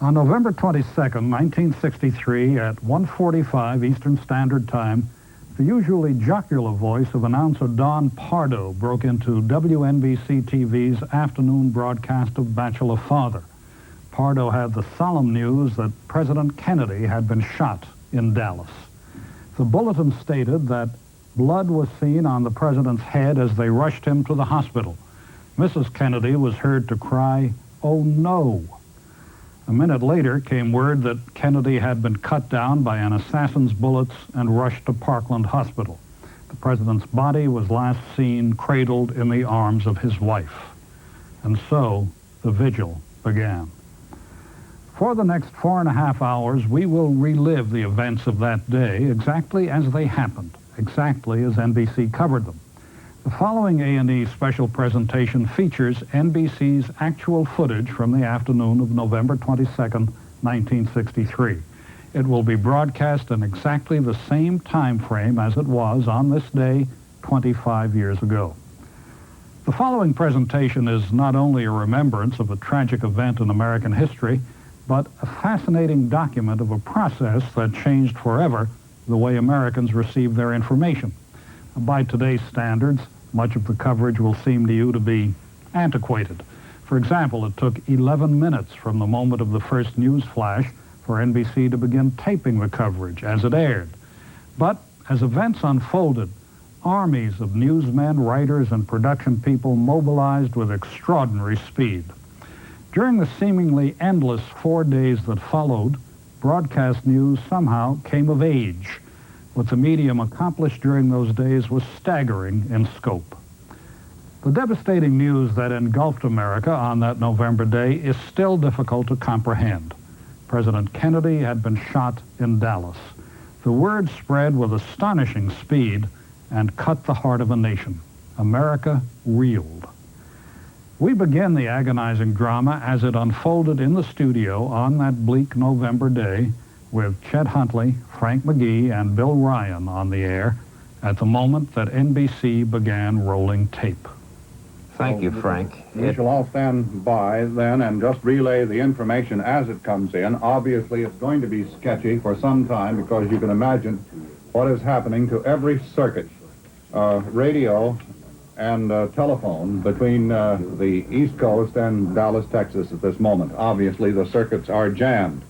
On November 22nd, 1963, at 1:45 Eastern Standard Time, the usually jocular voice of announcer Don Pardo broke into WNBC TV's afternoon broadcast of Bachelor Father. Pardo had the solemn news that President Kennedy had been shot in Dallas. The bulletin stated that blood was seen on the president's head as they rushed him to the hospital. Mrs. Kennedy was heard to cry, "Oh no!" A minute later came word that Kennedy had been cut down by an assassin's bullets and rushed to Parkland Hospital. The president's body was last seen cradled in the arms of his wife. And so the vigil began. For the next 4.5 hours, we will relive the events of that day exactly as they happened, exactly as NBC covered them. The following A&E special presentation features NBC's actual footage from the afternoon of November 22nd, 1963. It will be broadcast in exactly the same time frame as it was on this day 25 years ago. The following presentation is not only a remembrance of a tragic event in American history, but a fascinating document of a process that changed forever the way Americans receive their information. By today's standards, much of the coverage will seem to you to be antiquated. For example, it took 11 minutes from the moment of the first news flash for NBC to begin taping the coverage as it aired. But as events unfolded, armies of newsmen, writers, and production people mobilized with extraordinary speed. During the seemingly endless 4 days that followed, broadcast news somehow came of age. What the medium accomplished during those days was staggering in scope. The devastating news that engulfed America on that November day is still difficult to comprehend. President Kennedy had been shot in Dallas. The word spread with astonishing speed and cut the heart of a nation. America reeled. We begin the agonizing drama as it unfolded in the studio on that bleak November day, with Chet Huntley, Frank McGee, and Bill Ryan on the air at the moment that NBC began rolling tape. Thank you, Frank. We shall all stand by then and just relay the information as it comes in. Obviously, it's going to be sketchy for some time because you can imagine what is happening to every circuit, radio and telephone between the East Coast and Dallas, Texas at this moment. Obviously, the circuits are jammed.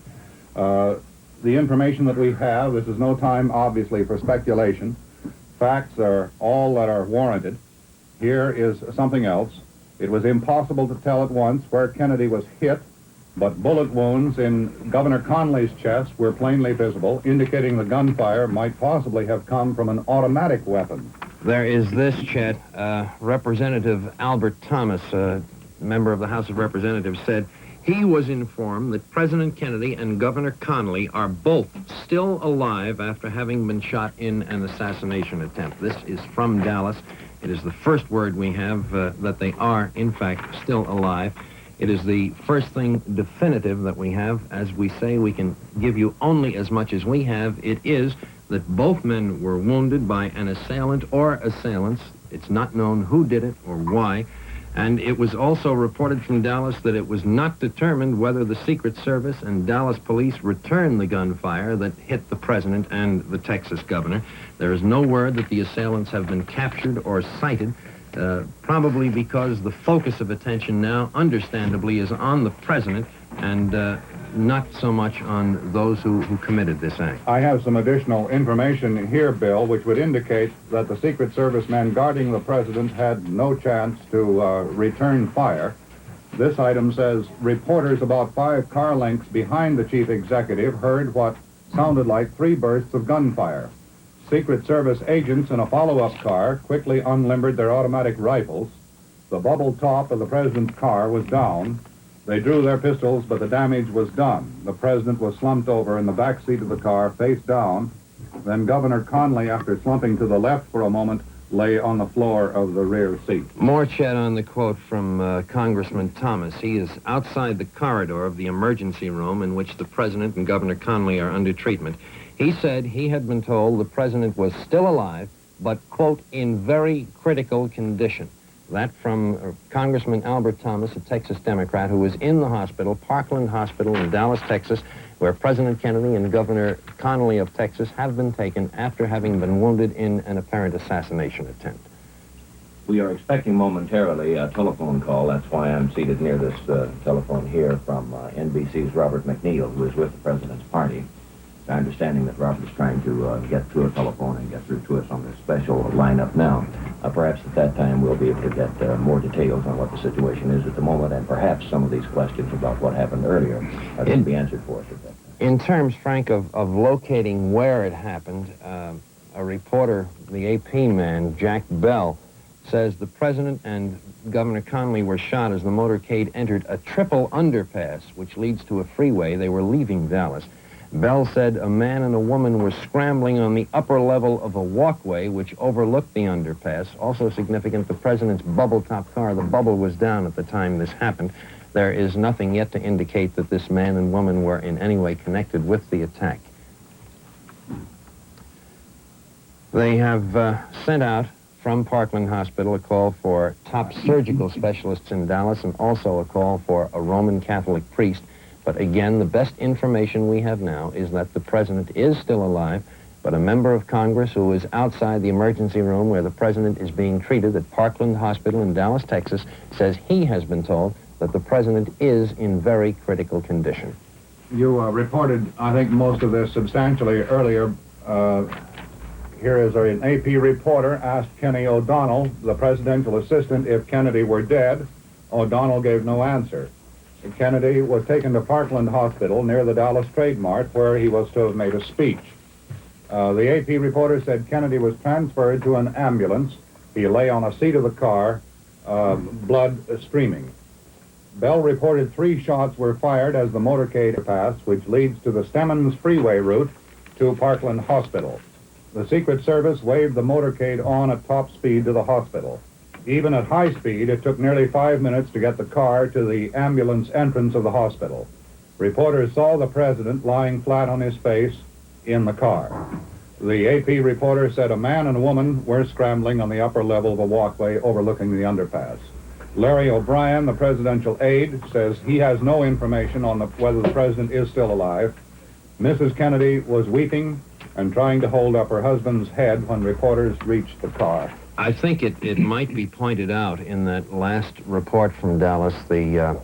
The information that we have, this is no time, obviously, for speculation. Facts are all that are warranted. Here is something else. It was impossible to tell at once where Kennedy was hit, but bullet wounds in Governor Conley's chest were plainly visible, indicating the gunfire might possibly have come from an automatic weapon. There is this, Chet. Representative Albert Thomas, a member of the House of Representatives, said he was informed that President Kennedy and Governor Conley are both still alive after having been shot in an assassination attempt. This is from Dallas. It is the first word we have that they are, in fact, still alive. It is the first thing definitive that we have. As we say, we can give you only as much as we have. It is that both men were wounded by an assailant or assailants. It's not known who did it or why. And it was also reported from Dallas that it was not determined whether the Secret Service and Dallas police returned the gunfire that hit the president and the Texas governor. There is no word that the assailants have been captured or cited, probably because the focus of attention now, understandably, is on the president and not so much on those who committed this act. I have some additional information here, Bill, which would indicate that the Secret Service men guarding the president had no chance to return fire. This item says, reporters about 5 car lengths behind the chief executive heard what sounded like 3 bursts of gunfire. Secret Service agents in a follow-up car quickly unlimbered their automatic rifles. The bubble top of the president's car was down. They drew their pistols, but the damage was done. The president was slumped over in the back seat of the car, face down. Then Governor Conley, after slumping to the left for a moment, lay on the floor of the rear seat. More, Chet, on the quote from Congressman Thomas. He is outside the corridor of the emergency room in which the president and Governor Conley are under treatment. He said he had been told the president was still alive, but, quote, in very critical condition. That from Congressman Albert Thomas, a Texas Democrat, who was in the hospital, Parkland Hospital in Dallas, Texas, where President Kennedy and Governor Connally of Texas have been taken after having been wounded in an apparent assassination attempt. We are expecting momentarily a telephone call. That's why I'm seated near this telephone here from NBC's Robert McNeil, who is with the President's party. It's our understanding that Robert is trying to get through a telephone and get through to us on this special lineup now. Perhaps at that time we'll be able to get more details on what the situation is at the moment, and perhaps some of these questions about what happened earlier can be answered for us at that time. In terms, Frank, of locating where it happened, a reporter, the AP man, Jack Bell, says the President and Governor Connally were shot as the motorcade entered a triple underpass, which leads to a freeway. They were leaving Dallas. Bell said a man and a woman were scrambling on the upper level of a walkway which overlooked the underpass. Also significant, the President's bubble-top car, the bubble was down at the time this happened. There is nothing yet to indicate that this man and woman were in any way connected with the attack. They have sent out from Parkland Hospital a call for top surgical specialists in Dallas and also a call for a Roman Catholic priest. But again, the best information we have now is that the President is still alive, but a member of Congress who is outside the emergency room where the President is being treated at Parkland Hospital in Dallas, Texas, says he has been told that the President is in very critical condition. You reported, I think, most of this substantially earlier. Here is an AP reporter asked Kenny O'Donnell, the presidential assistant, if Kennedy were dead. O'Donnell gave no answer. Kennedy was taken to Parkland Hospital near the Dallas Trade Mart, where he was to have made a speech. The AP reporter said Kennedy was transferred to an ambulance. He lay on a seat of the car, blood streaming. Bell reported 3 shots were fired as the motorcade passed, which leads to the Stemmons Freeway route to Parkland Hospital. The Secret Service waved the motorcade on at top speed to the hospital. Even at high speed, it took nearly 5 minutes to get the car to the ambulance entrance of the hospital. Reporters saw the President lying flat on his face in the car. The AP reporter said a man and a woman were scrambling on the upper level of a walkway overlooking the underpass. Larry O'Brien, the presidential aide, says he has no information on whether the President is still alive. Mrs. Kennedy was weeping and trying to hold up her husband's head when reporters reached the car. I think it might be pointed out in that last report from Dallas, the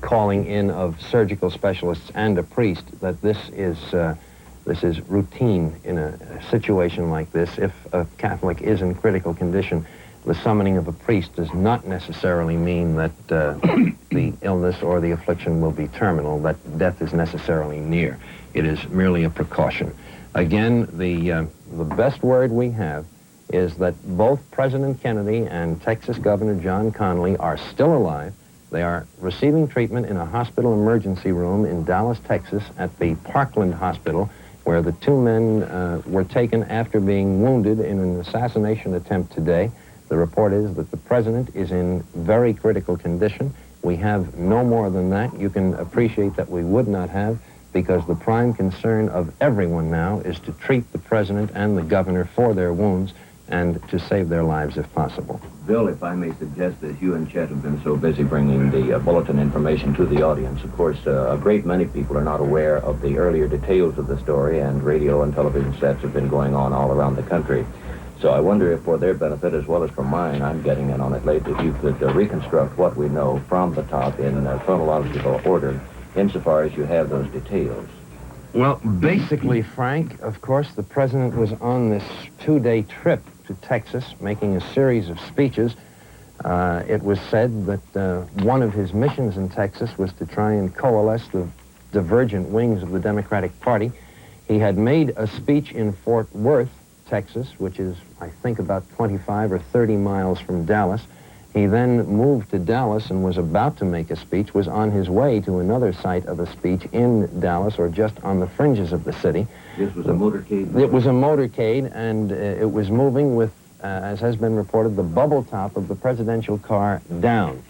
calling in of surgical specialists and a priest, that this is routine in a situation like this. If a Catholic is in critical condition, the summoning of a priest does not necessarily mean that the illness or the affliction will be terminal, that death is necessarily near. It is merely a precaution. Again, the best word we have is that both President Kennedy and Texas Governor John Connally are still alive. They are receiving treatment in a hospital emergency room in Dallas, Texas, at the Parkland Hospital, where the 2 men were taken after being wounded in an assassination attempt today. The report is that the President is in very critical condition. We have no more than that. You can appreciate that we would not have, because the prime concern of everyone now is to treat the President and the Governor for their wounds and to save their lives if possible. Bill, if I may suggest, that you and Chet have been so busy bringing the bulletin information to the audience, of course, a great many people are not aware of the earlier details of the story, and radio and television sets have been going on all around the country. So I wonder if for their benefit as well as for mine, I'm getting in on it late, if you could reconstruct what we know from the top in chronological order, insofar as you have those details. Well, basically, Frank, of course, the President was on this 2-day trip to Texas, making a series of speeches. It was said that one of his missions in Texas was to try and coalesce the divergent wings of the Democratic Party. He had made a speech in Fort Worth, Texas, which is, I think, about 25 or 30 miles from Dallas. He then moved to Dallas and was about to make a speech, was on his way to another site of a speech in Dallas, or just on the fringes of the city. This was a motorcade? It was a motorcade, and it was moving with, as has been reported, the bubble top of the presidential car down.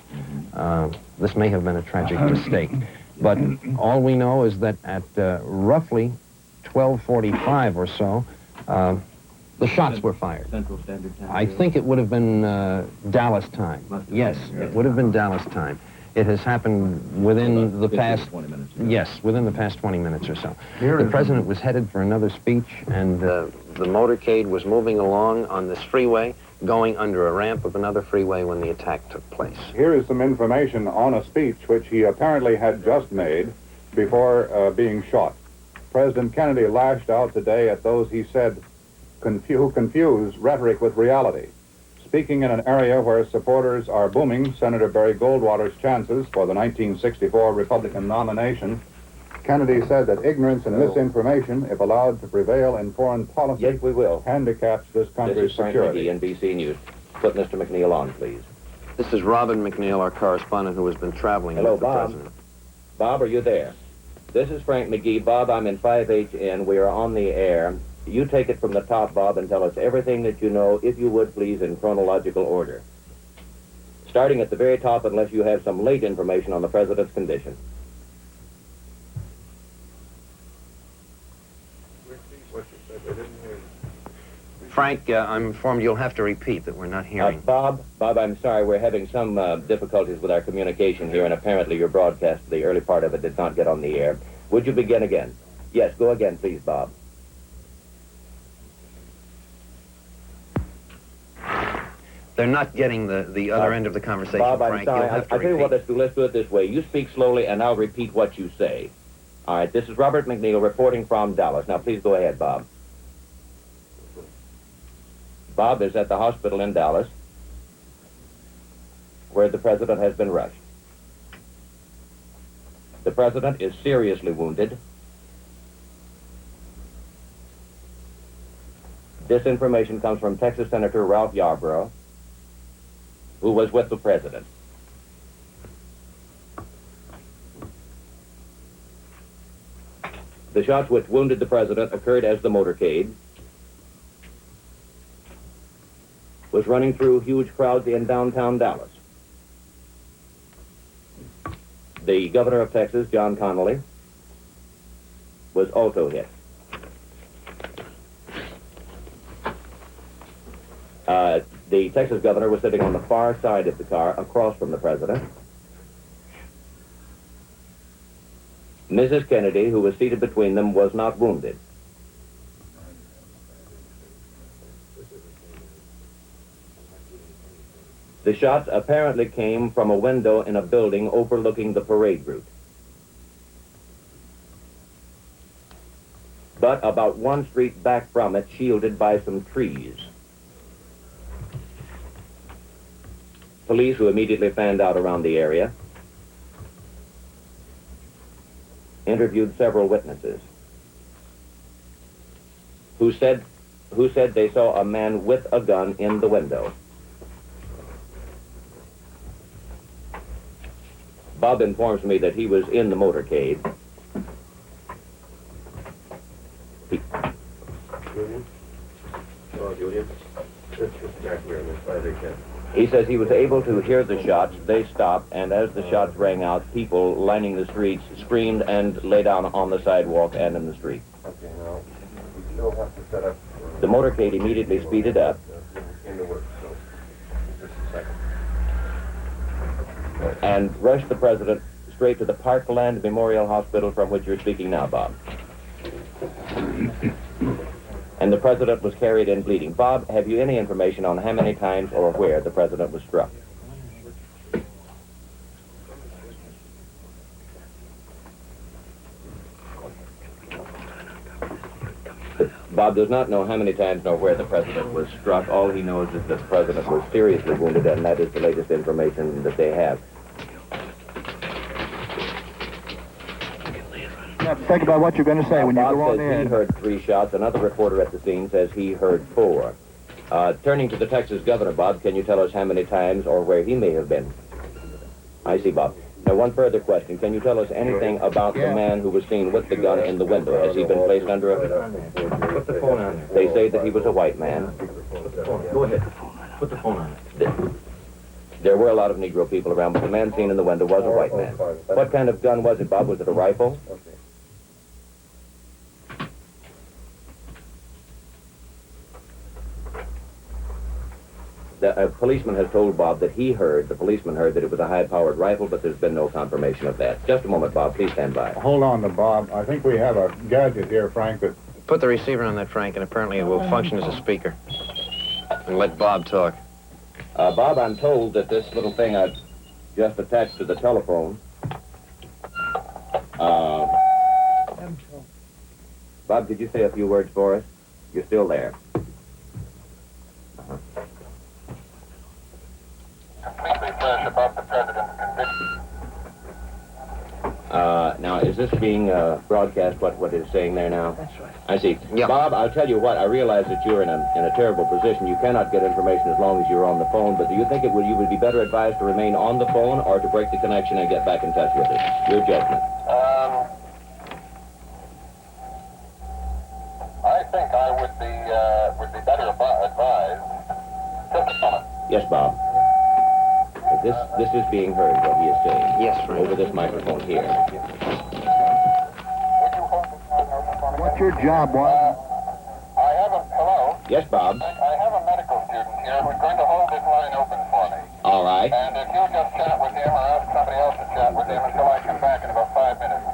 This may have been a tragic mistake. But all we know is that at roughly 12:45 or so, The shots were fired. Central Standard Time? I think it would have been Dallas time. Yes, it would have been Dallas time. It has happened within the past 20 minutes. Yes, within the past 20 minutes or so. The president was headed for another speech, and the motorcade was moving along on this freeway, going under a ramp of another freeway when the attack took place. Here is some information on a speech which he apparently had just made before being shot. President Kennedy lashed out today at those he said who confuse rhetoric with reality. Speaking in an area where supporters are booming Senator Barry Goldwater's chances for the 1964 Republican nomination, Kennedy said that ignorance and misinformation, if allowed to prevail in foreign policy, Yes, we will. handicaps this This country's is Frank security. McGee, NBC News. Put Mr. McNeil on, please. This is Robin McNeil, our correspondent, who has been traveling Hello, with the Bob. president. Bob, are you there? This is Frank McGee. Bob, I'm in 5HN. We are on the air. You take it from the top, Bob, and tell us everything that you know, if you would, please, in chronological order. Starting at the very top, unless you have some late information on the president's condition. Frank, I'm informed you'll have to repeat that we're not hearing. Bob, I'm sorry, we're having some difficulties with our communication here, and apparently your broadcast, the early part of it, did not get on the air. Would you begin again? Yes, go again, please, Bob. They're not getting the other end of the conversation, Bob, I'm Frank. sorry. You'll have to I'll tell you what, repeat. let's do it this way. You speak slowly, and I'll repeat what you say. All right, this is Robert McNeil reporting from Dallas. Now, please go ahead, Bob. Bob is at the hospital in Dallas, where the president has been rushed. The president is seriously wounded. This information comes from Texas Senator Ralph Yarborough, who was with the president. The shots which wounded the president occurred as the motorcade was running through huge crowds in downtown Dallas. The governor of Texas, John Connally, was also hit. The Texas governor was sitting on the far side of the car across from the president. Mrs. Kennedy, who was seated between them, was not wounded. The shots apparently came from a window in a building overlooking the parade route. But about one street back from it, shielded by some trees. Police, who immediately fanned out around the area, interviewed several witnesses who said they saw a man with a gun in the window. Bob informs me that he was in the motorcade. He says he was able to hear the shots. They stopped, and as the shots rang out, people lining the streets screamed and lay down on the sidewalk and in the street. Okay, now, we still have to set up... The motorcade immediately speeded up. In the works, so just a second. And rushed the president straight to the Parkland Memorial Hospital, from which you're speaking now, Bob. And the president was carried in bleeding. Bob, have you any information on how many times or where the president was struck? Bob does not know how many times nor where the president was struck. All he knows is that the president was seriously wounded, and that is the latest information that they have. Think about what you're going to say when you Bob go on says there. he heard 3 shots. Another reporter at the scene says he heard 4. Turning to the Texas governor, Bob, can you tell us how many times or where he may have been? I see, Bob. Now, one further question. Can you tell us anything about the man who was seen with the gun in the window? Has he been placed under a... Put the phone on. They say that he was a white man. Go ahead. Put the phone on. There were a lot of Negro people around, but the man seen in the window was a white man. What kind of gun was it, Bob? Was it a rifle? Okay. A policeman has told Bob that the policeman heard that it was a high-powered rifle, but there's been no confirmation of that. Just a moment, Bob. Please stand by. Hold on to Bob. I think we have a gadget here, Frank, that... Put the receiver on that, Frank, and apparently it will function as a speaker. And let Bob talk. Bob, I'm told that this little thing I've just attached to the telephone... Bob, could you say a few words for us? You're still there. Completely fresh about the president's conviction. Now, is this being broadcast, what it's saying there now? That's right. I see. Yeah. Bob, I'll tell you what, I realize that you're in a terrible position. You cannot get information as long as you're on the phone, but do you think you would be better advised to remain on the phone or to break the connection and get back in touch with us? Your judgment. I think I would be better advised. Just a moment. Yes, Bob. This is being heard, what he is saying. Yes, Frank. Over this microphone here. Would you hold this line for me? What's your job, Bob? I have a... Hello? Yes, Bob. I have a medical student here who's going to hold this line open for me. All right. And if you'll just chat with him or ask somebody else to chat with him until I come back in about 5 minutes.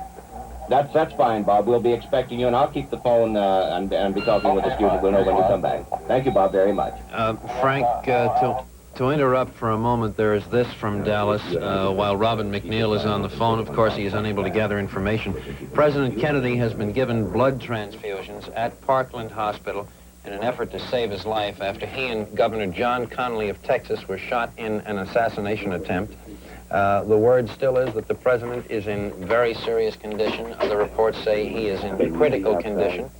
That's fine, Bob. We'll be expecting you, and I'll keep the phone and be talking with the student. We'll know when you come back. Thank you, Bob, very much. Frank, to interrupt for a moment, there is this from Dallas. While Robin McNeil is on the phone, of course, he is unable to gather information. President Kennedy has been given blood transfusions at Parkland Hospital in an effort to save his life after he and Governor John Connally of Texas were shot in an assassination attempt. The word still is that the president is in very serious condition. Other reports say he is in critical condition.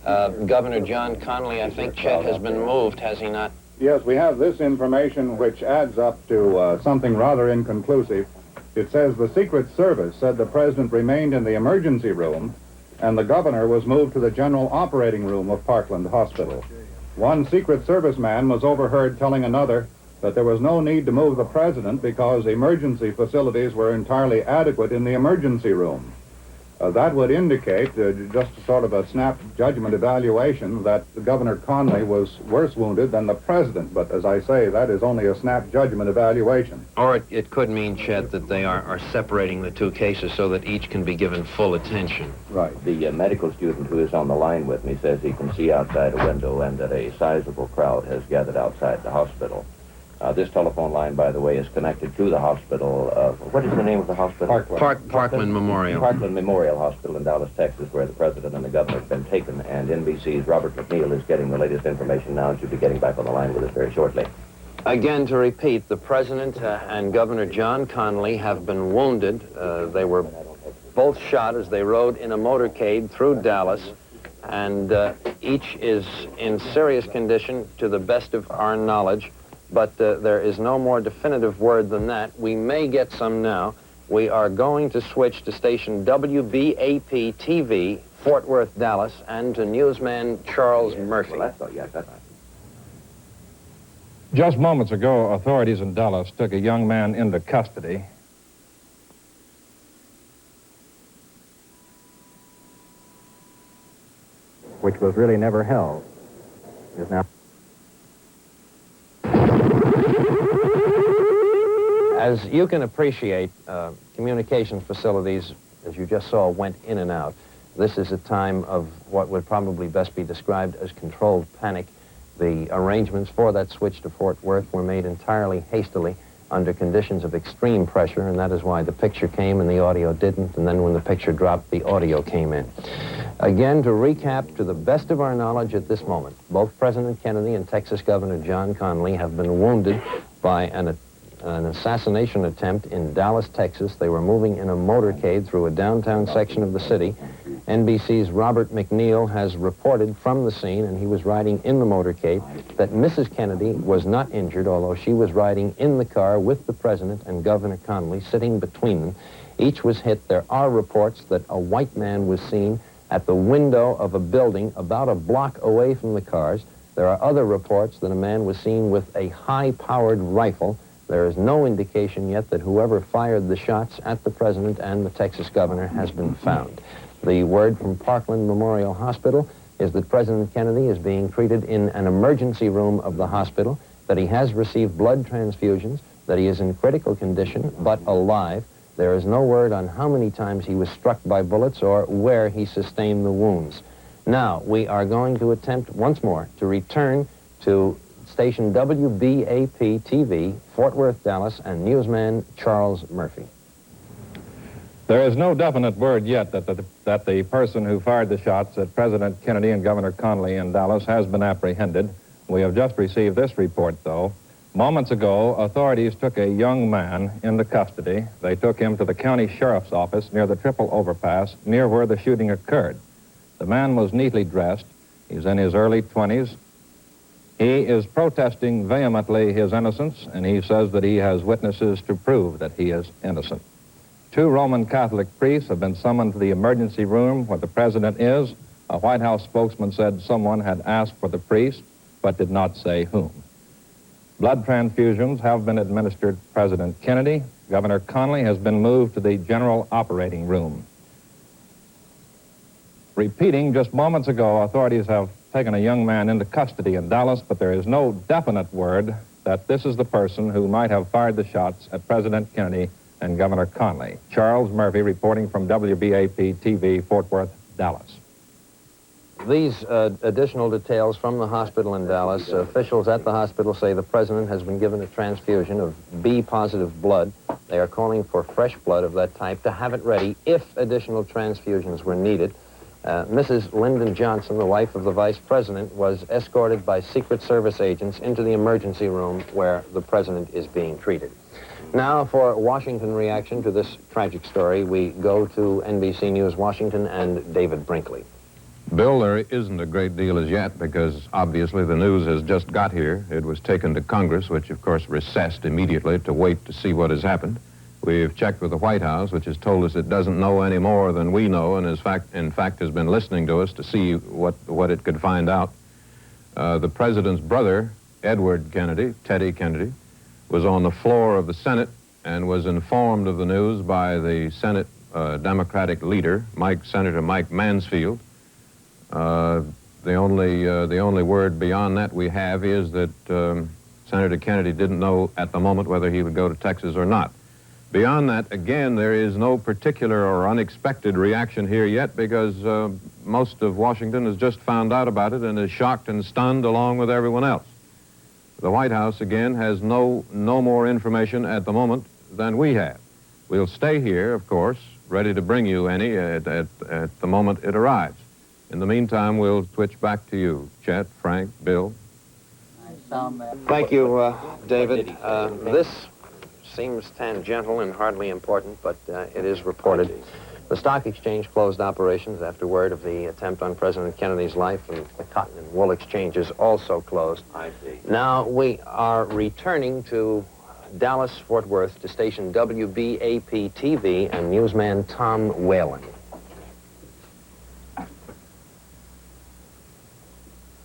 Governor John Connally, I think, Chet, has been moved, has he not? Yes, we have this information which adds up to something rather inconclusive. It says the Secret Service said the president remained in the emergency room and the governor was moved to the general operating room of Parkland Hospital. One Secret Service man was overheard telling another that there was no need to move the president because emergency facilities were entirely adequate in the emergency room. That would indicate, just sort of a snap judgment evaluation, that Governor Connally was worse wounded than the president. But as I say, that is only a snap judgment evaluation. Or it could mean, Chet, that they are separating the two cases so that each can be given full attention. Right. The medical student who is on the line with me says he can see outside a window and that a sizable crowd has gathered outside the hospital. This telephone line, by the way, is connected to the hospital. What is the name of the hospital? Parkland Memorial. Parkland Memorial Hospital in Dallas, Texas, where the president and the governor have been taken. And NBC's Robert McNeil is getting the latest information now and should be getting back on the line with us very shortly. Again, to repeat, the president and Governor John Connally have been wounded. They were both shot as they rode in a motorcade through Dallas. And each is in serious condition to the best of our knowledge. But there is no more definitive word than that. We may get some now. We are going to switch to station WBAP-TV, Fort Worth, Dallas, and to newsman Charles Murphy. Well, that's right. Just moments ago, authorities in Dallas took a young man into custody. Which was really never held. Is now. As you can appreciate, communications facilities, as you just saw, went in and out. This is a time of what would probably best be described as controlled panic. The arrangements for that switch to Fort Worth were made entirely hastily under conditions of extreme pressure, and that is why the picture came and the audio didn't, and then when the picture dropped, the audio came in. Again, to recap, to the best of our knowledge at this moment, both President Kennedy and Texas Governor John Connally have been wounded by an assassination attempt in Dallas, Texas. They were moving in a motorcade through a downtown section of the city. NBC's Robert McNeil has reported from the scene, and he was riding in the motorcade, that Mrs. Kennedy was not injured, although she was riding in the car with the president and Governor Connally sitting between them. Each was hit. There are reports that a white man was seen at the window of a building about a block away from the cars. There are other reports that a man was seen with a high-powered rifle. There is no indication yet that whoever fired the shots at the president and the Texas governor has been found. The word from Parkland Memorial Hospital is that President Kennedy is being treated in an emergency room of the hospital. that he has received blood transfusions, that he is in critical condition but alive. There is no word on how many times he was struck by bullets or where he sustained the wounds. Now, we are going to attempt once more to return to station WBAP-TV, Fort Worth, Dallas, and newsman Charles Murphy. There is no definite word yet that the person who fired the shots at President Kennedy and Governor Connally in Dallas has been apprehended. We have just received this report, though. Moments ago, authorities took a young man into custody. They took him to the county sheriff's office near the Triple Overpass, near where the shooting occurred. The man was neatly dressed. He's in his early 20s. He is protesting vehemently his innocence, and he says that he has witnesses to prove that he is innocent. 2 Roman Catholic priests have been summoned to the emergency room where the president is. A White House spokesman said someone had asked for the priest, but did not say whom. Blood transfusions have been administered to President Kennedy. Governor Connally has been moved to the general operating room. Repeating, just moments ago, authorities have taken a young man into custody in Dallas, but there is no definite word that this is the person who might have fired the shots at President Kennedy and Governor Connally. Charles Murphy reporting from WBAP-TV, Fort Worth, Dallas. These additional details from the hospital in Dallas, officials at the hospital say the president has been given a transfusion of B-positive blood. They are calling for fresh blood of that type to have it ready if additional transfusions were needed. Mrs. Lyndon Johnson, the wife of the vice president, was escorted by Secret Service agents into the emergency room where the president is being treated. Now, for Washington reaction to this tragic story, we go to NBC News Washington and David Brinkley. Bill, there isn't a great deal as yet because obviously the news has just got here. It was taken to Congress, which of course recessed immediately to wait to see what has happened. We've checked with the White House, which has told us it doesn't know any more than we know, and in fact has been listening to us to see what it could find out. The president's brother, Edward Kennedy, Teddy Kennedy, was on the floor of the Senate and was informed of the news by the Senate Democratic leader, Senator Mike Mansfield. The only word beyond that we have is that Senator Kennedy didn't know at the moment whether he would go to Texas or not. Beyond that, again, there is no particular or unexpected reaction here yet because most of Washington has just found out about it and is shocked and stunned along with everyone else. The White House, again, has no more information at the moment than we have. We'll stay here, of course, ready to bring you any at the moment it arrives. In the meantime, we'll switch back to you, Chet, Frank, Bill. Thank you, David. This seems tangential and hardly important, but it is reported. The stock exchange closed operations after word of the attempt on President Kennedy's life, and the cotton and wool exchanges also closed. I see. Now we are returning to Dallas, Fort Worth, to station WBAP-TV and newsman Tom Whalen.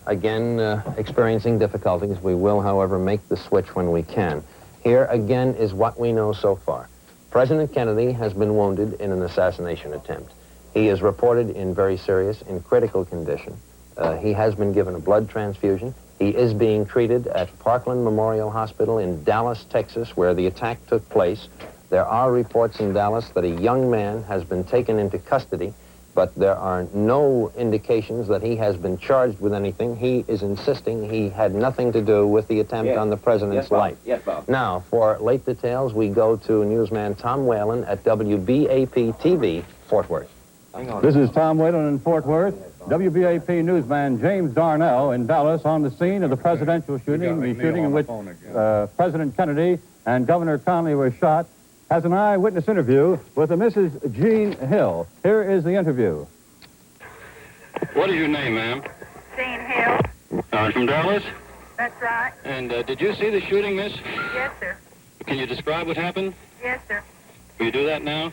Again, experiencing difficulties. We will, however, make the switch when we can. Here, again, is what we know so far. President Kennedy has been wounded in an assassination attempt. He is reported in very serious, in critical condition. He has been given a blood transfusion. He is being treated at Parkland Memorial Hospital in Dallas, Texas, where the attack took place. There are reports in Dallas that a young man has been taken into custody, but there are no indications that he has been charged with anything. He is insisting he had nothing to do with the attempt on the president's life. Yes, Bob. Now, for late details, we go to newsman Tom Whalen at WBAP-TV, Fort Worth. This is Tom Whalen in Fort Worth. WBAP newsman James Darnell in Dallas on the scene of the presidential shooting, the shooting in which President Kennedy and Governor Connally were shot, has an eyewitness interview with a Mrs. Jean Hill. Here is the interview. What is your name, ma'am? Jean Hill. From Dallas? That's right. And did you see the shooting, miss? Yes, sir. Can you describe what happened? Yes, sir. Will you do that now?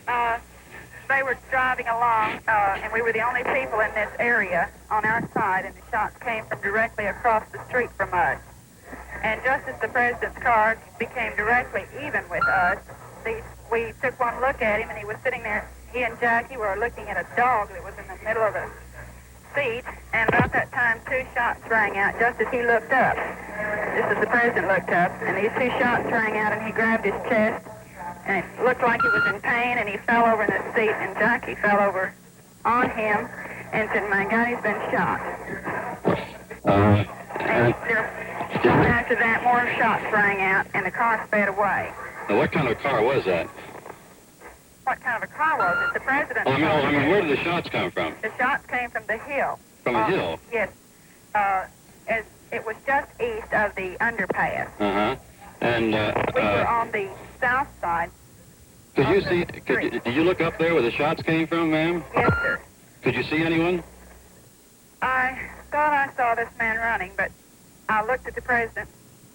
They were driving along, and we were the only people in this area on our side, and the shots came from directly across the street from us. And just as the president's car became directly even with us, we took one look at him, and he was sitting there. He and Jackie were looking at a dog that was in the middle of the seat, and about that time, 2 shots rang out just as he looked up. Just as the president looked up, and these 2 shots rang out, and he grabbed his chest, and it looked like he was in pain, and he fell over in his seat, and Jackie fell over on him and said, "My God, he's been shot." And after that, more shots rang out, and the car sped away. Now, what kind of car was that? What kind of a car was it? The president's I mean, where did the shots come from? The shots came from the hill. From the hill? Yes. As it was just east of the underpass. Uh-huh. And, we were on the south side. Could you see, did you look up there where the shots came from, ma'am? Yes, sir. Could you see anyone? I thought I saw this man running, but I looked at the president,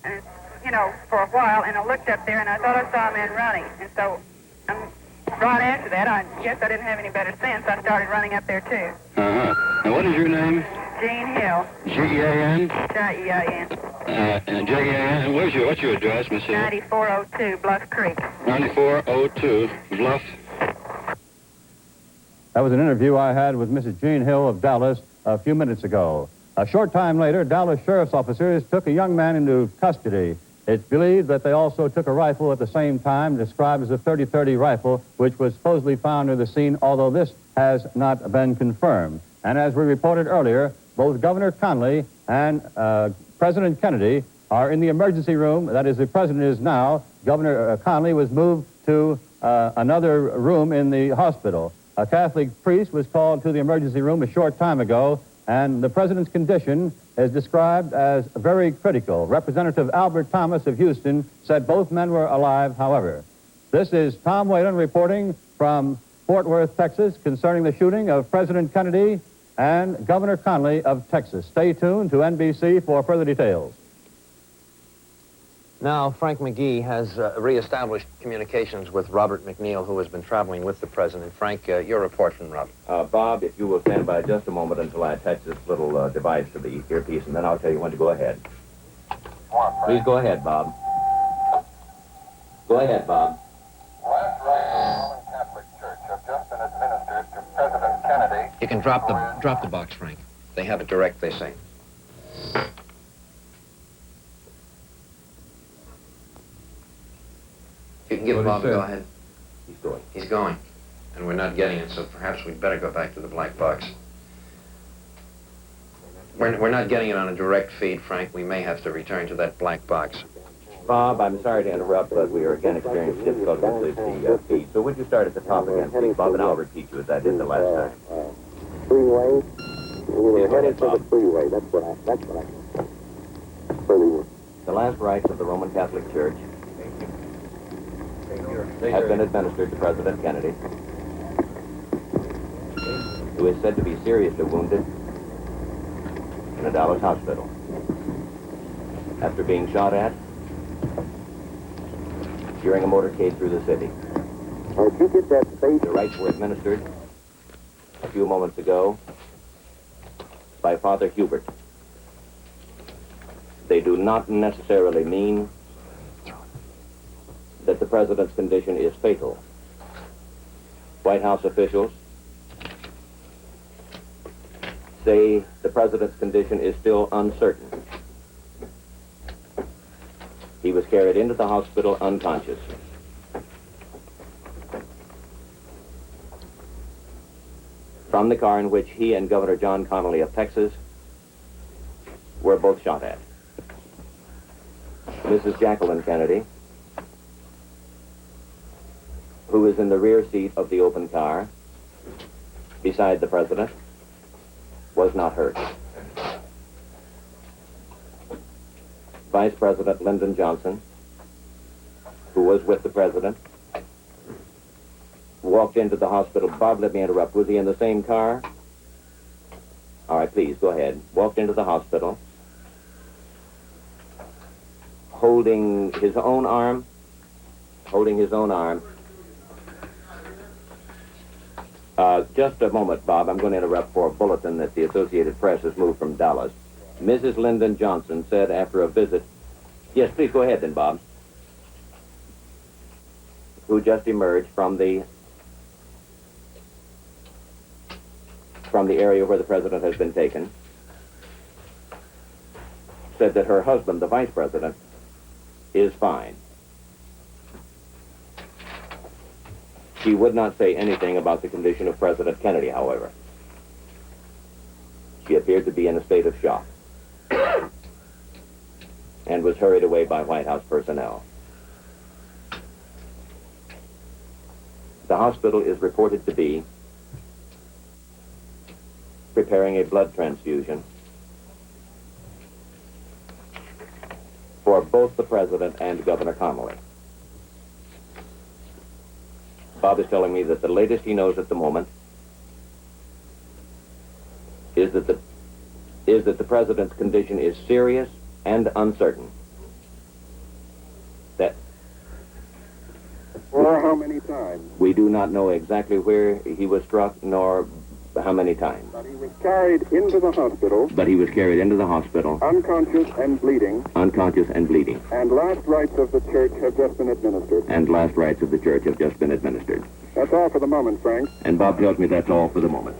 and, you know, for a while, and I looked up there, and I thought I saw a man running. And so, right after that, I guess I didn't have any better sense. I started running up there, too. Uh-huh. And what is your name? Jean Hill. G-E-A-N? J-E-A-N. J-E-A-N. And what's your address, Miss Hill? 9402 Bluff Creek. 9402 Bluff. That was an interview I had with Mrs. Jean Hill of Dallas a few minutes ago. A short time later, Dallas sheriff's officers took a young man into custody. It's believed that they also took a rifle at the same time, described as a .30-30 rifle, which was supposedly found near the scene, although this has not been confirmed. And as we reported earlier, both Governor Connally and President Kennedy are in the emergency room. That is, the president is now. Governor Connally was moved to another room in the hospital. A Catholic priest was called to the emergency room a short time ago, and the president's condition is described as very critical. Representative Albert Thomas of Houston said both men were alive, however. This is Tom Whalen reporting from Fort Worth, Texas, concerning the shooting of President Kennedy and Governor Connally of Texas. Stay tuned to NBC for further details. Now, Frank McGee has reestablished communications with Robert McNeil, who has been traveling with the president. Frank, your report from Robert. Bob, if you will stand by just a moment until I attach this little device to the earpiece, and then I'll tell you when to go ahead. Please go ahead, Bob. Go ahead, Bob. Last rites of the Roman Catholic Church have just been administered to President Kennedy. You can drop the box, Frank. They have it direct, they say. You can give Bob a go ahead. He's going. He's going. And we're not getting it, so perhaps we'd better go back to the black box. We're not getting it on a direct feed, Frank. We may have to return to that black box. Bob, I'm sorry to interrupt, but we are again experiencing difficulties with the feed. So would you start at the top again, please, Bob, and I'll repeat you as I did the last time. Freeway. We're headed to the Bob. freeway. That's what I. The last rites of the Roman Catholic Church have been administered to President Kennedy, who is said to be seriously wounded in a Dallas hospital after being shot at during a motorcade through the city. If you get that space. The rites were administered a few moments ago by Father Hubert. They do not necessarily mean that the president's condition is fatal. White House officials say the president's condition is still uncertain. He was carried into the hospital unconscious. From the car in which he and Governor John Connally of Texas were both shot at. Mrs. Jacqueline Kennedy, who is in the rear seat of the open car beside the president, was not hurt. Vice President Lyndon Johnson, who was with the president, walked into the hospital. Bob, let me interrupt. Was he in the same car? All right, please, go ahead. Walked into the hospital, holding his own arm. Just a moment, Bob. I'm going to interrupt for a bulletin that the Associated Press has moved from Dallas. Mrs. Lyndon Johnson said after a visit... Yes, please go ahead then, Bob. Who just emerged from the from the area where the president has been taken, said that her husband, the vice president, is fine. She would not say anything about the condition of President Kennedy, however. She appeared to be in a state of shock and was hurried away by White House personnel. The hospital is reported to be preparing a blood transfusion for both the president and Governor Connally. Bob is telling me that the latest he knows at the moment is that the president's condition is serious and uncertain. That Or how many times? we do not know exactly where he was struck nor how many times. But he was carried into the hospital, But he was carried into the hospital, unconscious and bleeding, unconscious and bleeding, and last rites of the church have just been administered. and last rites of the church have just been administered. That's all for the moment, Frank. And Bob tells me that's all for the moment.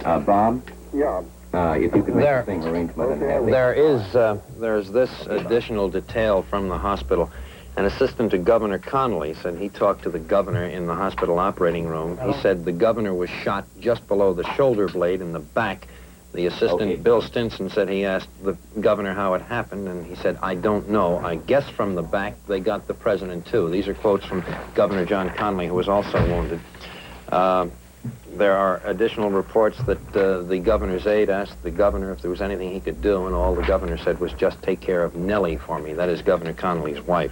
Bob, Yeah. if you could make There- the thing arrangement and have the... There's this additional detail from the hospital. An assistant to Governor Connally said he talked to the governor in the hospital operating room. He said the governor was shot just below the shoulder blade in the back. The assistant, Okay. Bill Stinson, said he asked the governor how it happened, and he said, I don't know. I guess from the back they got the president, too. These are quotes from Governor John Connally, who was also wounded. There are additional reports that the governor's aide asked the governor if there was anything he could do, and all the governor said was just take care of Nellie for me. That is Governor Connally's wife.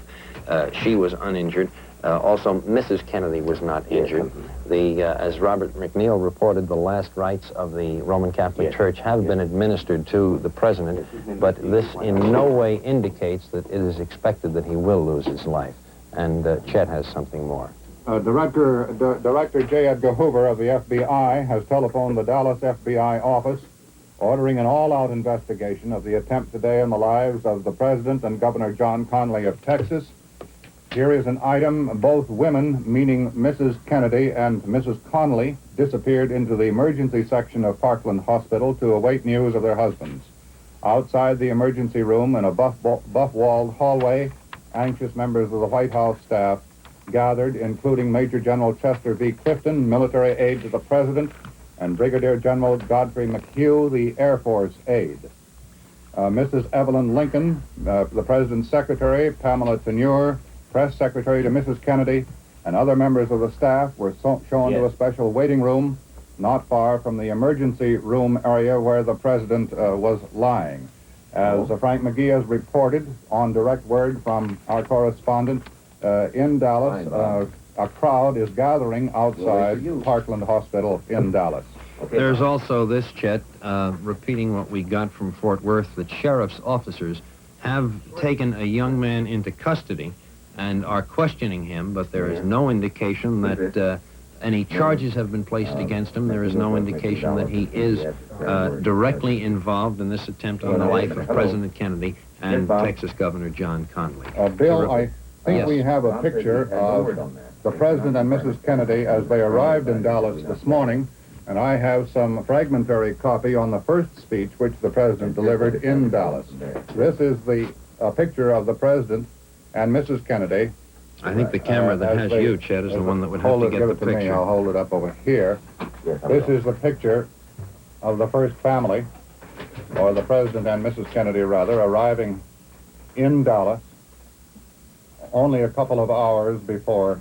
She was uninjured. Also, Mrs. Kennedy was not injured. As Robert McNeil reported, the last rites of the Roman Catholic Church have been administered to the president, but this in no way indicates that it is expected that he will lose his life. And Chet has something more. Director J. Edgar Hoover of the FBI has telephoned the Dallas FBI office ordering an all-out investigation of the attempt today on the lives of the President and Governor John Connally of Texas. Here is an item. Both women, meaning Mrs. Kennedy and Mrs. Connally, disappeared into the emergency section of Parkland Hospital to await news of their husbands. Outside the emergency room in a buff-walled hallway, anxious members of the White House staff gathered, including Major General Chester V. Clifton, military aide to the President, and Brigadier General Godfrey McHugh, the Air Force aide. Mrs. Evelyn Lincoln, the President's secretary, Pamela Tenure, press secretary to Mrs. Kennedy, and other members of the staff were shown to a special waiting room not far from the emergency room area where the President was lying. As Frank McGee has reported on direct word from our correspondent in Dallas, a crowd is gathering outside Parkland Hospital in Dallas. There's also this, Chet, repeating what we got from Fort Worth, that sheriff's officers have taken a young man into custody and are questioning him, but there is no indication that any charges have been placed against him. There is no indication that he is directly involved in this attempt on the life of President Kennedy and Texas Governor John Connally. Bill, I think we have a picture of the President and Mrs. Kennedy as they arrived in Dallas this morning, and I have some fragmentary copy on the first speech which the President delivered in Dallas. This is the picture of the President and Mrs. Kennedy. I think the camera that has you, Chet, is the one that would have to get the Me. picture. I'll hold it up over here. This is the picture of the first family, or the President and Mrs. Kennedy, rather, arriving in Dallas only a couple of hours before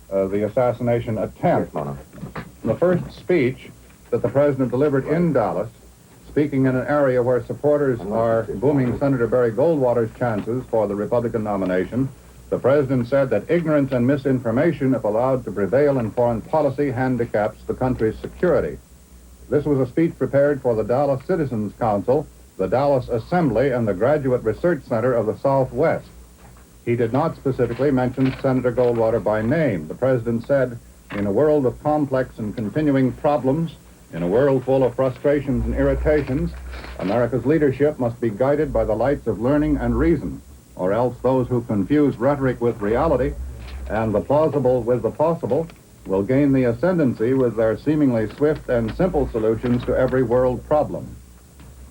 the assassination attempt. The first speech that the President delivered in Dallas, speaking in an area where supporters are booming Senator Barry Goldwater's chances for the Republican nomination, the President said that ignorance and misinformation, if allowed to prevail in foreign policy, handicaps the country's security. This was a speech prepared for the Dallas Citizens Council, the Dallas Assembly, and the Graduate Research Center of the Southwest. He did not specifically mention Senator Goldwater by name. The President said, in a world of complex and continuing problems, in a world full of frustrations and irritations, America's leadership must be guided by the lights of learning and reason, or else those who confuse rhetoric with reality and the plausible with the possible will gain the ascendancy with their seemingly swift and simple solutions to every world problem.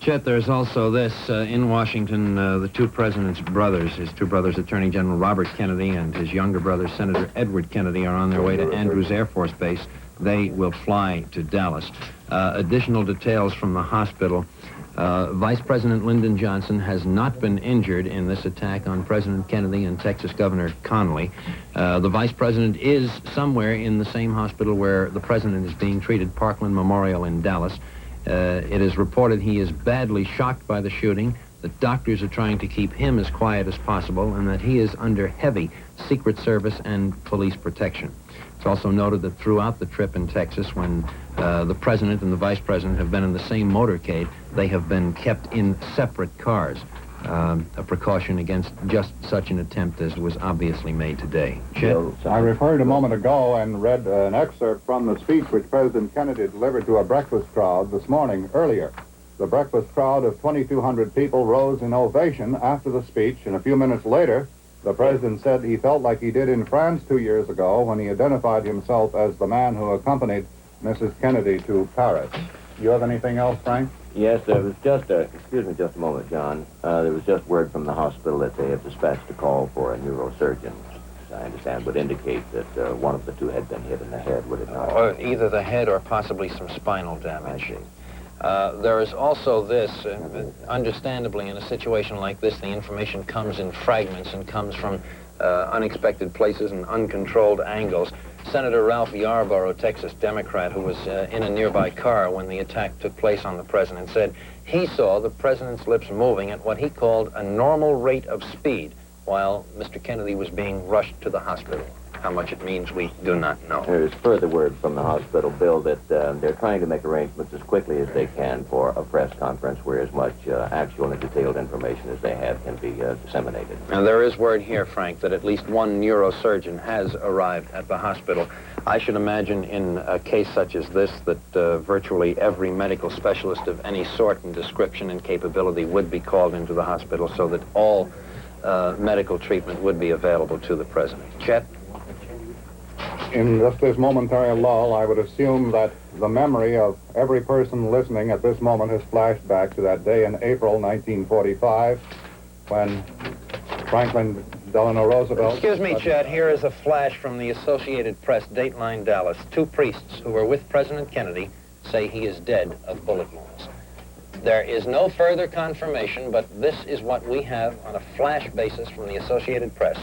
Chet, there's also this. In Washington, the two president's brothers, his two brothers, Attorney General Robert Kennedy and his younger brother, Senator Edward Kennedy, are on their way to Andrews Air Force Base. They will fly to Dallas. Additional details from the hospital. Vice President Lyndon Johnson has not been injured in this attack on President Kennedy and Texas Governor Connally. The Vice President is somewhere in the same hospital where the President is being treated, Parkland Memorial in Dallas. It is reported he is badly shocked by the shooting, that doctors are trying to keep him as quiet as possible, and that he is under heavy Secret Service and police protection. It's also noted that throughout the trip in Texas, when the President and the Vice President have been in the same motorcade, they have been kept in separate cars, a precaution against just such an attempt as was obviously made today. Chet? I referred a moment ago and read an excerpt from the speech which President Kennedy delivered to a breakfast crowd this morning earlier. The breakfast crowd of 2,200 people rose in ovation after the speech, and a few minutes later, the President said he felt like he did in France 2 years ago when he identified himself as the man who accompanied Mrs. Kennedy to Paris. You have anything else, Frank? Yes, there was just excuse me just a moment, John. There was just word from the hospital that they have dispatched a call for a neurosurgeon. I understand would indicate that one of the two had been hit in the head, would it not? Or either the head or possibly some spinal damage. There is also this, understandably, in a situation like this, the information comes in fragments and comes from unexpected places and uncontrolled angles. Senator Ralph Yarborough, Texas Democrat, who was in a nearby car when the attack took place on the President, said he saw the President's lips moving at what he called a normal rate of speed while Mr. Kennedy was being rushed to the hospital. How much it means, we do not know. There's further word from the hospital, Bill, that they're trying to make arrangements as quickly as they can for a press conference where as much actual and detailed information as they have can be disseminated. And there is word here, Frank, that at least one neurosurgeon has arrived at the hospital. I should imagine in a case such as this that virtually every medical specialist of any sort and description and capability would be called into the hospital so that all medical treatment would be available to the President. Chet? In just this momentary lull, I would assume that the memory of every person listening at this moment has flashed back to that day in April 1945 when Franklin Delano Roosevelt... Excuse me, Chet. Here is a flash from the Associated Press, Dateline Dallas. Two priests who were with President Kennedy say he is dead of bullet wounds. There is no further confirmation, but this is what we have on a flash basis from the Associated Press.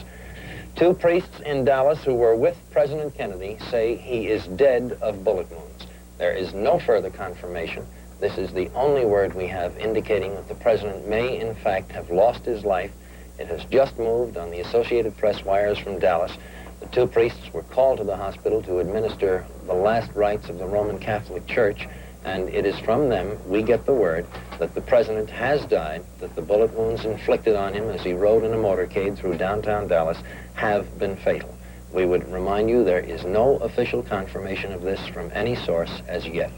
Two priests in Dallas who were with President Kennedy say he is dead of bullet wounds. There is no further confirmation. This is the only word we have indicating that the President may, in fact, have lost his life. It has just moved on the Associated Press wires from Dallas. The two priests were called to the hospital to administer the last rites of the Roman Catholic Church, and it is from them we get the word that the President has died, that the bullet wounds inflicted on him as he rode in a motorcade through downtown Dallas have been fatal. We would remind you there is no official confirmation of this from any source as yet.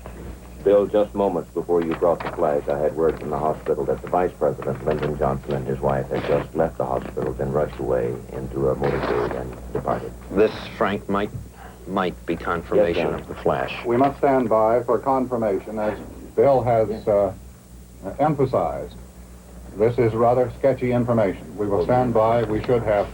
Bill, just moments before you brought the flash, I had word from the hospital that the Vice President, Lyndon Johnson, and his wife had just left the hospital, been rushed away into a motorcade and departed. This, Frank, might be confirmation of the flash. We must stand by for confirmation, as Bill has emphasized. This is rather sketchy information. We will stand by. We should have...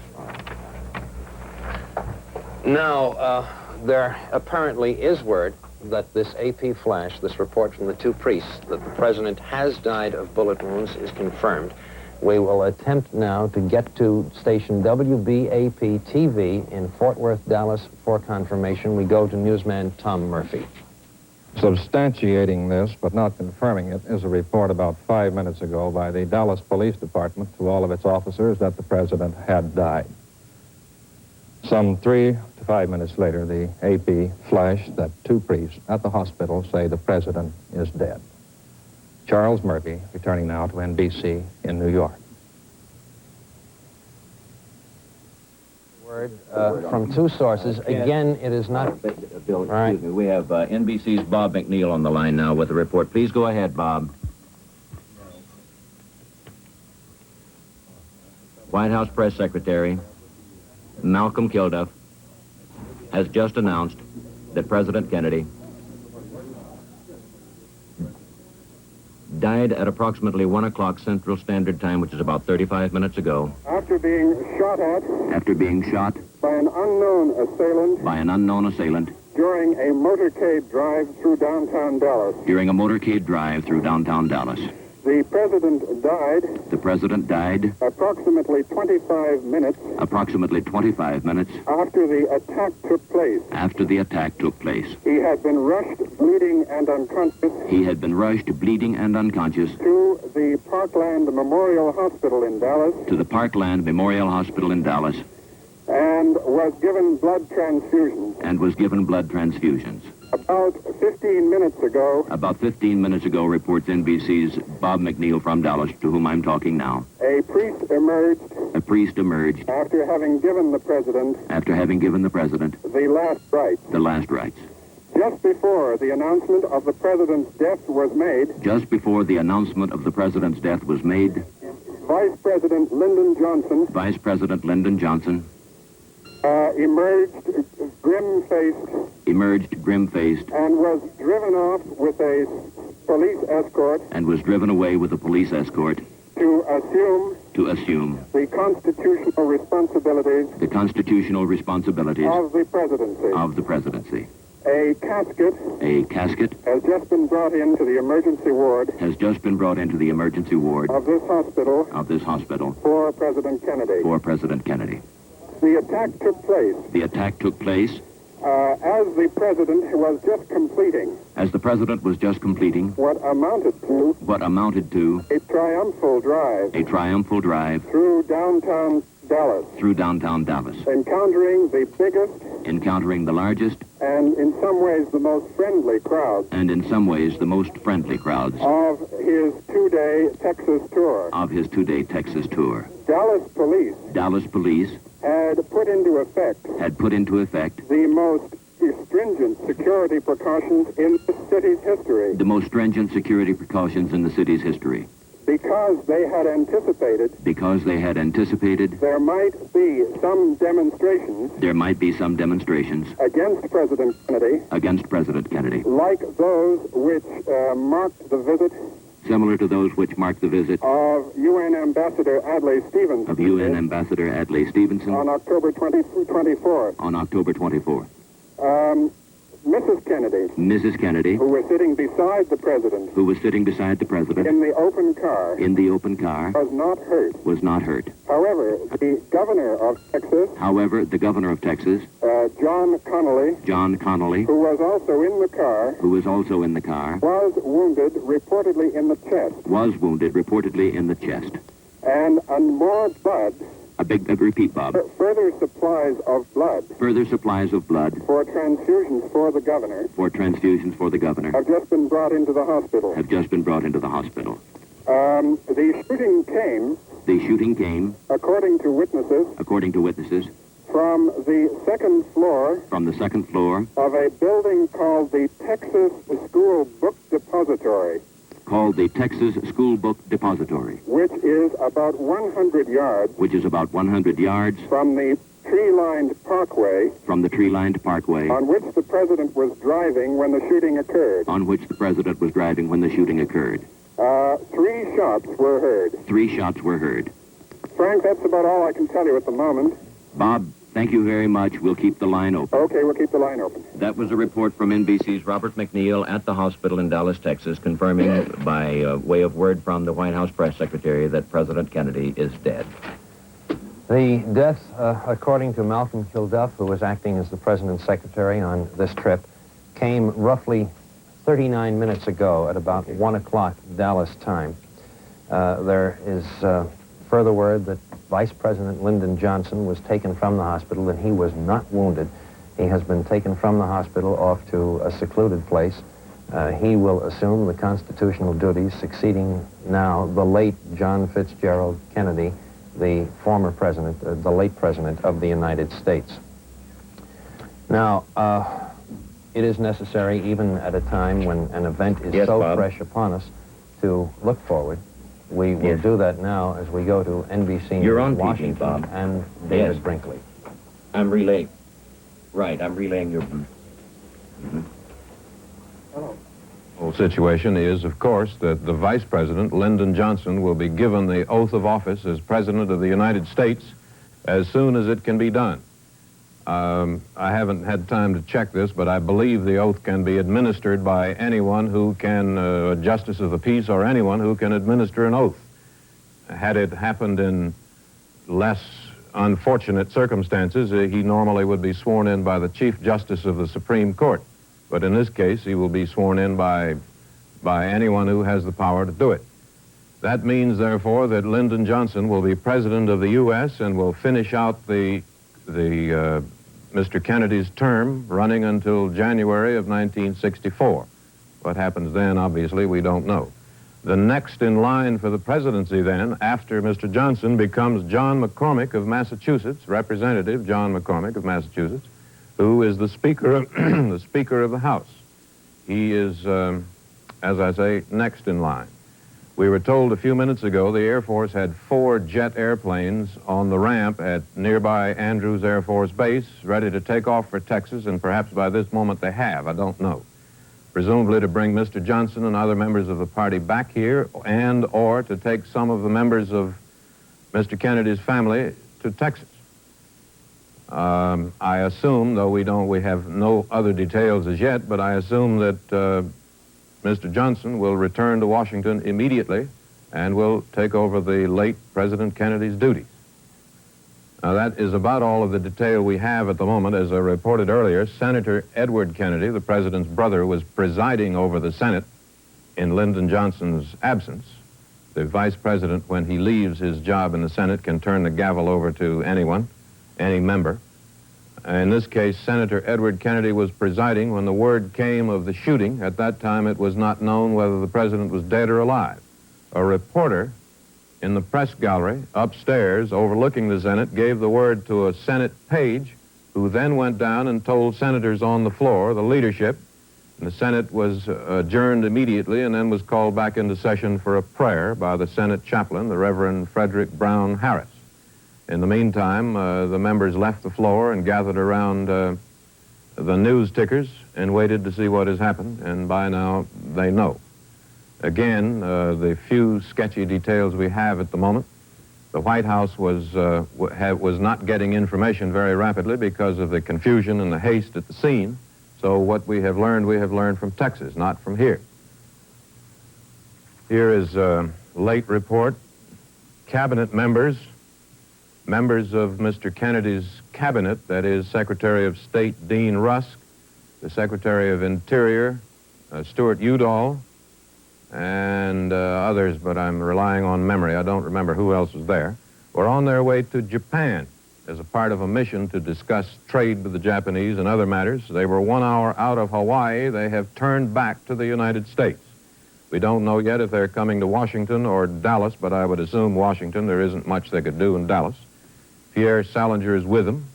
Now, there apparently is word that this AP flash, this report from the two priests, that the President has died of bullet wounds is confirmed. We will attempt now to get to station WBAP-TV in Fort Worth, Dallas for confirmation. We go to newsman Tom Murphy. Substantiating this, but not confirming it, is a report about 5 minutes ago by the Dallas Police Department to all of its officers that the President had died. Some 3 to 5 minutes later, the AP flashed that two priests at the hospital say the President is dead. Charles Murphy, returning now to NBC in New York. Word from two sources. Again, it is not... Bill, excuse me. We have NBC's Bob McNeil on the line now with a report. Please go ahead, Bob. White House Press Secretary Malcolm Kilduff. has just announced that President Kennedy died at approximately 1 o'clock Central Standard Time, which is about 35 minutes ago. After being shot at. After being shot. By an unknown assailant. By an unknown assailant. During a motorcade drive through downtown Dallas. During a motorcade drive through downtown Dallas. The president died. The president died. Approximately 25 minutes. Approximately 25 minutes. After the attack took place. After the attack took place. He had been rushed, bleeding and unconscious. He had been rushed, bleeding and unconscious. To the Parkland Memorial Hospital in Dallas. To the Parkland Memorial Hospital in Dallas. And was given blood transfusions. And was given blood transfusions. About 15 minutes ago. About 15 minutes ago, reports NBC's Bob McNeil from Dallas, to whom I'm talking now. A priest emerged. A priest emerged. After having given the president. After having given the president. The last rites. The last rites. Just before the announcement of the president's death was made. Just before the announcement of the president's death was made. Vice President Lyndon Johnson. Vice President Lyndon Johnson. Emerged grim-faced. Emerged grim-faced. And was driven off with a police escort. And was driven away with a police escort. To assume. The constitutional responsibilities. The constitutional responsibilities. Of the presidency. Of the presidency. A casket. A casket. Has just been brought into the emergency ward. Has just been brought into the emergency ward. Of this hospital. Of this hospital. For President Kennedy. For President Kennedy. The attack took place. The attack took place. As the president was just completing. As the president was just completing. What amounted to. What amounted to. A triumphal drive. A triumphal drive. Through downtown Dallas. Through downtown Dallas. Encountering the biggest. Encountering the largest. And in some ways the most friendly crowds. And in some ways the most friendly crowds. Of his two-day Texas tour. Of his two-day Texas tour. Dallas police. Dallas police. Had put into effect. The most stringent security precautions in the city's history. The most stringent security precautions in the city's history. Because they had anticipated. There might be some demonstrations. Against President Kennedy. Like those which marked the visit. Similar to those which marked the visit of UN Ambassador Adlai Stevenson. On October 24th. Mrs. Kennedy. Who was sitting beside the president. In the open car. Was not hurt. However, the governor of Texas. John Connolly. Who was also in the car. Was wounded, reportedly in the chest. And more blood. Repeat, Bob. Further supplies of blood. For transfusions for the governor. Have just been brought into the hospital. The shooting came. According to witnesses. From the second floor. Of a building called the Texas School Book Depository. Which is about 100 yards. From the tree-lined parkway. On which the president was driving when the shooting occurred. 3 shots were heard. Frank, that's about all I can tell you at the moment. Bob, thank you very much. We'll keep the line open. Okay, we'll keep the line open. That was a report from NBC's Robert McNeil at the hospital in Dallas, Texas, confirming by way of word from the White House press secretary that President Kennedy is dead. The death, according to Malcolm Kilduff, who was acting as the president's secretary on this trip, came roughly 39 minutes ago at about 1 o'clock Dallas time. There is further word that Vice President Lyndon Johnson was taken from the hospital and he was not wounded. He has been taken from the hospital off to a secluded place. He will assume the constitutional duties, succeeding now the late John Fitzgerald Kennedy, the former president, the late president of the United States. Now, it is necessary, even at a time when an event is fresh upon us, to look forward. We will do that now as we go to NBC You're on Washington TV, Bob. and David Brinkley. I'm relaying. Right, I'm relaying your... The whole situation is, of course, that the Vice President, Lyndon Johnson, will be given the oath of office as President of the United States as soon as it can be done. I haven't had time to check this, but I believe the oath can be administered by anyone who can, a justice of the peace or anyone who can administer an oath. Had it happened in less unfortunate circumstances, he normally would be sworn in by the Chief Justice of the Supreme Court. But in this case, he will be sworn in by anyone who has the power to do it. That means, therefore, that Lyndon Johnson will be President of the U.S. and will finish out Mr. Kennedy's term running until January of 1964. What happens then, obviously, we don't know. The next in line for the presidency then, after Mr. Johnson, becomes John McCormick of Massachusetts, Representative John McCormick of Massachusetts, who is the Speaker of, the Speaker of the House. He is, as I say, next in line. We were told a few minutes ago the Air Force had 4 jet airplanes on the ramp at nearby Andrews Air Force Base, ready to take off for Texas, and perhaps by this moment they have, I don't know. Presumably to bring Mr. Johnson and other members of the party back here, and or to take some of the members of Mr. Kennedy's family to Texas. I assume, though we have no other details as yet, but I assume that Mr. Johnson will return to Washington immediately and will take over the late President Kennedy's duties. Now, that is about all of the detail we have at the moment. As I reported earlier, Senator Edward Kennedy, the president's brother, was presiding over the Senate in Lyndon Johnson's absence. The vice president, when he leaves his job in the Senate, can turn the gavel over to anyone, any member. In this case, Senator Edward Kennedy was presiding when the word came of the shooting. At that time, it was not known whether the president was dead or alive. A reporter in the press gallery upstairs overlooking the Senate gave the word to a Senate page, who then went down and told senators on the floor, the leadership, and the Senate was adjourned immediately and then was called back into session for a prayer by the Senate chaplain, the Reverend Frederick Brown Harris. In the meantime, the members left the floor and gathered around the news tickers and waited to see what has happened, and by now they know. Again, the few sketchy details we have at the moment, the White House was not getting information very rapidly because of the confusion and the haste at the scene. So what we have learned from Texas, not from here. Here is a late report. Cabinet members of Mr. Kennedy's cabinet, that is Secretary of State Dean Rusk, the Secretary of Interior, Stuart Udall, and others, but I'm relying on memory. I don't remember who else was there, were on their way to Japan as a part of a mission to discuss trade with the Japanese and other matters. They were 1 hour out of Hawaii. They have turned back to the United States. We don't know yet if they're coming to Washington or Dallas, but I would assume Washington. There isn't much they could do in Dallas. Pierre Salinger is with them.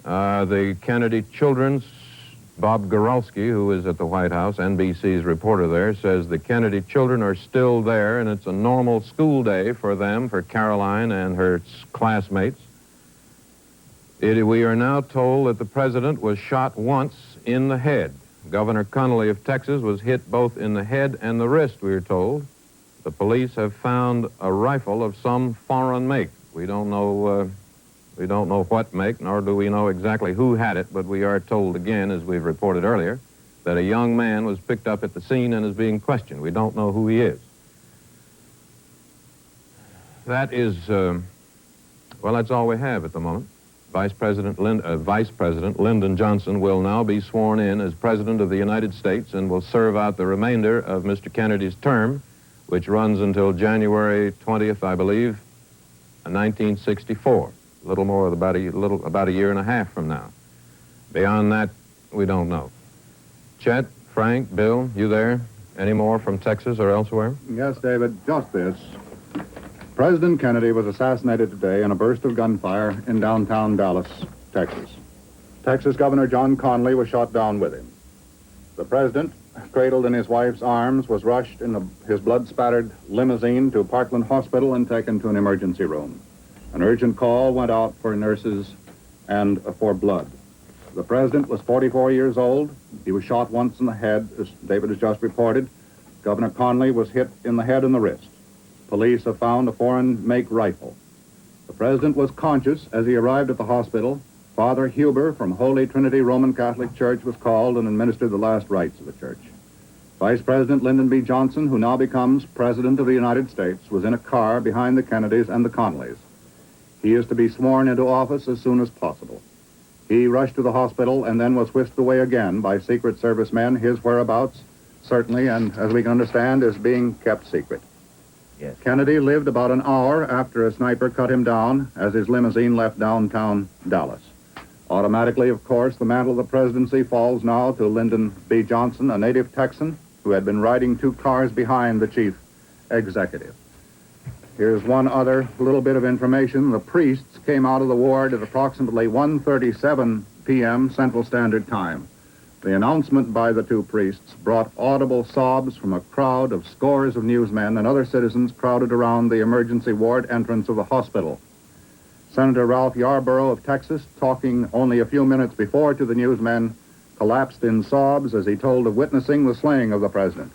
The Kennedy children's Bob Goralski, who is at the White House, NBC's reporter there, says the Kennedy children are still there, and it's a normal school day for them, for Caroline and her classmates. We are now told that the president was shot once in the head. Governor Connally of Texas was hit both in the head and the wrist, we are told. The police have found a rifle of some foreign make. We don't know what make, nor do we know exactly who had it, but we are told again, as we've reported earlier, that a young man was picked up at the scene and is being questioned. We don't know who he is. That is, well, that's all we have at the moment. Vice President Lyndon Johnson will now be sworn in as President of the United States and will serve out the remainder of Mr. Kennedy's term, which runs until January 20th, I believe, 1964. A little more, about a year and a half from now. Beyond that, we don't know. Chet, Frank, Bill, you there? Any more from Texas or elsewhere? Yes, David, just this. President Kennedy was assassinated today in a burst of gunfire in downtown Dallas, Texas. Texas Governor John Connally was shot down with him. The president, cradled in his wife's arms, was rushed in his blood-spattered limousine to Parkland Hospital and taken to an emergency room. An urgent call went out for nurses and for blood. The president was 44 years old. He was shot once in the head, as David has just reported. Governor Connally was hit in the head and the wrist. Police have found a foreign-make rifle. The president was conscious as he arrived at the hospital. Father Huber from Holy Trinity Roman Catholic Church was called and administered the last rites of the church. Vice President Lyndon B. Johnson, who now becomes President of the United States, was in a car behind the Kennedys and the Connollys. He is to be sworn into office as soon as possible. He rushed to the hospital and then was whisked away again by Secret Service men. His whereabouts, certainly, and as we can understand, is being kept secret. Yes. Kennedy lived about an hour after a sniper cut him down as his limousine left downtown Dallas. Automatically, of course, the mantle of the presidency falls now to Lyndon B. Johnson, a native Texan who had been riding 2 cars behind the chief executive. Here's one other little bit of information. The priests came out of the ward at approximately 1:37 p.m. Central Standard Time. The announcement by the 2 priests brought audible sobs from a crowd of scores of newsmen and other citizens crowded around the emergency ward entrance of the hospital. Senator Ralph Yarborough of Texas, talking only a few minutes before to the newsmen, collapsed in sobs as he told of witnessing the slaying of the president.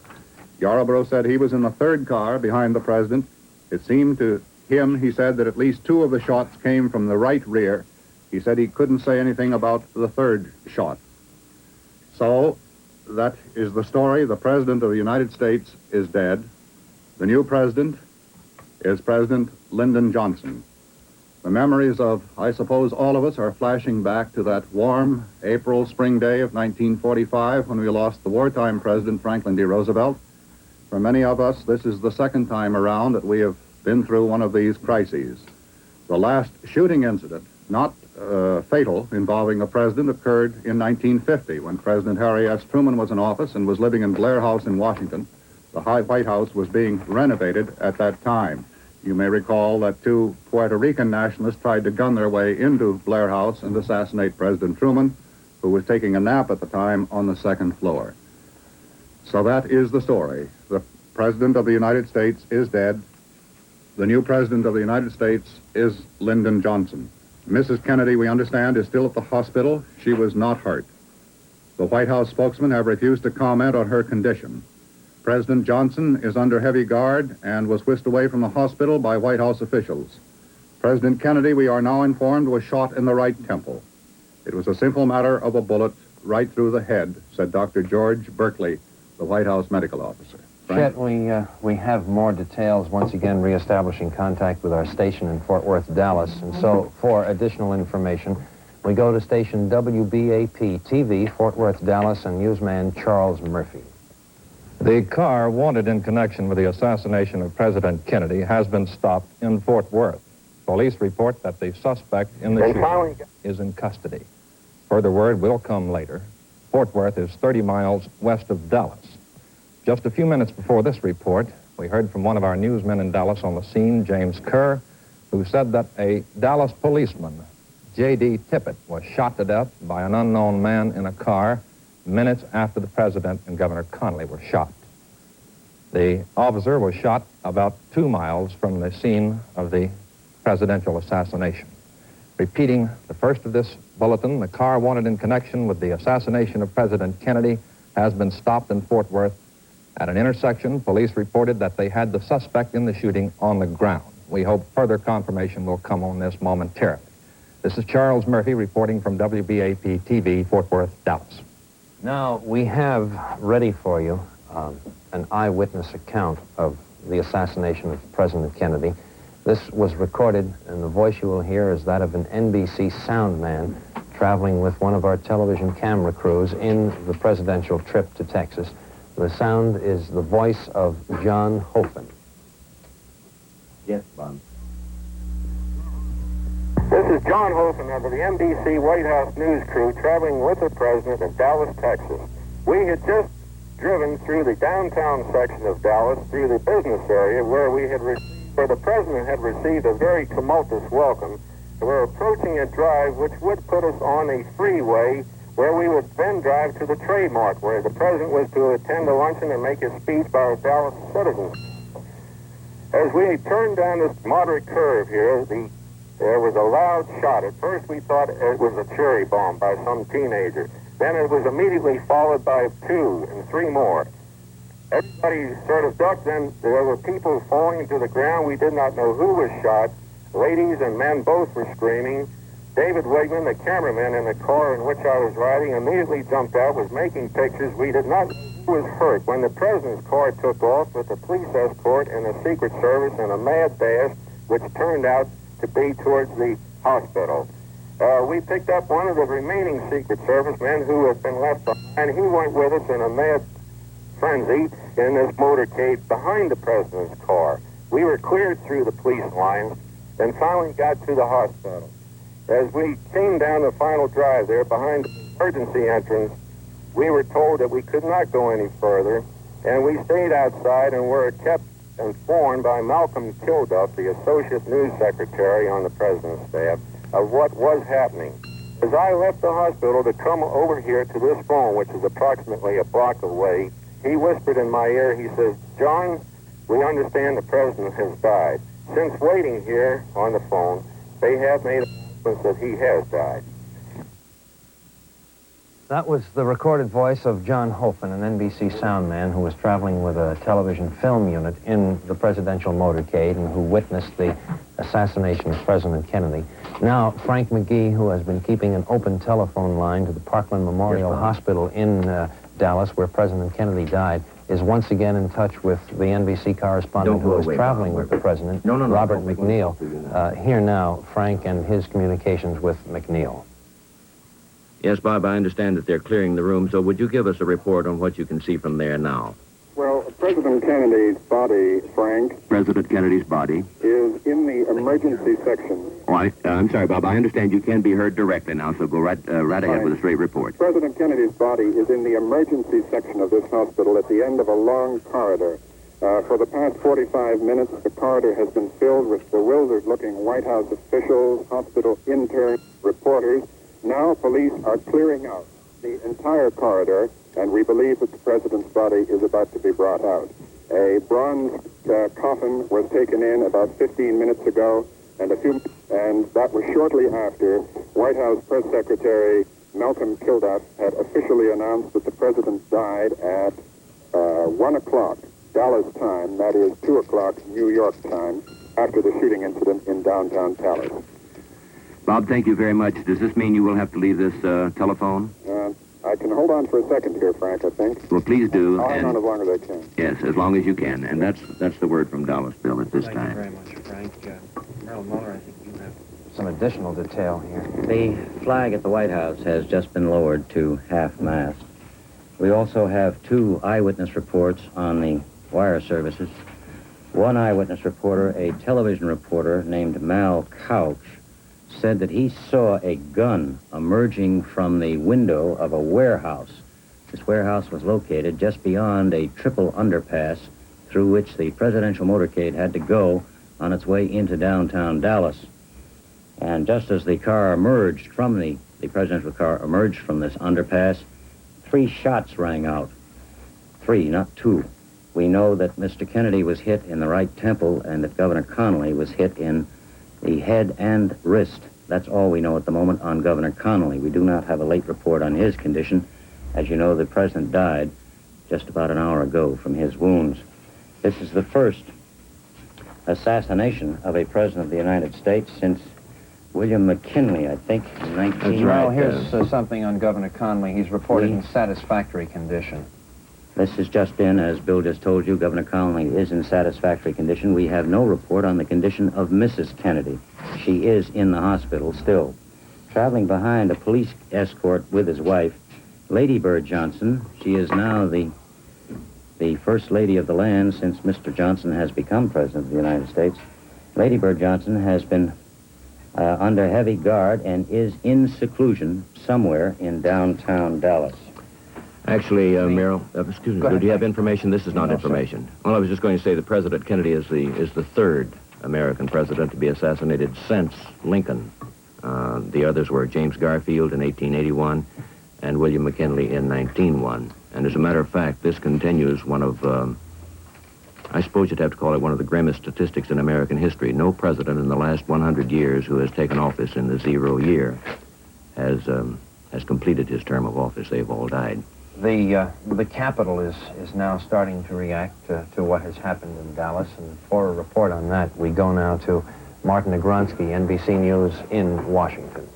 Yarborough said he was in the 3rd car behind the president. It seemed to him, he said, that at least 2 of the shots came from the right rear. He said he couldn't say anything about the 3rd shot. So, that is the story. The President of the United States is dead. The new president is President Lyndon Johnson. The memories of, I suppose, all of us are flashing back to that warm April spring day of 1945 when we lost the wartime President Franklin D. Roosevelt. For many of us, this is the 2nd time around that we have been through one of these crises. The last shooting incident, not fatal, involving a president occurred in 1950 when President Harry S. Truman was in office and was living in Blair House in Washington. The White House was being renovated at that time. You may recall that 2 Puerto Rican nationalists tried to gun their way into Blair House and assassinate President Truman, who was taking a nap at the time on the 2nd floor. So that is the story. The President of the United States is dead. The new President of the United States is Lyndon Johnson. Mrs. Kennedy, we understand, is still at the hospital. She was not hurt. The White House spokesmen have refused to comment on her condition. President Johnson is under heavy guard and was whisked away from the hospital by White House officials. President Kennedy, we are now informed, was shot in the right temple. It was a simple matter of a bullet right through the head, said Dr. George Berkeley, the White House medical officer. Chet, we have more details, once again reestablishing contact with our station in Fort Worth, Dallas. And so, for additional information, we go to station WBAP-TV, Fort Worth, Dallas, and newsman Charles Murphy. The car wanted in connection with the assassination of President Kennedy has been stopped in Fort Worth. Police report that the suspect in the shooting is in custody. Further word will come later. Fort Worth is 30 miles west of Dallas. Just a few minutes before this report, we heard from one of our newsmen in Dallas on the scene, James Kerr, who said that a Dallas policeman, J.D. Tippett, was shot to death by an unknown man in a car minutes after the president and Governor Connally were shot. The officer was shot about 2 miles from the scene of the presidential assassination. Repeating the first of this bulletin, the car wanted in connection with the assassination of President Kennedy has been stopped in Fort Worth. At an intersection, police reported that they had the suspect in the shooting on the ground. We hope further confirmation will come on this momentarily. This is Charles Murphy reporting from WBAP-TV, Fort Worth, Dallas. Now, we have ready for you an eyewitness account of the assassination of President Kennedy. This was recorded, and the voice you will hear is that of an NBC sound man traveling with one of our television camera crews in the presidential trip to Texas. The sound is the voice of John Hofen. Yes, Bob. This is John Hofen of the NBC White House news crew traveling with the president in Dallas, Texas. We had just driven through the downtown section of Dallas, through the business area where the president had received a very tumultuous welcome. We're approaching a drive which would put us on a freeway where we would then drive to the Trade Mart, where the president was to attend a luncheon and make his speech by our Dallas citizens. As we turned down this moderate curve here, the there was a loud shot. At first we thought it was a cherry bomb by some teenager. Then it was immediately followed by 2 and 3 more. Everybody sort of ducked, then there were people falling to the ground. We did not know who was shot. Ladies and men both were screaming. David Wigman, the cameraman in the car in which I was riding, immediately jumped out, was making pictures. We did not know who was hurt. When the president's car took off with the police escort and the Secret Service in a mad dash, which turned out to be towards the hospital. We picked up one of the remaining Secret Service men who had been left behind. He went with us in a mad frenzy in this motorcade behind the president's car. We were cleared through the police lines and finally got to the hospital. As we came down the final drive there behind the emergency entrance, we were told that we could not go any further, and we stayed outside and were kept informed by Malcolm Kilduff, the Associate News Secretary on the President's staff, of what was happening. As I left the hospital to come over here to this phone, which is approximately a block away, he whispered in my ear, he says, "John, we understand the President has died. Since waiting here on the phone, they have made announcements that he has died." That was the recorded voice of John Hofen, an NBC sound man who was traveling with a television film unit in the presidential motorcade and who witnessed the assassination of President Kennedy. Now, Frank McGee, who has been keeping an open telephone line to the Parkland Memorial Hospital in Dallas, where President Kennedy died, is once again in touch with the NBC correspondent who was traveling with the president, Robert McNeil. Here now, Frank and his communications with McNeil. Yes, Bob, I understand that they're clearing the room, so would you give us a report on what you can see from there now? Well, President Kennedy's body, Frank, President Kennedy's body is in the emergency section. Oh, I'm sorry, Bob. I understand you can be heard directly now, so go right ahead with a straight report. President Kennedy's body is in the emergency section of this hospital at the end of a long corridor. For the past 45 minutes, the corridor has been filled with bewildered-looking White House officials, hospital interns, reporters. Now police are clearing out the entire corridor, and we believe that the president's body is about to be brought out. A bronze coffin was taken in about 15 minutes ago, and that was shortly after White House Press Secretary Malcolm Kilduff had officially announced that the president died at 1 o'clock Dallas time, that is 2 o'clock New York time, after the shooting incident in downtown Dallas. Bob, thank you very much. Does this mean you will have to leave this telephone? I can hold on for a second here, Frank, I think. Well, please do. I'll hang on as long as I can. Yes, as long as you can. And that's the word from Dallas, Bill, at this time. Thank you very much, Frank. Merrill Muller, I think you have some additional detail here. The flag at the White House has just been lowered to half-mast. We also have 2 eyewitness reports on the wire services. One eyewitness reporter, a television reporter named Mal Couch, said that he saw a gun emerging from the window of a warehouse. This warehouse was located just beyond a triple underpass through which the presidential motorcade had to go on its way into downtown Dallas. And just as the car emerged from the presidential car emerged from this underpass, 3 shots rang out. 3, not 2. We know that Mr. Kennedy was hit in the right temple and that Governor Connally was hit in the head and wrist. That's all we know at the moment on Governor Connally. We do not have a late report on his condition. As you know, the president died just about an hour ago from his wounds. This is the first assassination of a president of the United States since William McKinley, I think, in 19... Well, here's something on Governor Connally. He's reported in satisfactory condition. This has just been, as Bill just told you, Governor Connally is in satisfactory condition. We have no report on the condition of Mrs. Kennedy. She is in the hospital still. Traveling behind a police escort with his wife, Lady Bird Johnson. She is now the First Lady of the land since Mr. Johnson has become President of the United States. Lady Bird Johnson has been under heavy guard and is in seclusion somewhere in downtown Dallas. Actually, Merrill, excuse me, do you have information? This is not information. Sir. Well, I was just going to say that President Kennedy is the 3rd American president to be assassinated since Lincoln. The others were James Garfield in 1881 and William McKinley in 1901. And as a matter of fact, this continues one of, I suppose you'd have to call it one of the grimmest statistics in American history. No president in the last 100 years who has taken office in the 0 year has completed his term of office. They've all died. The Capitol is now starting to react to what has happened in Dallas, and for a report on that, we go now to Martin Agronsky, NBC News in Washington.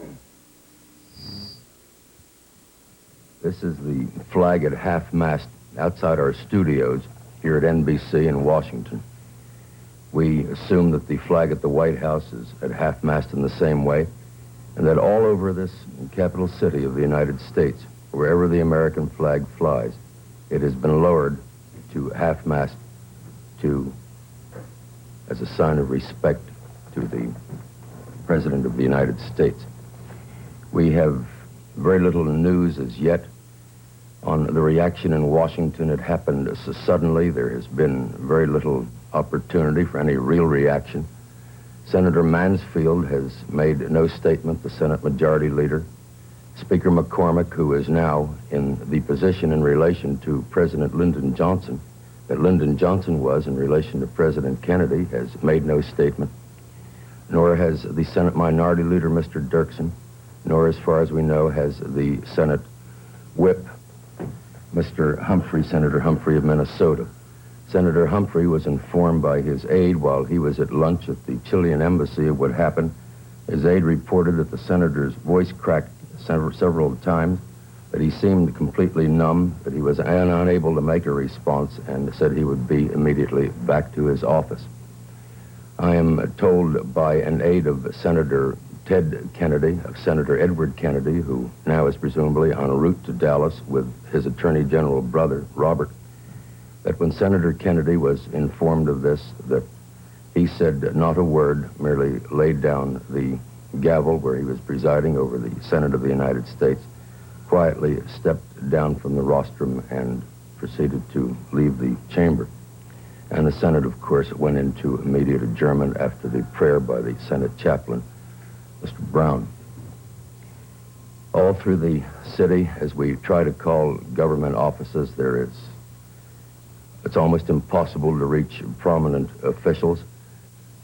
This is the flag at half-mast outside our studios here at NBC in Washington. We assume that the flag at the White House is at half-mast in the same way, and that all over this capital city of the United States, wherever the American flag flies, it has been lowered to half-mast as a sign of respect to the President of the United States. We have very little news as yet on the reaction in Washington. It happened so suddenly. There has been very little opportunity for any real reaction. Senator Mansfield has made no statement, the Senate Majority Leader. Speaker McCormick, who is now in the position in relation to President Lyndon Johnson, that Lyndon Johnson was in relation to President Kennedy, has made no statement, nor has the Senate Minority Leader, Mr. Dirksen, nor, as far as we know, has the Senate Whip, Mr. Humphrey, Senator Humphrey of Minnesota. Senator Humphrey was informed by his aide while he was at lunch at the Chilean embassy of what happened. His aide reported that the senator's voice cracked several times, that he seemed completely numb, that he was unable to make a response, and said he would be immediately back to his office. I am told by an aide of Senator Ted Kennedy, of Senator Edward Kennedy, who now is presumably en route to Dallas with his Attorney General brother, Robert, that when Senator Kennedy was informed of this, that he said not a word, merely laid down the gavel where he was presiding over the Senate of the United States, quietly stepped down from the rostrum and proceeded to leave the chamber. And the Senate, of course, went into immediate adjournment after the prayer by the Senate chaplain, Mr. Brown. All through the city, as we try to call government offices, it's almost impossible to reach prominent officials.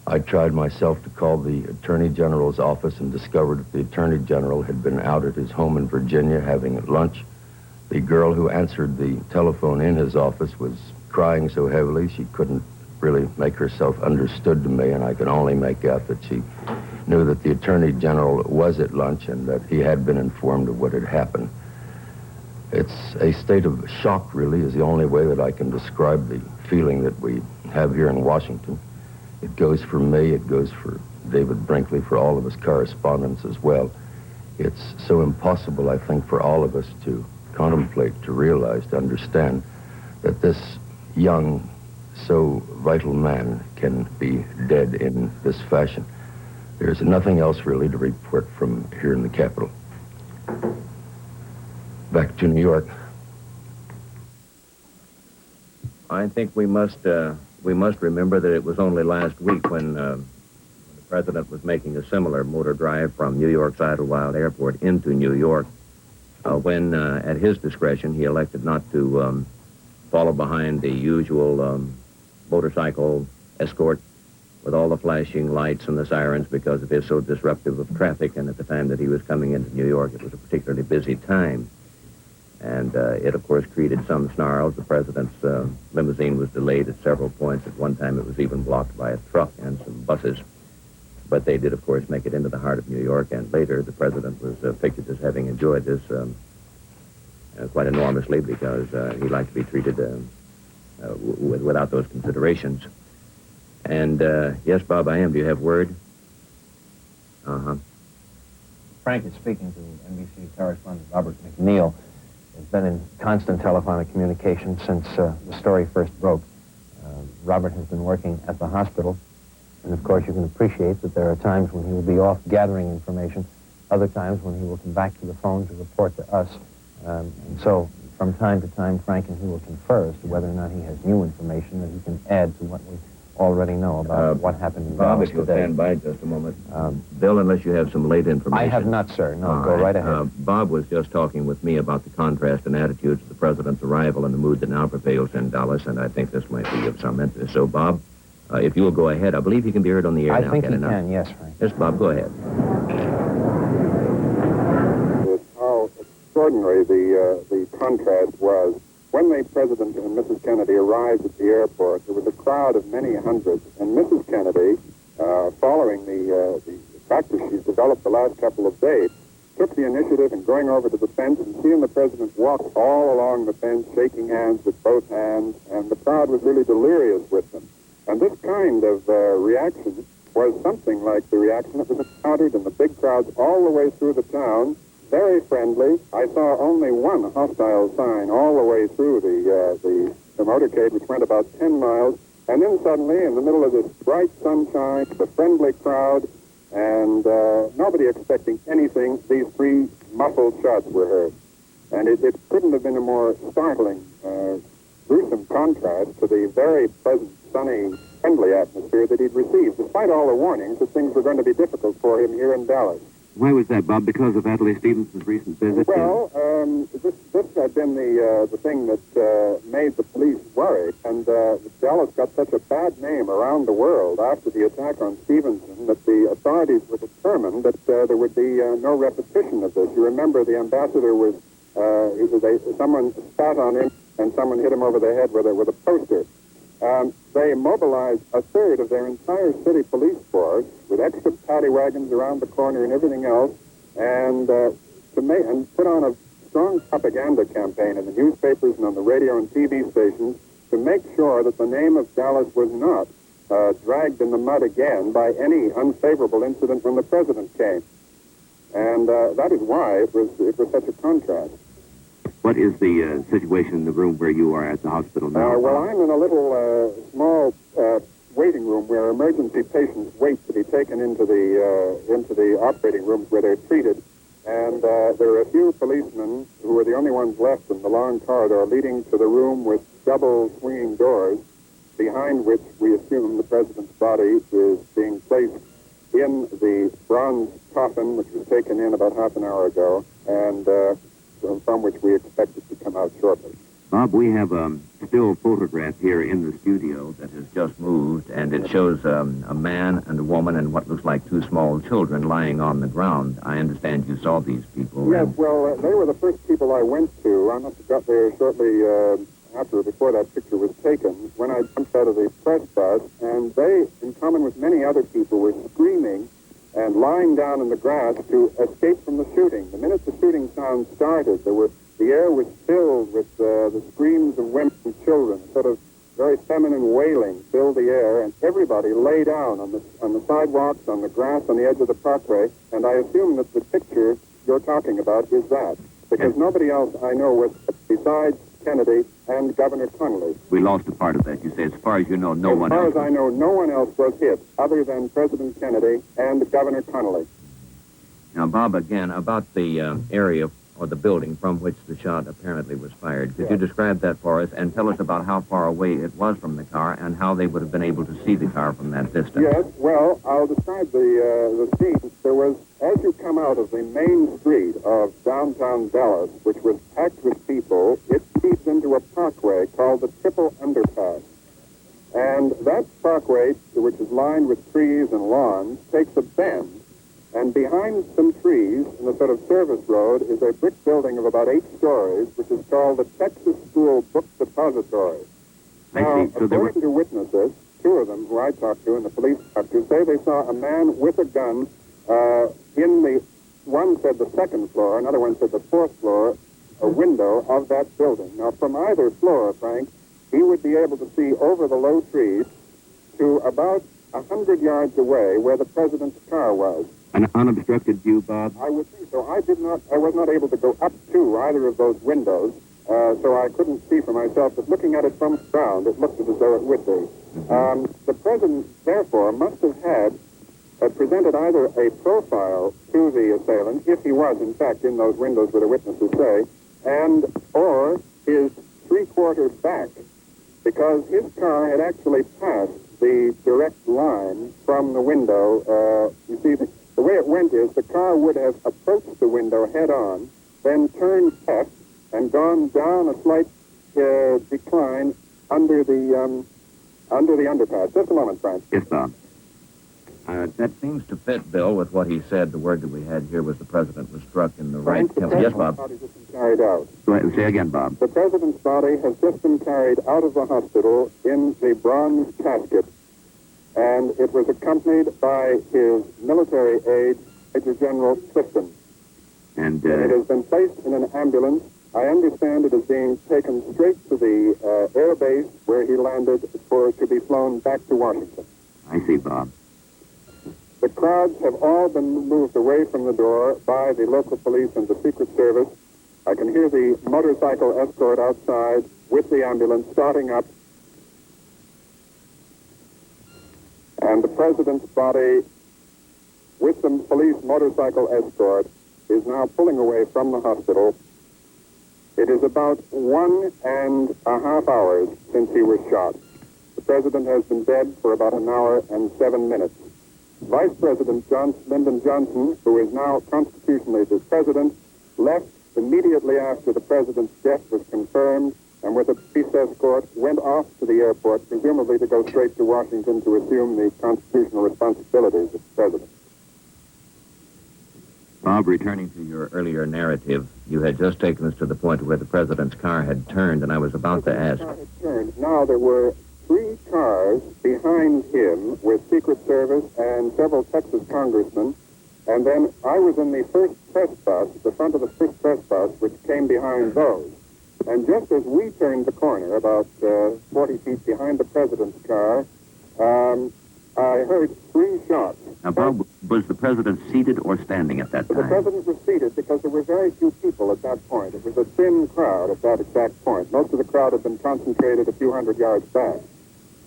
I tried myself to call the Attorney General's office and discovered that the Attorney General had been out at his home in Virginia having lunch. The girl who answered the telephone in his office was crying so heavily she couldn't really make herself understood to me, and I could only make out that she knew that the Attorney General was at lunch and that he had been informed of what had happened. It's a state of shock, really, is the only way that I can describe the feeling that we have here in Washington. It goes for me, it goes for David Brinkley, for all of us correspondents as well. It's so impossible, I think, for all of us to contemplate, to realize, to understand that this young, so vital man can be dead in this fashion. There's nothing else really to report from here in the Capitol. Back to New York. I think we must remember that it was only last week when the president was making a similar motor drive from New York's Idlewild Airport into New York, when at his discretion he elected not to follow behind the usual motorcycle escort with all the flashing lights and the sirens, because it is so disruptive of traffic, and at the time that he was coming into New York it was a particularly busy time. And it, of course, created some snarls. The president's limousine was delayed at several points. At one time, it was even blocked by a truck and some buses. But they did, of course, make it into the heart of New York, and later the president was pictured as having enjoyed this quite enormously, because he liked to be treated without those considerations. And, yes, Bob, I am. Do you have word? Frank is speaking to NBC correspondent Robert McNeil. Has been in constant telephonic communication since the story first broke. Robert has been working at the hospital, and of course you can appreciate that there are times when he will be off gathering information, other times when he will come back to the phone to report to us. And so from time to time, Frank and he will confer as to whether or not he has new information that he can add to what we already know about what happened in Bob, Dallas if you'll today. stand by just a moment. Bill, unless you have some late information. I have not, sir. No, All go right ahead. Bob was just talking with me about the contrast in attitudes of the president's arrival and the mood that now prevails in Dallas, and I think this might be of some interest. So, Bob, if you will go ahead, I believe he can be heard on the air now. I think he can, can, yes, Frank. Yes, Bob, go ahead. How extraordinary the contrast was. When the President and Mrs. Kennedy arrived at the airport, there was a crowd of many hundreds, and Mrs. Kennedy, following the practice she's developed the last couple of days, took the initiative in going over to the fence and seeing the President walk all along the fence, shaking hands with both hands, and the crowd was really delirious with them. And this kind of reaction was something like the reaction that was encountered in the big crowds all the way through the town. Very friendly. I saw only one hostile sign all the way through the motorcade, which went about 10 miles. And then suddenly, in the middle of this bright sunshine, the friendly crowd, and nobody expecting anything, these three muffled shots were heard. And it couldn't have been a more startling, gruesome contrast to the very pleasant, sunny, friendly atmosphere that he'd received, despite all the warnings that things were going to be difficult for him here in Dallas. Why was that, Bob? Because of Adlai Stevenson's recent visit? Well, this had been the thing that made the police worry, and Dallas got such a bad name around the world after the attack on Stevenson that the authorities were determined that there would be no repetition of this. You remember the ambassador was someone spat on him and someone hit him over the head with a poster. They mobilized a third of their entire city police force with extra paddy wagons around the corner and everything else, and put on a strong propaganda campaign in the newspapers and on the radio and TV stations to make sure that the name of Dallas was not dragged in the mud again by any unfavorable incident when the president came. And that is why it was such a contrast. What is the situation in the room where you are at the hospital now? Well, I'm in a little small waiting room where emergency patients wait to be taken into the operating rooms where they're treated. And there are a few policemen who are the only ones left in the long corridor leading to the room with double swinging doors, behind which we assume the president's body is being placed in the bronze coffin, which was taken in about half an hour ago, and from which we expect it to come out shortly. Bob, we have a still photograph here in the studio That has just moved, and it shows a man and a woman and what looks like two small children lying on the ground. I understand you saw these people. Yes, well, they were the first people I went to. I must have got there shortly before that picture was taken, when I jumped out of the press bus, and they, in common with many other people, were screaming and lying down in the grass to escape from the shooting. The minute the shooting sound started, the air was filled with the screams of women and children, sort of very feminine wailing filled the air, and everybody lay down on the sidewalks, on the grass, on the edge of the parkway, and I assume that the picture you're talking about is that, because nobody else I know was, besides Kennedy and Governor Connolly. We lost a part of that. You say, as far as you know, no one else. As far as I know, no one else was hit other than President Kennedy and Governor Connolly. Now, Bob, again, about the area or the building from which the shot apparently was fired. Could you describe that for us and tell us about how far away it was from the car and how they would have been able to see the car from that distance? Yes, well, I'll describe the scene. There was, as you come out of the main street of downtown Dallas, which was packed with people, it feeds into a parkway called the Triple Underpass. And that parkway, which is lined with trees and lawns, takes a bend. And behind some trees, in a sort of service road, is a brick building of about 8 stories, which is called the Texas School Book Depository. Now, according to witnesses, 2 of them who I talked to and the police talked to, say they saw a man with a gun in the, one said the 2nd floor, another one said the 4th floor, a window of that building. Now, from either floor, Frank, he would be able to see over the low trees to about 100 yards away where the president's car was. An unobstructed view, Bob? I would think so. I was not able to go up to either of those windows, so I couldn't see for myself, but looking at it from the ground, it looked as though it would be. The president, therefore, must have had presented either a profile to the assailant, if he was, in fact, in those windows where the witnesses say, and or his 3/4 back, because his car had actually passed the direct line from the window. You see, the way it went is the car would have approached the window head-on, then turned left and gone down a slight decline under the underpass. Just a moment, Frank. Yes, Bob. That seems to fit, Bill, with what he said. The word that we had here was the president was struck in the right temple. Yes, Bob. Body has been carried out. Go ahead. Say again, Bob. The president's body has just been carried out of the hospital in the bronze casket, and it was accompanied by his military aide, Major General Clifton. And it has been placed in an ambulance. I understand it is being taken straight to the air base where he landed to be flown back to Washington. I see, Bob. The crowds have all been moved away from the door by the local police and the Secret Service. I can hear the motorcycle escort outside with the ambulance starting up. And the president's body, with the police motorcycle escort, is now pulling away from the hospital. It is about 1.5 hours since he was shot. The president has been dead for about 1 hour and 7 minutes. Vice President Lyndon Johnson, who is now constitutionally the president, left immediately after the president's death was confirmed, and with a police escort went off to the airport, presumably to go straight to Washington to assume the constitutional responsibilities of the president. Bob, returning to your earlier narrative, you had just taken us to the point where the president's car had turned, and I was about to ask. Now there were 3 cars behind him with Secret Service and several Texas congressmen, and then I was in the first press bus, the front of the first press bus, which came behind those. And just as we turned the corner, about 40 feet behind the president's car, I heard 3 shots. Now, Bob, was the president seated or standing at that time? The president was seated because there were very few people at that point. It was a thin crowd at that exact point. Most of the crowd had been concentrated a few hundred yards back.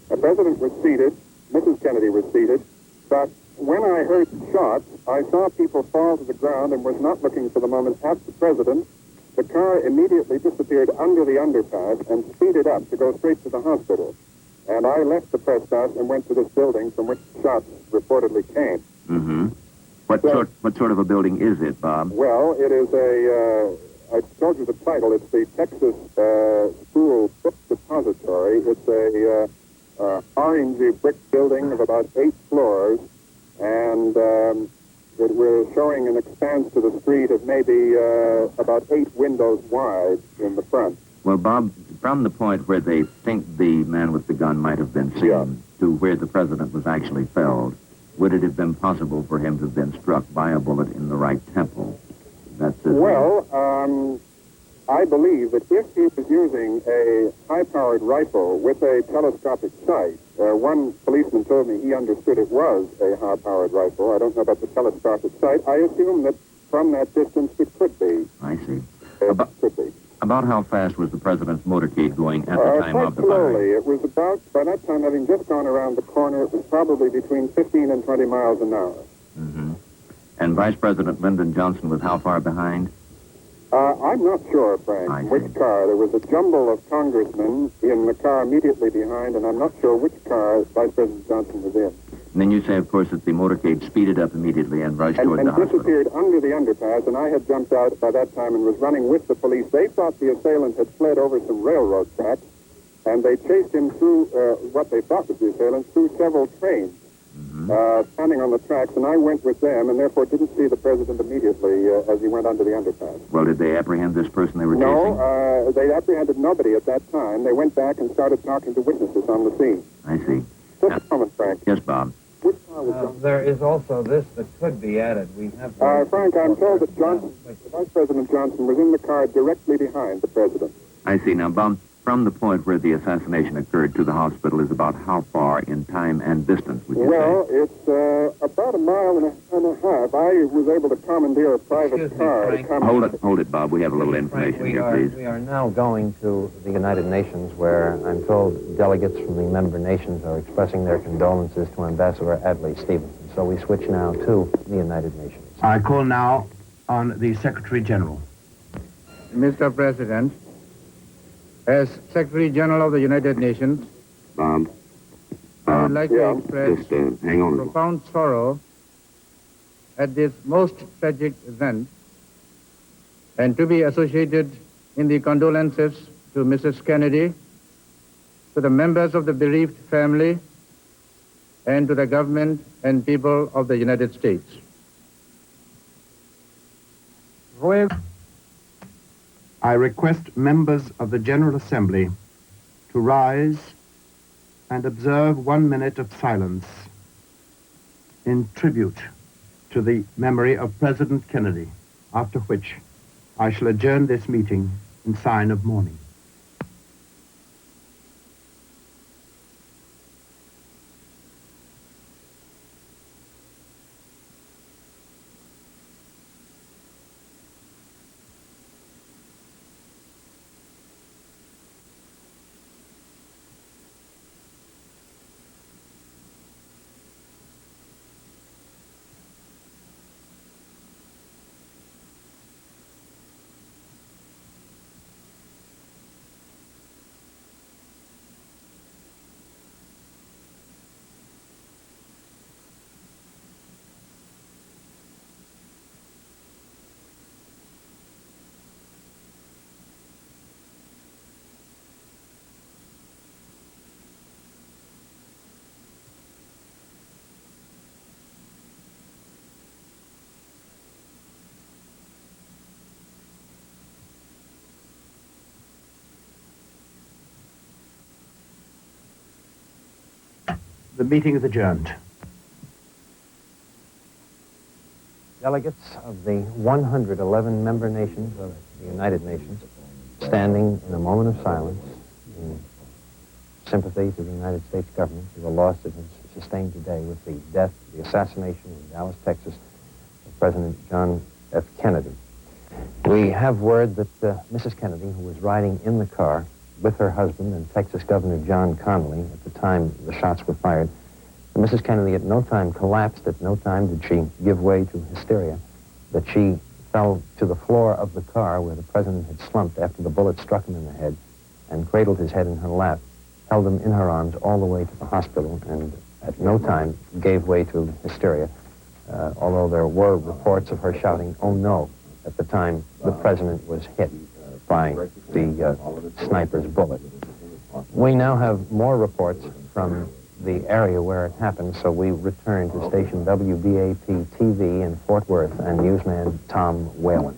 The president was seated, Mrs. Kennedy was seated, but when I heard shots, I saw people fall to the ground and was not looking for the moment at the president. The car immediately disappeared under the underpass and speeded up to go straight to the hospital. And I left the press box and went to this building from which the shots reportedly came. Mm-hmm. What sort of a building is it, Bob? Well, it is I told you the title. It's the Texas School Book Depository. It's a orangey brick building of about 8 floors, and it was showing an expanse to the street of maybe about 8 windows wide in the front. Well, Bob, from the point where they think the man with the gun might have been seen to where the president was actually felled, would it have been possible for him to have been struck by a bullet in the right temple? Well, I believe that if he was using a high-powered rifle with a telescopic sight, one policeman told me he understood it was a high-powered rifle. I don't know about the telescopic sight. I assume that from that distance it could be. I see. Could be. About how fast was the president's motorcade going at the time of the fire? Slowly. It was about, by that time, having just gone around the corner, it was probably between 15 and 20 miles an hour. Mm-hmm. And Vice President Lyndon Johnson was how far behind? I'm not sure, Frank, which car. There was a jumble of congressmen in the car immediately behind, and I'm not sure which car Vice President Johnson was in. And then you say, of course, that the motorcade speeded up immediately and rushed toward the hospital. And disappeared under the underpass, and I had jumped out by that time and was running with the police. They thought the assailant had fled over some railroad tracks, and they chased him through what they thought was the assailant, through several trains, standing on the tracks, and I went with them, and therefore didn't see the president immediately as he went under the underpass. Well, did they apprehend this person they were chasing? No, they apprehended nobody at that time. They went back and started talking to witnesses on the scene. I see. Just a moment, Frank. Yes, Bob. There is also this that could be added. We have. Frank, I'm told that Vice President Johnson was in the car directly behind the president. I see. Now, Bob, from the point where the assassination occurred to the hospital is about how far in time and distance, would you say? Well, it's about 1.5 miles. I was able to commandeer a private car. Hold it, Bob. We have a little information here, please. We are now going to the United Nations, where I'm told delegates from the member nations are expressing their condolences to Ambassador Adlai Stevenson. So we switch now to the United Nations. I call now on the Secretary General. Mr. President, as Secretary General of the United Nations, Bob. would like to express Just hang on. profound sorrow at this most tragic event and to be associated in the condolences to Mrs. Kennedy, to the members of the bereaved family, and to the government and people of the United States. I request members of the General Assembly to rise and observe 1 minute of silence in tribute to the memory of President Kennedy, after which I shall adjourn this meeting in sign of mourning. The meeting is adjourned. Delegates of the 111 member nations of the United Nations standing in a moment of silence in sympathy to the United States government for the loss it has sustained today with the death, the assassination in Dallas, Texas, of President John F. Kennedy. We have word that Mrs. Kennedy, who was riding in the car with her husband and Texas Governor John Connally at the time the shots were fired, Mrs. Kennedy at no time collapsed, at no time did she give way to hysteria, that she fell to the floor of the car where the president had slumped after the bullet struck him in the head and cradled his head in her lap, held him in her arms all the way to the hospital, and at no time gave way to hysteria, although there were reports of her shouting, "Oh no," at the time the president was hit by the sniper's bullet. We now have more reports from the area where it happened, so we return to station WBAP-TV in Fort Worth and newsman Tom Whalen.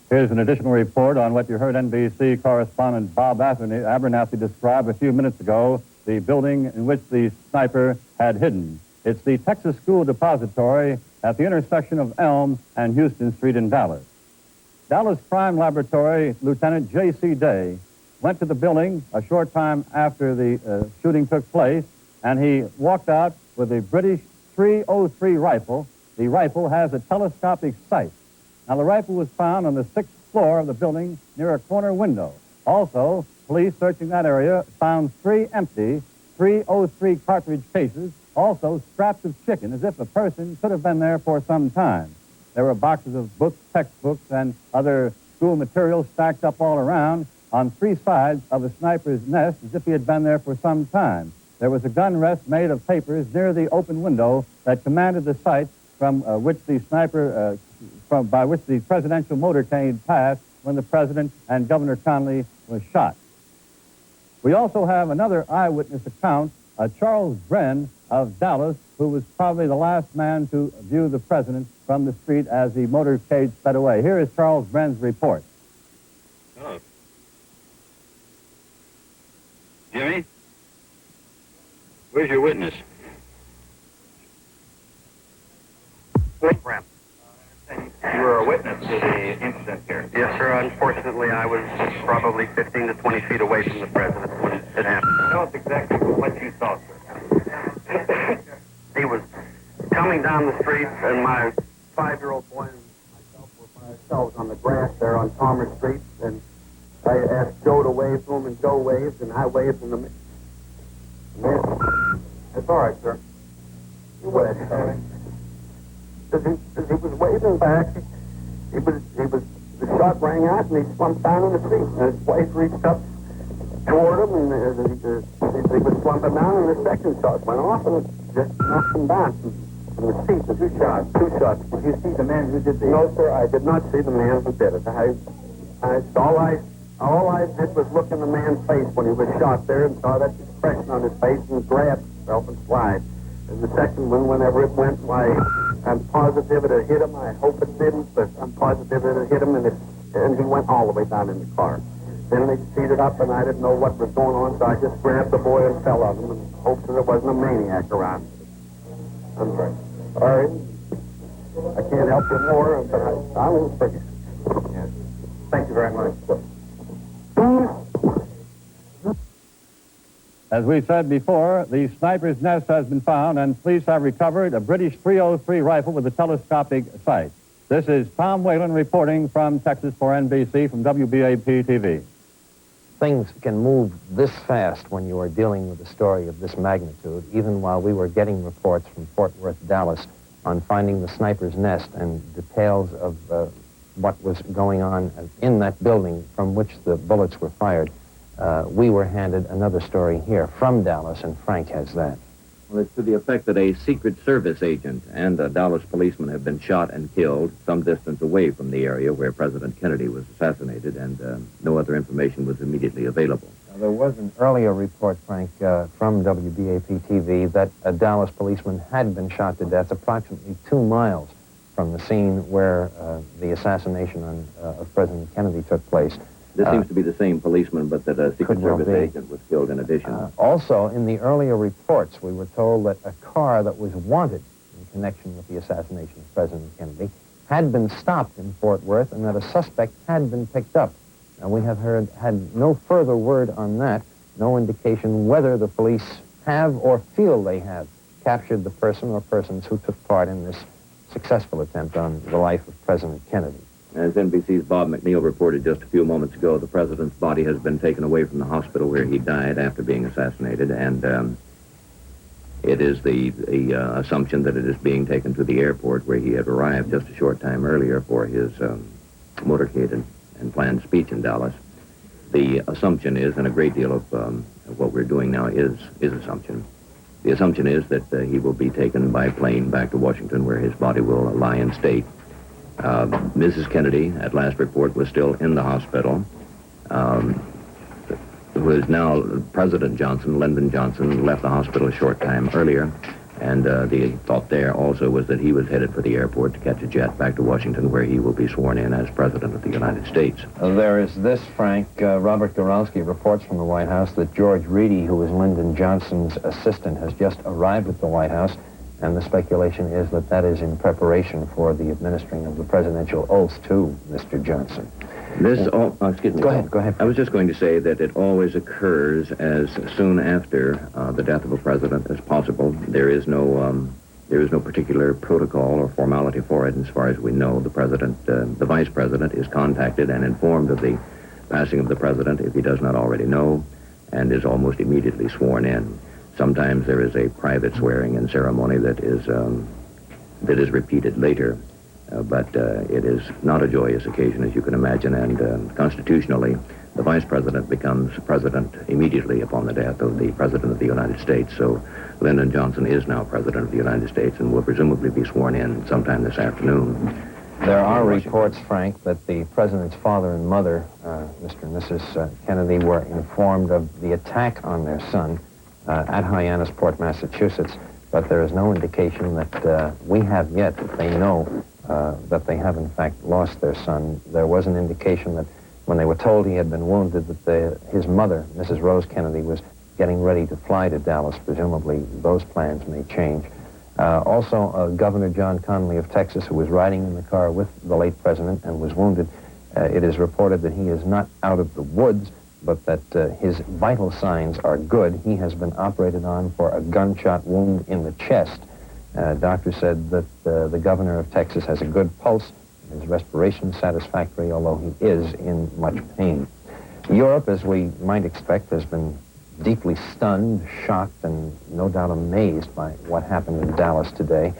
Here's an additional report on what you heard NBC correspondent Bob Abernathy describe a few minutes ago, the building in which the sniper had hidden. It's the Texas School Depository at the intersection of Elm and Houston Street in Dallas. Dallas Crime Laboratory Lieutenant J.C. Day went to the building a short time after the shooting took place, and he walked out with a British .303 rifle. The rifle has a telescopic sight. Now, the rifle was found on the 6th floor of the building near a corner window. Also, police searching that area found 3 empty .303 cartridge cases, also scraps of chicken, as if a person could have been there for some time. There were boxes of books, textbooks, and other school materials stacked up all around on 3 sides of a sniper's nest, as if he had been there for some time. There was a gun rest made of papers near the open window that commanded the site from which the sniper, by which the presidential motorcade passed when the president and Governor Connally was shot. We also have another eyewitness account, Charles Bren of Dallas, who was probably the last man to view the president from the street as the motorcade sped away. Here is Charles Bren's report. Hello. Jimmy? Where's your witness? Brent. You were a witness to the incident here. Yes, sir. Unfortunately, I was probably 15 to 20 feet away from the president when it happened. Tell us exactly what you saw, sir. He was coming down the street, and my 5-year-old boy and myself were by ourselves on the grass there on Palmer Street, and I asked Joe to wave to him, and Joe waved, and I waved, and that's all right, sir. You waved. As he was waving back, the shot rang out, and he slumped down in the street, and his wife reached up, toward him, and he was slumping down, and the second shot went off, and it just knocked him down from the seat. The two shots. Did you see the man who did the... No, sir, I did not see the man who did it. All I did was look in the man's face when he was shot there and saw that expression on his face and grabbed himself and slide. And the second one, whenever it went, why, I'm positive it had hit him. I hope it didn't, but I'm positive it had hit him, and he went all the way down in the car. Then they speeded up, and I didn't know what was going on, so I just grabbed the boy and fell on him and hoped that there wasn't a maniac around. I'm sorry. I can't help you more, but I will forget. Yes. Thank you very much. As we said before, the sniper's nest has been found, and police have recovered a British .303 rifle with a telescopic sight. This is Tom Whalen reporting from Texas for NBC from WBAP-TV. Things can move this fast when you are dealing with a story of this magnitude, even while we were getting reports from Fort Worth, Dallas, on finding the sniper's nest and details of what was going on in that building from which the bullets were fired. We were handed another story here from Dallas, and Frank has that. Well, it's to the effect that a Secret Service agent and a Dallas policeman have been shot and killed some distance away from the area where President Kennedy was assassinated, and no other information was immediately available. Now, there was an earlier report, Frank, from WBAP-TV that a Dallas policeman had been shot to death approximately 2 miles from the scene where the assassination of President Kennedy took place. This seems to be the same policeman, but that a Secret Service agent was killed in addition. Also, in the earlier reports, we were told that a car that was wanted in connection with the assassination of President Kennedy had been stopped in Fort Worth, and that a suspect had been picked up. Now, we have had no further word on that, no indication whether the police have or feel they have captured the person or persons who took part in this successful attempt on the life of President Kennedy. As NBC's Bob McNeil reported just a few moments ago, the president's body has been taken away from the hospital where he died after being assassinated, and it is the assumption that it is being taken to the airport where he had arrived just a short time earlier for his motorcade and planned speech in Dallas. The assumption is, and a great deal of what we're doing now is assumption. The assumption is that he will be taken by plane back to Washington where his body will lie in state. Mrs. Kennedy, at last report, was still in the hospital. Who is now President Johnson, Lyndon Johnson, left the hospital a short time earlier, and the thought there also was that he was headed for the airport to catch a jet back to Washington where he will be sworn in as President of the United States. There is this, Frank. Robert Goralski reports from the White House that George Reedy, who was Lyndon Johnson's assistant, has just arrived at the White House. And the speculation is that that is in preparation for the administering of the presidential oath to Mr. Johnson. Excuse me. Go ahead. I was just going to say that it always occurs as soon after the death of a president as possible. There is no particular protocol or formality for it. As far as we know, the vice president is contacted and informed of the passing of the president, if he does not already know, and is almost immediately sworn in. Sometimes there is a private swearing-in ceremony that is repeated later, but it is not a joyous occasion, as you can imagine, and constitutionally, the vice president becomes president immediately upon the death of the president of the United States. So Lyndon Johnson is now president of the United States and will presumably be sworn in sometime this afternoon. There are reports, Frank, that the president's father and mother, Mr. and Mrs. Kennedy, were informed of the attack on their son at Hyannisport, Massachusetts, but there is no indication that we have yet that they know that they have in fact lost their son. There was an indication that when they were told he had been wounded, that his mother, Mrs. Rose Kennedy, was getting ready to fly to Dallas. Presumably those plans may change. Also, Governor John Connally of Texas, who was riding in the car with the late president and was wounded, it is reported that he is not out of the woods, but that his vital signs are good. He has been operated on for a gunshot wound in the chest. Doctor said that the governor of Texas has a good pulse. His respiration satisfactory, although he is in much pain. Europe, as we might expect, has been deeply stunned, shocked, and no doubt amazed by what happened in Dallas today.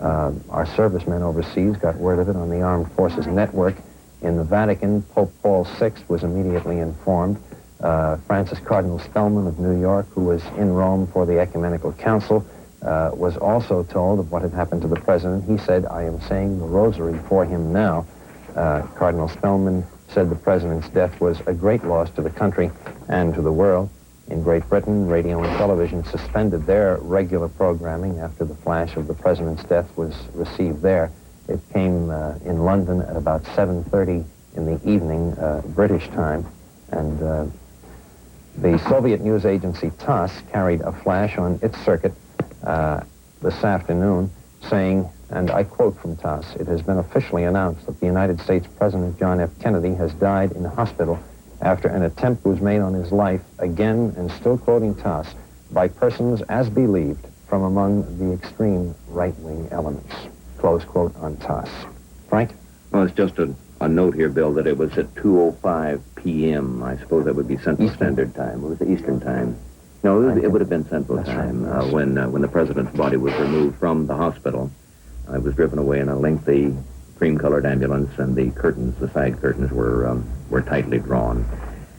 Our servicemen overseas got word of it on the Armed Forces Network. In the Vatican, Pope Paul VI was immediately informed. Francis Cardinal Spellman of New York, who was in Rome for the Ecumenical Council, was also told of what had happened to the president. He said, "I am saying the rosary for him now." Cardinal Spellman said the president's death was a great loss to the country and to the world. In Great Britain, radio and television suspended their regular programming after the flash of the president's death was received there. It came in London at about 7:30 in the evening, British time, and the Soviet news agency TASS carried a flash on its circuit this afternoon saying, and I quote from TASS, "It has been officially announced that the United States President John F. Kennedy has died in a hospital after an attempt was made on his life, again, and still quoting TASS, by persons as believed from among the extreme right-wing elements." Close quote on TASS. Frank? Well, it's just a note here, Bill, that it was at 2:05 p.m. I suppose that would be Central Standard Time. It was Eastern Time. No, it would have been Central Time when the president's body was removed from the hospital. It was driven away in a lengthy cream-colored ambulance, and the curtains, the side curtains, were tightly drawn.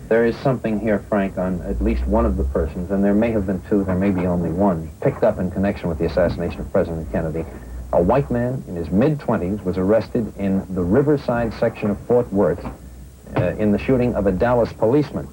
There is something here, Frank, on at least one of the persons, and there may have been two, there may be only one, picked up in connection with the assassination of President Kennedy. A white man in his mid-20s was arrested in the Riverside section of Fort Worth in the shooting of a Dallas policeman.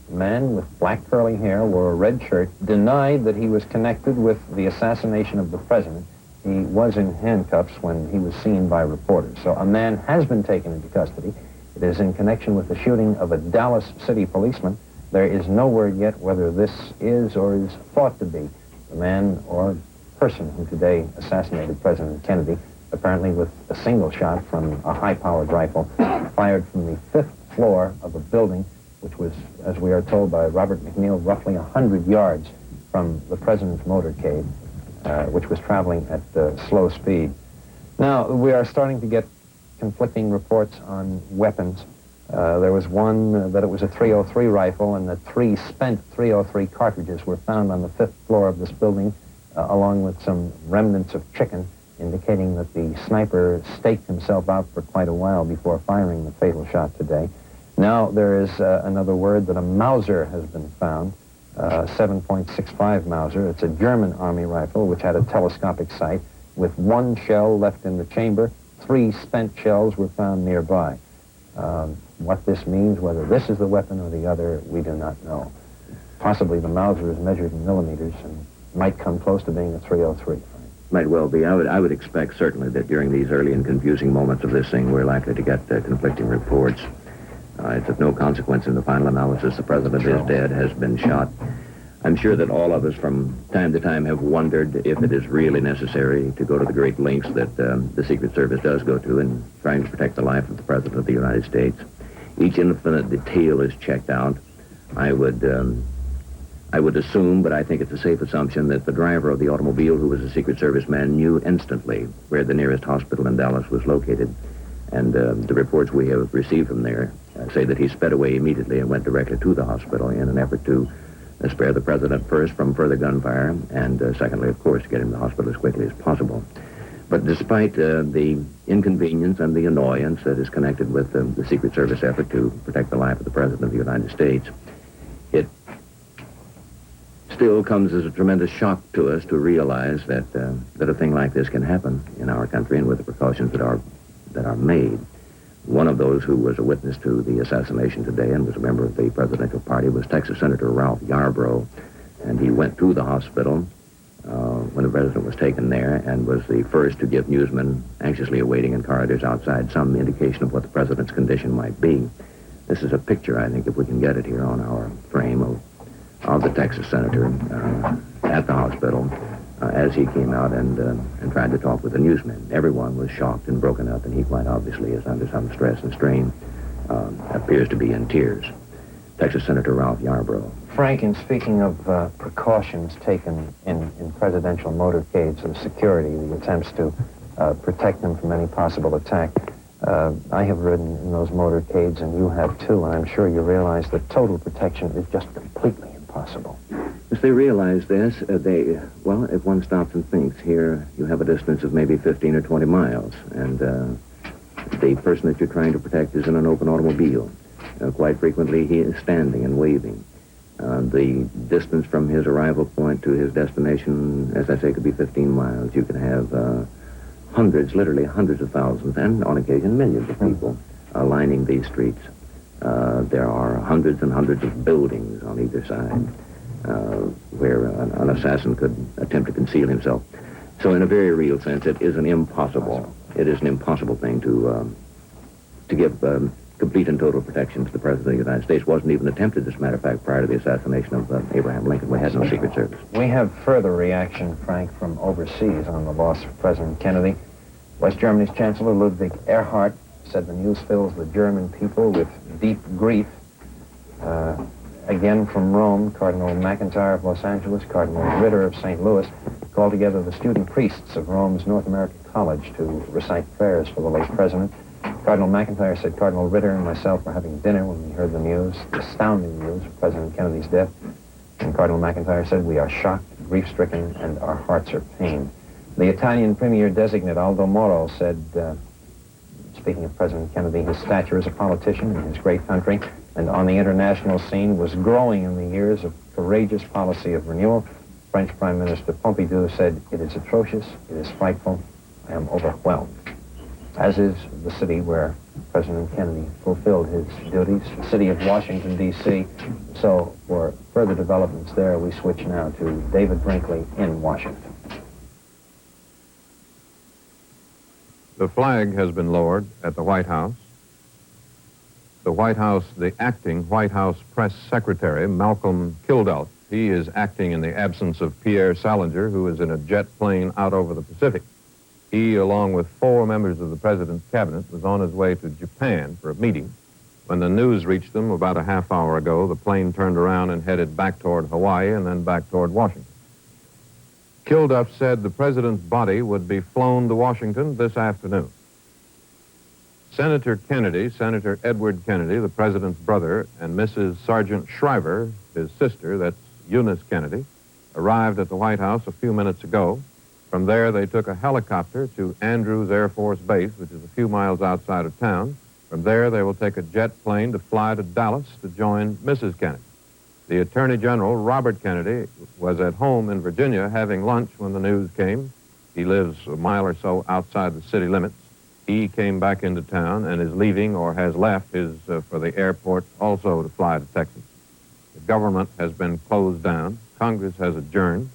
A man with black curly hair, wore a red shirt, denied that he was connected with the assassination of the president. He was in handcuffs when he was seen by reporters. So a man has been taken into custody. It is in connection with the shooting of a Dallas city policeman. There is no word yet whether this is or is thought to be the man or person who today assassinated President Kennedy, apparently with a single shot from a high-powered rifle fired from the 5th floor of a building, which was, as we are told by Robert McNeil, roughly 100 yards from the president's motorcade, which was traveling at slow speed. Now, we are starting to get conflicting reports on weapons. There was one that it was a .303 rifle, and that 3 spent .303 cartridges were found on the 5th floor of this building, along with some remnants of chicken, indicating that the sniper staked himself out for quite a while before firing the fatal shot today. Now there is another word that a Mauser has been found, 7.65 Mauser. It's a German army rifle which had a telescopic sight with 1 shell left in the chamber. 3 spent shells were found nearby. What this means, whether this is the weapon or the other, we do not know. Possibly the Mauser is measured in millimeters and might come close to being a .303. Might well be. I would expect certainly that during these early and confusing moments of this thing, we're likely to get conflicting reports. It's of no consequence in the final analysis. The president is dead, has been shot. I'm sure that all of us from time to time have wondered if it is really necessary to go to the great lengths that the Secret Service does go to in trying to protect the life of the President of the United States. Each infinite detail is checked out. I would assume, but I think it's a safe assumption, that the driver of the automobile, who was a Secret Service man, knew instantly where the nearest hospital in Dallas was located. And the reports we have received from there say that he sped away immediately and went directly to the hospital in an effort to spare the president first from further gunfire, and secondly, of course, to get him to the hospital as quickly as possible. But despite the inconvenience and the annoyance that is connected with the Secret Service effort to protect the life of the President of the United States, it still comes as a tremendous shock to us to realize that a thing like this can happen in our country, and with the precautions that are made. One of those who was a witness to the assassination today and was a member of the presidential party was Texas Senator Ralph Yarborough, and he went to the hospital when the president was taken there and was the first to give newsmen anxiously awaiting in corridors outside some indication of what the president's condition might be. This is a picture, I think, if we can get it here on our frame, of the Texas senator at the hospital as he came out and tried to talk with the newsmen. Everyone was shocked and broken up, and he quite obviously is under some stress and strain, appears to be in tears. Texas Senator Ralph Yarborough. Frank, in speaking of precautions taken in presidential motorcades of security, the attempts to protect them from any possible attack, I have ridden in those motorcades, and you have too, and I'm sure you realize that total protection is just completely impossible. As they realize this, well, if one stops and thinks, here you have a distance of maybe 15 or 20 miles, and the person that you're trying to protect is in an open automobile. Quite frequently, he is standing and waving. The distance from his arrival point to his destination, as I say, could be 15 miles. You can have hundreds, literally hundreds of thousands, and on occasion millions of people lining these streets. There are hundreds and hundreds of buildings on either side where an assassin could attempt to conceal himself. So in a very real sense, it is an impossible thing to give complete and total protection to the President of the United States. Wasn't even attempted, as a matter of fact, prior to the assassination of Abraham Lincoln. We had no Secret Service. We have further reaction, Frank, from overseas on the loss of President Kennedy. West Germany's Chancellor Ludwig Erhard said the news fills the German people with deep grief. Again from Rome, Cardinal McIntyre of Los Angeles, Cardinal Ritter of St. Louis called together the student priests of Rome's North American College to recite prayers for the late president. Cardinal McIntyre said Cardinal Ritter and myself were having dinner when we heard the news, astounding news of President Kennedy's death. And Cardinal McIntyre said, we are shocked, grief-stricken, and our hearts are pained. The Italian Premier designate Aldo Moro said, speaking of President Kennedy, his stature as a politician in his great country and on the international scene was growing in the years of courageous policy of renewal. French Prime Minister Pompidou said, it is atrocious, it is frightful, I am overwhelmed. As is the city where President Kennedy fulfilled his duties, the city of Washington, D.C. So for further developments there, we switch now to David Brinkley in Washington. The flag has been lowered at the White House. The acting White House press secretary, Malcolm Kilduff, he is acting in the absence of Pierre Salinger, who is in a jet plane out over the Pacific. He, along with 4 members of the president's cabinet, was on his way to Japan for a meeting. When the news reached them about a half hour ago, the plane turned around and headed back toward Hawaii and then back toward Washington. Kilduff said the president's body would be flown to Washington this afternoon. Senator Kennedy, Senator Edward Kennedy, the president's brother, and Mrs. Sergeant Shriver, his sister, that's Eunice Kennedy, arrived at the White House a few minutes ago. From there, they took a helicopter to Andrews Air Force Base, which is a few miles outside of town. From there, they will take a jet plane to fly to Dallas to join Mrs. Kennedy. The Attorney General, Robert Kennedy, was at home in Virginia having lunch when the news came. He lives a mile or so outside the city limits. He came back into town and is leaving or has left for the airport also to fly to Texas. The government has been closed down. Congress has adjourned.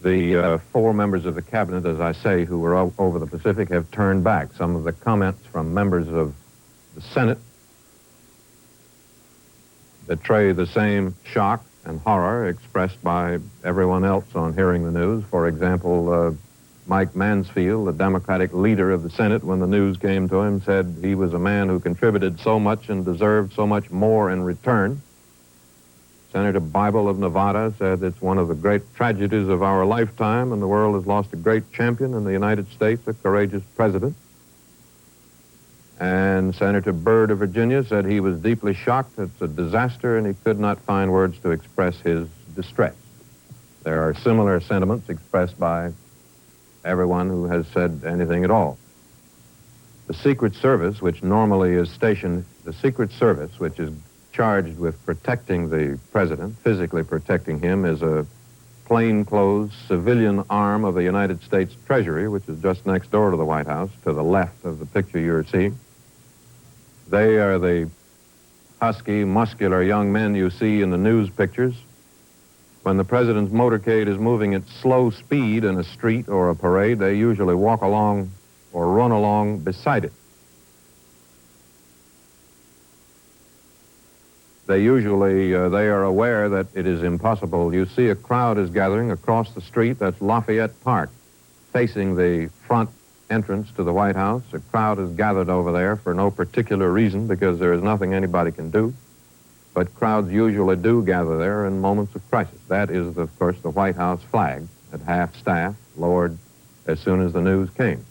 The 4 members of the cabinet, as I say, who were over the Pacific have turned back. Some of the comments from members of the Senate betray the same shock and horror expressed by everyone else on hearing the news. For example, Mike Mansfield, the Democratic leader of the Senate, when the news came to him, said he was a man who contributed so much and deserved so much more in return. Senator Bible of Nevada said it's one of the great tragedies of our lifetime, and the world has lost a great champion in the United States, a courageous president. And Senator Byrd of Virginia said he was deeply shocked. It's a disaster, and he could not find words to express his distress. There are similar sentiments expressed by everyone who has said anything at all. The Secret Service, which normally is stationed, the Secret Service, which is charged with protecting the president, physically protecting him, is a plainclothes civilian arm of the United States Treasury, which is just next door to the White House, to the left of the picture you're seeing. They are the husky, muscular young men you see in the news pictures. When the president's motorcade is moving at slow speed in a street or a parade, they usually walk along or run along beside it. They are aware that it is impossible. You see a crowd is gathering across the street. That's Lafayette Park, facing the front entrance to the White House. A crowd is gathered over there for no particular reason because there is nothing anybody can do. But crowds usually do gather there in moments of crisis. That is, of course, the White House flag at half-staff, lowered as soon as the news came.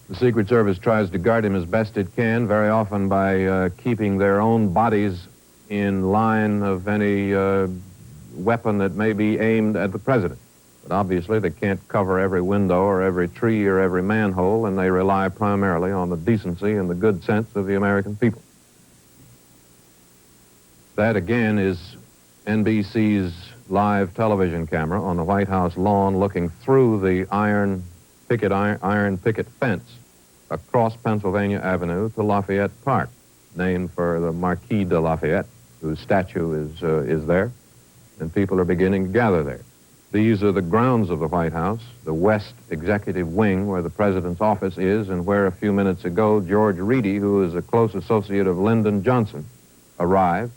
The Secret Service tries to guard him as best it can, very often by keeping their own bodies in line of any weapon that may be aimed at the president. But obviously they can't cover every window or every tree or every manhole, and they rely primarily on the decency and the good sense of the American people. That, again, is NBC's live television camera on the White House lawn looking through the iron picket fence across Pennsylvania Avenue to Lafayette Park, named for the Marquis de Lafayette, whose statue is there, and people are beginning to gather there. These are the grounds of the White House, the West Executive Wing, where the President's office is, and where a few minutes ago George Reedy, who is a close associate of Lyndon Johnson, arrived.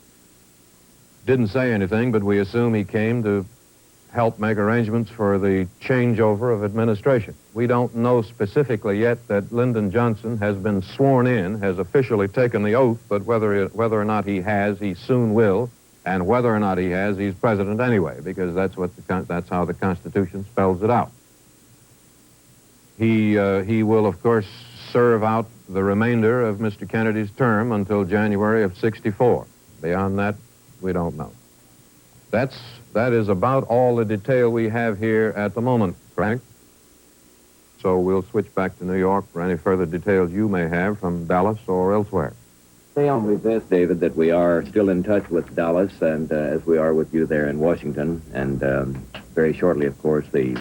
Didn't say anything, but we assume he came to help make arrangements for the changeover of administration. We don't know specifically yet that Lyndon Johnson has been sworn in, has officially taken the oath, but whether or not he has, he soon will, and whether or not he has, he's president anyway, because that's how the Constitution spells it out. He will, of course, serve out the remainder of Mr. Kennedy's term until January of '64. Beyond that, we don't know. That is about all the detail we have here at the moment, Frank. So we'll switch back to New York for any further details you may have from Dallas or elsewhere. Say only this, David, that we are still in touch with Dallas, and as we are with you there in Washington, and very shortly, of course, the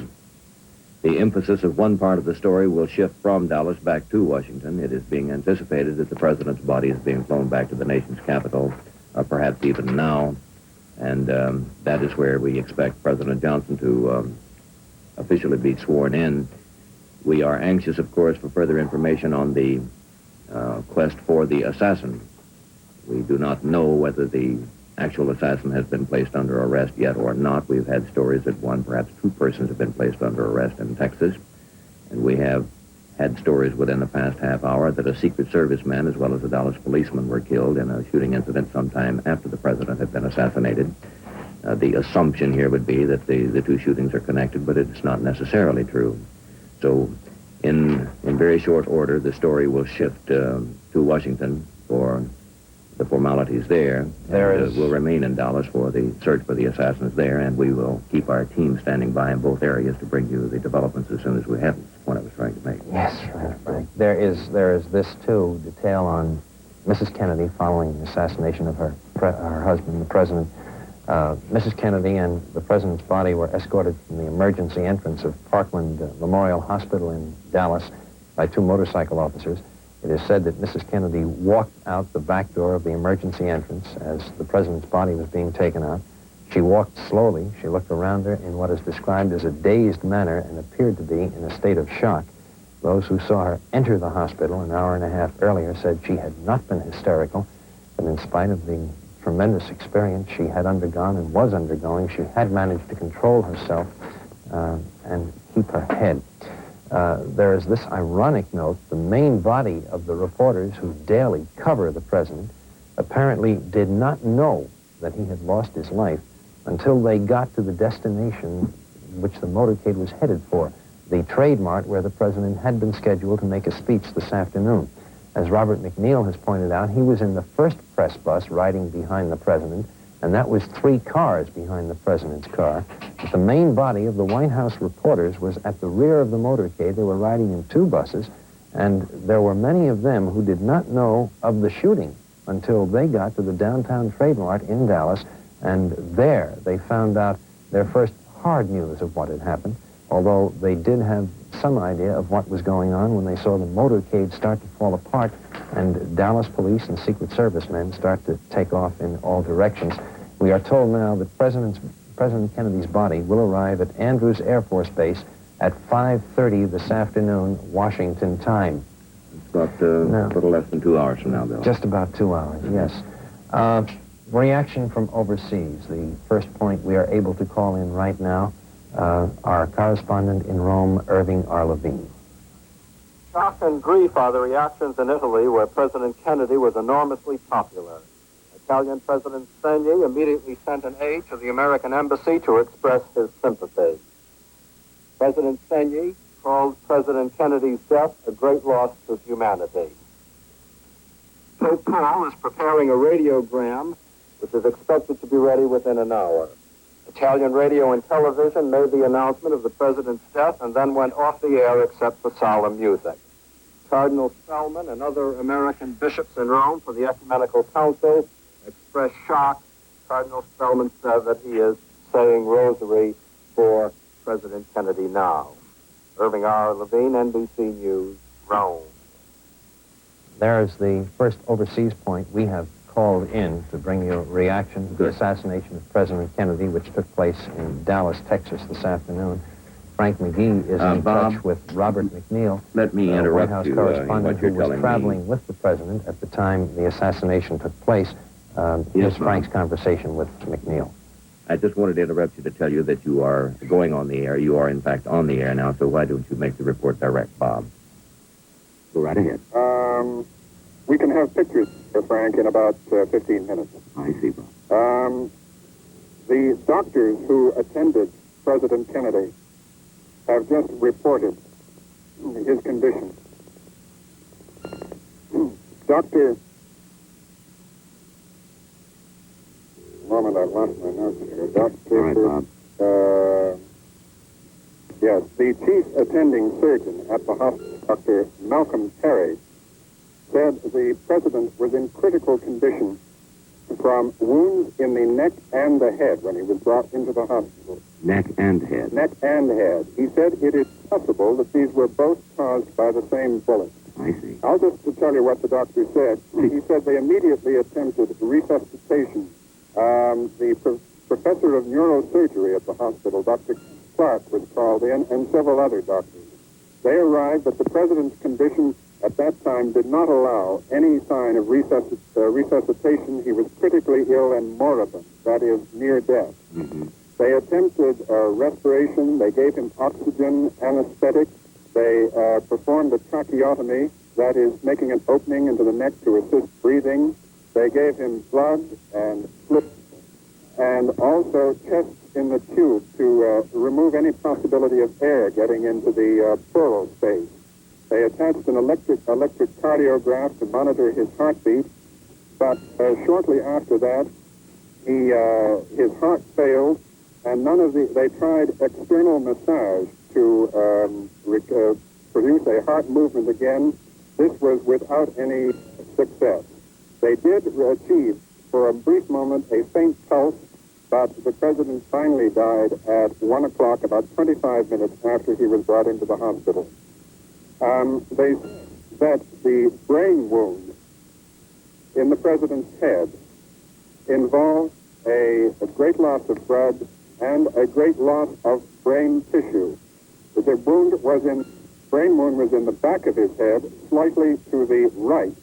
emphasis of one part of the story will shift from Dallas back to Washington. It is being anticipated that the President's body is being flown back to the nation's capital, perhaps even now, and that is where we expect President Johnson to officially be sworn in. We are anxious, of course, for further information on the quest for the assassin. We do not know whether the actual assassin has been placed under arrest yet or not. We've had stories that one, perhaps two persons have been placed under arrest in Texas, and we have had stories within the past half hour that a Secret Service man as well as a Dallas policeman were killed in a shooting incident sometime after the president had been assassinated. The assumption here would be that the two shootings are connected, but it's not necessarily true. So in very short order, the story will shift to Washington for the formalities there. We'll remain in Dallas for the search for the assassins there, and we will keep our team standing by in both areas to bring you the developments as soon as we have them. That's what I was trying to make. Yes, right. There is this, too, detail on Mrs. Kennedy following the assassination of her husband, the president. Mrs. Kennedy and the president's body were escorted from the emergency entrance of Parkland Memorial Hospital in Dallas by two motorcycle officers. It is said that Mrs. Kennedy walked out the back door of the emergency entrance as the president's body was being taken out. She walked slowly. She looked around her in what is described as a dazed manner and appeared to be in a state of shock. Those who saw her enter the hospital an hour and a half earlier said she had not been hysterical, but in spite of the tremendous experience she had undergone and was undergoing, she had managed to control herself and keep her head. There is this ironic note: the main body of the reporters who daily cover the president apparently did not know that he had lost his life until they got to the destination which the motorcade was headed for, the Trade Mart where the president had been scheduled to make a speech this afternoon. As Robert McNeil has pointed out, he was in the first press bus riding behind the president, and that was 3 cars behind the president's car. But the main body of the White House reporters was at the rear of the motorcade. They were riding in 2 buses, and there were many of them who did not know of the shooting until they got to the downtown Trade Mart in Dallas, and there they found out their first hard news of what had happened, although they did have some idea of what was going on when they saw the motorcade start to fall apart and Dallas police and Secret Service men start to take off in all directions. We are told now that President Kennedy's body will arrive at Andrews Air Force Base at 5:30 this afternoon, Washington time. It's about a little less than 2 hours from now, Bill. Just about 2 hours, yes. Reaction from overseas. The first point we are able to call in right now, our correspondent in Rome, Irving R. Levine. Shock and grief are the reactions in Italy, where President Kennedy was enormously popular. Italian President Segni immediately sent an aide to the American embassy to express his sympathy. President Segni called President Kennedy's death a great loss to humanity. Pope Paul is preparing a radiogram, which is expected to be ready within an hour. The Italian radio and television made the announcement of the president's death and then went off the air except for solemn music. Cardinal Spellman and other American bishops in Rome for the Ecumenical Council expressed shock. Cardinal Spellman said that he is saying rosary for President Kennedy now. Irving R. Levine, NBC News, Rome. There's the first overseas point we have called in to bring you a reaction to the assassination of President Kennedy, which took place in Dallas, Texas this afternoon. Frank McGee is in touch with Robert McNeil, let me the interrupt White House you, correspondent what you're who was telling traveling with the president at the time the assassination took place. Here's Frank's conversation with McNeil. I just wanted to interrupt you to tell you that you are going on the air. You are, in fact, on the air now, so why don't you make the report direct, Bob? Go right ahead. We can have pictures, Frank, in about 15 minutes. I see, Bob. The doctors who attended President Kennedy have just reported his condition. Dr. Moment, I lost my notes here. Dr. All right, Bob. Yes, the chief attending surgeon at the hospital, Dr. Malcolm Perry, said the president was in critical condition from wounds in the neck and the head when he was brought into the hospital. Neck and head. Neck and head. He said it is possible that these were both caused by the same bullet. I see. I'll just tell you what the doctor said. He said they immediately attempted resuscitation. The professor of neurosurgery at the hospital, Dr. Clark, was called in, and several other doctors. They arrived, but the president's condition at that time did not allow any sign of resuscitation. He was critically ill and moribund, that is, near death. Mm-hmm. They attempted respiration. They gave him oxygen, anesthetic. They performed a tracheotomy, that is, making an opening into the neck to assist breathing. They gave him blood and slips, and also tests in the tube to remove any possibility of air getting into the pleural space. They attached an electric cardiograph to monitor his heartbeat, but shortly after that, his heart failed, and they tried external massage to produce a heart movement again. This was without any success. They did achieve, for a brief moment, a faint pulse, but the president finally died at 1 o'clock, about 25 minutes after he was brought into the hospital. They said that the brain wound in the president's head involved a great loss of blood and a great loss of brain tissue. The brain wound was in the back of his head, slightly to the right,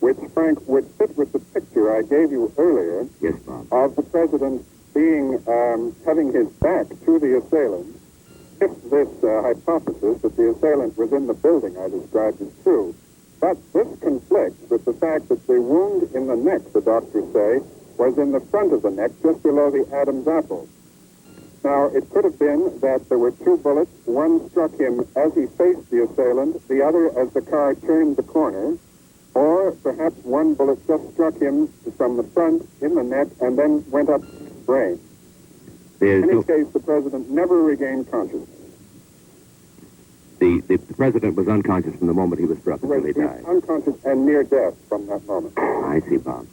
which, Frank, would fit with the picture I gave you earlier. Yes, Bob. Of the president having his back to the assailant. If this hypothesis that the assailant was in the building I described is true. But this conflicts with the fact that the wound in the neck, the doctors say, was in the front of the neck, just below the Adam's apple. Now, it could have been that there were two bullets. One struck him as he faced the assailant, the other as the car turned the corner, or perhaps one bullet just struck him from the front in the neck and then went up his brain. In any case, the president never regained consciousness. The president was unconscious from the moment he was struck until he He was died. unconscious and near death from that moment. I see, Bob.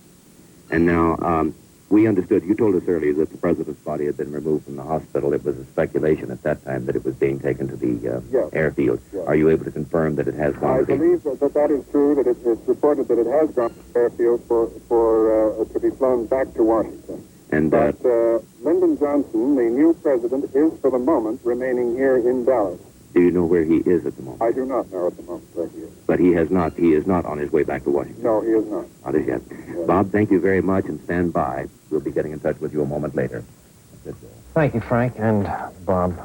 And now, we understood, you told us earlier that the president's body had been removed from the hospital. It was a speculation at that time that it was being taken to the airfield. Yes. Are you able to confirm that it has gone I to the... believe that is true, that it's reported that it has gone to the airfield to be flown back to Washington. But Lyndon Johnson, the new president, is for the moment remaining here in Dallas. Do you know where he is at the moment? I do not know at the moment where he is. But he is not on his way back to Washington? No, he is not. Not as yet. Yes. Bob, thank you very much, and stand by. We'll be getting in touch with you a moment later. Thank you, Frank and Bob.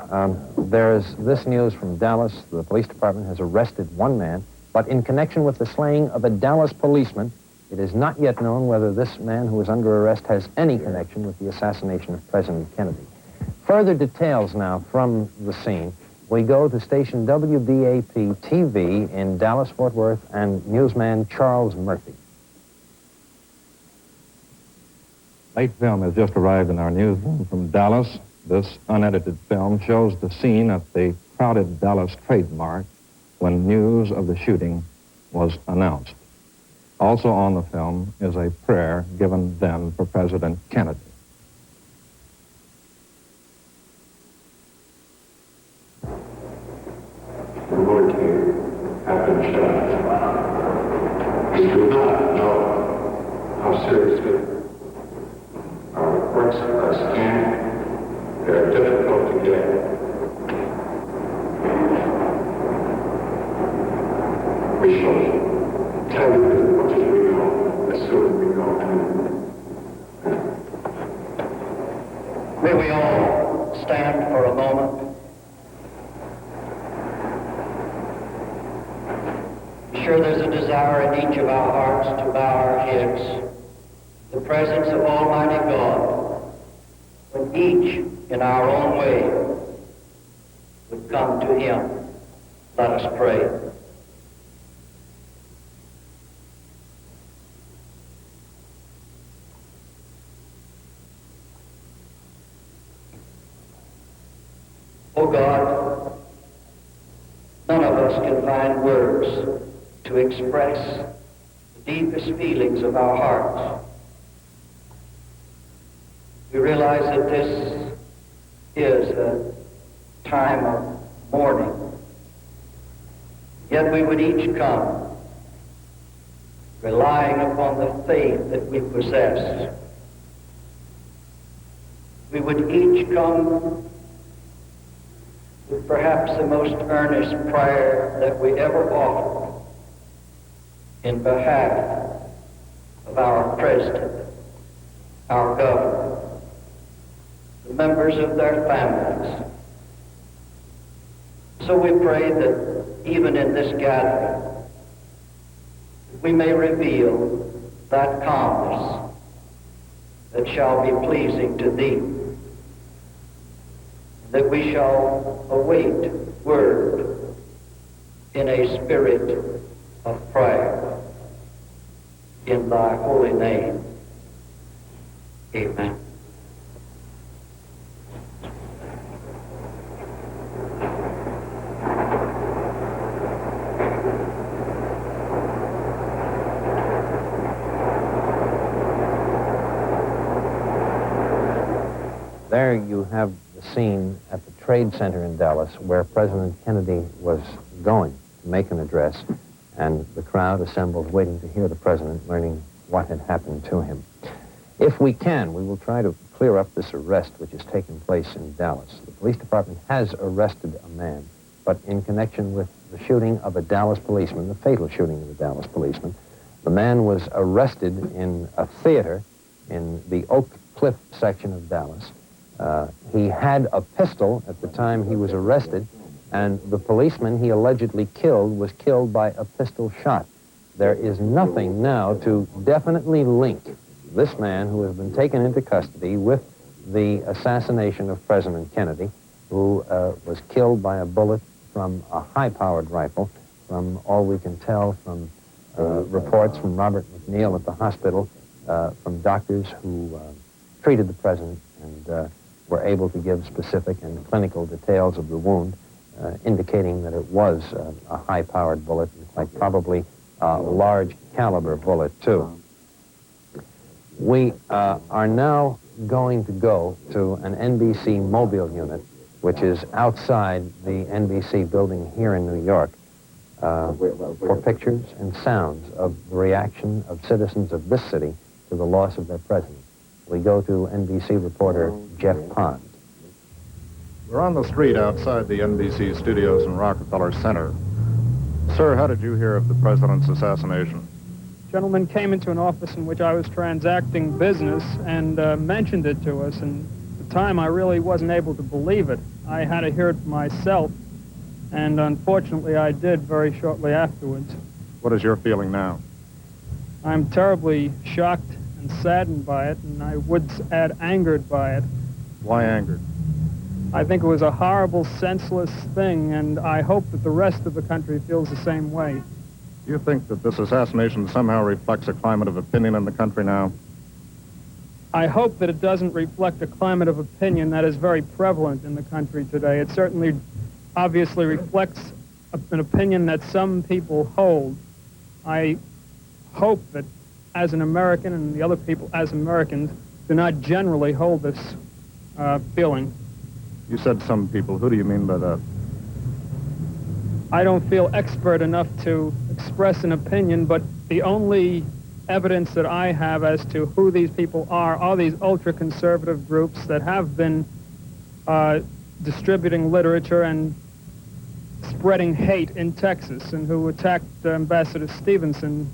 There's this news from Dallas. The police department has arrested one man, but in connection with the slaying of a Dallas policeman, it is not yet known whether this man who is under arrest has any connection with the assassination of President Kennedy. Further details now from the scene. We go to station WBAP-TV in Dallas-Fort Worth and newsman Charles Murphy. Late film has just arrived in our newsroom from Dallas. This unedited film shows the scene at the crowded Dallas Trade Mart when news of the shooting was announced. Also on the film is a prayer given then for President Kennedy. The Lord came, had been shot. We do not know how seriously. Our reports are scant. They're difficult to get. We shall tell you as much as we know, as soon as we know. May we all stand for a moment. I'm sure there's a desire in each of our hearts to bow our heads in the presence of Almighty God, when each in our own way would come to Him. Let us pray. Oh God, none of us can find words to express the deepest feelings of our hearts. We realize that this is a time of mourning. Yet we would each come relying upon the faith that we possess. We would each come with perhaps the most earnest prayer that we ever offer in behalf of our president, our governor, the members of their families. So we pray that even in this gathering, we may reveal that calmness that shall be pleasing to Thee, that we shall await word in a spirit of prayer in Thy holy name. Amen. There you have the scene at the Trade Center in Dallas where President Kennedy was going to make an address, and the crowd assembled waiting to hear the president, learning what had happened to him. If we can, we will try to clear up this arrest which has taken place in Dallas. The police department has arrested a man, but in connection with the shooting of a Dallas policeman, the fatal shooting of a Dallas policeman, the man was arrested in a theater in the Oak Cliff section of Dallas. He had a pistol at the time he was arrested, and the policeman he allegedly killed was killed by a pistol shot. There is nothing now to definitely link this man who has been taken into custody with the assassination of President Kennedy, who was killed by a bullet from a high-powered rifle. From all we can tell from reports from Robert McNeil at the hospital, from doctors who treated the president and were able to give specific and clinical details of the wound, indicating that it was a high-powered bullet, and quite probably a large-caliber bullet, too. We are now going to go to an NBC mobile unit, which is outside the NBC building here in New York, for pictures and sounds of the reaction of citizens of this city to the loss of their president. We go to NBC reporter Jeff Pond. We're on the street outside the NBC studios in Rockefeller Center. Sir, how did you hear of the president's assassination? Gentleman came into an office in which I was transacting business and mentioned it to us, and at the time I really wasn't able to believe it. I had to hear it for myself, and unfortunately I did very shortly afterwards. What is your feeling now? I'm terribly shocked and saddened by it, and I would add angered by it. Why angered? I think it was a horrible, senseless thing, and I hope that the rest of the country feels the same way. Do you think that this assassination somehow reflects a climate of opinion in the country now? I hope that it doesn't reflect a climate of opinion that is very prevalent in the country today. It certainly obviously reflects an opinion that some people hold. I hope that as an American and the other people as Americans do not generally hold this feeling. You said some people. Who do you mean by that? I don't feel expert enough to express an opinion, but the only evidence that I have as to who these people are these ultra-conservative groups that have been distributing literature and spreading hate in Texas and who attacked Ambassador Stevenson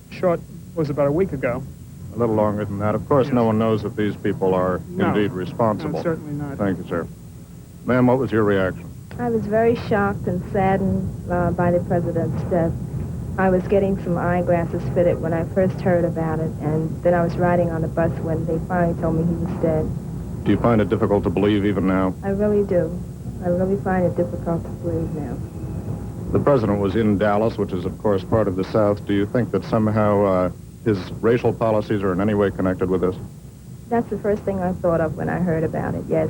was about a week ago. A little longer than that. Of course, no one knows that these people are indeed responsible. No, certainly not. Thank you, sir. Ma'am, what was your reaction? I was very shocked and saddened by the president's death. I was getting some eyeglasses fitted when I first heard about it, and then I was riding on the bus when they finally told me he was dead. Do you find it difficult to believe even now? I really do. I really find it difficult to believe now. The president was in Dallas, which is, of course, part of the South. Do you think that somehow his racial policies are in any way connected with this? That's the first thing I thought of when I heard about it, yes.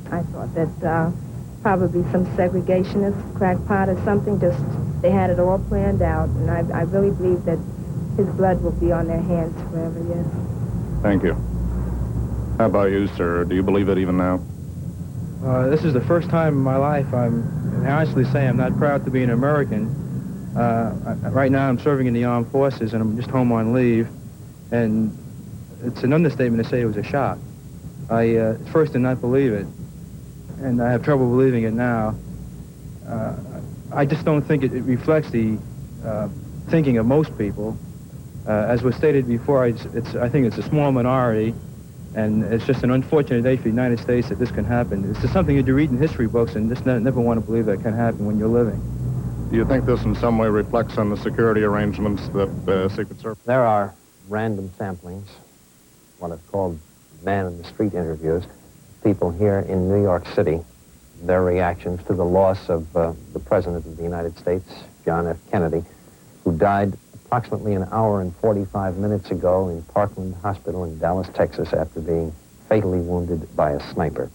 I thought that probably some segregationist crackpot or something, just they had it all planned out, and I really believe that his blood will be on their hands forever, yes. Thank you. How about you, sir? Do you believe it even now? This is the first time in my life I honestly say I'm not proud to be an American. Right now I'm serving in the armed forces and I'm just home on leave, and it's an understatement to say it was a shock. I at first did not believe it, and I have trouble believing it now. I just don't think it reflects the thinking of most people. As was stated before, I think it's a small minority, and it's just an unfortunate day for the United States that this can happen. It's just something that you read in history books and just never want to believe that can happen when you're living. Do you think this in some way reflects on the security arrangements that Secret Service? There are random samplings, what is called man-in-the-street interviews, people here in New York City, their reactions to the loss of the President of the United States, John F. Kennedy, who died approximately an hour and 45 minutes ago in Parkland Hospital in Dallas, Texas, after being fatally wounded by a sniper.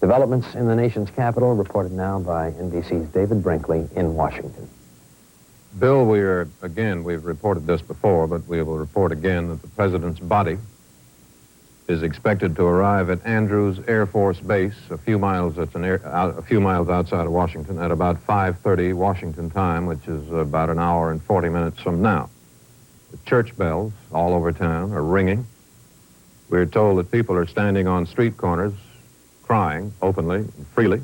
Developments in the nation's capital reported now by NBC's David Brinkley in Washington. Bill, we've reported this before, but we will report again that the President's body is expected to arrive at Andrews Air Force Base, a few miles outside of Washington, at about 5:30 Washington time, which is about an hour and 40 minutes from now. The church bells all over town are ringing. We're told that people are standing on street corners, crying openly and freely.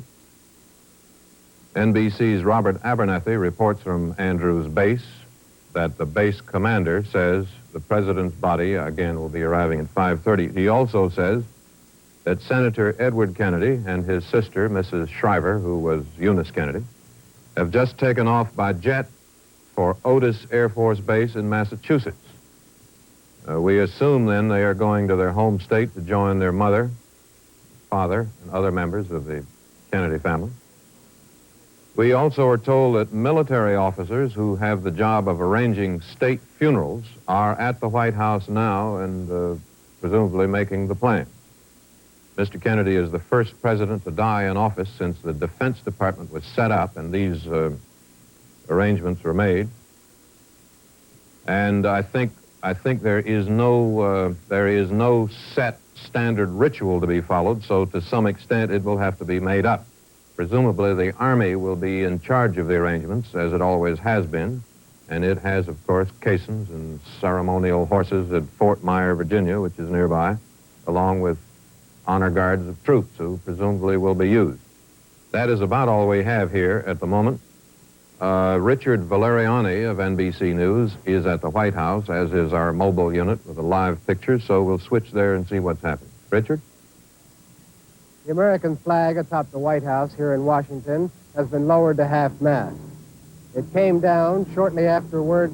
NBC's Robert Abernathy reports from Andrews Base that the base commander says the President's body, again, will be arriving at 5:30. He also says that Senator Edward Kennedy and his sister, Mrs. Shriver, who was Eunice Kennedy, have just taken off by jet for Otis Air Force Base in Massachusetts. We assume, then, they are going to their home state to join their mother, father, and other members of the Kennedy family. We also are told that military officers who have the job of arranging state funerals are at the White House now and presumably making the plans. Mr. Kennedy is the first president to die in office since the Defense Department was set up and these arrangements were made. And I think there is no set standard ritual to be followed, so to some extent it will have to be made up. Presumably the Army will be in charge of the arrangements, as it always has been, and it has, of course, caissons and ceremonial horses at Fort Myer, Virginia, which is nearby, along with honor guards of troops who presumably will be used. That is about all we have here at the moment. Richard Valeriani of NBC News is at the White House, as is our mobile unit with a live picture, so we'll switch there and see what's happening. Richard? The American flag atop the White House here in Washington has been lowered to half-mast. It came down shortly afterward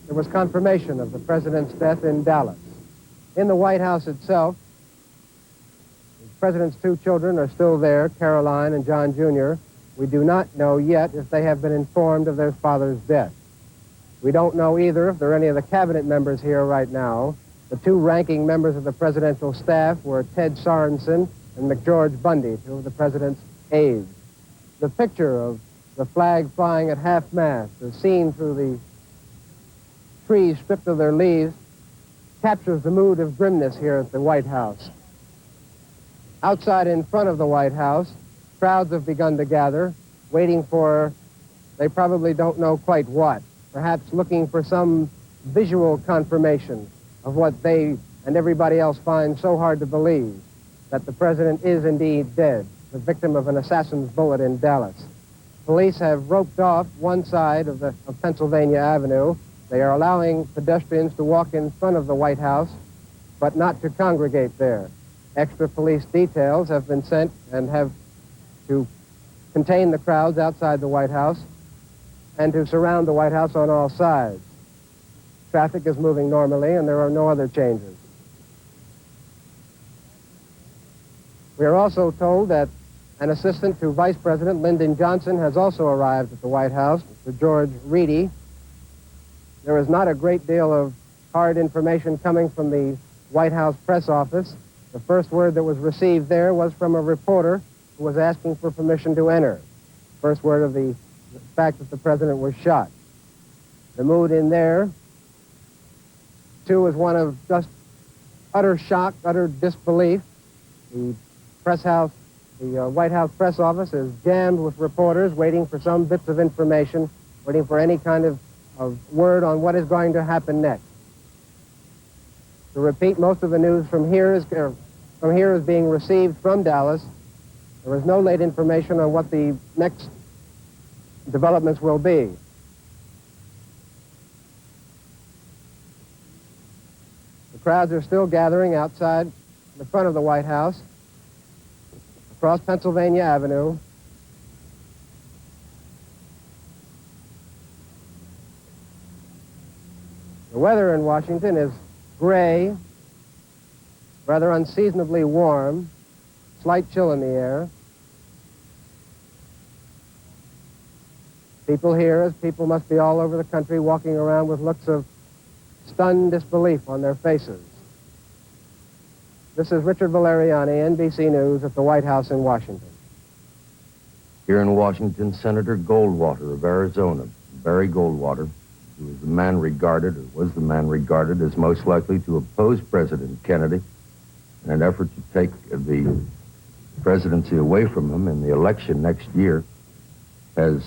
there was confirmation of the president's death in Dallas. In the White House itself, the president's two children are still there, Caroline and John Jr. We do not know yet if they have been informed of their father's death. We don't know either if there are any of the cabinet members here right now The two ranking members of the presidential staff were Ted Sorensen and McGeorge Bundy, two of the president's aides. The picture of the flag flying at half-mast, as seen through the trees stripped of their leaves, captures the mood of grimness here at the White House. Outside in front of the White House, crowds have begun to gather, waiting for, they probably don't know quite what, perhaps looking for some visual confirmation of what they and everybody else find so hard to believe, that the president is indeed dead, the victim of an assassin's bullet in Dallas. Police have roped off one side of Pennsylvania Avenue. They are allowing pedestrians to walk in front of the White House, but not to congregate there. Extra police details have been sent and have to contain the crowds outside the White House and to surround the White House on all sides. Traffic is moving normally, and there are no other changes. We are also told that an assistant to Vice President Lyndon Johnson has also arrived at the White House, Mr. George Reedy. There is not a great deal of hard information coming from the White House press office. The first word that was received there was from a reporter who was asking for permission to enter. First word of the fact that the president was shot. The mood in there, too, is one of just utter shock, utter disbelief. The White House press office is jammed with reporters waiting for some bits of information, waiting for any kind of word on what is going to happen next. To repeat, most of the news from here is being received from Dallas. There is no late information on what the next developments will be. The crowds are still gathering outside the front of the White House, across Pennsylvania Avenue. The weather in Washington is gray, rather unseasonably warm, slight chill in the air. People here, as people must be all over the country, walking around with looks of stunned disbelief on their faces. This is Richard Valeriani, NBC News at the White House in Washington. Here in Washington, Senator Goldwater of Arizona, Barry Goldwater, who was the man regarded as most likely to oppose President Kennedy in an effort to take the presidency away from him in the election next year, has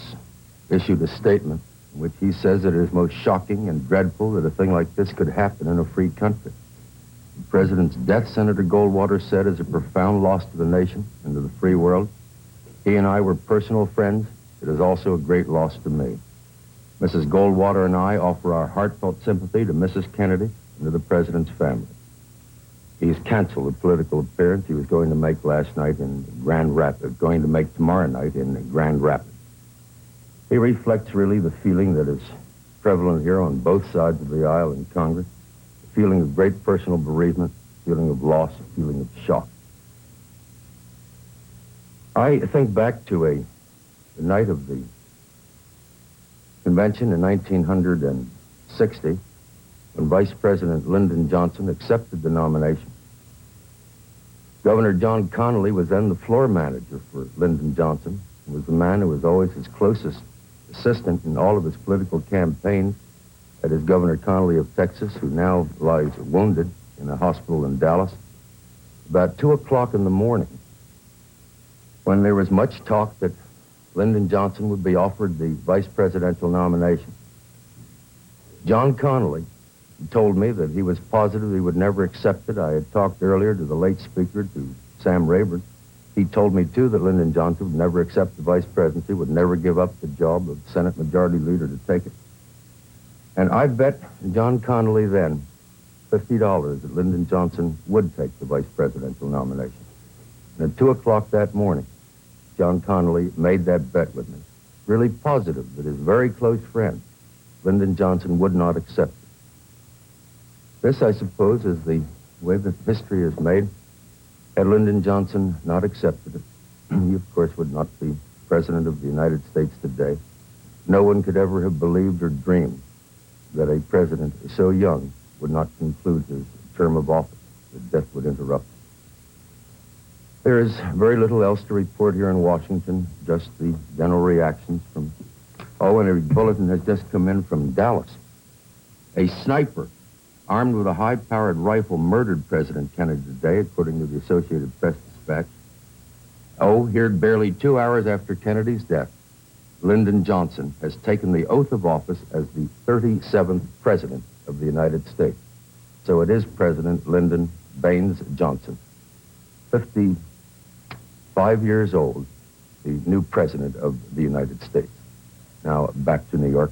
issued a statement in which he says it is most shocking and dreadful that a thing like this could happen in a free country. The president's death, Senator Goldwater said, is a profound loss to the nation and to the free world. He and I were personal friends. It is also a great loss to me. Mrs. Goldwater and I offer our heartfelt sympathy to Mrs. Kennedy and to the president's family. He's canceled the political appearance he was going to make last night in Grand Rapids, going to make tomorrow night in Grand Rapids. He reflects really the feeling that is prevalent here on both sides of the aisle in Congress, a feeling of great personal bereavement, a feeling of loss, a feeling of shock. I think back to the night of the convention in 1960, when Vice President Lyndon Johnson accepted the nomination. Governor John Connally was then the floor manager for Lyndon Johnson, and was the man who was always his closest assistant in all of his political campaigns. That is Governor Connally of Texas, who now lies wounded in a hospital in Dallas. About 2 o'clock in the morning, when there was much talk that Lyndon Johnson would be offered the vice presidential nomination, John Connally told me that he was positive he would never accept it. I had talked earlier to the late speaker, to Sam Rayburn. He told me, too, that Lyndon Johnson would never accept the vice presidency, would never give up the job of Senate Majority Leader to take it. And I bet John Connally then $50 that Lyndon Johnson would take the vice presidential nomination. And at 2 o'clock that morning, John Connally made that bet with me, really positive that his very close friend, Lyndon Johnson, would not accept it. This, I suppose, is the way that history is made. Had Lyndon Johnson not accepted it, he, of course, would not be President of the United States today. No one could ever have believed or dreamed that a president so young would not conclude his term of office that death would interrupt. There is very little else to report here in Washington, just the general reactions from... Oh, and a bulletin has just come in from Dallas. A sniper armed with a high-powered rifle murdered President Kennedy today, according to the Associated Press dispatch. Oh, here barely 2 hours after Kennedy's death, Lyndon Johnson has taken the oath of office as the 37th President of the United States. So it is President Lyndon Baines Johnson, 55 years old, the new President of the United States. Now, back to New York.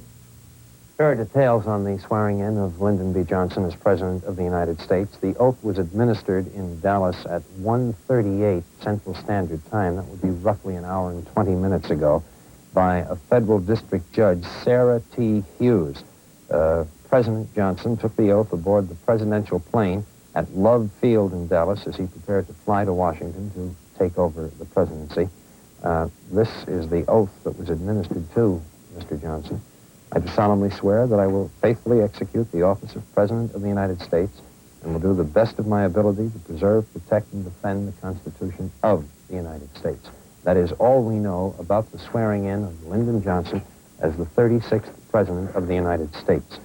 There are details on the swearing in of Lyndon B. Johnson as President of the United States. The oath was administered in Dallas at 1:38 Central Standard Time. That would be roughly an hour and 20 minutes ago, by a federal district judge, Sarah T. Hughes. President Johnson took the oath aboard the presidential plane at Love Field in Dallas as he prepared to fly to Washington to take over the presidency. This is the oath that was administered to Mr. Johnson. I do solemnly swear that I will faithfully execute the office of President of the United States and will do the best of my ability to preserve, protect, and defend the Constitution of the United States. That is all we know about the swearing in of Lyndon Johnson as the 36th President of the United States.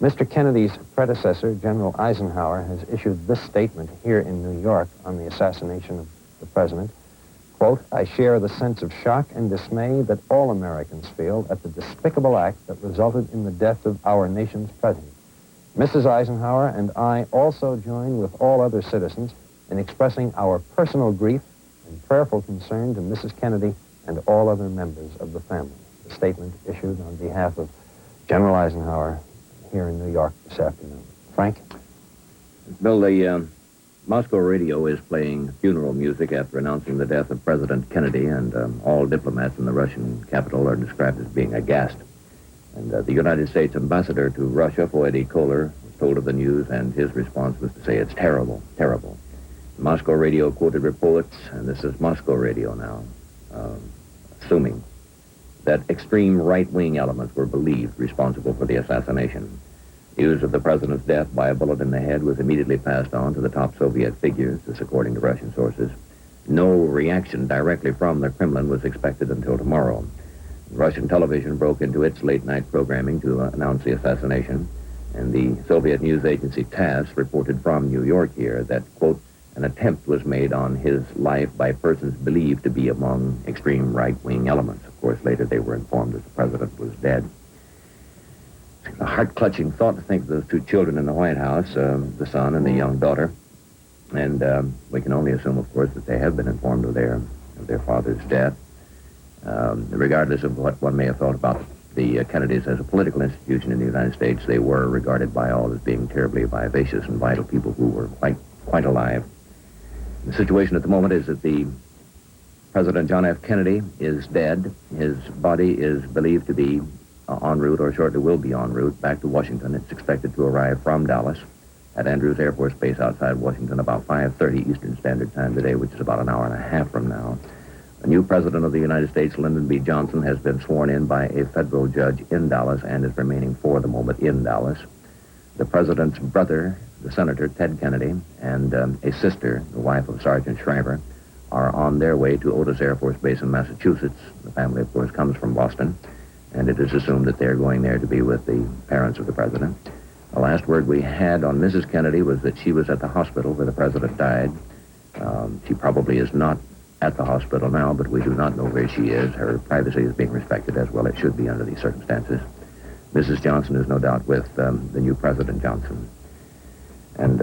Mr. Kennedy's predecessor, General Eisenhower, has issued this statement here in New York on the assassination of the President. Quote, I share the sense of shock and dismay that all Americans feel at the despicable act that resulted in the death of our nation's president. Mrs. Eisenhower and I also join with all other citizens in expressing our personal grief and prayerful concern to Mrs. Kennedy and all other members of the family. The statement issued on behalf of General Eisenhower here in New York this afternoon. Frank? Bill, the Moscow radio is playing funeral music after announcing the death of President Kennedy, and all diplomats in the Russian capital are described as being aghast. And the United States ambassador to Russia, Voidy Kohler, was told of the news, and his response was to say it's terrible, terrible. Moscow radio quoted reports, and this is Moscow radio now, assuming that extreme right-wing elements were believed responsible for the assassination. News of the president's death by a bullet in the head was immediately passed on to the top Soviet figures, this according to Russian sources. No reaction directly from the Kremlin was expected until tomorrow. Russian television broke into its late-night programming to announce the assassination, and the Soviet news agency TASS reported from New York here that, quote, an attempt was made on his life by persons believed to be among extreme right-wing elements. Of course, later they were informed that the president was dead. A heart-clutching thought to think of those two children in the White House, the son and the young daughter. And we can only assume, of course, that they have been informed of their father's death. Regardless of what one may have thought about the Kennedys as a political institution in the United States, they were regarded by all as being terribly vivacious and vital people who were quite alive. The situation at the moment is that the President John F. Kennedy is dead. His body is believed to be en route, or shortly will be en route, back to Washington. It's expected to arrive from Dallas at Andrews Air Force Base outside Washington about 5:30 Eastern Standard Time today, which is about an hour and a half from now. A new President of the United States, Lyndon B. Johnson, has been sworn in by a federal judge in Dallas and is remaining for the moment in Dallas. The President's brother, the Senator Ted Kennedy, and a sister, the wife of Sergeant Shriver, are on their way to Otis Air Force Base in Massachusetts. The family, of course, comes from Boston, and it is assumed that they're going there to be with the parents of the president. The last word we had on Mrs. Kennedy was that she was at the hospital where the president died. She probably is not at the hospital now, but we do not know where she is. Her privacy is being respected, as well it should be under these circumstances. Mrs. Johnson is no doubt with the new President Johnson. And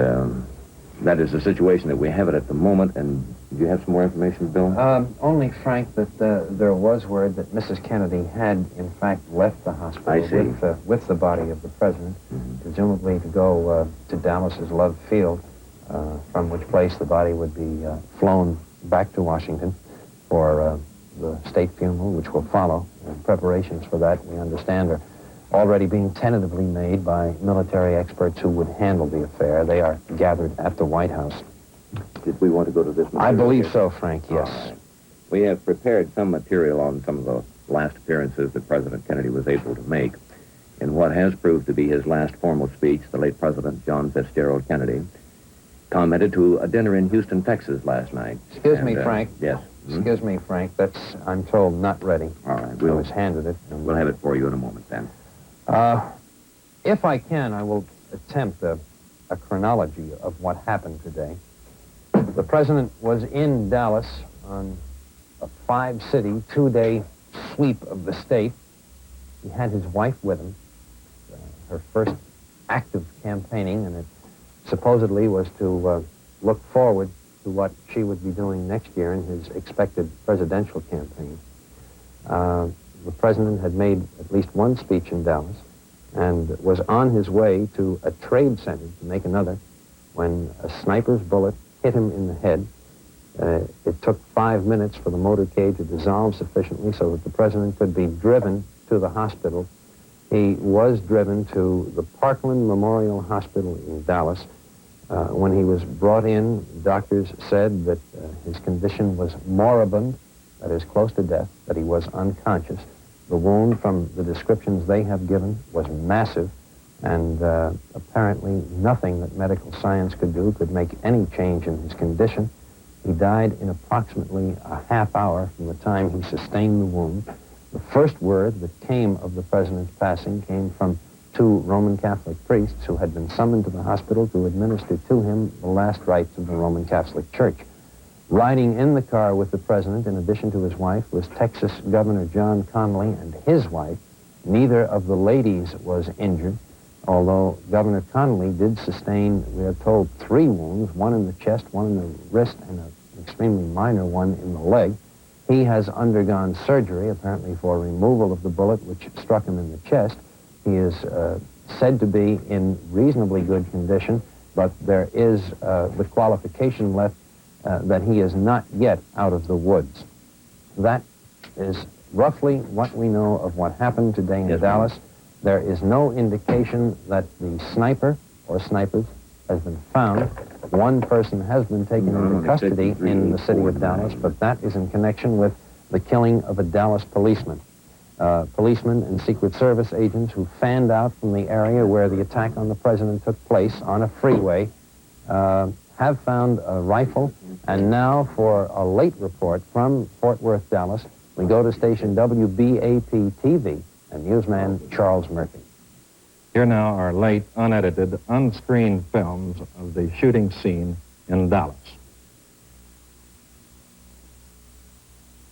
that is the situation that we have it at the moment. And do you have some more information, Bill? Only, Frank, that there was word that Mrs. Kennedy had, in fact, left the hospital with the body of the president, presumably to go to Dallas's Love Field, from which place the body would be flown back to Washington for the state funeral, which will follow. And preparations for that, we understand, are already being tentatively made by military experts who would handle the affair. They are gathered at the White House. Did we want to go to this material? I believe so, Frank, yes. Right. We have prepared some material on some of the last appearances that President Kennedy was able to make. In what has proved to be his last formal speech, the late President John Fitzgerald Kennedy commented to a dinner in Houston, Texas last night. Excuse me, Frank. Yes. Excuse me, Frank. That's, I'm told, not ready. All right. I was handed it. We'll have it for you in a moment, then. If I can, I will attempt a chronology of what happened today. The president was in Dallas on a 5-city, 2-day sweep of the state. He had his wife with him, her first active campaigning, and it supposedly was to look forward to what she would be doing next year in his expected presidential campaign. The president had made at least one speech in Dallas and was on his way to a trade center to make another when a sniper's bullet hit him in the head. It took 5 minutes for the motorcade to dissolve sufficiently so that the president could be driven to the hospital. He was driven to the Parkland Memorial Hospital in Dallas. When he was brought in, doctors said that his condition was moribund, that is, close to death, that he was unconscious. The wound, from the descriptions they have given, was massive, and apparently nothing that medical science could do could make any change in his condition. He died in approximately a half hour from the time he sustained the wound. The first word that came of the president's passing came from 2 Roman Catholic priests who had been summoned to the hospital to administer to him the last rites of the Roman Catholic Church. Riding in the car with the president, in addition to his wife, was Texas Governor John Connally and his wife. Neither of the ladies was injured, although Governor Connally did sustain, we are told, 3 wounds, one in the chest, one in the wrist, and an extremely minor one in the leg. He has undergone surgery, apparently for removal of the bullet which struck him in the chest. He is said to be in reasonably good condition, but there is the qualification left that he is not yet out of the woods. That is roughly what we know of what happened today in Dallas. There is no indication that the sniper or snipers has been found. One person has been taken into custody in the city of Dallas, but that is in connection with the killing of a Dallas policeman. Policemen and Secret Service agents who fanned out from the area where the attack on the president took place on a freeway have found a rifle. And now for a late report from Fort Worth, Dallas, we go to station WBAP-TV and newsman Charles Murphy. Here now are late, unedited, unscreened films of the shooting scene in Dallas.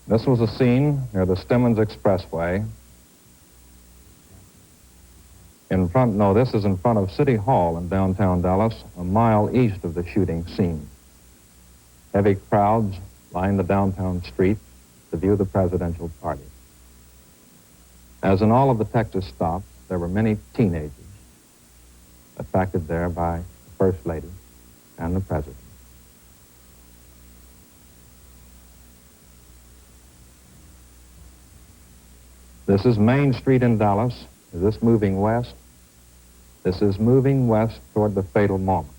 This was a scene near the Stemmons Expressway. This is in front of City Hall in downtown Dallas, a mile east of the shooting scene. Heavy crowds line the downtown street to view the presidential party. As in all of the Texas stops, there were many teenagers attracted there by the First Lady and the President. This is Main Street in Dallas. Is this moving west? This is moving west toward the fatal moment.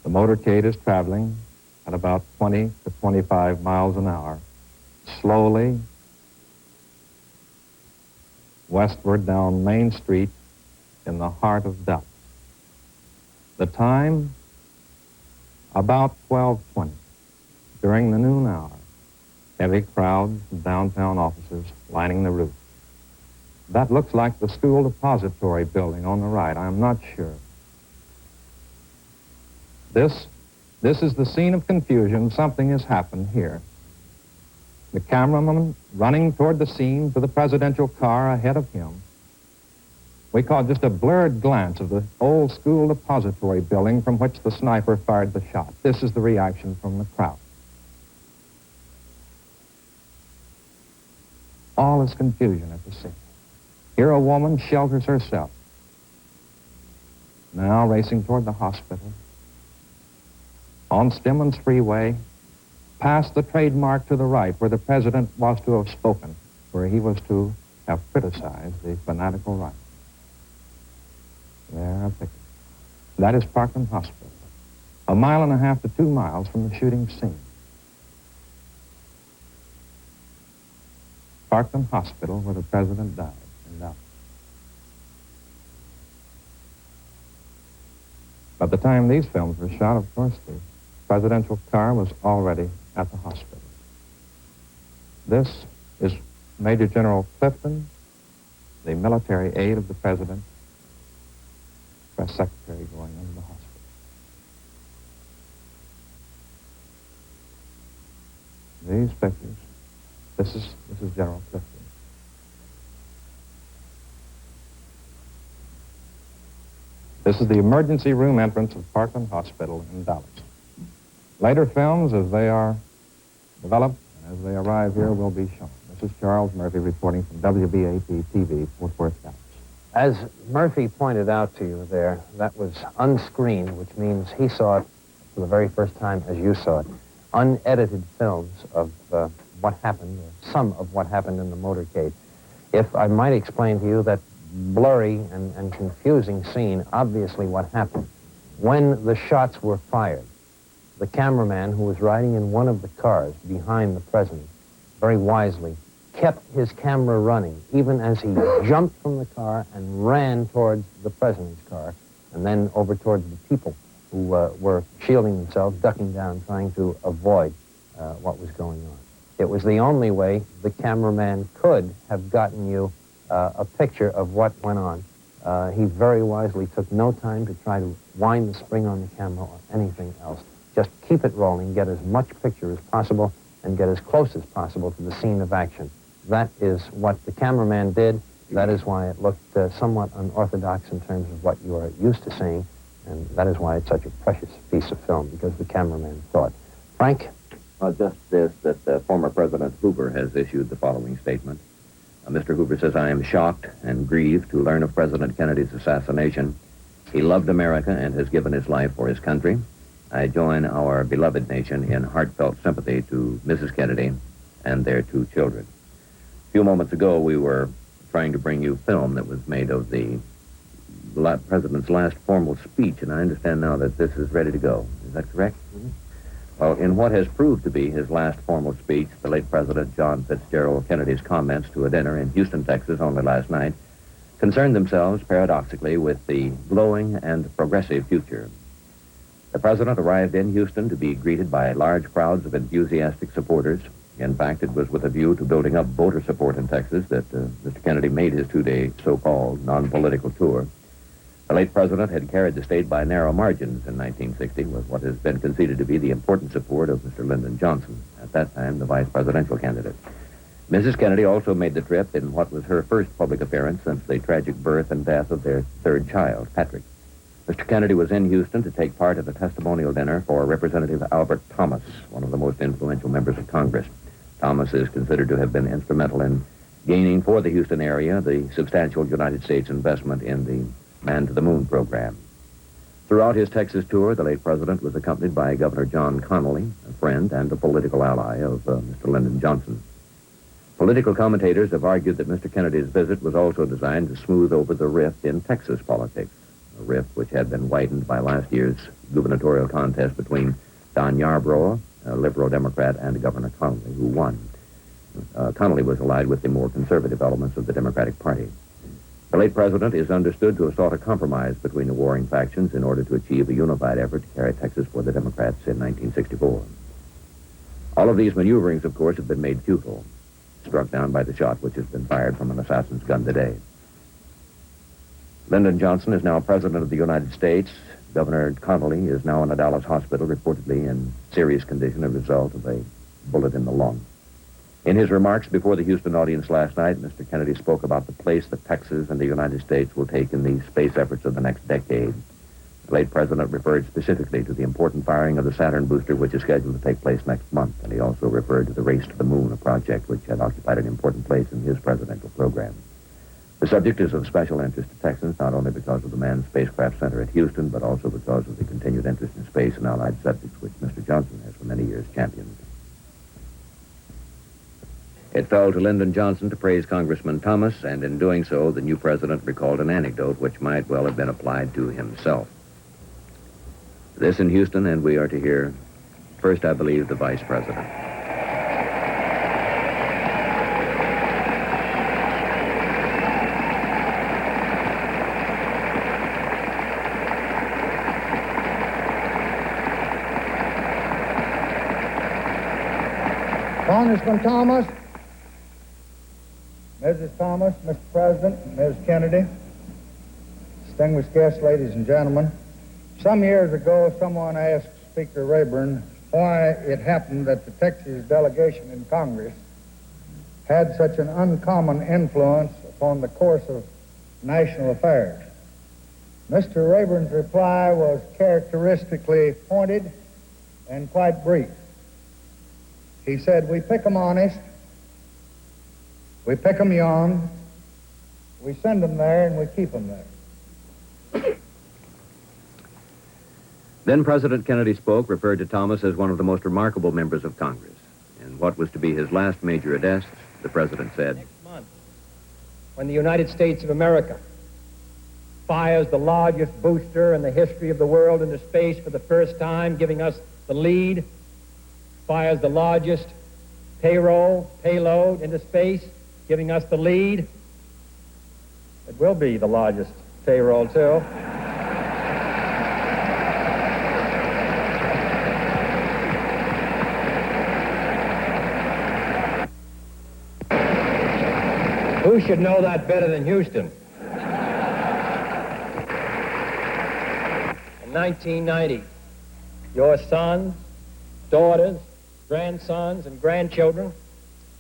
The motorcade is traveling at about 20 to 25 miles an hour, slowly westward down Main Street in the heart of Dallas. The time, about 12:20. During the noon hour, heavy crowds of downtown officers lining the route. That looks like the school depository building on the right. I'm not sure. This is the scene of confusion. Something has happened here. The cameraman running toward the scene to the presidential car ahead of him. We caught just a blurred glance of the old school depository building from which the sniper fired the shot. This is the reaction from the crowd. All is confusion at the scene. Here a woman shelters herself. Now racing toward the hospital. On Stemmons Freeway, past the trademark to the right where the president was to have spoken, where he was to have criticized the fanatical right. There, a picture. That is Parkland Hospital, 1.5 miles to 2 miles from the shooting scene. Parkland Hospital, where the president died in Dallas. By the time these films were shot, of course, the presidential car was already at the hospital. This is Major General Clifton, the military aide of the president, press secretary going into the hospital. These pictures, this is General Clifton. This is the emergency room entrance of Parkland Hospital in Dallas. Later films, as they are developed, as they arrive here, will be shown. This is Charles Murphy reporting from WBAP-TV, Fort Worth, Dallas. As Murphy pointed out to you there, that was unscreened, which means he saw it for the very first time as you saw it. Unedited films of what happened, or some of what happened in the motorcade. If I might explain to you that blurry and confusing scene, obviously what happened. When the shots were fired, the cameraman who was riding in one of the cars behind the president, very wisely, kept his camera running, even as he jumped from the car and ran towards the president's car, and then over towards the people who were shielding themselves, ducking down, trying to avoid what was going on. It was the only way the cameraman could have gotten you a picture of what went on. He very wisely took no time to try to wind the spring on the camera or anything else. Just keep it rolling, get as much picture as possible, and get as close as possible to the scene of action. That is what the cameraman did. That is why it looked somewhat unorthodox in terms of what you are used to seeing, and that is why it's such a precious piece of film, because the cameraman thought. Frank? Just this, that former President Hoover has issued the following statement. Mr. Hoover says, I am shocked and grieved to learn of President Kennedy's assassination. He loved America and has given his life for his country. I join our beloved nation in heartfelt sympathy to Mrs. Kennedy and their two children. A few moments ago, we were trying to bring you film that was made of the President's last formal speech, and I understand now that this is ready to go. Is that correct? Mm-hmm. Well, in what has proved to be his last formal speech, the late President John Fitzgerald Kennedy's comments to a dinner in Houston, Texas, only last night, concerned themselves, paradoxically, with the glowing and progressive future. The President arrived in Houston to be greeted by large crowds of enthusiastic supporters. In fact, it was with a view to building up voter support in Texas that Mr. Kennedy made his two-day so-called non-political tour. The late president had carried the state by narrow margins in 1960 with what has been conceded to be the important support of Mr. Lyndon Johnson, at that time the vice presidential candidate. Mrs. Kennedy also made the trip in what was her first public appearance since the tragic birth and death of their third child, Patrick. Mr. Kennedy was in Houston to take part of a testimonial dinner for Representative Albert Thomas, one of the most influential members of Congress. Thomas is considered to have been instrumental in gaining for the Houston area the substantial United States investment in the Man to the Moon program. Throughout his Texas tour, the late president was accompanied by Governor John Connally, a friend and a political ally of Mr. Lyndon Johnson. Political commentators have argued that Mr. Kennedy's visit was also designed to smooth over the rift in Texas politics, a rift which had been widened by last year's gubernatorial contest between Don Yarborough, a liberal Democrat, and Governor Connally, who won. Connally was allied with the more conservative elements of the Democratic Party. The late president is understood to have sought a compromise between the warring factions in order to achieve a unified effort to carry Texas for the Democrats in 1964. All of these maneuverings, of course, have been made futile, struck down by the shot which has been fired from an assassin's gun today. Lyndon Johnson is now President of the United States. Governor Connally is now in a Dallas hospital, reportedly in serious condition as a result of a bullet in the lung. In his remarks before the Houston audience last night, Mr. Kennedy spoke about the place that Texas and the United States will take in the space efforts of the next decade. The late president referred specifically to the important firing of the Saturn booster, which is scheduled to take place next month, and he also referred to the race to the moon, a project which had occupied an important place in his presidential program. The subject is of special interest to Texans, not only because of the Manned Spacecraft Center at Houston, but also because of the continued interest in space and allied subjects which Mr. Johnson has for many years championed. It fell to Lyndon Johnson to praise Congressman Thomas, and in doing so, the new president recalled an anecdote which might well have been applied to himself. This in Houston, and we are to hear first, I believe, the vice president. Congressman Thomas, Mrs. Thomas, Mr. President, Ms. Kennedy, distinguished guests, ladies and gentlemen. Some years ago, someone asked Speaker Rayburn why it happened that the Texas delegation in Congress had such an uncommon influence upon the course of national affairs. Mr. Rayburn's reply was characteristically pointed and quite brief. He said, "We pick 'em honest, we pick 'em young, we send 'em there, and we keep 'em there." Then President Kennedy spoke, referred to Thomas as one of the most remarkable members of Congress. In what was to be his last major address, the president said, "Next month, when the United States of America fires the largest booster in the history of the world into space for the first time, giving us the lead, fires the largest payload into space, giving us the lead. It will be the largest payroll, too. Who should know that better than Houston? In 1990, your sons, daughters, grandsons, and grandchildren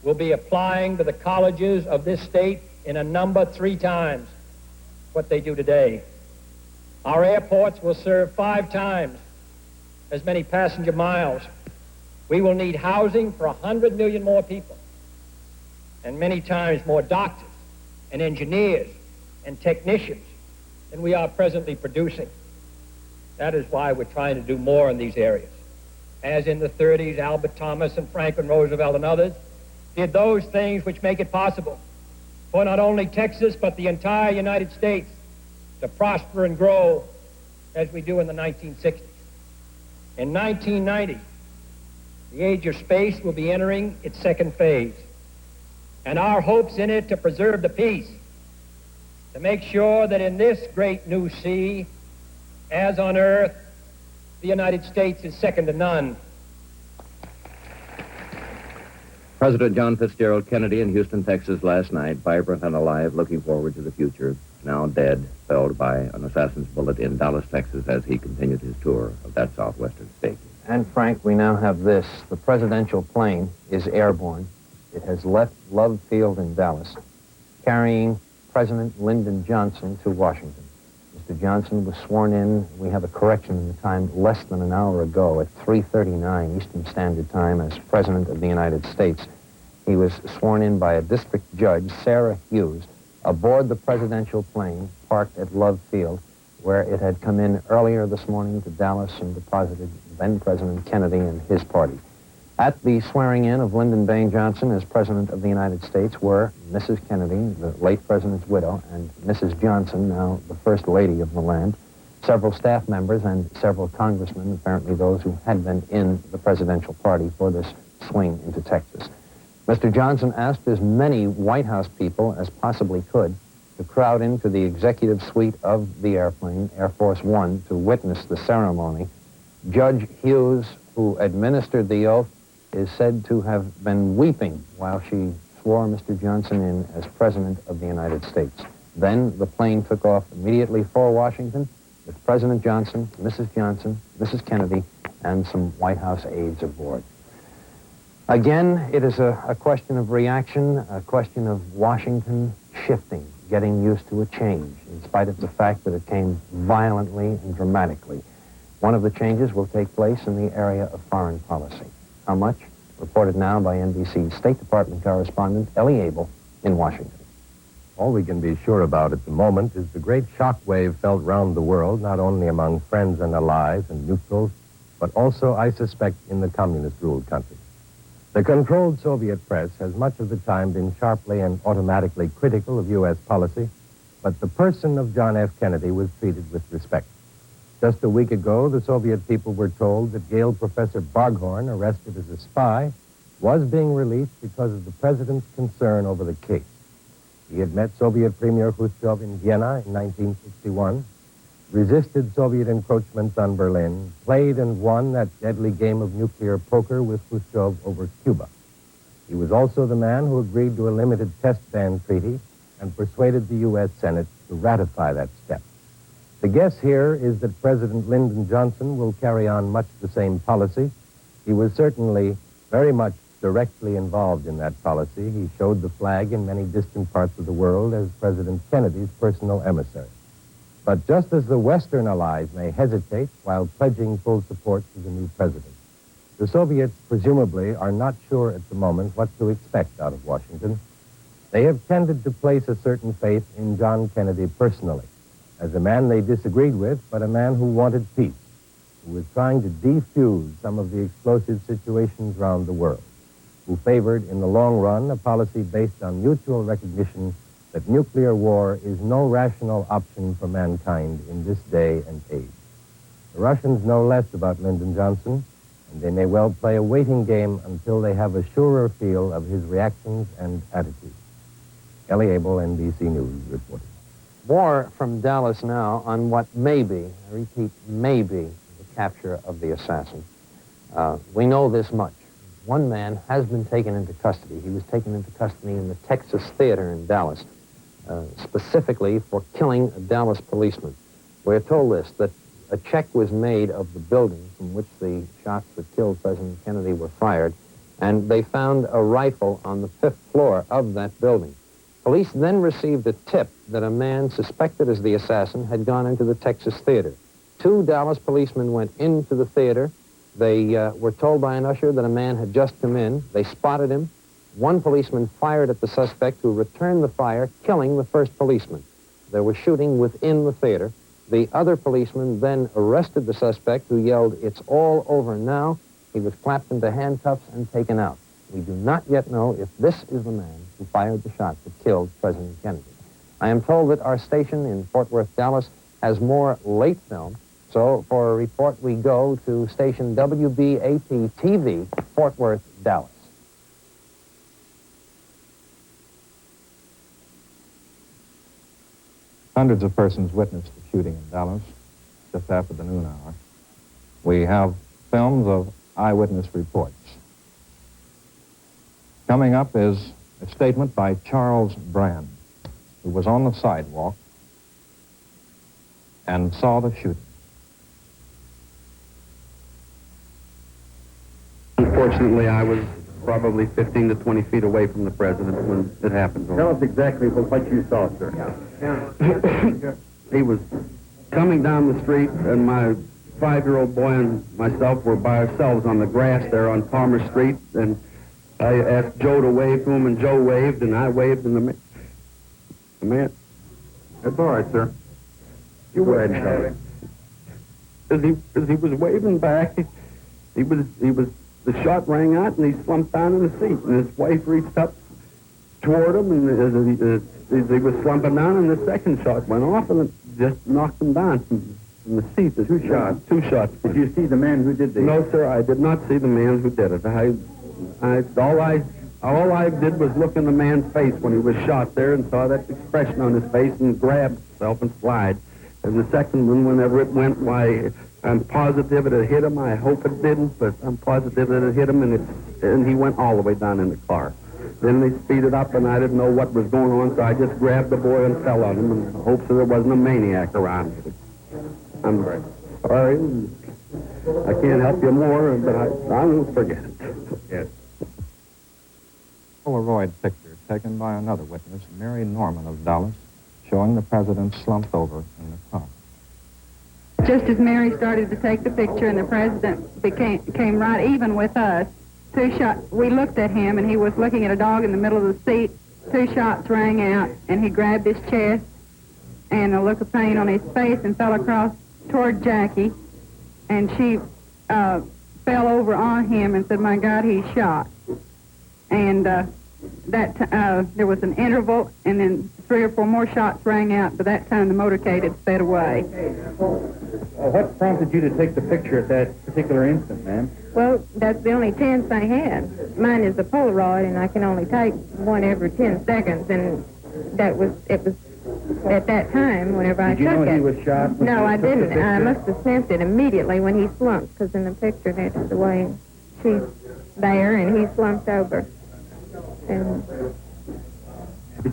will be applying to the colleges of this state in a number 3 times what they do today. Our airports will serve 5 times as many passenger miles. We will need housing for 100 million more people, and many times more doctors and engineers and technicians than we are presently producing. That is why we're trying to do more in these areas. As in the 30s, Albert Thomas and Franklin Roosevelt and others did those things which make it possible for not only Texas, but the entire United States to prosper and grow as we do in the 1960s. In 1990, the age of space will be entering its 2nd phase. And our hopes in it to preserve the peace, to make sure that in this great new sea, as on Earth, the United States is second to none. President John Fitzgerald Kennedy in Houston, Texas last night, vibrant and alive, looking forward to the future, now dead, felled by an assassin's bullet in Dallas, Texas, as he continued his tour of that southwestern state. And Frank, we now have this. The presidential plane is airborne. It has left Love Field in Dallas, carrying President Lyndon Johnson to Washington. Mr. Johnson was sworn in, we have a correction in the time, less than an hour ago at 3:39 Eastern Standard Time as President of the United States. He was sworn in by a district judge, Sarah Hughes, aboard the presidential plane parked at Love Field, where it had come in earlier this morning to Dallas and deposited then President Kennedy and his party. At the swearing-in of Lyndon Baines Johnson as President of the United States were Mrs. Kennedy, the late President's widow, and Mrs. Johnson, now the First Lady of the land, several staff members, and several congressmen, apparently those who had been in the presidential party for this swing into Texas. Mr. Johnson asked as many White House people as possibly could to crowd into the executive suite of the airplane, Air Force One, to witness the ceremony. Judge Hughes, who administered the oath, is said to have been weeping while she swore Mr. Johnson in as President of the United States. Then the plane took off immediately for Washington with President Johnson, Mrs. Kennedy, and some White House aides aboard. Again, it is a question of reaction, a question of Washington shifting, getting used to a change, in spite of the fact that it came violently and dramatically. One of the changes will take place in the area of foreign policy. How much? Reported now by NBC's State Department correspondent Ellie Abel in Washington. All we can be sure about at the moment is the great shock wave felt round the world, not only among friends and allies and neutrals, but also, I suspect, in the communist-ruled countries. The controlled Soviet press has much of the time been sharply and automatically critical of U.S. policy, but the person of John F. Kennedy was treated with respect. Just a week ago, the Soviet people were told that Yale professor Barghorn, arrested as a spy, was being released because of the president's concern over the case. He had met Soviet Premier Khrushchev in Vienna in 1961, resisted Soviet encroachments on Berlin, played and won that deadly game of nuclear poker with Khrushchev over Cuba. He was also the man who agreed to a limited test ban treaty and persuaded the U.S. Senate to ratify that step. The guess here is that President Lyndon Johnson will carry on much the same policy. He was certainly very much directly involved in that policy. He showed the flag in many distant parts of the world as President Kennedy's personal emissary. But just as the Western allies may hesitate while pledging full support to the new president, the Soviets presumably are not sure at the moment what to expect out of Washington. They have tended to place a certain faith in John Kennedy personally, as a man they disagreed with, but a man who wanted peace, who was trying to defuse some of the explosive situations around the world, who favored, in the long run, a policy based on mutual recognition that nuclear war is no rational option for mankind in this day and age. The Russians know less about Lyndon Johnson, and they may well play a waiting game until they have a surer feel of his reactions and attitudes. Ellie Abel, NBC News, reporting. More from Dallas now on what may be, I repeat, may be the capture of the assassin. We know this much. One man has been taken into custody. He was taken into custody in the Texas Theater in Dallas, specifically for killing a Dallas policeman. We're told this, that a check was made of the building from which the shots that killed President Kennedy were fired, and they found a rifle on the 5th floor of that building. Police then received a tip that a man suspected as the assassin had gone into the Texas Theater. 2 Dallas policemen went into the theater. They were told by an usher that a man had just come in. They spotted him. 1 policeman fired at the suspect, who returned the fire, killing the first policeman. There was shooting within the theater. The other policeman then arrested the suspect, who yelled, "It's all over now." He was clapped into handcuffs and taken out. We do not yet know if this is the man who fired the shot that killed President Kennedy. I am told that our station in Fort Worth, Dallas, has more late film. So for a report, we go to station WBAP-TV, Fort Worth, Dallas. Hundreds of persons witnessed the shooting in Dallas just after the noon hour. We have films of eyewitness reports. Coming up is a statement by Charles Brand, who was on the sidewalk and saw the shooting. Unfortunately, I was probably 15 to 20 feet away from the president when it happened. Tell us exactly what you saw, sir. He was coming down the street, and my 5-year-old boy and myself were by ourselves on the grass there on Palmer Street, and I asked Joe to wave to him, and Joe waved, and I waved, and the man... That's all right, sir. You go ahead and tell it. As he was waving back, the shot rang out, and he slumped down in the seat, and his wife reached up toward him, and as he was slumping down, and the second shot went off, and it just knocked him down from the seat. Two shots. Did you see the man who did this? No, sir, I did not see the man who did it. All I did was look in the man's face when he was shot there and saw that expression on his face and grabbed himself and slide. And the second one, whenever it went, why, I'm positive it had hit him. I hope it didn't, but I'm positive that it hit him, and he went all the way down in the car. Then they speeded up, and I didn't know what was going on, so I just grabbed the boy and fell on him in the hopes that there wasn't a maniac around. I'm sorry. I can't help you more, but I won't forget it. Yes. Polaroid picture taken by another witness, Mary Norman of Dallas, showing the president slumped over in the car. Just as Mary started to take the picture and the president came right even with us, 2 shots, we looked at him and he was looking at a dog in the middle of the seat. 2 shots rang out and he grabbed his chest and a look of pain on his face and fell across toward Jackie, and she fell over on him and said, "My God, he's shot." And there was an interval, and then 3 or 4 more shots rang out. By that time, the motorcade had sped away. What prompted you to take the picture at that particular instant, ma'am? Well, that's the only chance I had. Mine is a Polaroid, and I can only take one every 10 seconds, and it was at that time, whenever I took it. Did you know he was shot? No, I didn't. I must have sensed it immediately when he slumped, because in the picture, that's the way she's there, and he slumped over. And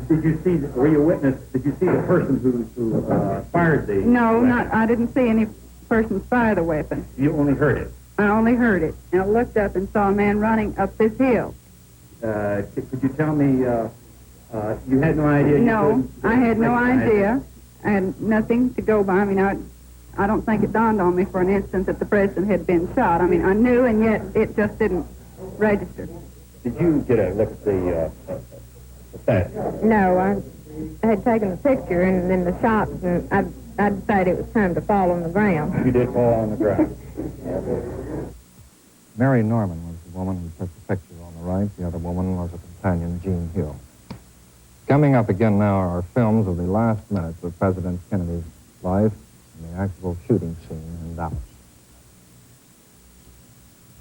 Did you see, were you a witness, did you see the person who fired the... No, I didn't see any person fire the weapon. You only heard it? I only heard it. And I looked up and saw a man running up this hill. Could you tell me, you had no idea? No, I had no idea. I had nothing to go by. I mean, I don't think it dawned on me for an instant that the president had been shot. I mean, I knew, and yet it just didn't register. Did you get a look at the stat? no, I had taken a picture and then the shots, and I decided it was time to fall on the ground. You did fall on the ground. Mary Norman was the woman who took the picture on the right. The other woman was a companion, Jean Hill. Coming up again now are films of the last minutes of President Kennedy's life and the actual shooting scene in Dallas.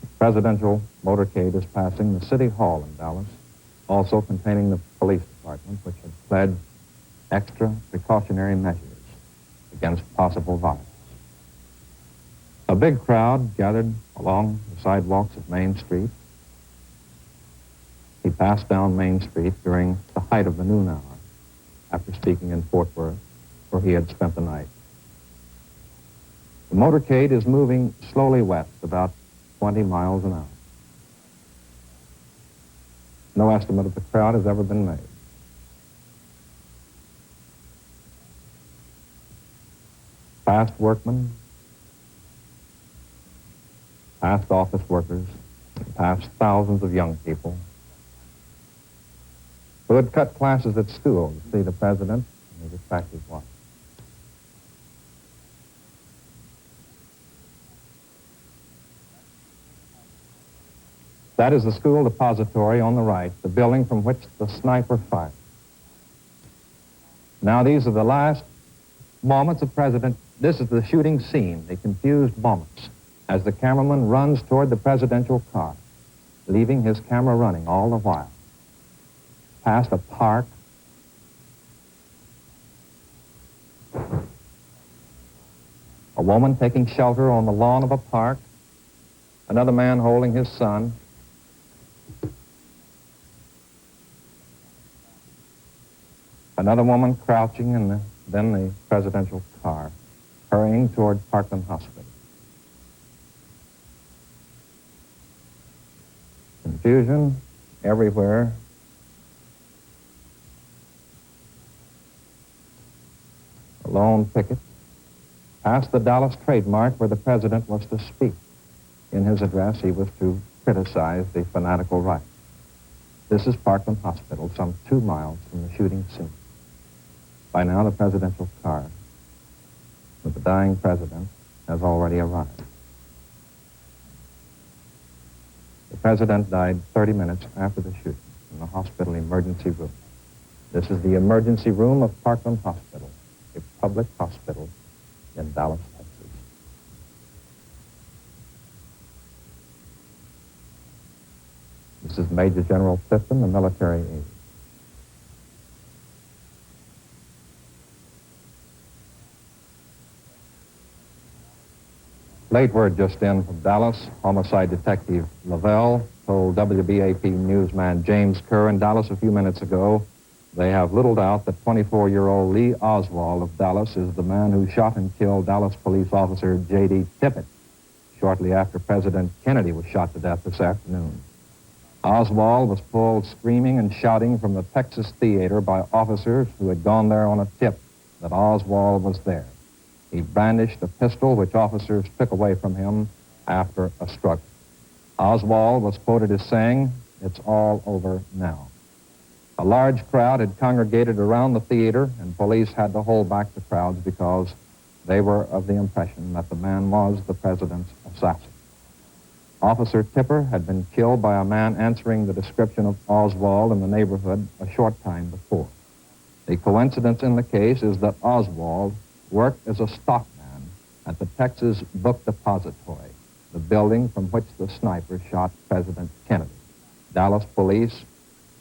The presidential motorcade is passing the City Hall in Dallas, also containing the police department, which had pledged extra precautionary measures against possible violence. A big crowd gathered along the sidewalks of Main Street. He passed down Main Street during the height of the noon hour after speaking in Fort Worth, where he had spent the night. The motorcade is moving slowly west, about 20 miles an hour. No estimate of the crowd has ever been made. Past workmen, past office workers, past thousands of young people who had cut classes at school to see the president and his attractive wife. That is the school depository on the right, the building from which the sniper fired. Now these are the last moments of this is the shooting scene, the confused moments, as the cameraman runs toward the presidential car, leaving his camera running all the while. Past a park, a woman taking shelter on the lawn of a park, another man holding his son, another woman crouching in then the presidential car, hurrying toward Parkland Hospital. Confusion everywhere. A lone picket past the Dallas trademark where the president was to speak. In his address, he was to criticize the fanatical right. This is Parkland Hospital, some 2 miles from the shooting scene. By now, the presidential car with the dying president has already arrived. The president died 30 minutes after the shooting in the hospital emergency room. This is the emergency room of Parkland Hospital, a public hospital in Dallas, Texas. This is Major General Clifton, the military aide. Late word just in from Dallas. Homicide detective Lavelle told WBAP newsman James Kerr in Dallas a few minutes ago they have little doubt that 24-year-old Lee Oswald of Dallas is the man who shot and killed Dallas police officer J.D. Tippit shortly after President Kennedy was shot to death this afternoon. Oswald was pulled screaming and shouting from the Texas Theater by officers who had gone there on a tip that Oswald was there. He brandished a pistol which officers took away from him after a struggle. Oswald was quoted as saying, "It's all over now." A large crowd had congregated around the theater, and police had to hold back the crowds because they were of the impression that the man was the president's assassin. Officer Tipper had been killed by a man answering the description of Oswald in the neighborhood a short time before. The coincidence in the case is that Oswald worked as a stockman at the Texas Book Depository, the building from which the sniper shot President Kennedy. Dallas police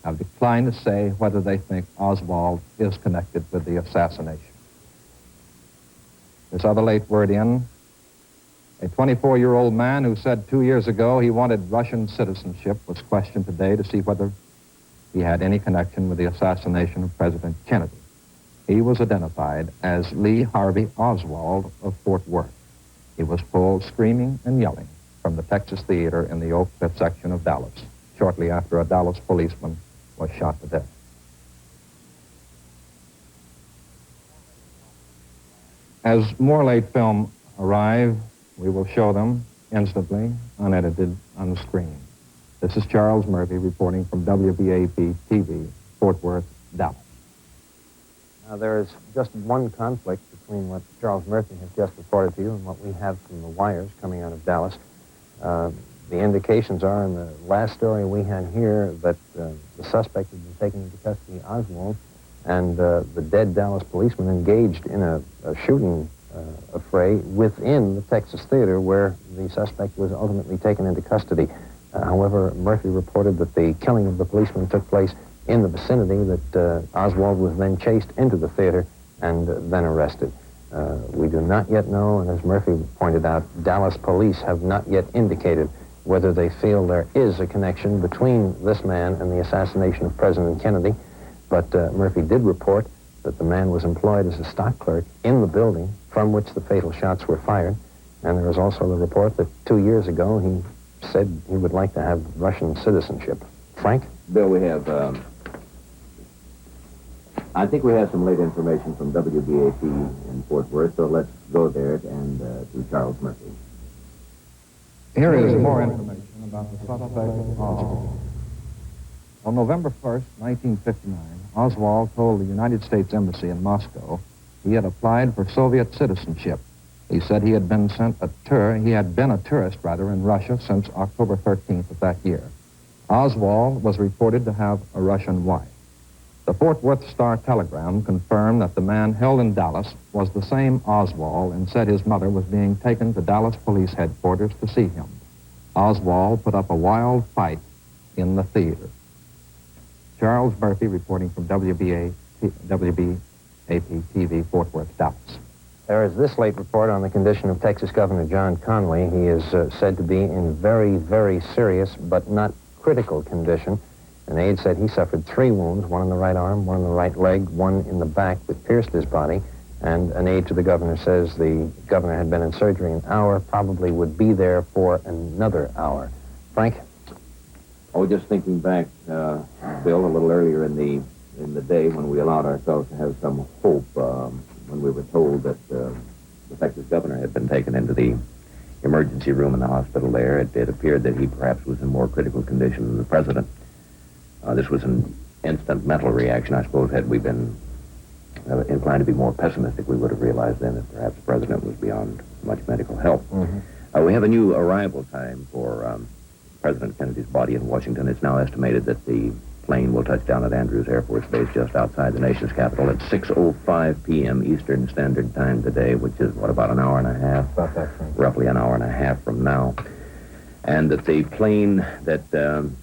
have declined to say whether they think Oswald is connected with the assassination. This other late word in, a 24-year-old man who said 2 years ago he wanted Russian citizenship was questioned today to see whether he had any connection with the assassination of President Kennedy. He was identified as Lee Harvey Oswald of Fort Worth. He was pulled screaming and yelling from the Texas Theater in the Oak Cliff section of Dallas, shortly after a Dallas policeman was shot to death. As more late film arrive, we will show them instantly, unedited, on the screen. This is Charles Murphy reporting from WBAP TV, Fort Worth, Dallas. Now, there is just one conflict between what Charles Murphy has just reported to you and what we have from the wires coming out of Dallas. The indications are in the last story we had here that the suspect had been taken into custody, Oswald, and the dead Dallas policeman engaged in a shooting affray within the Texas Theater where the suspect was ultimately taken into custody. However, Murphy reported that the killing of the policeman took place in the vicinity, that Oswald was then chased into the theater and then arrested. We do not yet know, and as Murphy pointed out, Dallas police have not yet indicated whether they feel there is a connection between this man and the assassination of President Kennedy. But Murphy did report that the man was employed as a stock clerk in the building from which the fatal shots were fired. And there was also the report that 2 years ago he said he would like to have Russian citizenship. Frank? Bill, we have, I think we have some late information from WBAP in Fort Worth, so let's go there and to Charles Murphy. Here is more information about the suspect, Oswald. On November 1st, 1959, Oswald told the United States Embassy in Moscow he had applied for Soviet citizenship. He said he had been a tourist in Russia since October 13th of that year. Oswald was reported to have a Russian wife. The Fort Worth Star-Telegram confirmed that the man held in Dallas was the same Oswald and said his mother was being taken to Dallas police headquarters to see him. Oswald put up a wild fight in the theater. Charles Murphy reporting from WBAP TV, Fort Worth, Dallas. There is this late report on the condition of Texas Governor John Connally. He is said to be in very, very serious but not critical condition. An aide said he suffered 3 wounds, one in the right arm, one in the right leg, one in the back that pierced his body. And an aide to the governor says the governor had been in surgery an hour, probably would be there for another hour. Frank? Oh, just thinking back, Bill, a little earlier in the day when we allowed ourselves to have some hope, when we were told that the Texas governor had been taken into the emergency room in the hospital there, it appeared that he perhaps was in more critical condition than the president. This was an instant mental reaction. I suppose had we been inclined to be more pessimistic, we would have realized then that perhaps the president was beyond much medical help. Mm-hmm. We have a new arrival time for President Kennedy's body in Washington. It's now estimated that the plane will touch down at Andrews Air Force Base just outside the nation's capital at 6:05 p.m. Eastern Standard Time today, which is, about an hour and a half? About that, Frank. Roughly an hour and a half from now. And that the plane that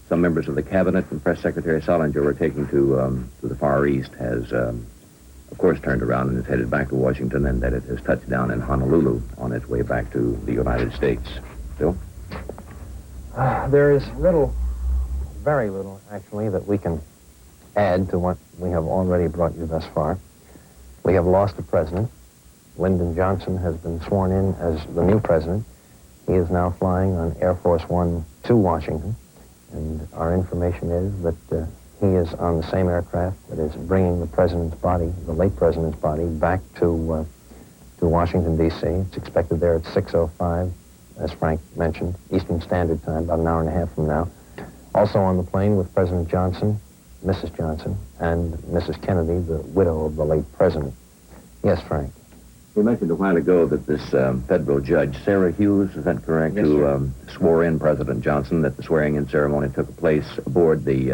some members of the cabinet and Press Secretary Salinger were taking to the Far East has, of course, turned around and is headed back to Washington, and that it has touched down in Honolulu on its way back to the United States. Bill? There is very little, actually, that we can add to what we have already brought you thus far. We have lost a president. Lyndon Johnson has been sworn in as the new president. He is now flying on Air Force One to Washington, and our information is that he is on the same aircraft that is bringing the president's body, the late president's body, back to Washington, D.C. It's expected there at 6:05, as Frank mentioned, Eastern Standard Time, about an hour and a half from now. Also on the plane with President Johnson, Mrs. Johnson, and Mrs. Kennedy, the widow of the late president. Yes, Frank. You mentioned a while ago that this federal judge, Sarah Hughes, is that correct, yes, who swore in President Johnson, that the swearing-in ceremony took place aboard the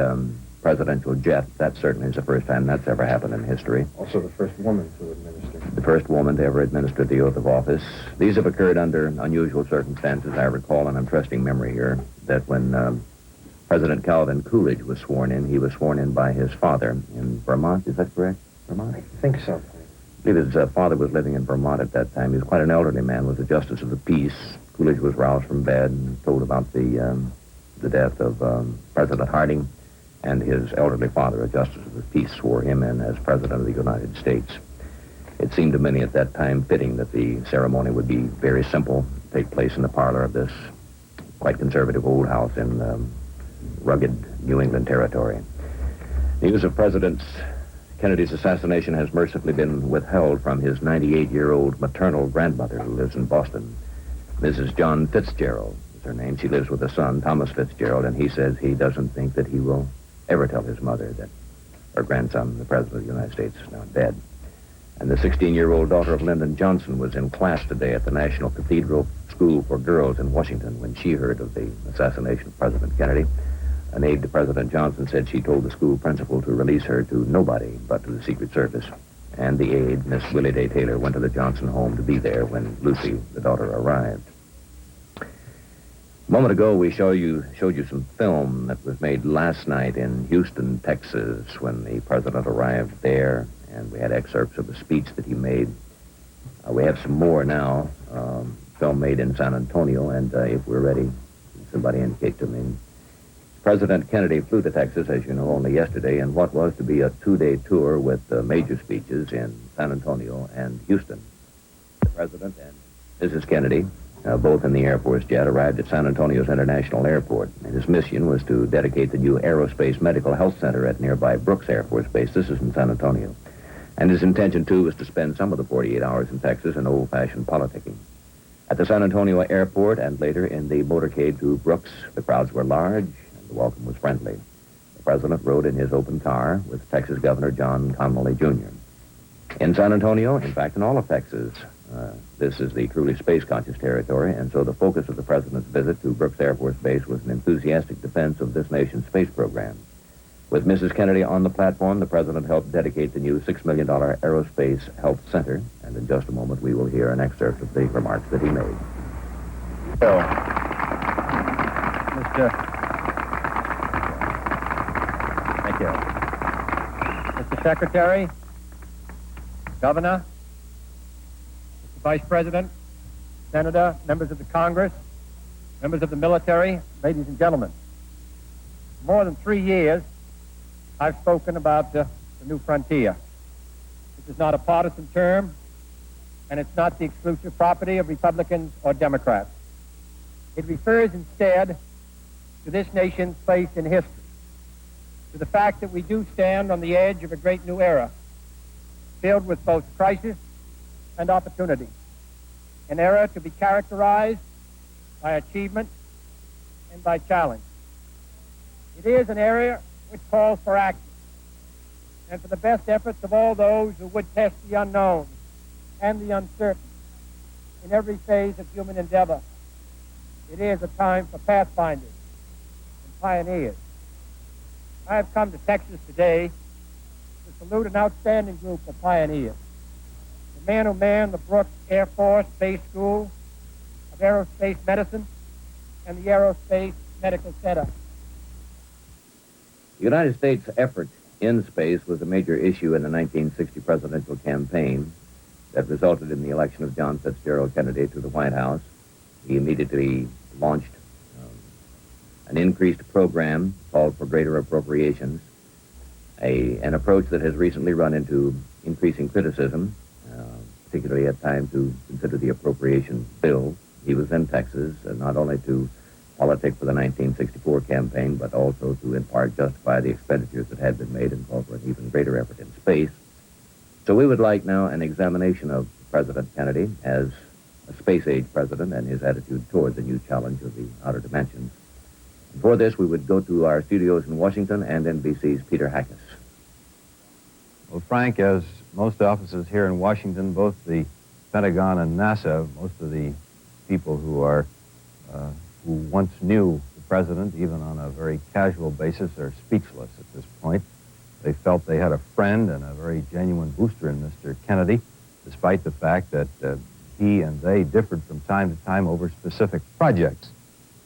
presidential jet. That certainly is the first time that's ever happened in history. Also the first woman to administer. The first woman to ever administer the oath of office. These have occurred under unusual circumstances. I recall, and I'm trusting memory here, that when President Calvin Coolidge was sworn in, he was sworn in by his father in Vermont. Is that correct? Vermont? I think so. I believe his father was living in Vermont at that time. He was quite an elderly man, was a justice of the peace. Coolidge was roused from bed and told about the death of President Harding. and his elderly father, a justice of the peace, swore him in as President of the United States. It seemed to many at that time fitting that the ceremony would be very simple, take place in the parlor of this quite conservative old house in rugged New England territory. News of President Kennedy's assassination has mercifully been withheld from his 98-year-old maternal grandmother who lives in Boston. Mrs. John Fitzgerald is her name. She lives with a son, Thomas Fitzgerald, and he says he doesn't think that he will ever tell his mother that her grandson, the President of the United States, is now dead. And the 16-year-old daughter of Lyndon Johnson was in class today at the National Cathedral School for Girls in Washington when she heard of the assassination of President Kennedy. An aide to President Johnson said she told the school principal to release her to nobody but to the Secret Service. And the aide, Miss Willie Day Taylor, went to the Johnson home to be there when Lucy, the daughter, arrived. A moment ago, we showed you some film that was made last night in Houston, Texas, when the president arrived there, and we had excerpts of the speech that he made. We have some more now, film made in San Antonio, and if we're ready, somebody indicate to me. President Kennedy flew to Texas, as you know, only yesterday, in what was to be a two-day tour with major speeches in San Antonio and Houston. The President and Mrs. Kennedy, both in the Air Force jet, arrived at San Antonio's International Airport. And his mission was to dedicate the new Aerospace Medical Health Center at nearby Brooks Air Force Base. This is in San Antonio. And his intention, too, was to spend some of the 48 hours in Texas in old-fashioned politicking. At the San Antonio Airport and later in the motorcade to Brooks, the crowds were large. The welcome was friendly. The president rode in his open car with Texas Governor John Connally, Jr. In San Antonio, in fact, in all of Texas, this is the truly space-conscious territory, and so the focus of the president's visit to Brooks Air Force Base was an enthusiastic defense of this nation's space program. With Mrs. Kennedy on the platform, the president helped dedicate the new $6 million Aerospace Health Center, and in just a moment we will hear an excerpt of the remarks that he made. Thank you. Mr. Secretary, Governor, Mr. Vice President, Senator, members of the Congress, members of the military, ladies and gentlemen. For more than 3 years, I've spoken about the new frontier. This is not a partisan term, and it's not the exclusive property of Republicans or Democrats. It refers instead to this nation's place in history, to the fact that we do stand on the edge of a great new era, filled with both crisis and opportunity, an era to be characterized by achievement and by challenge. It is an era which calls for action and for the best efforts of all those who would test the unknown and the uncertain in every phase of human endeavor. It is a time for pathfinders and pioneers. I have come to Texas today to salute an outstanding group of pioneers. The men who manned the Brooks Air Force Base School of Aerospace Medicine and the Aerospace Medical Center. The United States' effort in space was a major issue in the 1960 presidential campaign that resulted in the election of John Fitzgerald Kennedy to the White House. He immediately launched an increased program called for greater appropriations, an approach that has recently run into increasing criticism, particularly at times to consider the appropriation bill. He was in Texas not only to politic for the 1964 campaign, but also to, in part, justify the expenditures that had been made and call for an even greater effort in space. So we would like now an examination of President Kennedy as a space-age president and his attitude toward the new challenge of the outer dimensions. And for this, we would go to our studios in Washington and NBC's Peter Hackus. Well, Frank, as most offices here in Washington, both the Pentagon and NASA, most of the people who once knew the president, even on a very casual basis, are speechless at this point. They felt they had a friend and a very genuine booster in Mr. Kennedy, despite the fact that he and they differed from time to time over specific projects.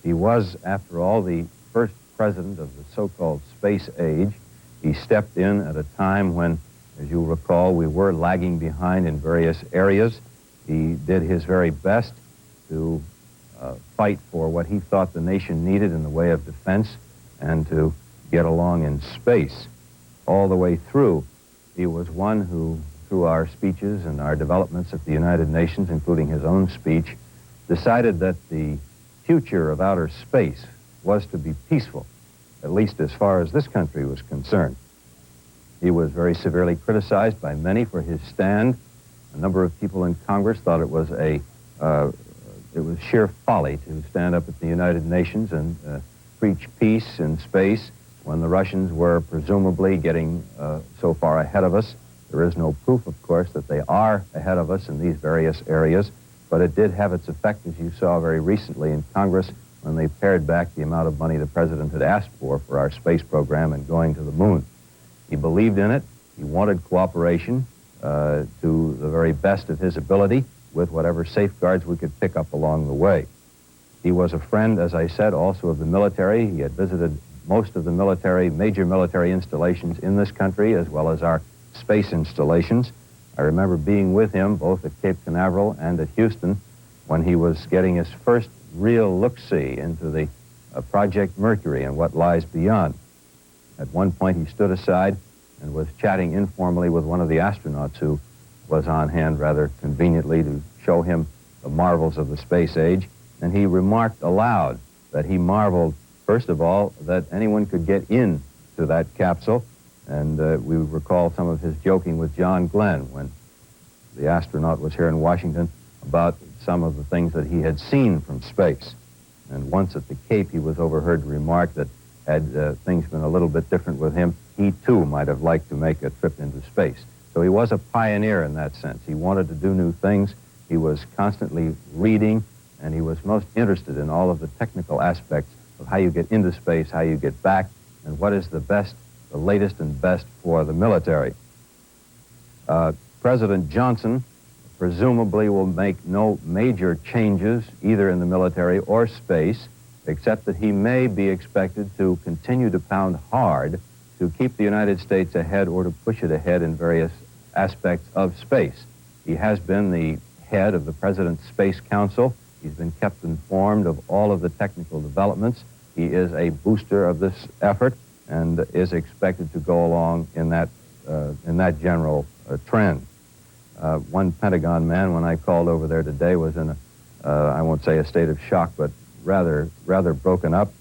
He was, after all, the first president of the so-called space age. He stepped in at a time when, as you'll recall, we were lagging behind in various areas. He did his very best to fight for what he thought the nation needed in the way of defense and to get along in space. All the way through, he was one who, through our speeches and our developments at the United Nations, including his own speech, decided that the future of outer space was to be peaceful, at least as far as this country was concerned. He was very severely criticized by many for his stand. A number of people in Congress thought it was sheer folly to stand up at the United Nations and preach peace in space when the Russians were presumably getting so far ahead of us. There is no proof, of course, that they are ahead of us in these various areas, but it did have its effect, as you saw very recently in Congress, when they pared back the amount of money the President had asked for our space program and going to the moon. He believed in it. He wanted cooperation to the very best of his ability with whatever safeguards we could pick up along the way. He was a friend, as I said, also of the military. He had visited most of the major military installations in this country, as well as our space installations. I remember being with him both at Cape Canaveral and at Houston when he was getting his first real look-see into the Project Mercury and what lies beyond. At one point, he stood aside and was chatting informally with one of the astronauts who was on hand rather conveniently to show him the marvels of the space age. And he remarked aloud that he marveled, first of all, that anyone could get into that capsule. And we recall some of his joking with John Glenn when the astronaut was here in Washington about some of the things that he had seen from space. And once at the Cape, he was overheard to remark that had things been a little bit different with him, he too might have liked to make a trip into space. So he was a pioneer in that sense. He wanted to do new things. He was constantly reading, and he was most interested in all of the technical aspects of how you get into space, how you get back, and what is the best, the latest and best for the military. President Johnson presumably will make no major changes either in the military or space, except that he may be expected to continue to pound hard to keep the United States ahead or to push it ahead in various aspects of space. He has been the head of the President's Space Council. He's been kept informed of all of the technical developments. He is a booster of this effort and is expected to go along in that general trend. One Pentagon man, when I called over there today, was in I won't say a state of shock, but rather broken up.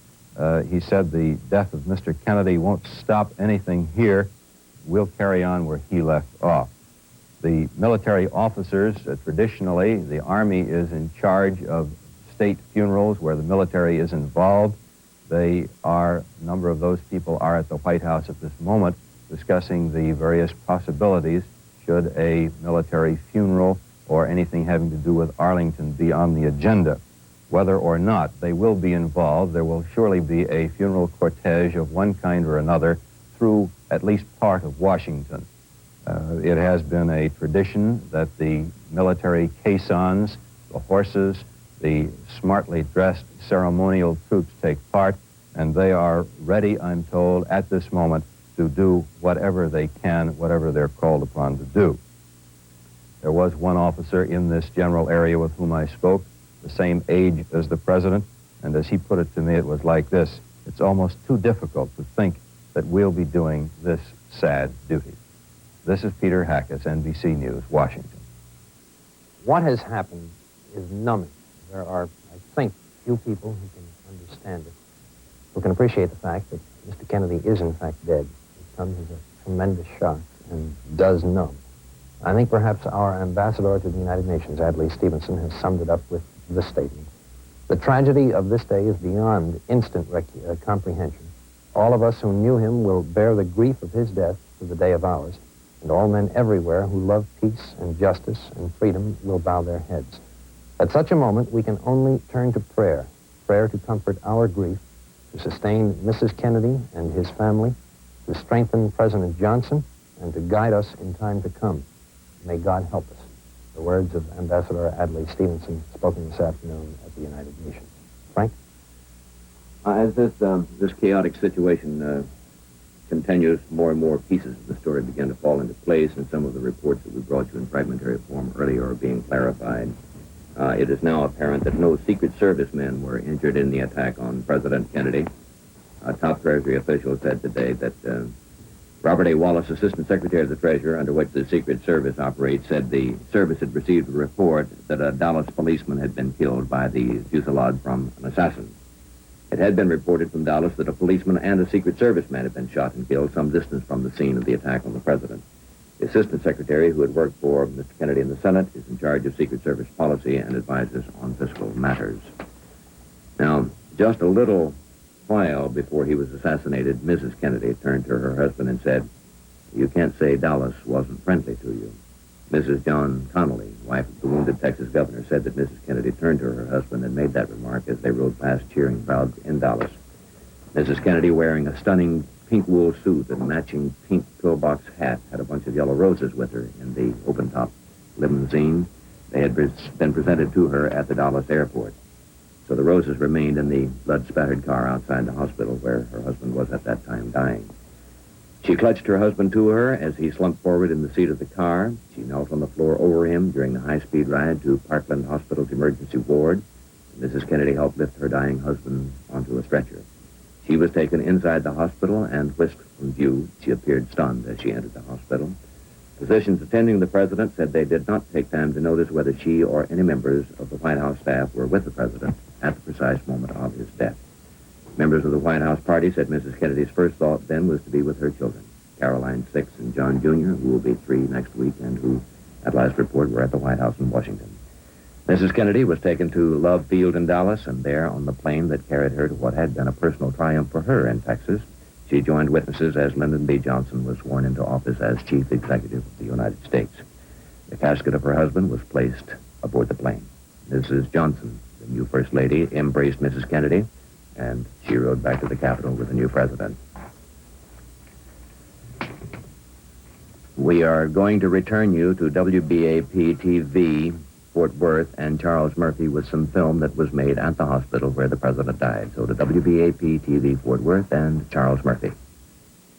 He said the death of Mr. Kennedy won't stop anything here. We'll carry on where he left off. The military officers, traditionally, the Army is in charge of state funerals where the military is involved. A number of those people are at the White House at this moment discussing the various possibilities should a military funeral or anything having to do with Arlington be on the agenda. Whether or not they will be involved, there will surely be a funeral cortege of one kind or another through at least part of Washington. It has been a tradition that the military caissons, the horses, the smartly dressed ceremonial troops take part, and they are ready, I'm told, at this moment to do whatever they can, whatever they're called upon to do. There was one officer in this general area with whom I spoke, the same age as the President, and as he put it to me, it was like this: it's almost too difficult to think that we'll be doing this sad duty. This is Peter Hackus, NBC News, Washington. What has happened is numbing. There are, I think, few people who can understand it, who can appreciate the fact that Mr. Kennedy is in fact dead. It comes as a tremendous shock and does numb. I think perhaps our ambassador to the United Nations, Adlai Stevenson, has summed it up with this statement. The tragedy of this day is beyond instant comprehension. All of us who knew him will bear the grief of his death to the day of ours, and all men everywhere who love peace and justice and freedom will bow their heads. At such a moment, we can only turn to prayer to comfort our grief, to sustain Mrs. Kennedy and his family, to strengthen President Johnson, and to guide us in time to come. May God help us. The words of Ambassador Adlai Stevenson, spoken this afternoon at the United Nations. Frank? As this chaotic situation continues, more and more pieces of the story begin to fall into place, and some of the reports that we brought you in fragmentary form earlier are being clarified. It is now apparent that no Secret Service men were injured in the attack on President Kennedy. A top Treasury official said today that Robert A. Wallace, Assistant Secretary of the Treasury, under which the Secret Service operates, said the service had received a report that a Dallas policeman had been killed by the fusillade from an assassin. It had been reported from Dallas that a policeman and a Secret Service man had been shot and killed some distance from the scene of the attack on the president. The Assistant Secretary, who had worked for Mr. Kennedy in the Senate, is in charge of Secret Service policy and advises on fiscal matters. Now, just a little while before he was assassinated, Mrs. Kennedy turned to her husband and said, "You can't say Dallas wasn't friendly to you." Mrs. John Connolly, wife of the wounded Texas governor, said that Mrs. Kennedy turned to her husband and made that remark as they rode past cheering crowds in Dallas. Mrs. Kennedy, wearing a stunning pink wool suit and matching pink pillbox hat, had a bunch of yellow roses with her in the open-top limousine. They had been presented to her at the Dallas airport. So the roses remained in the blood-spattered car outside the hospital where her husband was at that time dying. She clutched her husband to her as he slumped forward in the seat of the car. She knelt on the floor over him during the high-speed ride to Parkland Hospital's emergency ward. Mrs. Kennedy helped lift her dying husband onto a stretcher. She was taken inside the hospital and whisked from view. She appeared stunned as she entered the hospital. Physicians attending the president said they did not take time to notice whether she or any members of the White House staff were with the president at the precise moment of his death. Members of the White House party said Mrs. Kennedy's first thought then was to be with her children, Caroline, 6, and John Jr., who will be 3 next week and who, at last report, were at the White House in Washington. Mrs. Kennedy was taken to Love Field in Dallas, and there on the plane that carried her to what had been a personal triumph for her in Texas, she joined witnesses as Lyndon B. Johnson was sworn into office as Chief Executive of the United States. The casket of her husband was placed aboard the plane. Mrs. Johnson, the new First Lady, embraced Mrs. Kennedy, and she rode back to the Capitol with the new president. We are going to return you to WBAP-TV, Fort Worth, and Charles Murphy with some film that was made at the hospital where the president died. So to WBAP-TV, Fort Worth, and Charles Murphy.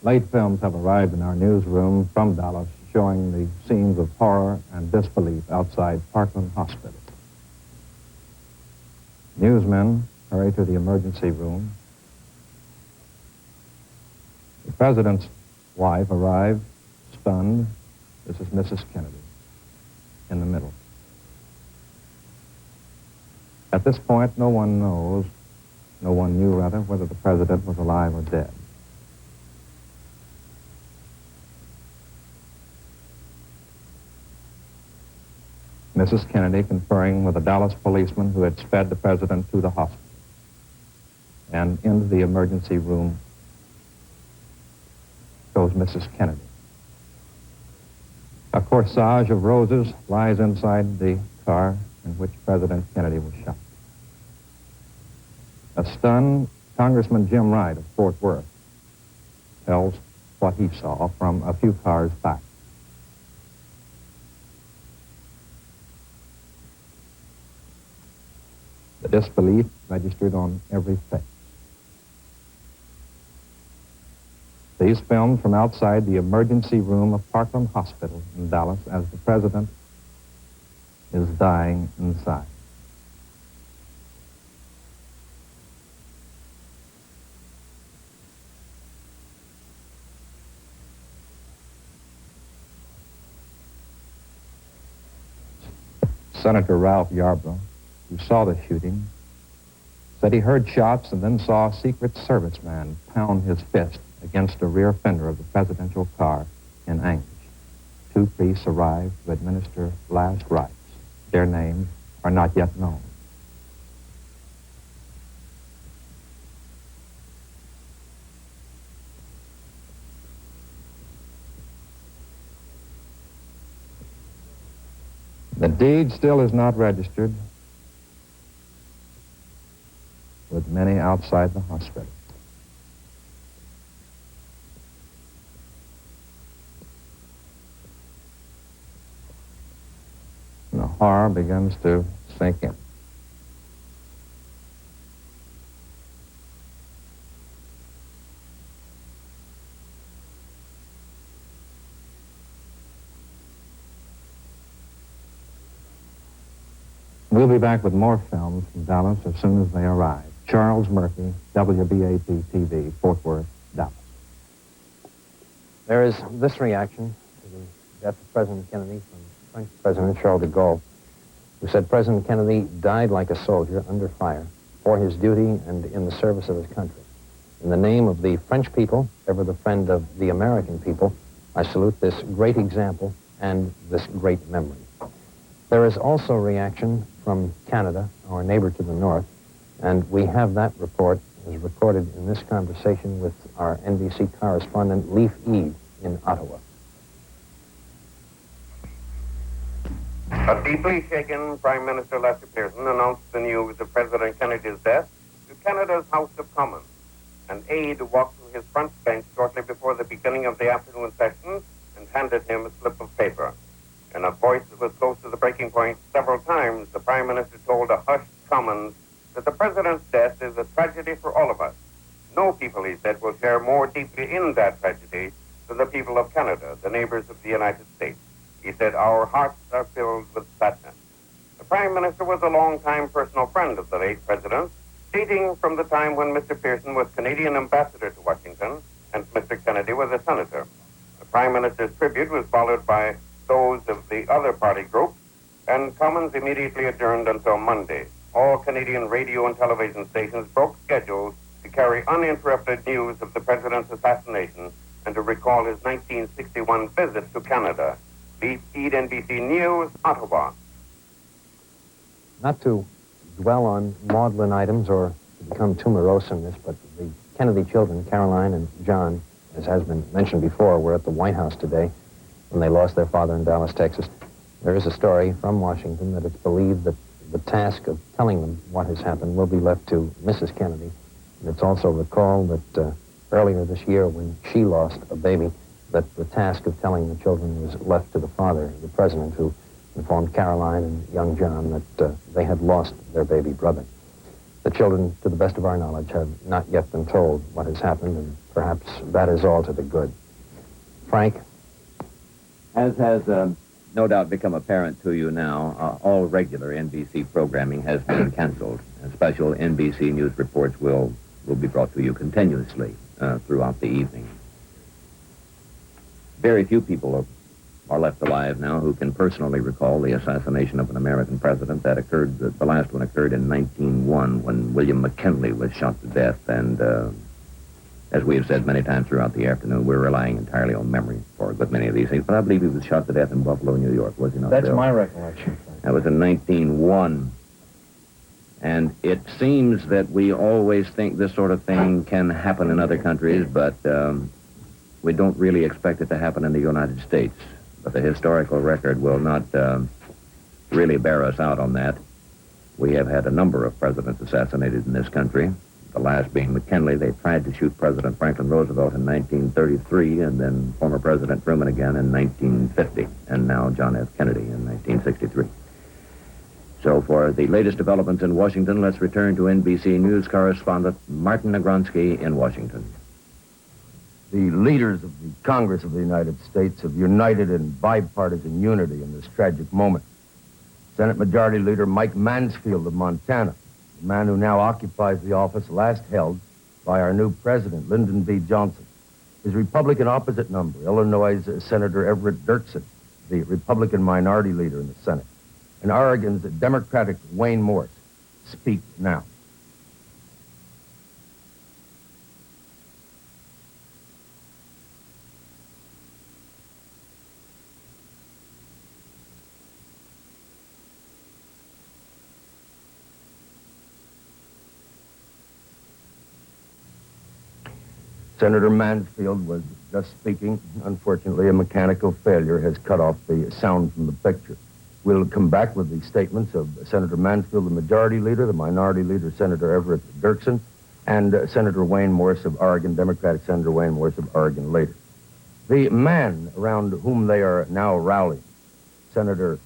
Late films have arrived in our newsroom from Dallas showing the scenes of horror and disbelief outside Parkland Hospital. Newsmen hurry to the emergency room. The president's wife arrived, stunned. This is Mrs. Kennedy, in the middle. At this point, no one knew rather, whether the president was alive or dead. Mrs. Kennedy conferring with a Dallas policeman who had sped the president to the hospital. And into the emergency room goes Mrs. Kennedy. A corsage of roses lies inside the car in which President Kennedy was shot. A stunned Congressman Jim Wright of Fort Worth tells what he saw from a few cars back. The disbelief registered on every face. These films from outside the emergency room of Parkland Hospital in Dallas as the president is dying inside. Senator Ralph Yarborough, who saw the shooting, said he heard shots and then saw a Secret Service man pound his fist against the rear fender of the presidential car in anguish. 2 priests arrived to administer last rites. Their names are not yet known. The deed still is not registered with many outside the hospital. And the horror begins to sink in. We'll be back with more films from Dallas as soon as they arrive. Charles Murphy, WBAP-TV, Fort Worth, Dallas. There is this reaction to the death of President Kennedy from French President Charles de Gaulle, who said President Kennedy died like a soldier under fire for his duty and in the service of his country. In the name of the French people, ever the friend of the American people, I salute this great example and this great memory. There is also reaction from Canada, our neighbor to the north, and we have that report as recorded in this conversation with our NBC correspondent, Leif Ede, in Ottawa. A deeply shaken Prime Minister Lester Pearson announced the news of President Kennedy's death to Canada's House of Commons. An aide walked to his front bench shortly before the beginning of the afternoon session and handed him a slip of paper. In a voice that was close to the breaking point several times, the Prime Minister told a hushed Commons that the President's death is a tragedy for all of us. No people, he said, will share more deeply in that tragedy than the people of Canada, the neighbors of the United States. He said, our hearts are filled with sadness. The Prime Minister was a long-time personal friend of the late President, dating from the time when Mr. Pearson was Canadian ambassador to Washington and Mr. Kennedy was a senator. The Prime Minister's tribute was followed by those of the other party groups, and Commons immediately adjourned until Monday. All Canadian radio and television stations broke schedules to carry uninterrupted news of the President's assassination and to recall his 1961 visit to Canada. Leif Ede, NBC News, Ottawa. Not to dwell on maudlin items or to become too morose in this, but the Kennedy children, Caroline and John, as has been mentioned before, were at the White House today when they lost their father in Dallas, Texas. There is a story from Washington that it's believed that the task of telling them what has happened will be left to Mrs. Kennedy. And it's also recalled that earlier this year when she lost a baby, that the task of telling the children was left to the father, the president, who informed Caroline and young John that they had lost their baby brother. The children, to the best of our knowledge, have not yet been told what has happened, and perhaps that is all to the good. Frank? As has no doubt become apparent to you now, all regular NBC programming has been canceled. And special NBC News reports will be brought to you continuously throughout the evening. Very few people are left alive now who can personally recall the assassination of an American president. That occurred, the last one occurred in 1901 when William McKinley was shot to death. And as we have said many times throughout the afternoon, we're relying entirely on memory for a good many of these things. But I believe he was shot to death in Buffalo, New York, was he not, That's Bill? my recollection. That was in 1901. And it seems that we always think this sort of thing can happen in other countries, but we don't really expect it to happen in the United States. But the historical record will not really bear us out on that. We have had a number of presidents assassinated in this country, the last being McKinley. They tried to shoot President Franklin Roosevelt in 1933, and then former President Truman again in 1950, and now John F. Kennedy in 1963. So for the latest developments in Washington, let's return to NBC News correspondent Martin Nagronsky in Washington. The leaders of the Congress of the United States have united in bipartisan unity in this tragic moment. Senate Majority Leader Mike Mansfield of Montana, the man who now occupies the office last held by our new president, Lyndon B. Johnson. His Republican opposite number, Illinois' Senator Everett Dirksen, the Republican minority leader in the Senate, and Oregon's Democratic Wayne Morse, speak now. Senator Mansfield was just speaking. Unfortunately, a mechanical failure has cut off the sound from the picture. We'll come back with the statements of Senator Mansfield, the majority leader, the minority leader, Senator Everett Dirksen, and Senator Wayne Morse of Oregon, Democratic Senator Wayne Morse of Oregon later. The man around whom they are now rallying, Senator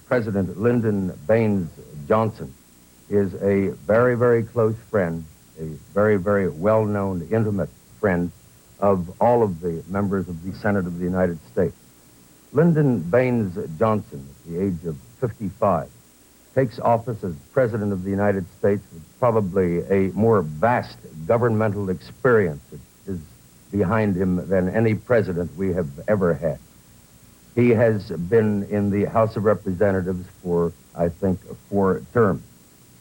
President Lyndon Baines Johnson, is a very, very close friend, a very, very well-known, intimate friend of all of the members of the Senate of the United States. Lyndon Baines Johnson, at the age of 55, takes office as President of the United States with probably a more vast governmental experience that is behind him than any president we have ever had. He has been in the House of Representatives for, I think, 4 terms.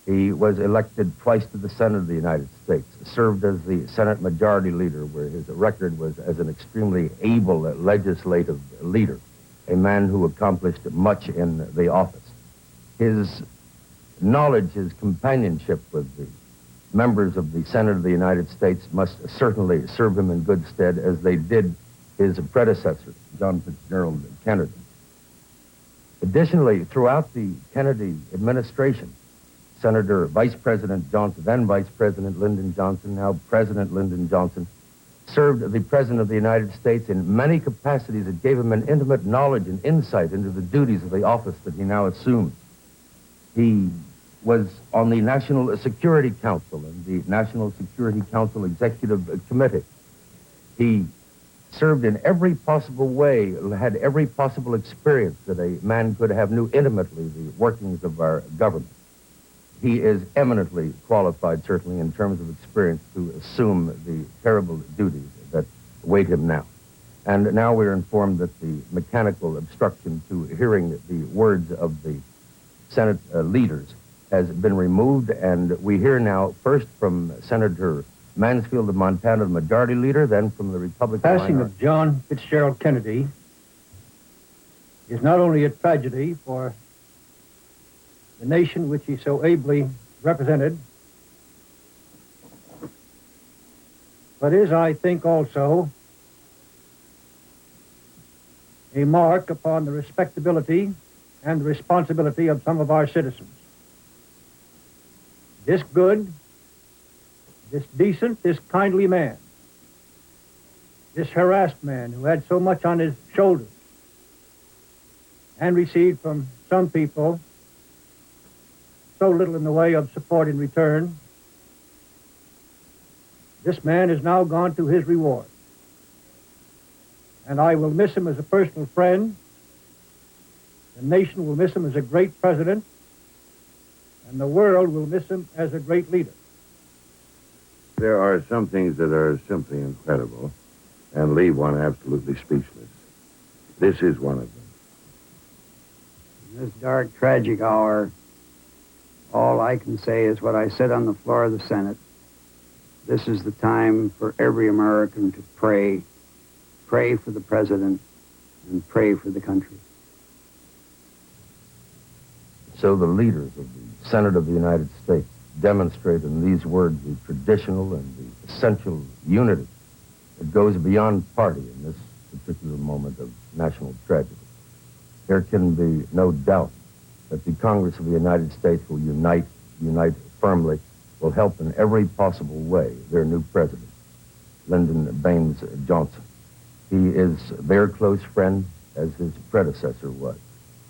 He was elected twice to the Senate of the United States, served as the Senate Majority Leader, where his record was as an extremely able legislative leader, a man who accomplished much in the office. His knowledge, his companionship with the members of the Senate of the United States must certainly serve him in good stead, as they did his predecessor, John Fitzgerald Kennedy. Additionally, throughout the Kennedy administration, Senator Vice President Johnson, then Vice President Lyndon Johnson, now President Lyndon Johnson, served the President of the United States in many capacities that gave him an intimate knowledge and insight into the duties of the office that he now assumes. He was on the National Security Council and the National Security Council Executive Committee. He served in every possible way, had every possible experience that a man could have, knew intimately the workings of our government. He is eminently qualified, certainly, in terms of experience to assume the terrible duties that await him now. And now we're informed that the mechanical obstruction to hearing the words of the Senate leaders has been removed, and we hear now first from Senator Mansfield of Montana, the Majority Leader, then from the Republican Passing of John Fitzgerald Kennedy is not only a tragedy for the nation which he so ably represented, but is, I think, also a mark upon the respectability and the responsibility of some of our citizens. This good, this decent, this kindly man, this harassed man who had so much on his shoulders and received from some people so little in the way of support in return, this man has now gone to his reward. And I will miss him as a personal friend. The nation will miss him as a great president. And the world will miss him as a great leader. There are some things that are simply incredible and leave one absolutely speechless. This is one of them. In this dark, tragic hour, all I can say is what I said on the floor of the Senate. This is the time for every American to pray. Pray for the president and pray for the country. So the leaders of the Senate of the United States demonstrate in these words the traditional and the essential unity that goes beyond party in this particular moment of national tragedy. There can be no doubt that the Congress of the United States will unite firmly, will help in every possible way their new president, Lyndon Baines Johnson. He is their close friend, as his predecessor was,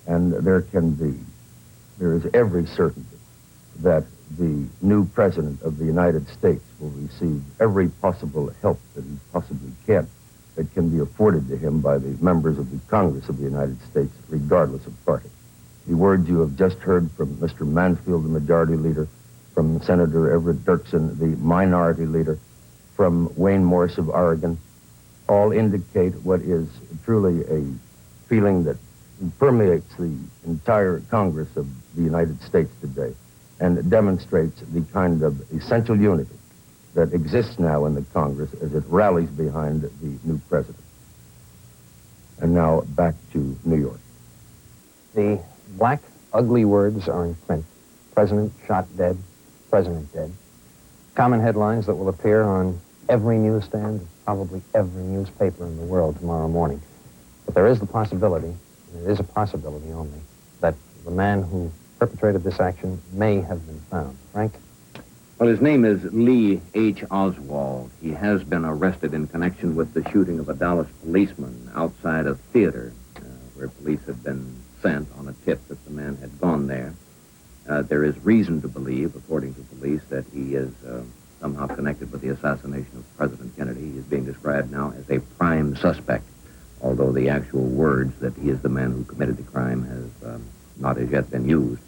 and there is every certainty that the new president of the United States will receive every possible help that he possibly can, that can be afforded to him by the members of the Congress of the United States, regardless of party. The words you have just heard from Mr. Mansfield, the Majority Leader, from Senator Everett Dirksen, the Minority Leader, from Wayne Morse of Oregon, all indicate what is truly a feeling that permeates the entire Congress of the United States today and demonstrates the kind of essential unity that exists now in the Congress as it rallies behind the new president. And now back to New York. The black, ugly words are in print. President shot dead, president dead. Common headlines that will appear on every newsstand, probably every newspaper in the world tomorrow morning. But there is the possibility, and it is a possibility only, that the man who perpetrated this action may have been found. Frank? Well, his name is Lee H. Oswald. He has been arrested in connection with the shooting of a Dallas policeman outside a theater where police had been sent on a tip that the man had gone there. There is reason to believe, according to police, that he is somehow connected with the assassination of President Kennedy. He is being described now as a prime suspect, although the actual words that he is the man who committed the crime has not as yet been used.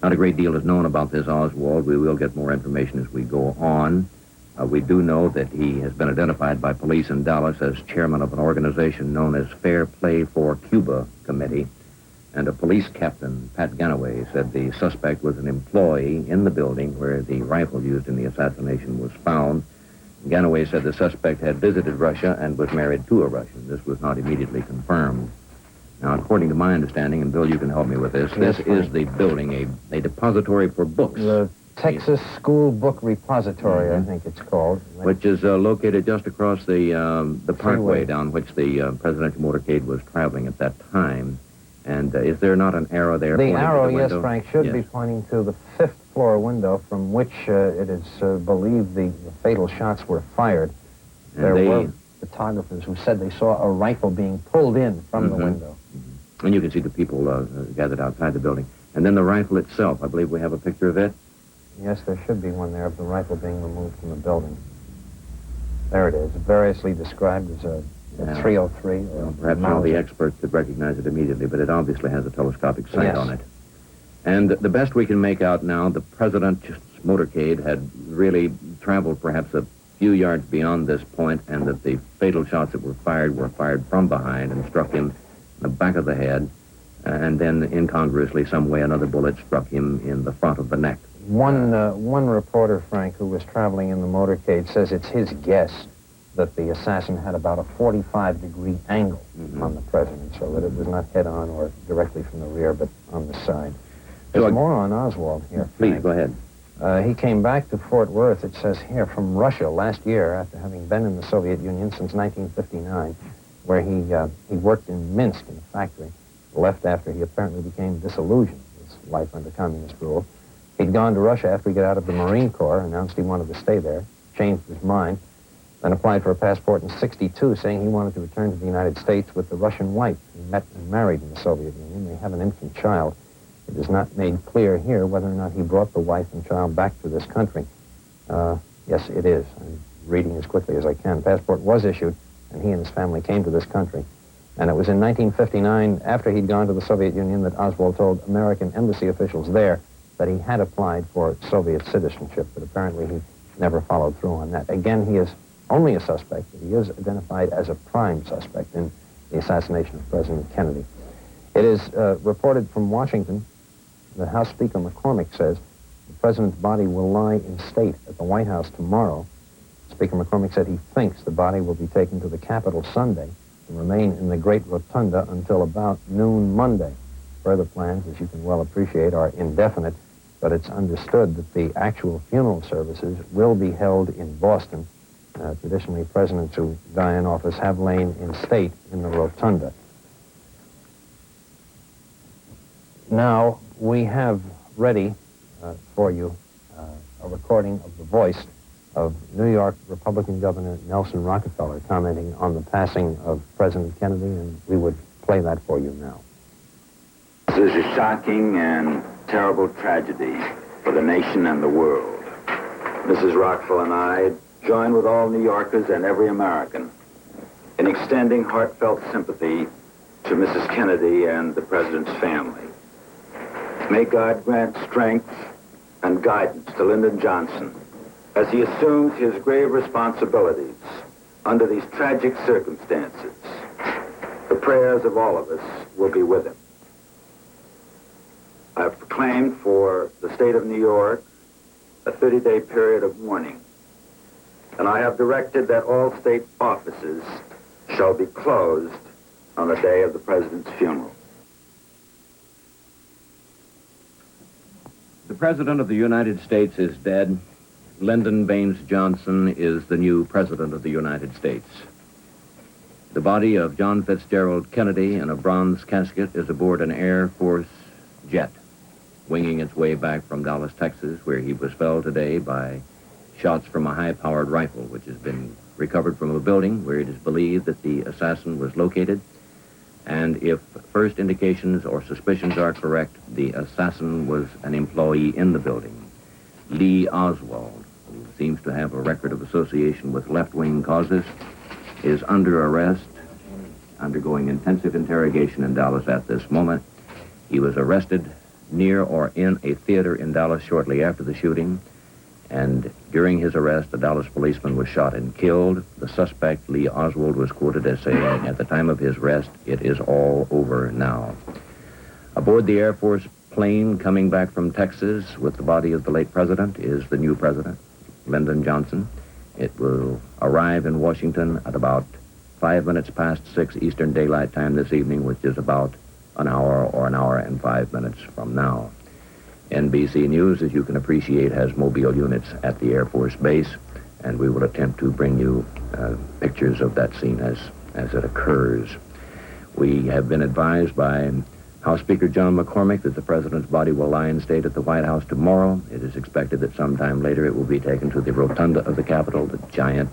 Not a great deal is known about this Oswald. We will get more information as we go on. We do know that he has been identified by police in Dallas as chairman of an organization known as Fair Play for Cuba Committee. And a police captain, Pat Ganaway, said the suspect was an employee in the building where the rifle used in the assassination was found. Ganaway said the suspect had visited Russia and was married to a Russian. This was not immediately confirmed. Now, according to my understanding, and Bill, you can help me with this, Yes, this is the building, a depository for books. The Texas School Book Repository, I think it's called. Which is located just across the parkway down which the presidential motorcade was traveling at that time. And is there not an arrow there? The arrow, yes, Frank, should be pointing to the 5th floor window from which it is believed the fatal shots were fired. And there were photographers who said they saw a rifle being pulled in from the window. And you can see the people gathered outside the building. And then the rifle itself, I believe we have a picture of it. Yes, there should be one there of the rifle being removed from the building. There it is, variously described as a 303. Perhaps all the experts could recognize it immediately, but it obviously has a telescopic sight on it. And the best we can make out now, the president's motorcade had really traveled perhaps a few yards beyond this point, and that the fatal shots that were fired from behind and struck him in the back of the head, and then incongruously some way another bullet struck him in the front of the neck. One reporter, Frank, who was traveling in the motorcade, says it's his guess that the assassin had about a 45-degree angle on the president, so that it was not head-on or directly from the rear, but on the side. There's more on Oswald here. Please, go ahead. He came back to Fort Worth, it says here, from Russia last year after having been in the Soviet Union since 1959, where he worked in Minsk in a factory, left after he apparently became disillusioned with his life under communist rule. He'd gone to Russia after he got out of the Marine Corps, announced he wanted to stay there, changed his mind, then applied for a passport in '62, saying he wanted to return to the United States with the Russian wife he met and married in the Soviet Union. They have an infant child. It is not made clear here whether or not he brought the wife and child back to this country. Yes, it is. I'm reading as quickly as I can. Passport was issued, and he and his family came to this country. And it was in 1959, after he'd gone to the Soviet Union, that Oswald told American embassy officials there that he had applied for Soviet citizenship, but apparently he never followed through on that. Again, he is only a suspect, but he is identified as a prime suspect in the assassination of President Kennedy. It is reported from Washington that House Speaker McCormick says the president's body will lie in state at the White House tomorrow. Speaker McCormick said he thinks the body will be taken to the Capitol Sunday and remain in the Great Rotunda until about noon Monday. Further plans, as you can well appreciate, are indefinite, but it's understood that the actual funeral services will be held in Boston. Traditionally, presidents who die in office have lain in state in the Rotunda. Now, we have ready for you a recording of the voice of New York Republican Governor Nelson Rockefeller commenting on the passing of President Kennedy, and we would play that for you now. This is a shocking and terrible tragedy for the nation and the world. Mrs. Rockefeller and I join with all New Yorkers and every American in extending heartfelt sympathy to Mrs. Kennedy and the President's family. May God grant strength and guidance to Lyndon Johnson as he assumes his grave responsibilities under these tragic circumstances. The prayers of all of us will be with him. I have proclaimed for the state of New York a 30-day period of mourning, and I have directed that all state offices shall be closed on the day of the President's funeral. The President of the United States is dead. Lyndon Baines Johnson is the new President of the United States. The body of John Fitzgerald Kennedy in a bronze casket is aboard an Air Force jet, winging its way back from Dallas, Texas, where he was felled today by shots from a high-powered rifle, which has been recovered from a building where it is believed that the assassin was located. And if first indications or suspicions are correct, the assassin was an employee in the building. Lee Oswald, who seems to have a record of association with left-wing causes, is under arrest, undergoing intensive interrogation in Dallas at this moment. He was arrested near or in a theater in Dallas shortly after the shooting, and during his arrest, a Dallas policeman was shot and killed. The suspect, Lee Oswald, was quoted as saying, at the time of his arrest, "It is all over now." Aboard the Air Force plane coming back from Texas with the body of the late president is the new president, Lyndon Johnson. It will arrive in Washington at about 5 minutes past 6 Eastern Daylight Time this evening, which is about an hour or an hour and 5 minutes from now. NBC News, as you can appreciate, has mobile units at the Air Force Base, and we will attempt to bring you pictures of that scene as it occurs. We have been advised by House Speaker John McCormick that the president's body will lie in state at the White House tomorrow. It is expected that sometime later it will be taken to the rotunda of the Capitol, the giant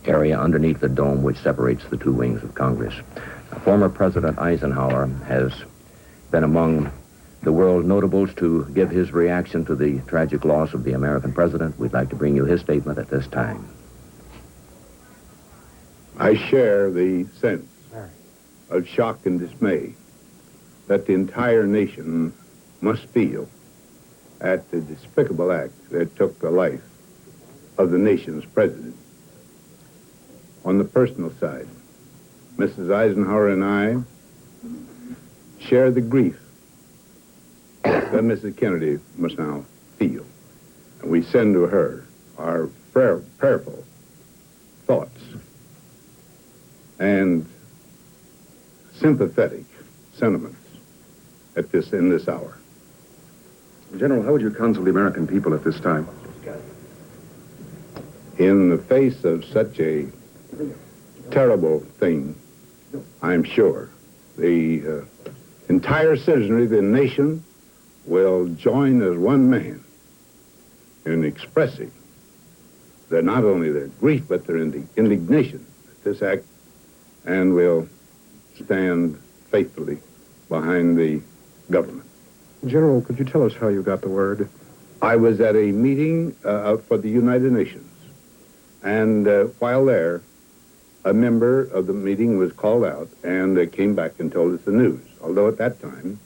area underneath the dome which separates the two wings of Congress. Former President Eisenhower has been among the world notables to give his reaction to the tragic loss of the American president. We'd like to bring you his statement at this time. I share the sense of shock and dismay that the entire nation must feel at the despicable act that took the life of the nation's president. On the personal side, Mrs. Eisenhower and I share the grief that Mrs. Kennedy must now feel. And we send to her our prayerful thoughts and sympathetic sentiments in this hour. General, how would you counsel the American people at this time? In the face of such a terrible thing, I'm sure the entire citizenry of the nation will join as one man in expressing not only their grief, but their indignation at this act, and will stand faithfully behind the government. General, could you tell us how you got the word? I was at a meeting for the United Nations, and while there, a member of the meeting was called out and came back and told us the news. Although at that time,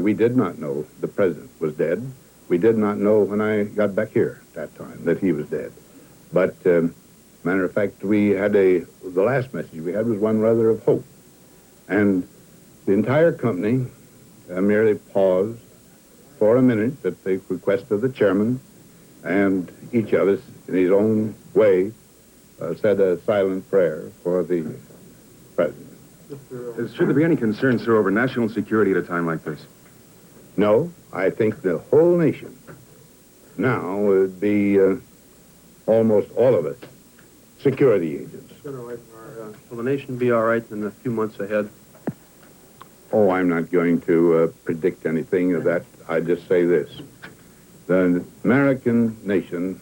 we did not know the president was dead. We did not know when I got back here at that time that he was dead. But, matter of fact, we had the last message we had was one rather of hope. And the entire company merely paused for a minute at the request of the chairman, and each of us, in his own way, said a silent prayer for the president. Should there be any concern, sir, over national security at a time like this? No, I think the whole nation now would be almost all of us security agents. General, will the nation be all right in the few months ahead? Oh, I'm not going to predict anything of that. I just say this. The American nation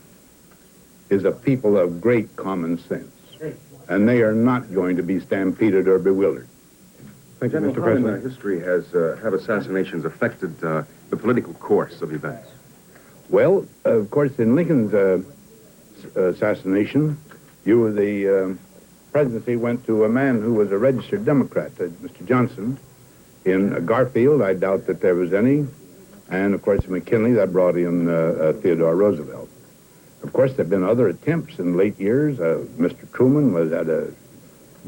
is a people of great common sense, and they are not going to be stampeded or bewildered. Thank you, Mr. President. History have assassinations affected the political course of events? Well, of course, in Lincoln's assassination, the presidency went to a man who was a registered Democrat, Mr. Johnson. In Garfield, I doubt that there was any. And, of course, McKinley, that brought in Theodore Roosevelt. Of course, there have been other attempts in late years. Mr. Truman was at a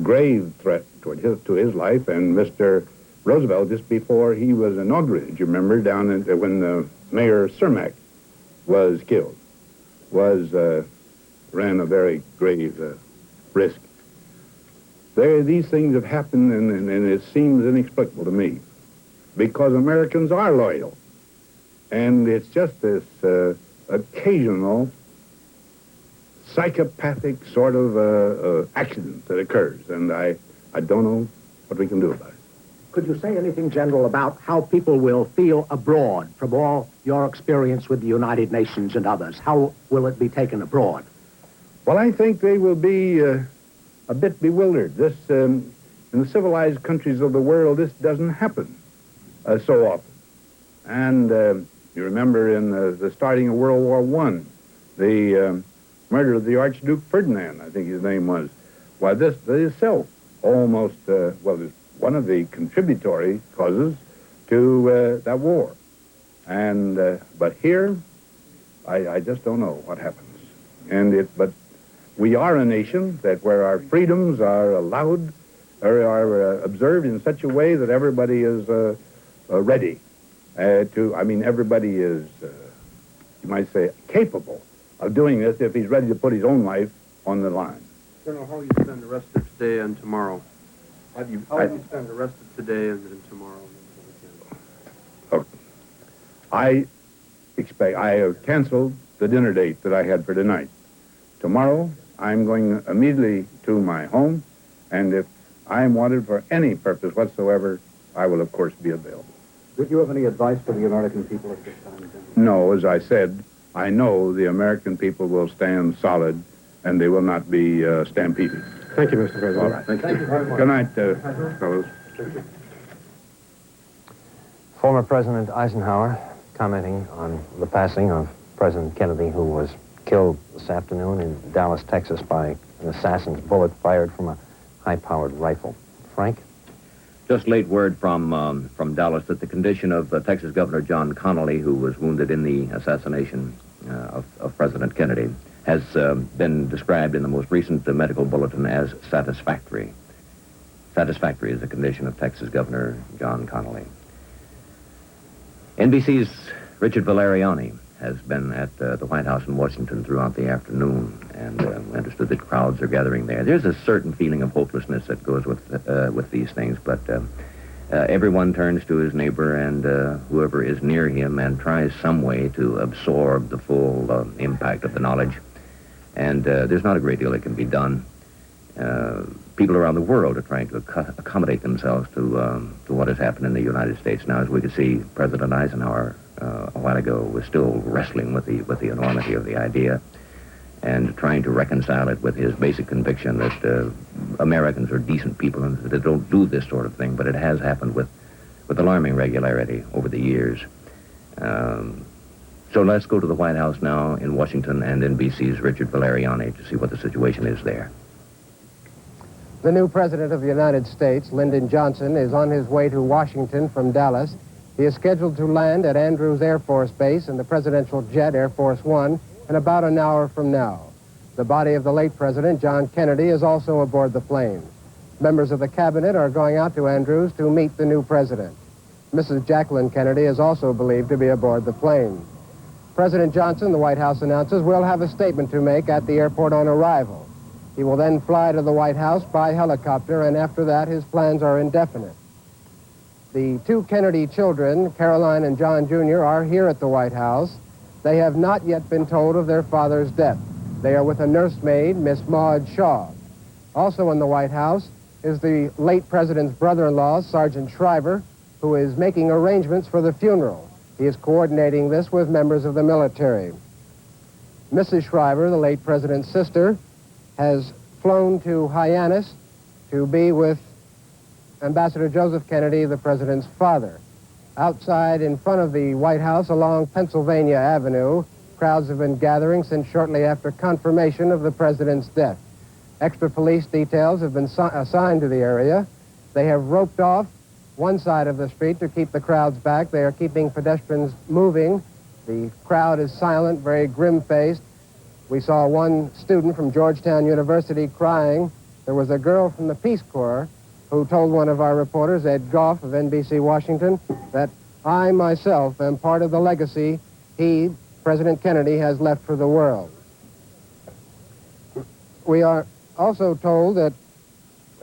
grave threat to his life, and Mr. Roosevelt, just before he was inaugurated, you remember, down when Mayor Cermak was killed, ran a very grave risk. These things have happened, and it seems inexplicable to me, because Americans are loyal. And it's just this occasional psychopathic sort of accident that occurs, and I don't know what we can do about it. Could you say anything, General, about how people will feel abroad from all your experience with the United Nations and others? How will it be taken abroad? Well, I think they will be a bit bewildered. This, in the civilized countries of the world, this doesn't happen so often. And you remember in the starting of World War I, the murder of the Archduke Ferdinand, I think his name was. Why, this itself almost, is one of the contributory causes to that war. But here, I just don't know what happens. But we are a nation where our freedoms are allowed or are observed in such a way that everybody is ready everybody is, you might say, capable of doing this if he's ready to put his own life on the line. Colonel, how will you spend the rest of today and tomorrow? How will you spend the rest of today and tomorrow? I have canceled the dinner date that I had for tonight. Tomorrow, I'm going immediately to my home, and if I'm wanted for any purpose whatsoever, I will, of course, be available. Do you have any advice for the American people at this time, General? No, as I said, I know the American people will stand solid, and they will not be stampeded. Thank you, Mr. President. All right. Thank you very much. Good night, fellows. Former President Eisenhower commenting on the passing of President Kennedy, who was killed this afternoon in Dallas, Texas, by an assassin's bullet fired from a high-powered rifle. Frank? Just late word from Dallas that the condition of Texas Governor John Connally, who was wounded in the assassination of President Kennedy, has been described in the most recent medical bulletin as satisfactory. Satisfactory is the condition of Texas Governor John Connally. NBC's Richard Valeriani has been at the White House in Washington throughout the afternoon, and understood that crowds are gathering there. There's a certain feeling of hopelessness that goes with these things, but everyone turns to his neighbor and whoever is near him and tries some way to absorb the full impact of the knowledge. And there's not a great deal that can be done. People around the world are trying to accommodate themselves to what has happened in the United States. Now, as we could see, President Eisenhower a while ago was still wrestling with the enormity of the idea and trying to reconcile it with his basic conviction that Americans are decent people and that they don't do this sort of thing. But it has happened with alarming regularity over the years. So let's go to the White House now in Washington and NBC's Richard Valeriani to see what the situation is there. The new President of the United States, Lyndon Johnson, is on his way to Washington from Dallas. He is scheduled to land at Andrews Air Force Base in the presidential jet Air Force One in about an hour from now. The body of the late President, John Kennedy, is also aboard the plane. Members of the cabinet are going out to Andrews to meet the new president. Mrs. Jacqueline Kennedy is also believed to be aboard the plane. President Johnson, the White House announces, will have a statement to make at the airport on arrival. He will then fly to the White House by helicopter, and after that, his plans are indefinite. The two Kennedy children, Caroline and John Jr., are here at the White House. They have not yet been told of their father's death. They are with a nursemaid, Miss Maud Shaw. Also in the White House is the late president's brother-in-law, Sergeant Shriver, who is making arrangements for the funeral. He is coordinating this with members of the military. Mrs. Shriver, the late president's sister, has flown to Hyannis to be with Ambassador Joseph Kennedy, the president's father. Outside in front of the White House along Pennsylvania Avenue, crowds have been gathering since shortly after confirmation of the president's death. Extra police details have been assigned to the area. They have roped off one side of the street to keep the crowds back. They are keeping pedestrians moving. The crowd is silent, very grim-faced. We saw one student from Georgetown University crying. There was a girl from the Peace Corps who told one of our reporters, Ed Goff of NBC Washington, that I myself am part of the legacy he, President Kennedy, has left for the world. We are also told that,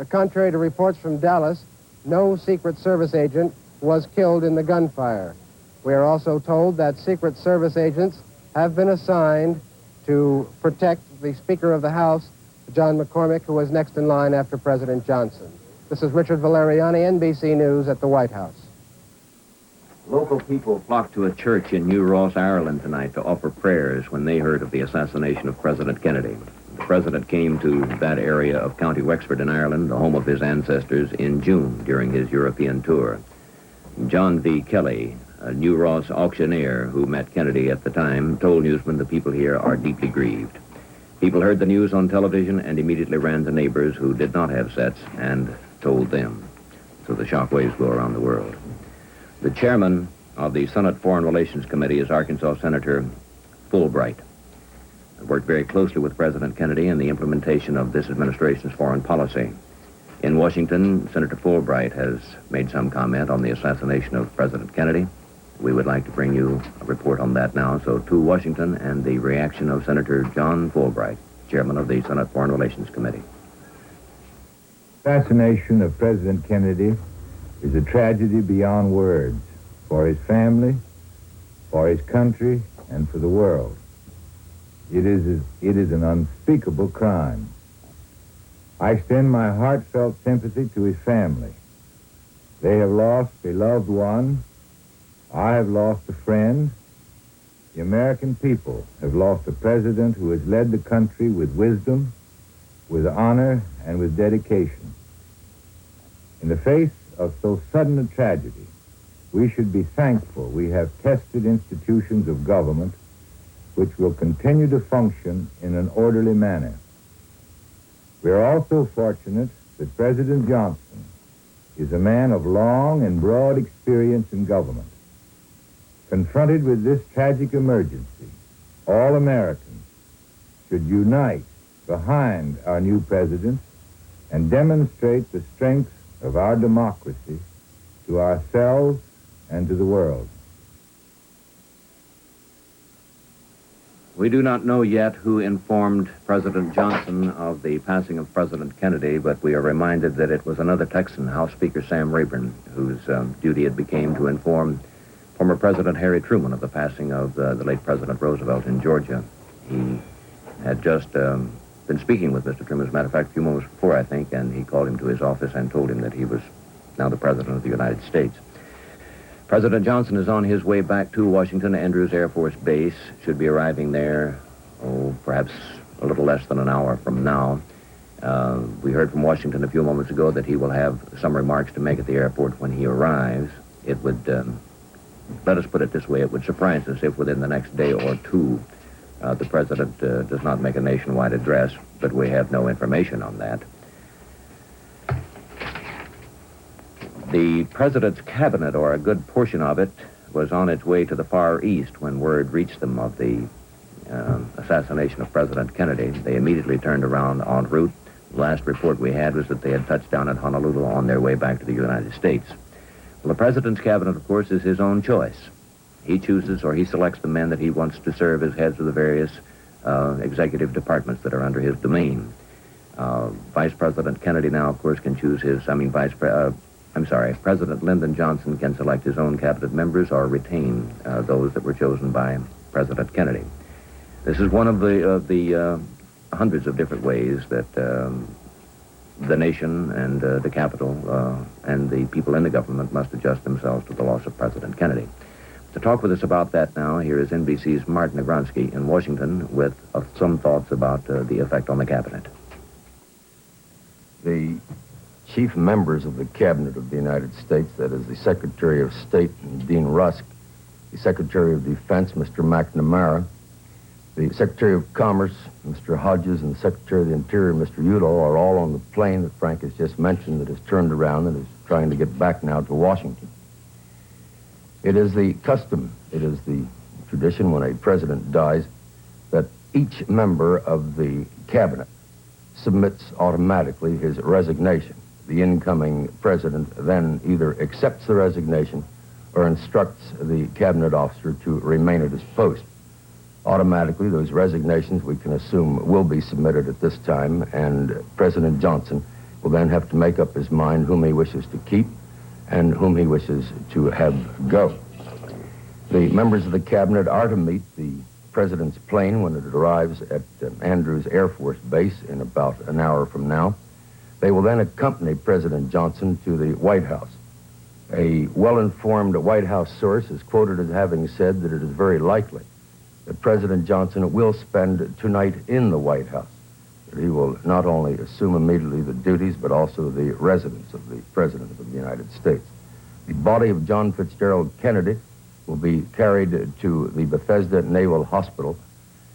contrary to reports from Dallas, no Secret Service agent was killed in the gunfire. We are also told that Secret Service agents have been assigned to protect the Speaker of the House, John McCormick, who was next in line after President Johnson. This is Richard Valeriani, NBC News at the White House. Local people flocked to a church in New Ross, Ireland tonight to offer prayers when they heard of the assassination of President Kennedy. The president came to that area of County Wexford in Ireland, the home of his ancestors, in June during his European tour. John V. Kelly, a New Ross auctioneer who met Kennedy at the time, told newsmen the people here are deeply grieved. People heard the news on television and immediately ran to neighbors who did not have sets and told them. So the shockwaves go around the world. The chairman of the Senate Foreign Relations Committee is Arkansas Senator Fulbright. I worked very closely with President Kennedy in the implementation of this administration's foreign policy. In Washington, Senator Fulbright has made some comment on the assassination of President Kennedy. We would like to bring you a report on that now. So to Washington and the reaction of Senator John Fulbright, chairman of the Senate Foreign Relations Committee. Assassination of President Kennedy is a tragedy beyond words for his family, for his country, and for the world. It is an unspeakable crime. I extend my heartfelt sympathy to his family. They have lost a loved one. I have lost a friend. The American people have lost a president who has led the country with wisdom, with honor, and with dedication. In the face of so sudden a tragedy, we should be thankful we have tested institutions of government which will continue to function in an orderly manner. We are also fortunate that President Johnson is a man of long and broad experience in government. Confronted with this tragic emergency, all Americans should unite behind our new president and demonstrate the strength of our democracy to ourselves and to the world. We do not know yet who informed President Johnson of the passing of President Kennedy, but we are reminded that it was another Texan, House Speaker Sam Rayburn, whose duty it became to inform former President Harry Truman of the passing of the late President Roosevelt in Georgia. He had just been speaking with Mr. Truman, as a matter of fact, a few moments before, I think, and he called him to his office and told him that he was now the President of the United States. President Johnson is on his way back to Washington. Andrews Air Force Base, should be arriving there, perhaps a little less than an hour from now. We heard from Washington a few moments ago that he will have some remarks to make at the airport when he arrives. It would, let us put it this way, it would surprise us if within the next day or two the President does not make a nationwide address, but we have no information on that. The President's cabinet, or a good portion of it, was on its way to the Far East when word reached them of the assassination of President Kennedy. They immediately turned around en route. The last report we had was that they had touched down at Honolulu on their way back to the United States. Well, the President's cabinet, of course, is his own choice. He chooses or he selects the men that he wants to serve as heads of the various executive departments that are under his domain. Vice President Kennedy now, of course, can choose President Lyndon Johnson can select his own cabinet members or retain those that were chosen by President Kennedy. This is one of the hundreds of different ways that the nation and the capital and the people in the government must adjust themselves to the loss of President Kennedy. To talk with us about that now, here is NBC's Martin Negronsky in Washington with some thoughts about the effect on the cabinet. The chief members of the Cabinet of the United States, that is the Secretary of State, Dean Rusk, the Secretary of Defense, Mr. McNamara, the Secretary of Commerce, Mr. Hodges, and the Secretary of the Interior, Mr. Udall, are all on the plane that Frank has just mentioned that has turned around and is trying to get back now to Washington. It is the custom, it is the tradition when a president dies that each member of the Cabinet submits automatically his resignation. The incoming president then either accepts the resignation or instructs the cabinet officer to remain at his post. Automatically, those resignations, we can assume, will be submitted at this time, and President Johnson will then have to make up his mind whom he wishes to keep and whom he wishes to have go. The members of the cabinet are to meet the president's plane when it arrives at Andrews Air Force Base in about an hour from now. They will then accompany President Johnson to the White House. A well-informed White House source is quoted as having said that it is very likely that President Johnson will spend tonight in the White House. That he will not only assume immediately the duties, but also the residence of the President of the United States. The body of John Fitzgerald Kennedy will be carried to the Bethesda Naval Hospital,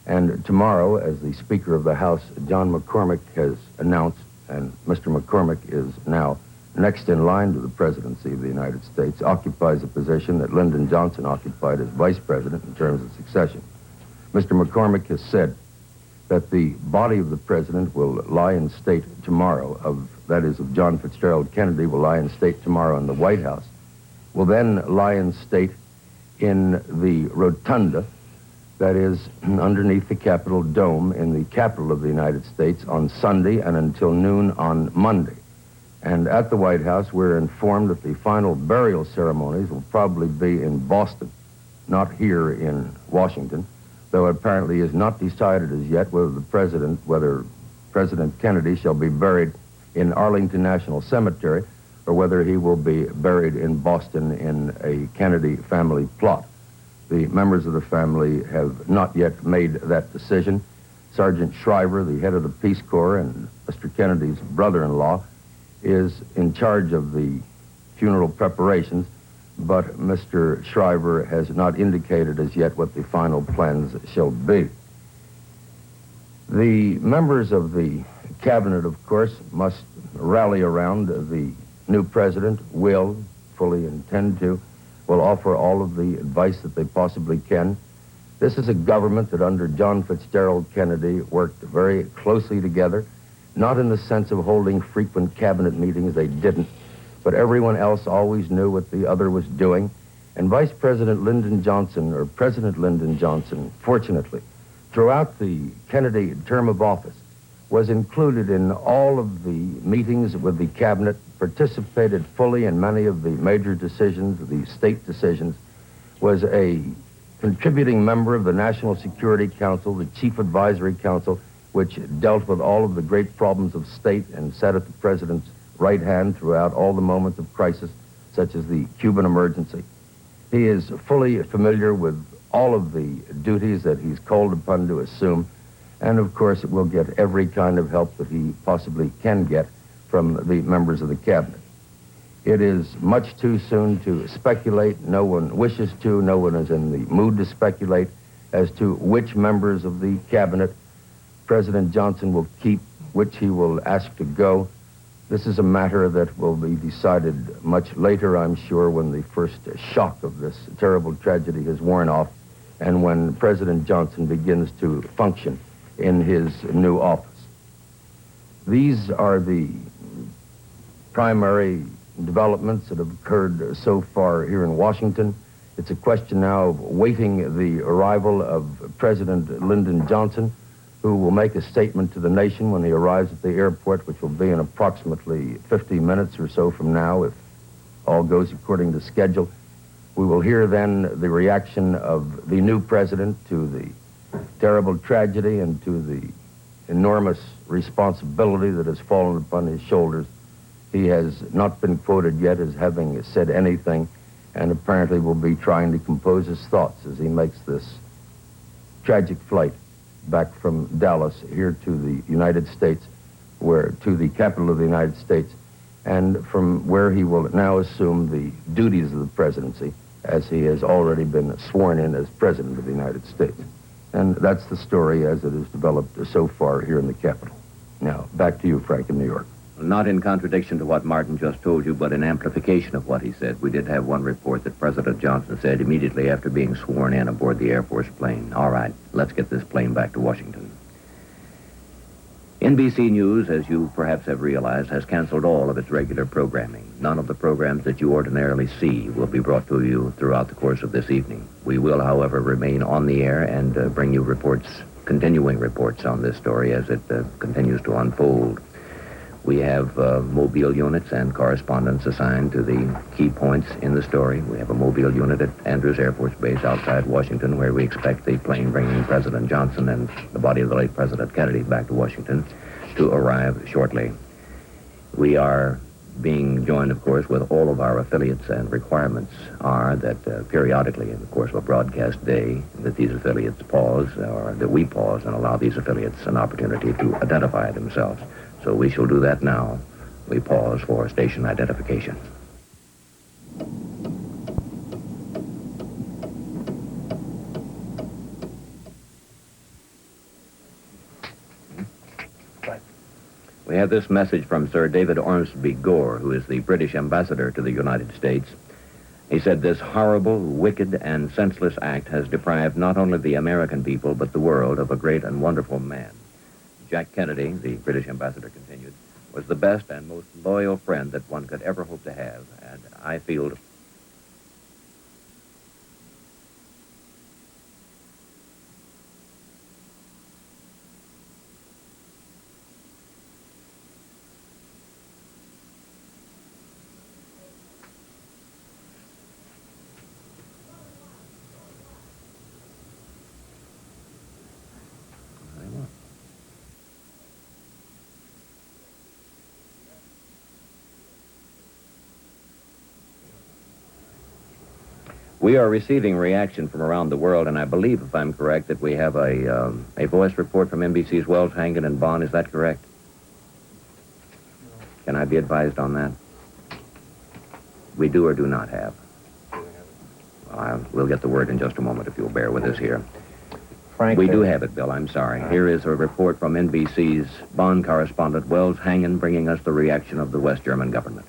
and tomorrow, as the Speaker of the House, John McCormick, has announced, and Mr. McCormick is now next in line to the presidency of the United States, occupies a position that Lyndon Johnson occupied as vice president in terms of succession. Mr. McCormick has said that the body of the president will lie in state tomorrow, that is, of John Fitzgerald Kennedy, will lie in state tomorrow in the White House, will then lie in state in the rotunda, that is, underneath the Capitol dome in the capital of the United States on Sunday and until noon on Monday. And at the White House, we're informed that the final burial ceremonies will probably be in Boston, not here in Washington, though it apparently is not decided as yet whether President Kennedy shall be buried in Arlington National Cemetery or whether he will be buried in Boston in a Kennedy family plot. The members of the family have not yet made that decision. Sergeant Shriver, the head of the Peace Corps and Mr. Kennedy's brother-in-law, is in charge of the funeral preparations, but Mr. Shriver has not indicated as yet what the final plans shall be. The members of the cabinet, of course, must rally around the new president, will fully intend to, will offer all of the advice that they possibly can. This is a government that under John Fitzgerald Kennedy worked very closely together, not in the sense of holding frequent cabinet meetings, they didn't, but everyone else always knew what the other was doing. And Vice President Lyndon Johnson, or President Lyndon Johnson, fortunately, throughout the Kennedy term of office, was included in all of the meetings with the cabinet, participated fully in many of the major decisions, the state decisions, was a contributing member of the National Security Council, the Chief Advisory Council, which dealt with all of the great problems of state and sat at the president's right hand throughout all the moments of crisis, such as the Cuban emergency. He is fully familiar with all of the duties that he's called upon to assume, and of course will get every kind of help that he possibly can get from the members of the cabinet. It is much too soon to speculate. No one wishes to. No one is in the mood to speculate as to which members of the cabinet President Johnson will keep, which he will ask to go. This is a matter that will be decided much later, I'm sure, when the first shock of this terrible tragedy has worn off and when President Johnson begins to function in his new office. These are the primary developments that have occurred so far here in Washington. It's a question now of waiting the arrival of President Lyndon Johnson, who will make a statement to the nation when he arrives at the airport, which will be in approximately 50 minutes or so from now, if all goes according to schedule. We will hear then the reaction of the new president to the terrible tragedy and to the enormous responsibility that has fallen upon his shoulders. He has not been quoted yet as having said anything, and apparently will be trying to compose his thoughts as he makes this tragic flight back from Dallas here to the United States, to the capital of the United States, and from where he will now assume the duties of the presidency, as he has already been sworn in as President of the United States. And that's the story as it is developed so far here in the Capitol. Now, back to you, Frank, in New York. Not in contradiction to what Martin just told you, but in amplification of what he said. We did have one report that President Johnson said immediately after being sworn in aboard the Air Force plane. All right, let's get this plane back to Washington. NBC News, as you perhaps have realized, has canceled all of its regular programming. None of the programs that you ordinarily see will be brought to you throughout the course of this evening. We will, however, remain on the air and bring you reports, continuing reports on this story as it continues to unfold. We have mobile units and correspondents assigned to the key points in the story. We have a mobile unit at Andrews Air Force Base outside Washington, where we expect the plane bringing President Johnson and the body of the late President Kennedy back to Washington to arrive shortly. We are being joined, of course, with all of our affiliates, and requirements are that periodically in the course of a broadcast day that these affiliates pause, or that we pause and allow these affiliates an opportunity to identify themselves. So we shall do that now. We pause for station identification. We We have this message from Sir David Ormsby Gore, who is the British ambassador to the United States. He said, "This horrible, wicked, and senseless act has deprived not only the American people, but the world of a great and wonderful man." Jack Kennedy, the British ambassador continued, was the best and most loyal friend that one could ever hope to have, and I feel we are receiving reaction from around the world, and I believe, if I'm correct, that we have a voice report from NBC's Wells, Hangen, and Bonn. Is that correct? Can I be advised on that? We do or do not have? We'll get the word in just a moment if you'll bear with us here. Frank, we do have it, Bill. I'm sorry. Here is a report from NBC's Bonn correspondent, Wells, Hangen, bringing us the reaction of the West German government.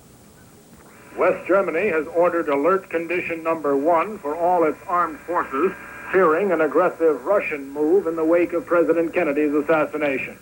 West Germany has ordered alert condition number 1 for all its armed forces, fearing an aggressive Russian move in the wake of President Kennedy's assassination.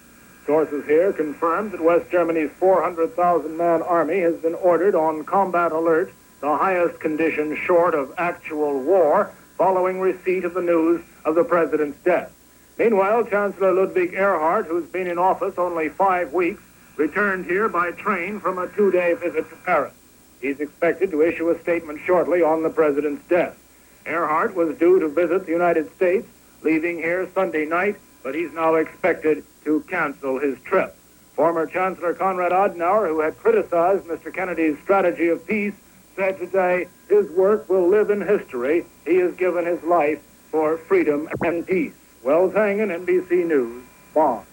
Sources here confirm that West Germany's 400,000-man army has been ordered on combat alert, the highest condition short of actual war, following receipt of the news of the president's death. Meanwhile, Chancellor Ludwig Erhard, who's been in office only 5 weeks, returned here by train from a 2-day visit to Paris. He's expected to issue a statement shortly on the president's death. Erhard was due to visit the United States, leaving here Sunday night, but he's now expected to cancel his trip. Former Chancellor Konrad Adenauer, who had criticized Mr. Kennedy's strategy of peace, said today his work will live in history. He has given his life for freedom and peace. Wells Hangen, NBC News, Bonn.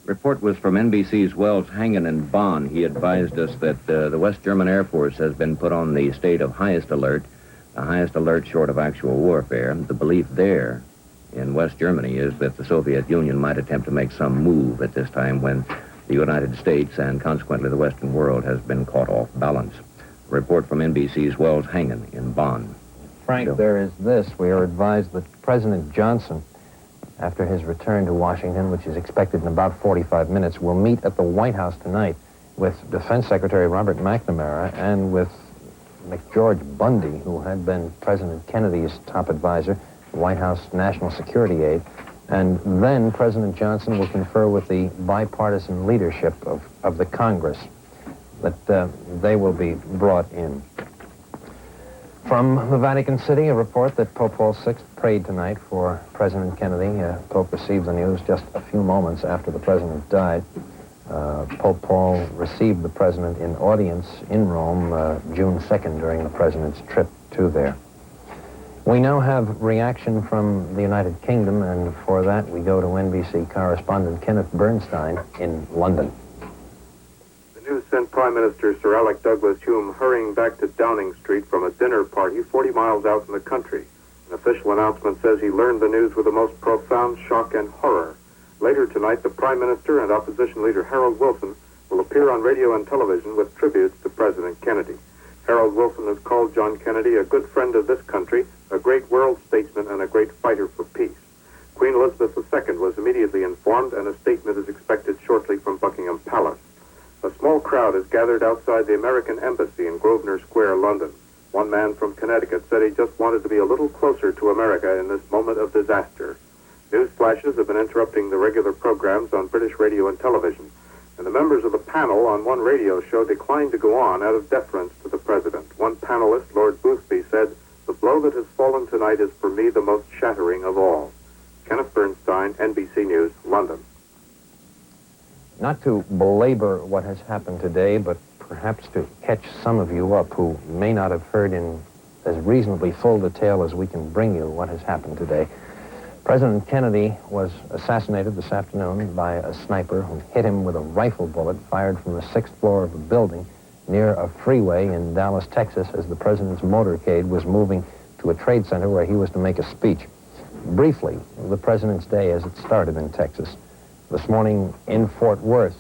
Report was from NBC's Wells, Hangen, in Bonn. He advised us that the West German Air Force has been put on the state of highest alert, the highest alert short of actual warfare. The belief there in West Germany is that the Soviet Union might attempt to make some move at this time when the United States and consequently the Western world has been caught off balance. A report from NBC's Wells, Hangen in Bonn. Frank, Bill? there is this. We are advised that President Johnson, after his return to Washington, which is expected in about 45 minutes, will meet at the White House tonight with Defense Secretary Robert McNamara and with McGeorge Bundy, who had been President Kennedy's top advisor, White House National Security aide. And then President Johnson will confer with the bipartisan leadership of the Congress, that they will be brought in. From the Vatican City, a report that Pope Paul VI prayed tonight for President Kennedy. Pope received the news just a few moments after the president died. Pope Paul received the president in audience in Rome June 2nd during the president's trip to there. We now have reaction from the United Kingdom, and for that we go to NBC correspondent Kenneth Bernstein in London. The news sent Prime Minister Sir Alec Douglas Hume hurrying back to Downing Street from a dinner party 40 miles out in the country. An official announcement says he learned the news with the most profound shock and horror. Later tonight, the Prime Minister and opposition leader Harold Wilson will appear on radio and television with tributes to President Kennedy. Harold Wilson has called John Kennedy a good friend of this country, a great world statesman, and a great fighter for peace. Queen Elizabeth II was immediately informed, and a statement is expected shortly from Buckingham Palace. A small crowd has gathered outside the American Embassy in Grosvenor Square, London. One man from Connecticut said he just wanted to be a little closer to America in this moment of disaster. News flashes have been interrupting the regular programs on British radio and television, and the members of the panel on one radio show declined to go on out of deference to the president. One panelist, Lord Boothby, said, "The blow that has fallen tonight is for me the most shattering of all." Kenneth Bernstein, NBC News, London. Not to belabor what has happened today, but perhaps to catch some of you up who may not have heard in as reasonably full detail as we can bring you what has happened today. President Kennedy was assassinated this afternoon by a sniper who hit him with a rifle bullet fired from the 6th floor of a building near a freeway in Dallas, Texas, as the president's motorcade was moving to a trade center where he was to make a speech. Briefly, the president's day as it started in Texas. This morning in Fort Worth,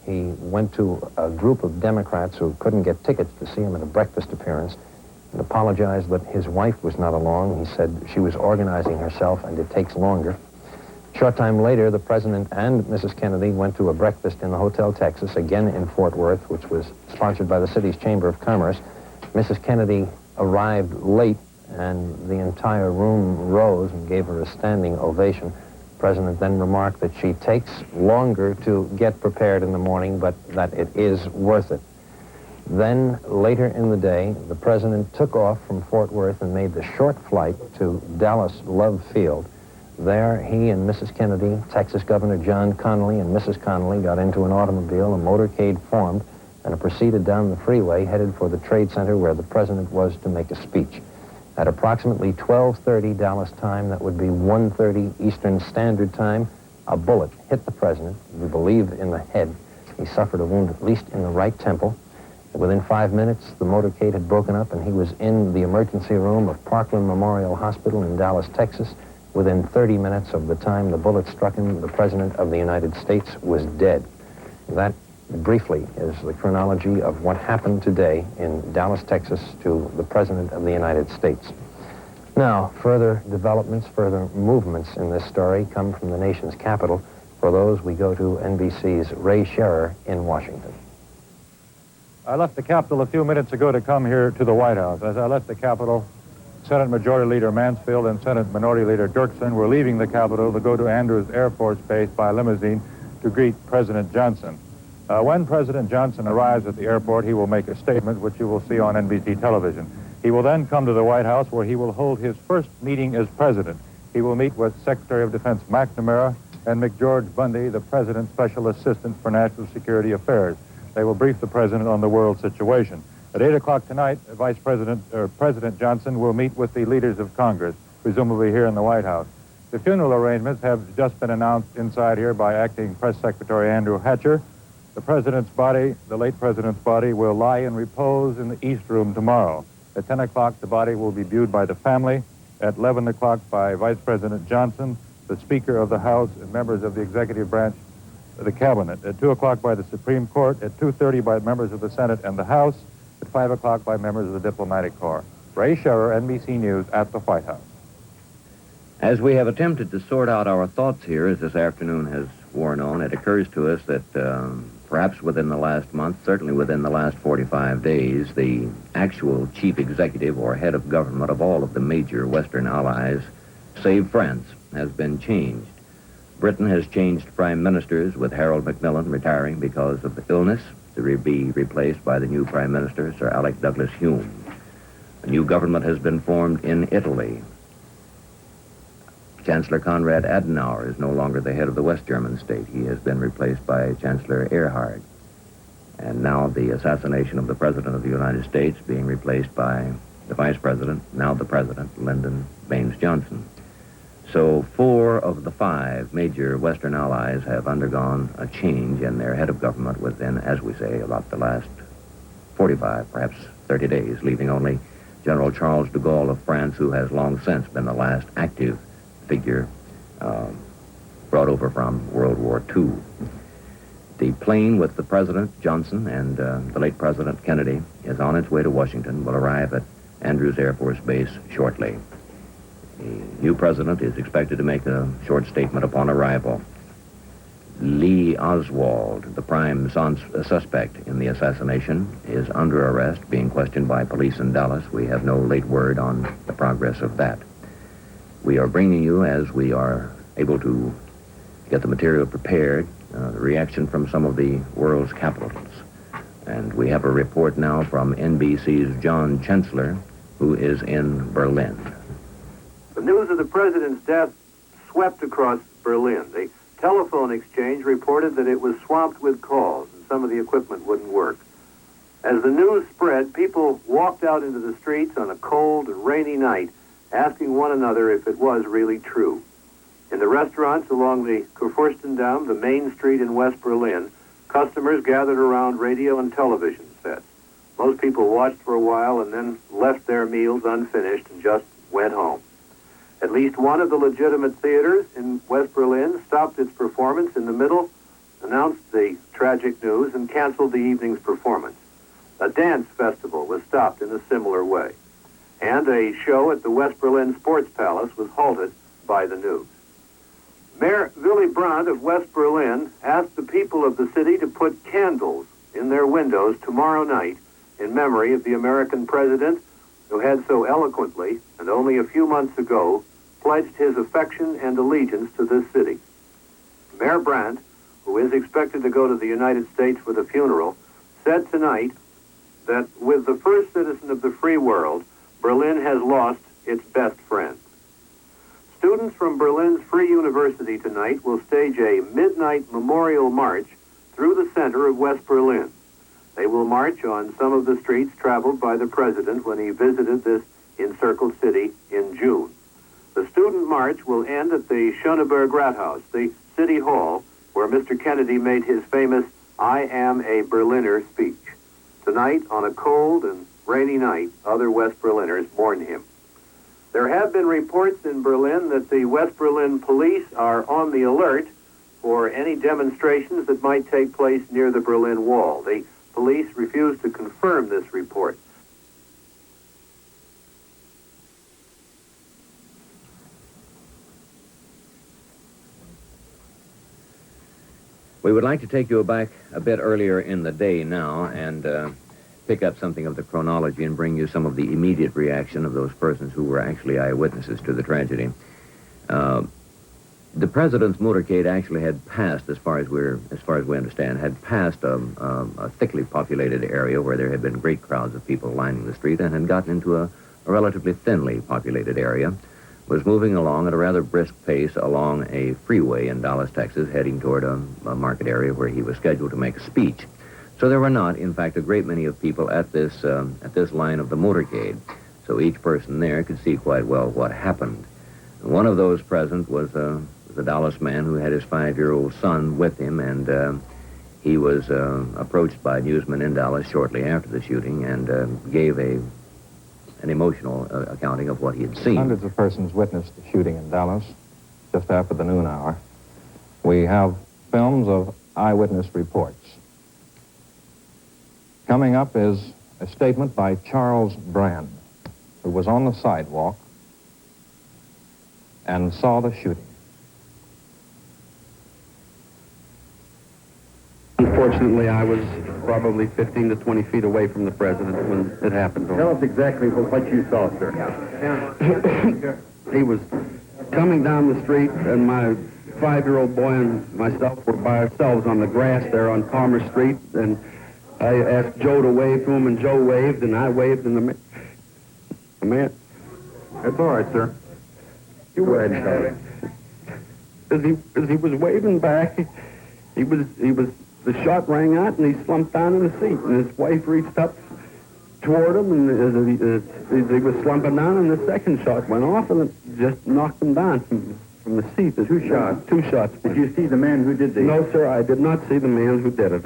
he went to a group of Democrats who couldn't get tickets to see him at a breakfast appearance and apologized that his wife was not along. He said she was organizing herself and it takes longer. A short time later, the President and Mrs. Kennedy went to a breakfast in the Hotel Texas, again in Fort Worth, which was sponsored by the city's Chamber of Commerce. Mrs. Kennedy arrived late, and the entire room rose and gave her a standing ovation. The President then remarked that she takes longer to get prepared in the morning, but that it is worth it. Then, later in the day, the President took off from Fort Worth and made the short flight to Dallas Love Field. There, he and Mrs. Kennedy, Texas Governor John Connally, and Mrs. Connally got into an automobile, a motorcade formed, and proceeded down the freeway headed for the Trade Center where the President was to make a speech. At approximately 12:30 Dallas time, that would be 1:30 Eastern Standard Time, a bullet hit the President, we believe in the head. He suffered a wound at least in the right temple. Within 5 minutes, the motorcade had broken up and he was in the emergency room of Parkland Memorial Hospital in Dallas, Texas. Within 30 minutes of the time the bullet struck him, the President of the United States was dead. That, briefly, is the chronology of what happened today in Dallas, Texas, to the President of the United States. Now, further developments, further movements in this story come from the nation's capital. For those, we go to NBC's Ray Scherer in Washington. I left the Capitol a few minutes ago to come here to the White House. As I left the Capitol, Senate Majority Leader Mansfield and Senate Minority Leader Dirksen were leaving the Capitol to go to Andrews Air Force Base by limousine to greet President Johnson. When President Johnson arrives at the airport, he will make a statement, which you will see on NBC television. He will then come to the White House, where he will hold his first meeting as president. He will meet with Secretary of Defense McNamara and McGeorge Bundy, the President's Special Assistant for National Security Affairs. They will brief the President on the world situation. At 8 o'clock tonight, President Johnson will meet with the leaders of Congress, presumably here in the White House. The funeral arrangements have just been announced inside here by Acting Press Secretary Andrew Hatcher. The President's body, the late President's body, will lie in repose in the East Room tomorrow. At 10 o'clock, the body will be viewed by the family. At 11 o'clock by Vice President Johnson, the Speaker of the House, and members of the executive branch of the Cabinet. At 2 o'clock by the Supreme Court. At 2:30 by members of the Senate and the House. At 5 o'clock by members of the Diplomatic Corps. Ray Scherer, NBC News, at the White House. As we have attempted to sort out our thoughts here as this afternoon has worn on, it occurs to us that perhaps within the last month, certainly within the last 45 days, the actual chief executive or head of government of all of the major Western allies, save France, has been changed. Britain has changed prime ministers, with Harold Macmillan retiring because of illness, to be replaced by the new Prime Minister, Sir Alec Douglas Hume. A new government has been formed in Italy. Chancellor Konrad Adenauer is no longer the head of the West German state. He has been replaced by Chancellor Erhard. And now the assassination of the President of the United States being replaced by the Vice President, now the President, Lyndon Baines Johnson. So 4 of the 5 major Western allies have undergone a change in their head of government within, as we say, about the last 45, perhaps 30 days, leaving only General Charles de Gaulle of France, who has long since been the last active figure brought over from World War II. The plane with the President Johnson and the late President Kennedy is on its way to Washington, will arrive at Andrews Air Force Base shortly. The new president is expected to make a short statement upon arrival. Lee Oswald, the prime suspect in the assassination, is under arrest, being questioned by police in Dallas. We have no late word on the progress of that. We are bringing you, as we are able to get the material prepared, the reaction from some of the world's capitals. And we have a report now from NBC's John Chancellor, who is in Berlin. The news of the president's death swept across Berlin. The telephone exchange reported that it was swamped with calls and some of the equipment wouldn't work. As the news spread, people walked out into the streets on a cold and rainy night, asking one another if it was really true. In the restaurants along the Kurfürstendamm, the main street in West Berlin, customers gathered around radio and television sets. Most people watched for a while and then left their meals unfinished and just went home. At least one of the legitimate theaters in West Berlin stopped its performance in the middle, announced the tragic news and canceled the evening's performance. A dance festival was stopped in a similar way. And a show at the West Berlin Sports Palace was halted by the news. Mayor Willy Brandt of West Berlin asked the people of the city to put candles in their windows tomorrow night in memory of the American president who had so eloquently, and only a few months ago, pledged his affection and allegiance to this city. Mayor Brandt, who is expected to go to the United States for the funeral, said tonight that with the first citizen of the free world, Berlin has lost its best friend. Students from Berlin's Free University tonight will stage a midnight memorial march through the center of West Berlin. They will march on some of the streets traveled by the president when he visited this encircled city in June. The student march will end at the Schöneberg Rathaus, the city hall, where Mr. Kennedy made his famous "I am a Berliner" speech. Tonight, on a cold and rainy night, other West Berliners mourn him. There have been reports in Berlin that the West Berlin police are on the alert for any demonstrations that might take place near the Berlin Wall. The police refuse to confirm this report. We would like to take you back a bit earlier in the day now and pick up something of the chronology and bring you some of the immediate reaction of those persons who were actually eyewitnesses to the tragedy. The president's motorcade actually had passed, as far as we understand, had passed a thickly populated area where there had been great crowds of people lining the street, and had gotten into a relatively thinly populated area, was moving along at a rather brisk pace along a freeway in Dallas, Texas, heading toward a market area where he was scheduled to make a speech. So there were not, in fact, a great many of people at this line of the motorcade. So each person there could see quite well what happened. One of those present was a Dallas man who had his 5-year-old son with him, and he was approached by newsmen in Dallas shortly after the shooting and gave an emotional accounting of what he had seen. Hundreds of persons witnessed the shooting in Dallas just after the noon hour. We have films of eyewitness reports. Coming up is a statement by Charles Brand, who was on the sidewalk and saw the shooting. Unfortunately, I was probably 15 to 20 feet away from the president when it happened to him. Tell us exactly what you saw, sir. He was coming down the street, and my 5-year-old boy and myself were by ourselves on the grass there on Palmer Street, and I asked Joe to wave to him, and Joe waved, and I waved, and the man... That's all right, sir. You go ahead and tell it. As he was waving back, the shot rang out, and he slumped down in the seat, and his wife reached up toward him, and as he was slumping down, and the second shot went off, and it just knocked him down from the seat. Two shots. Did you see the man who did this? No, sir, I did not see the man who did it.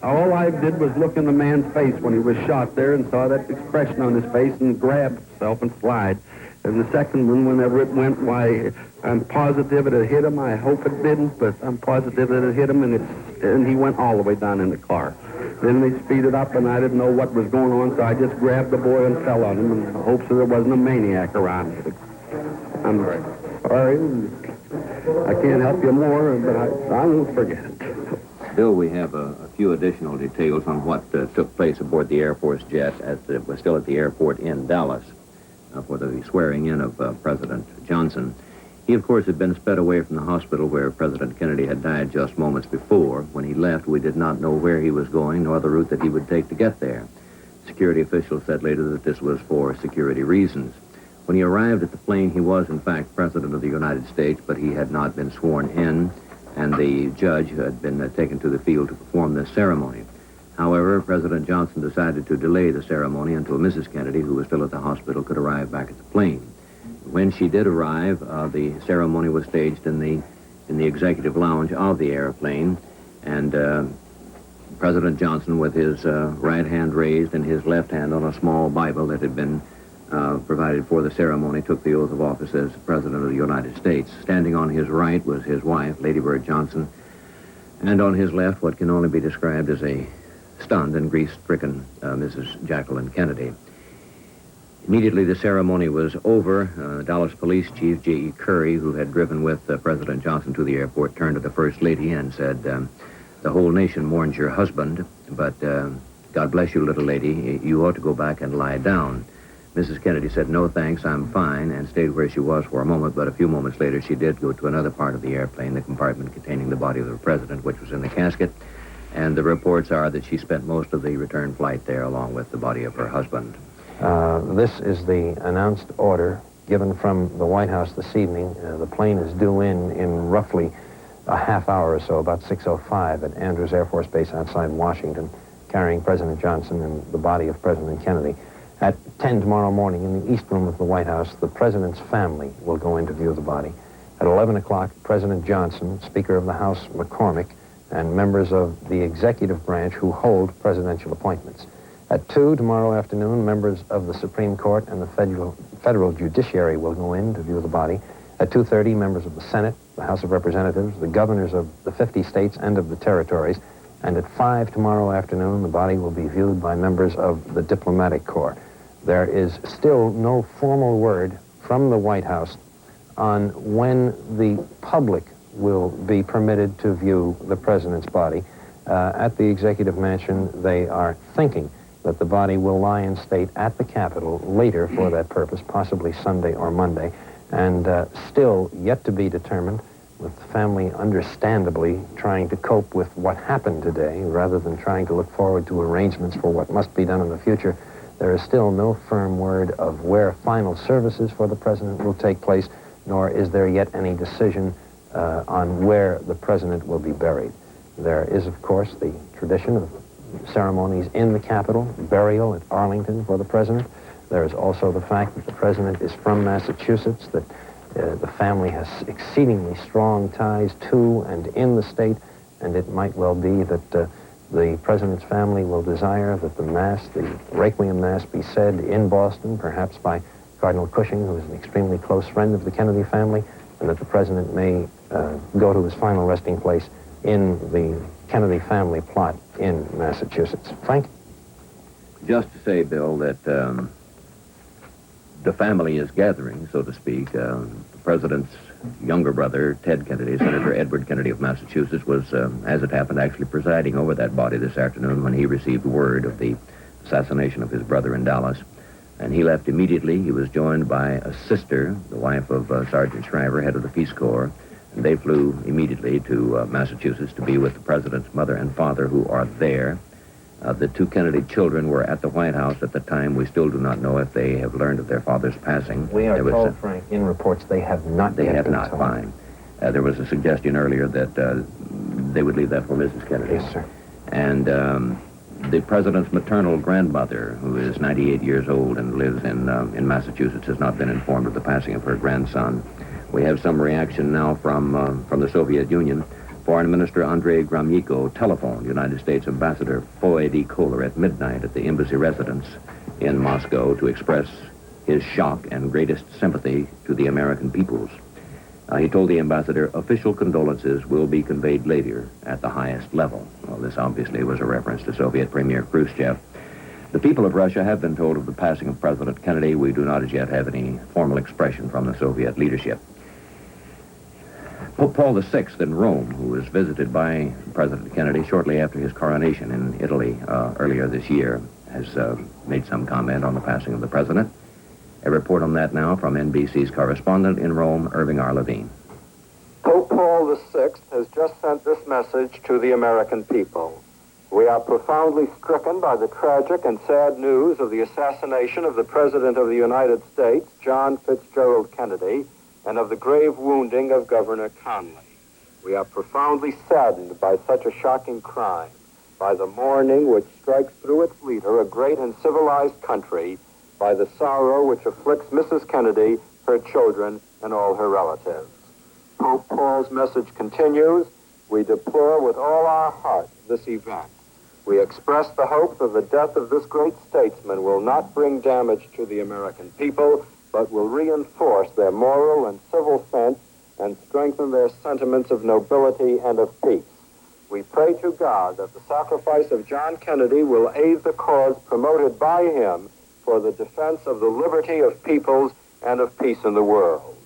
All I did was look in the man's face when he was shot there and saw that expression on his face and grab himself and slide. And the second one, whenever it went, why, I'm positive it had hit him. I hope it didn't, but I'm positive it had hit him, and he went all the way down in the car. Then they speeded up, and I didn't know what was going on, so I just grabbed the boy and fell on him in the hopes that there wasn't a maniac around. I'm sorry. I can't help you more, but I won't forget it. Bill, we have a few additional details on what took place aboard the Air Force jet as it was still at the airport in Dallas for the swearing in of President Johnson. He, of course, had been sped away from the hospital where President Kennedy had died just moments before. When he left, we did not know where he was going nor the route that he would take to get there. Security officials said later that this was for security reasons. When he arrived at the plane, he was, in fact, President of the United States, but he had not been sworn in, and the judge had been taken to the field to perform this ceremony. However, President Johnson decided to delay the ceremony until Mrs. Kennedy, who was still at the hospital, could arrive back at the plane. When she did arrive, the ceremony was staged in the executive lounge of the airplane, and President Johnson, with his right hand raised and his left hand on a small Bible that had been provided for the ceremony, took the oath of office as President of the United States. Standing on his right was his wife, Lady Bird Johnson, And on his left, what can only be described as a stunned and grief-stricken Mrs. Jacqueline Kennedy. Immediately the ceremony was over, Dallas Police Chief J.E. Curry, who had driven with President Johnson to the airport, turned to the First Lady and said, the whole nation mourns your husband, but God bless you, little lady. You ought to go back and lie down. Mrs. Kennedy said, no, thanks, I'm fine, and stayed where she was for a moment, but a few moments later she did go to another part of the airplane, the compartment containing the body of the president, which was in the casket, and the reports are that she spent most of the return flight there along with the body of her husband. This is the announced order given from the White House this evening. The plane is due in roughly a half hour or so, about 6:05 at Andrews Air Force Base outside Washington, carrying President Johnson and the body of President Kennedy. At 10 tomorrow morning in the East Room of the White House, the President's family will go in to view the body. At 11 o'clock, President Johnson, Speaker of the House McCormick, and members of the executive branch who hold presidential appointments. At 2 tomorrow afternoon, members of the Supreme Court and the federal judiciary will go in to view the body. At 2:30, members of the Senate, the House of Representatives, the governors of the 50 states and of the territories. And at 5 tomorrow afternoon, the body will be viewed by members of the diplomatic corps. There is still no formal word from the White House on when the public will be permitted to view the president's body. At the executive mansion, they are thinking that the body will lie in state at the Capitol later for that purpose, possibly Sunday or Monday, and still yet to be determined, with the family understandably trying to cope with what happened today rather than trying to look forward to arrangements for what must be done in the future. There is still no firm word of where final services for the president will take place, nor is there yet any decision on where the president will be buried. There is, of course, the tradition of ceremonies in the Capitol, burial at Arlington for the president. There is also the fact that the president is from Massachusetts, that the family has exceedingly strong ties to and in the state, and it might well be that the president's family will desire that the Mass, the Requiem Mass, be said in Boston, perhaps by Cardinal Cushing, who is an extremely close friend of the Kennedy family, and that the president may go to his final resting place in the Kennedy family plot in Massachusetts. Frank? Just to say, Bill, that the family is gathering, so to speak. The president's younger brother, Ted Kennedy, Senator Edward Kennedy of Massachusetts, was, as it happened, actually presiding over that body this afternoon when he received word of the assassination of his brother in Dallas. And he left immediately. He was joined by a sister, the wife of Sergeant Shriver, head of the Peace Corps, and they flew immediately to Massachusetts to be with the president's mother and father, who are there. The two Kennedy children were at the White House at the time. We still do not know if they have learned of their father's passing. We are told, Frank, in reports they have not They yet have been not, told. fine. There was a suggestion earlier that they would leave that for Mrs. Kennedy. Yes, sir. And the president's maternal grandmother, who is 98 years old and lives in Massachusetts, has not been informed of the passing of her grandson. We have some reaction now from the Soviet Union. Foreign Minister Andrei Gromyko telephoned United States Ambassador Foy D. Kohler at midnight at the embassy residence in Moscow to express his shock and greatest sympathy to the American peoples. He told the ambassador official condolences will be conveyed later at the highest level. Well, this obviously was a reference to Soviet Premier Khrushchev. The people of Russia have been told of the passing of President Kennedy. We do not as yet have any formal expression from the Soviet leadership. Pope Paul VI in Rome, who was visited by President Kennedy shortly after his coronation in Italy earlier this year, has made some comment on the passing of the president. A report on that now from NBC's correspondent in Rome, Irving R. Levine. Pope Paul VI has just sent this message to the American people. We are profoundly stricken by the tragic and sad news of the assassination of the President of the United States, John Fitzgerald Kennedy, and of the grave wounding of Governor Conley. We are profoundly saddened by such a shocking crime, by the mourning which strikes through its leader, a great and civilized country, by the sorrow which afflicts Mrs. Kennedy, her children, and all her relatives. Pope Paul's message continues, we deplore with all our heart this event. We express the hope that the death of this great statesman will not bring damage to the American people, but will reinforce their moral and civil sense and strengthen their sentiments of nobility and of peace. We we pray to God that the sacrifice of John Kennedy will aid the cause promoted by him for the defense of the liberty of peoples and of peace in the world.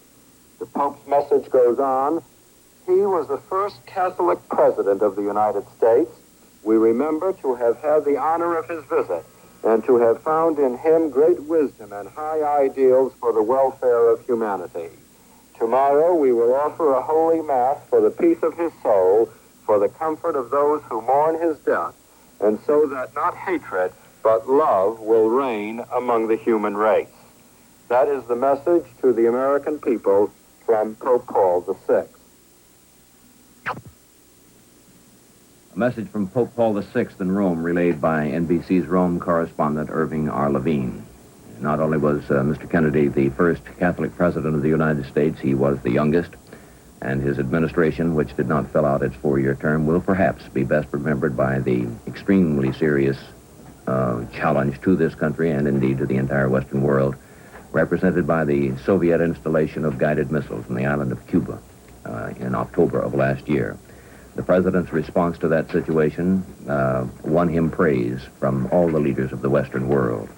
The Pope's message goes on. He was the first Catholic president of the United States. We remember to have had the honor of his visit and to have found in him great wisdom and high ideals for the welfare of humanity. Tomorrow we will offer a holy mass for the peace of his soul, for the comfort of those who mourn his death, and so that not hatred, but love will reign among the human race. That is the message to the American people from Pope Paul VI. A message from Pope Paul VI in Rome relayed by NBC's Rome correspondent Irving R. Levine. Not only was Mr. Kennedy the first Catholic president of the United States, he was the youngest, and his administration, which did not fill out its 4-year term, will perhaps be best remembered by the extremely serious challenge to this country and indeed to the entire Western world, represented by the Soviet installation of guided missiles on the island of Cuba in October of last year. The president's response to that situation won him praise from all the leaders of the Western world.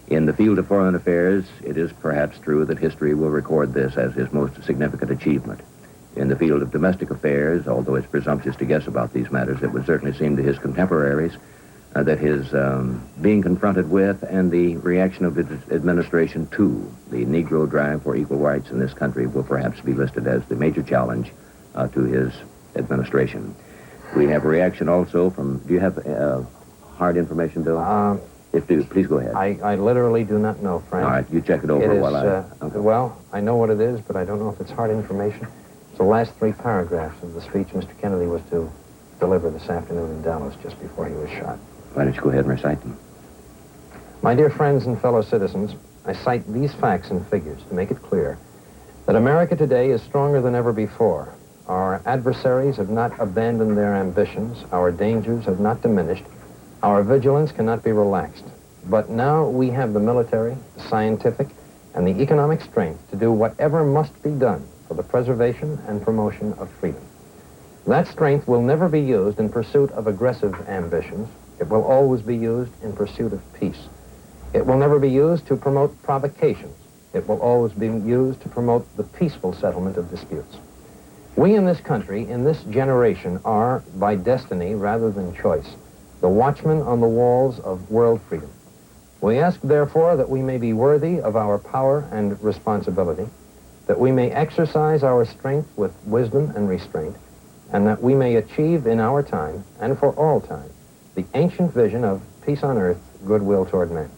In the field of foreign affairs, it is perhaps true that history will record this as his most significant achievement. In the field of domestic affairs, although it's presumptuous to guess about these matters, it would certainly seem to his contemporaries that his being confronted with and the reaction of his administration to the Negro drive for equal rights in this country will perhaps be listed as the major challenge to his administration. We have a reaction also from, do you have hard information, Bill? If you, please go ahead. I literally do not know, Frank. All right, you check it over while I... Okay. Well, I know what it is, but I don't know if it's hard information. It's the last 3 paragraphs of the speech Mr. Kennedy was to deliver this afternoon in Dallas just before he was shot. Why don't you go ahead and recite them? My dear friends and fellow citizens, I cite these facts and figures to make it clear that America today is stronger than ever before. Our adversaries have not abandoned their ambitions. Our dangers have not diminished. Our vigilance cannot be relaxed. But now we have the military, the scientific, and the economic strength to do whatever must be done for the preservation and promotion of freedom. That strength will never be used in pursuit of aggressive ambitions. It will always be used in pursuit of peace. It will never be used to promote provocations. It will always be used to promote the peaceful settlement of disputes. We in this country, in this generation, are, by destiny rather than choice, the watchmen on the walls of world freedom. We ask, therefore, that we may be worthy of our power and responsibility, that we may exercise our strength with wisdom and restraint, and that we may achieve in our time, and for all time, the ancient vision of peace on earth, goodwill toward men.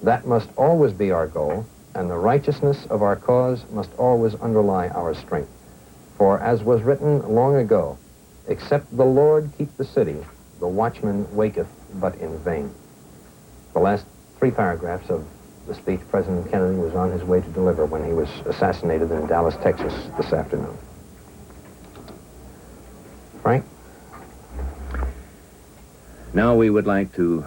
That must always be our goal, and the righteousness of our cause must always underlie our strength. For as was written long ago, except the Lord keep the city, the watchman waketh but in vain. The last 3 paragraphs of the speech President Kennedy was on his way to deliver when he was assassinated in Dallas, Texas this afternoon. Frank? Now we would like to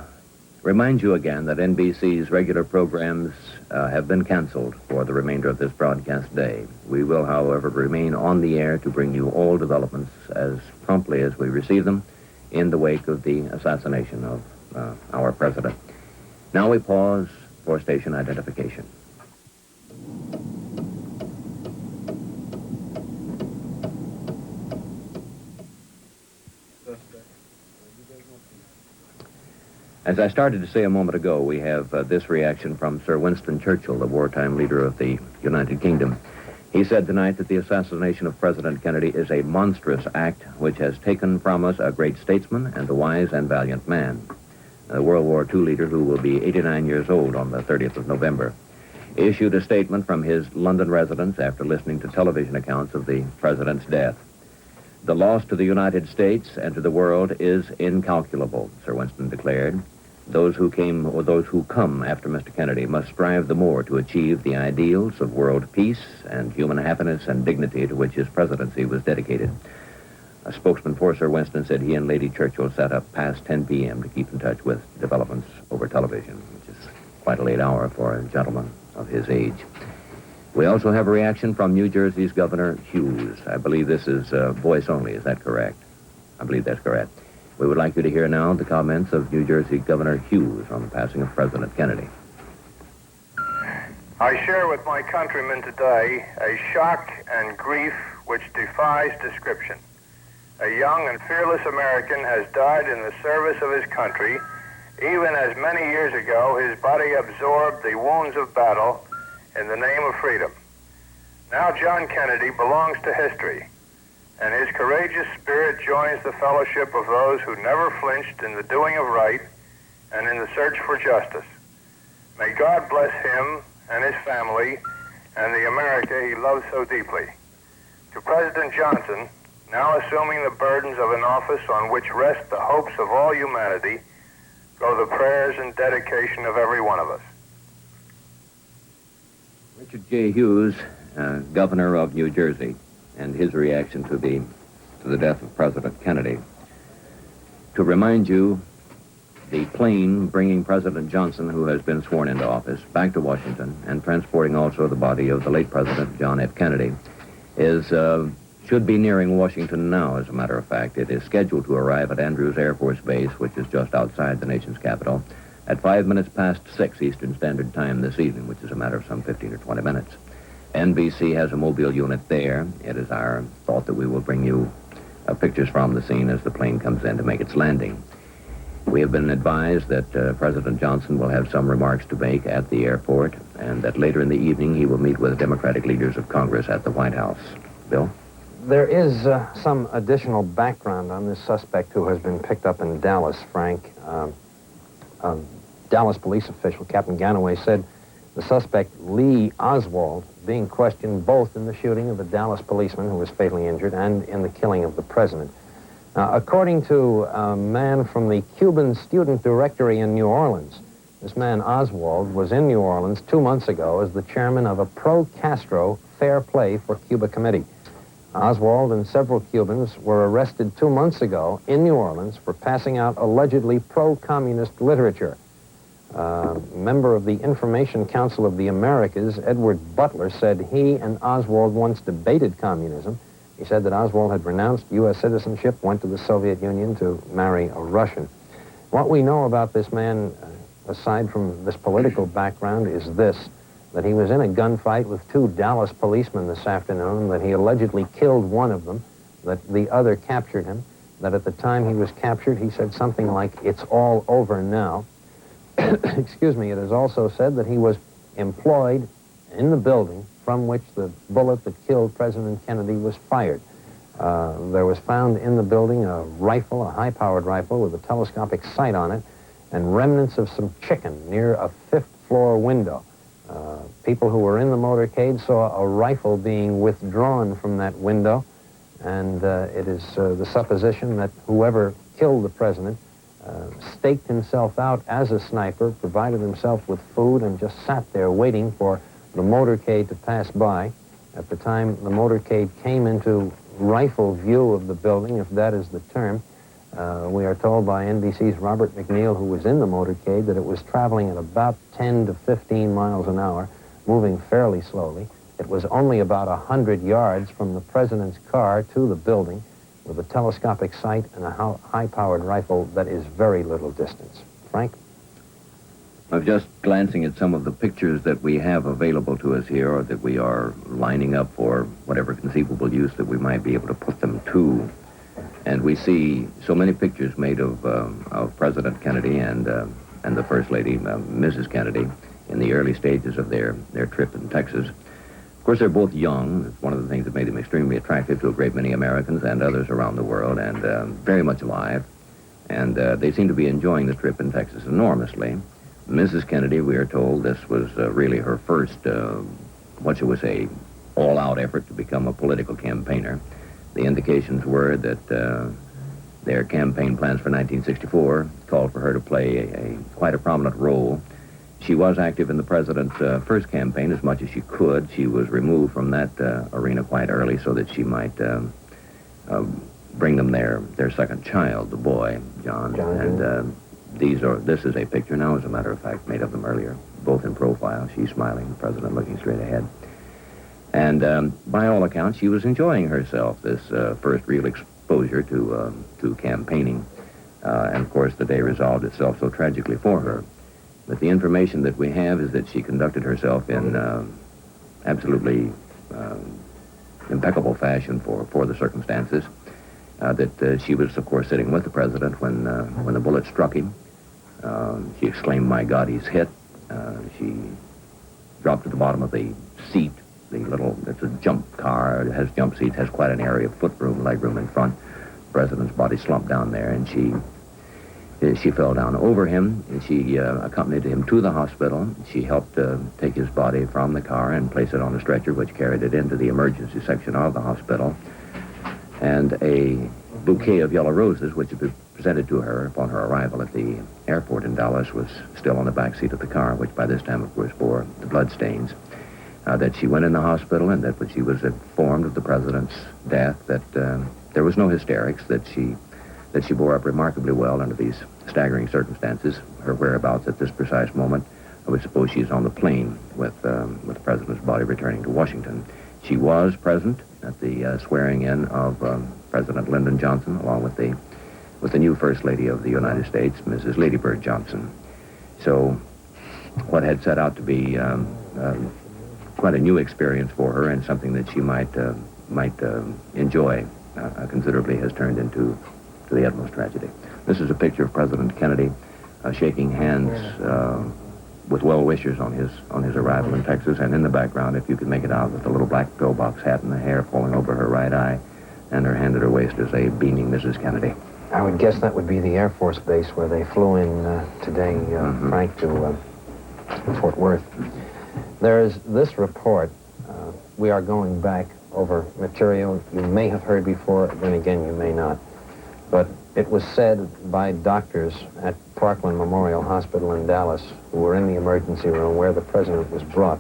remind you again that NBC's regular programs have been canceled for the remainder of this broadcast day. We will, however, remain on the air to bring you all developments as promptly as we receive them in the wake of the assassination of our president. Now we pause for station identification. As I started to say a moment ago, we have this reaction from Sir Winston Churchill, the wartime leader of the United Kingdom. He said tonight that the assassination of President Kennedy is a monstrous act which has taken from us a great statesman and a wise and valiant man. The World War II leader, who will be 89 years old on the 30th of November, issued a statement from his London residence after listening to television accounts of the president's death. The loss to the United States and to the world is incalculable, Sir Winston declared. Those who come after Mr. Kennedy must strive the more to achieve the ideals of world peace and human happiness and dignity to which his presidency was dedicated. A spokesman for Sir Winston said he and Lady Churchill sat up past 10 p.m. to keep in touch with developments over television, which is quite a late hour for a gentleman of his age. We also have a reaction from New Jersey's Governor Hughes. I believe this is voice only, is that correct? I believe that's correct. We would like you to hear now the comments of New Jersey Governor Hughes on the passing of President Kennedy. I share with my countrymen today a shock and grief which defies description. A young and fearless American has died in the service of his country, even as many years ago his body absorbed the wounds of battle in the name of freedom. Now John Kennedy belongs to history, and his courageous spirit joins the fellowship of those who never flinched in the doing of right and in the search for justice. May God bless him and his family and the America he loves so deeply. To President Johnson, now assuming the burdens of an office on which rest the hopes of all humanity, go the prayers and dedication of every one of us. Richard J. Hughes, governor of New Jersey, and his reaction to the death of President Kennedy. To remind you, the plane bringing President Johnson, who has been sworn into office, back to Washington, and transporting also the body of the late President John F. Kennedy, should be nearing Washington now, as a matter of fact. It is scheduled to arrive at Andrews Air Force Base, which is just outside the nation's capital, at 5 minutes past 6 Eastern Standard Time this evening, which is a matter of some 15 or 20 minutes. NBC has a mobile unit there. It is our thought that we will bring you pictures from the scene as the plane comes in to make its landing. We have been advised that President Johnson will have some remarks to make at the airport, and that later in the evening he will meet with Democratic leaders of Congress at the White House. Bill? There is some additional background on this suspect who has been picked up in Dallas, Frank. A Dallas police official, Captain Ganaway, said the suspect, Lee Oswald, being questioned both in the shooting of the Dallas policeman who was fatally injured and in the killing of the president. According to a man from the Cuban Student Directory in New Orleans, this man Oswald was in New Orleans 2 months ago as the chairman of a pro-Castro Fair Play for Cuba committee. Oswald and several Cubans were arrested 2 months ago in New Orleans for passing out allegedly pro-communist literature. A member of the Information Council of the Americas, Edward Butler, said he and Oswald once debated communism. He said that Oswald had renounced U.S. citizenship, went to the Soviet Union to marry a Russian. What we know about this man, aside from this political background, is this: that he was in a gunfight with 2 Dallas policemen this afternoon, that he allegedly killed one of them, that the other captured him, that at the time he was captured, he said something like, "It's all over now." Excuse me. It is also said that he was employed in the building from which the bullet that killed President Kennedy was fired. There was found in the building a rifle, a high-powered rifle with a telescopic sight on it, and remnants of some chicken near a 5th-floor window. People who were in the motorcade saw a rifle being withdrawn from that window, and it is the supposition that whoever killed the president staked himself out as a sniper, provided himself with food, and just sat there waiting for the motorcade to pass by. At the time the motorcade came into rifle view of the building, if that is the term, we are told by NBC's Robert McNeil, who was in the motorcade, that it was traveling at about 10 to 15 miles an hour, moving fairly slowly. It was only about 100 yards from the president's car to the building, with a telescopic sight and a high-powered rifle that is very little distance. Frank? I'm just glancing at some of the pictures that we have available to us here, or that we are lining up for whatever conceivable use that we might be able to put them to. And we see so many pictures made of President Kennedy and the First Lady, Mrs. Kennedy, in the early stages of their trip in Texas. Of course, they're both young. It's one of the things that made them extremely attractive to a great many Americans and others around the world, and very much alive. And they seem to be enjoying the trip in Texas enormously. Mrs. Kennedy, we are told, this was really her first, what shall we say, all-out effort to become a political campaigner. The indications were that their campaign plans for 1964 called for her to play quite a prominent role. She was active in the president's first campaign as much as she could. She was removed from that arena quite early so that she might bring them their second child, the boy, John. And this is a picture now, as a matter of fact, made of them earlier, both in profile. She's smiling, the president looking straight ahead. And by all accounts, she was enjoying herself, this first real exposure to campaigning. And of course, the day resolved itself so tragically for her. But the information that we have is that she conducted herself in absolutely impeccable fashion for the circumstances. That she was, of course, sitting with the president when the bullet struck him. She exclaimed, "My God, he's hit." She dropped to the bottom of the seat. It's a jump car. It has jump seats, has quite an area of footroom, legroom in front. The president's body slumped down there, and she fell down over him, and she accompanied him to the hospital. She helped take his body from the car and place it on a stretcher, which carried it into the emergency section of the hospital. And a bouquet of yellow roses, which had been presented to her upon her arrival at the airport in Dallas, was still on the back seat of the car, which by this time, of course, bore the bloodstains. That she went in the hospital, and that when she was informed of the president's death, that there was no hysterics, that she bore up remarkably well under these staggering circumstances. Her whereabouts at this precise moment, I would suppose she's on the plane with the president's body returning to Washington. She was present at the swearing-in of President Lyndon Johnson, along with the new First Lady of the United States, Mrs. Lady Bird Johnson. So what had set out to be quite a new experience for her and something that she might enjoy considerably has turned into the utmost tragedy. This is a picture of President Kennedy shaking hands with well-wishers on his arrival in Texas, and in the background, if you could make it out, with the little black pillbox hat and the hair falling over her right eye, and her hand at her waist is a beaming Mrs. Kennedy. I would guess that would be the Air Force Base where they flew in today, Frank, to Fort Worth. There is this report. We are going back over material you may have heard before, then again you may not. But it was said by doctors at Parkland Memorial Hospital in Dallas who were in the emergency room where the president was brought,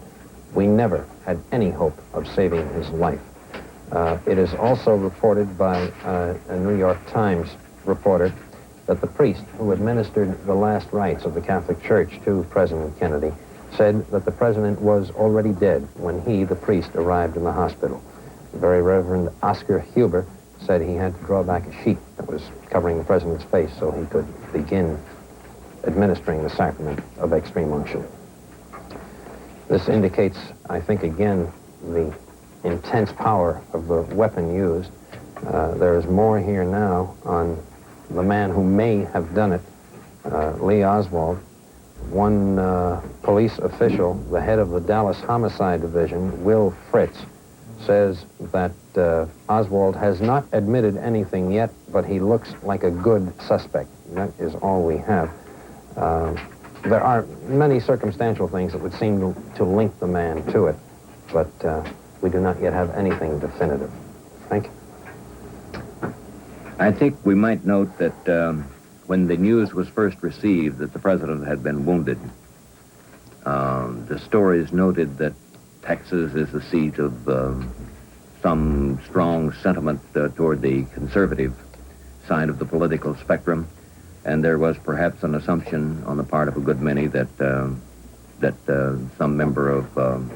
we never had any hope of saving his life. It is also reported by a New York Times reporter that the priest who administered the last rites of the Catholic Church to President Kennedy said that the president was already dead when he, the priest, arrived in the hospital. The very Reverend Oscar Huber said he had to draw back a sheet that was covering the president's face so he could begin administering the sacrament of extreme unction. This indicates, I think, again, the intense power of the weapon used. There is more here now on the man who may have done it, Lee Oswald. One police official, the head of the Dallas Homicide Division, Will Fritz, says that Oswald has not admitted anything yet, but he looks like a good suspect. That is all we have. There are many circumstantial things that would seem to link the man to it, but we do not yet have anything definitive. Frank? I think we might note that when the news was first received that the president had been wounded, the stories noted that Texas is the seat of some strong sentiment toward the conservative side of the political spectrum, and there was perhaps an assumption on the part of a good many that some member of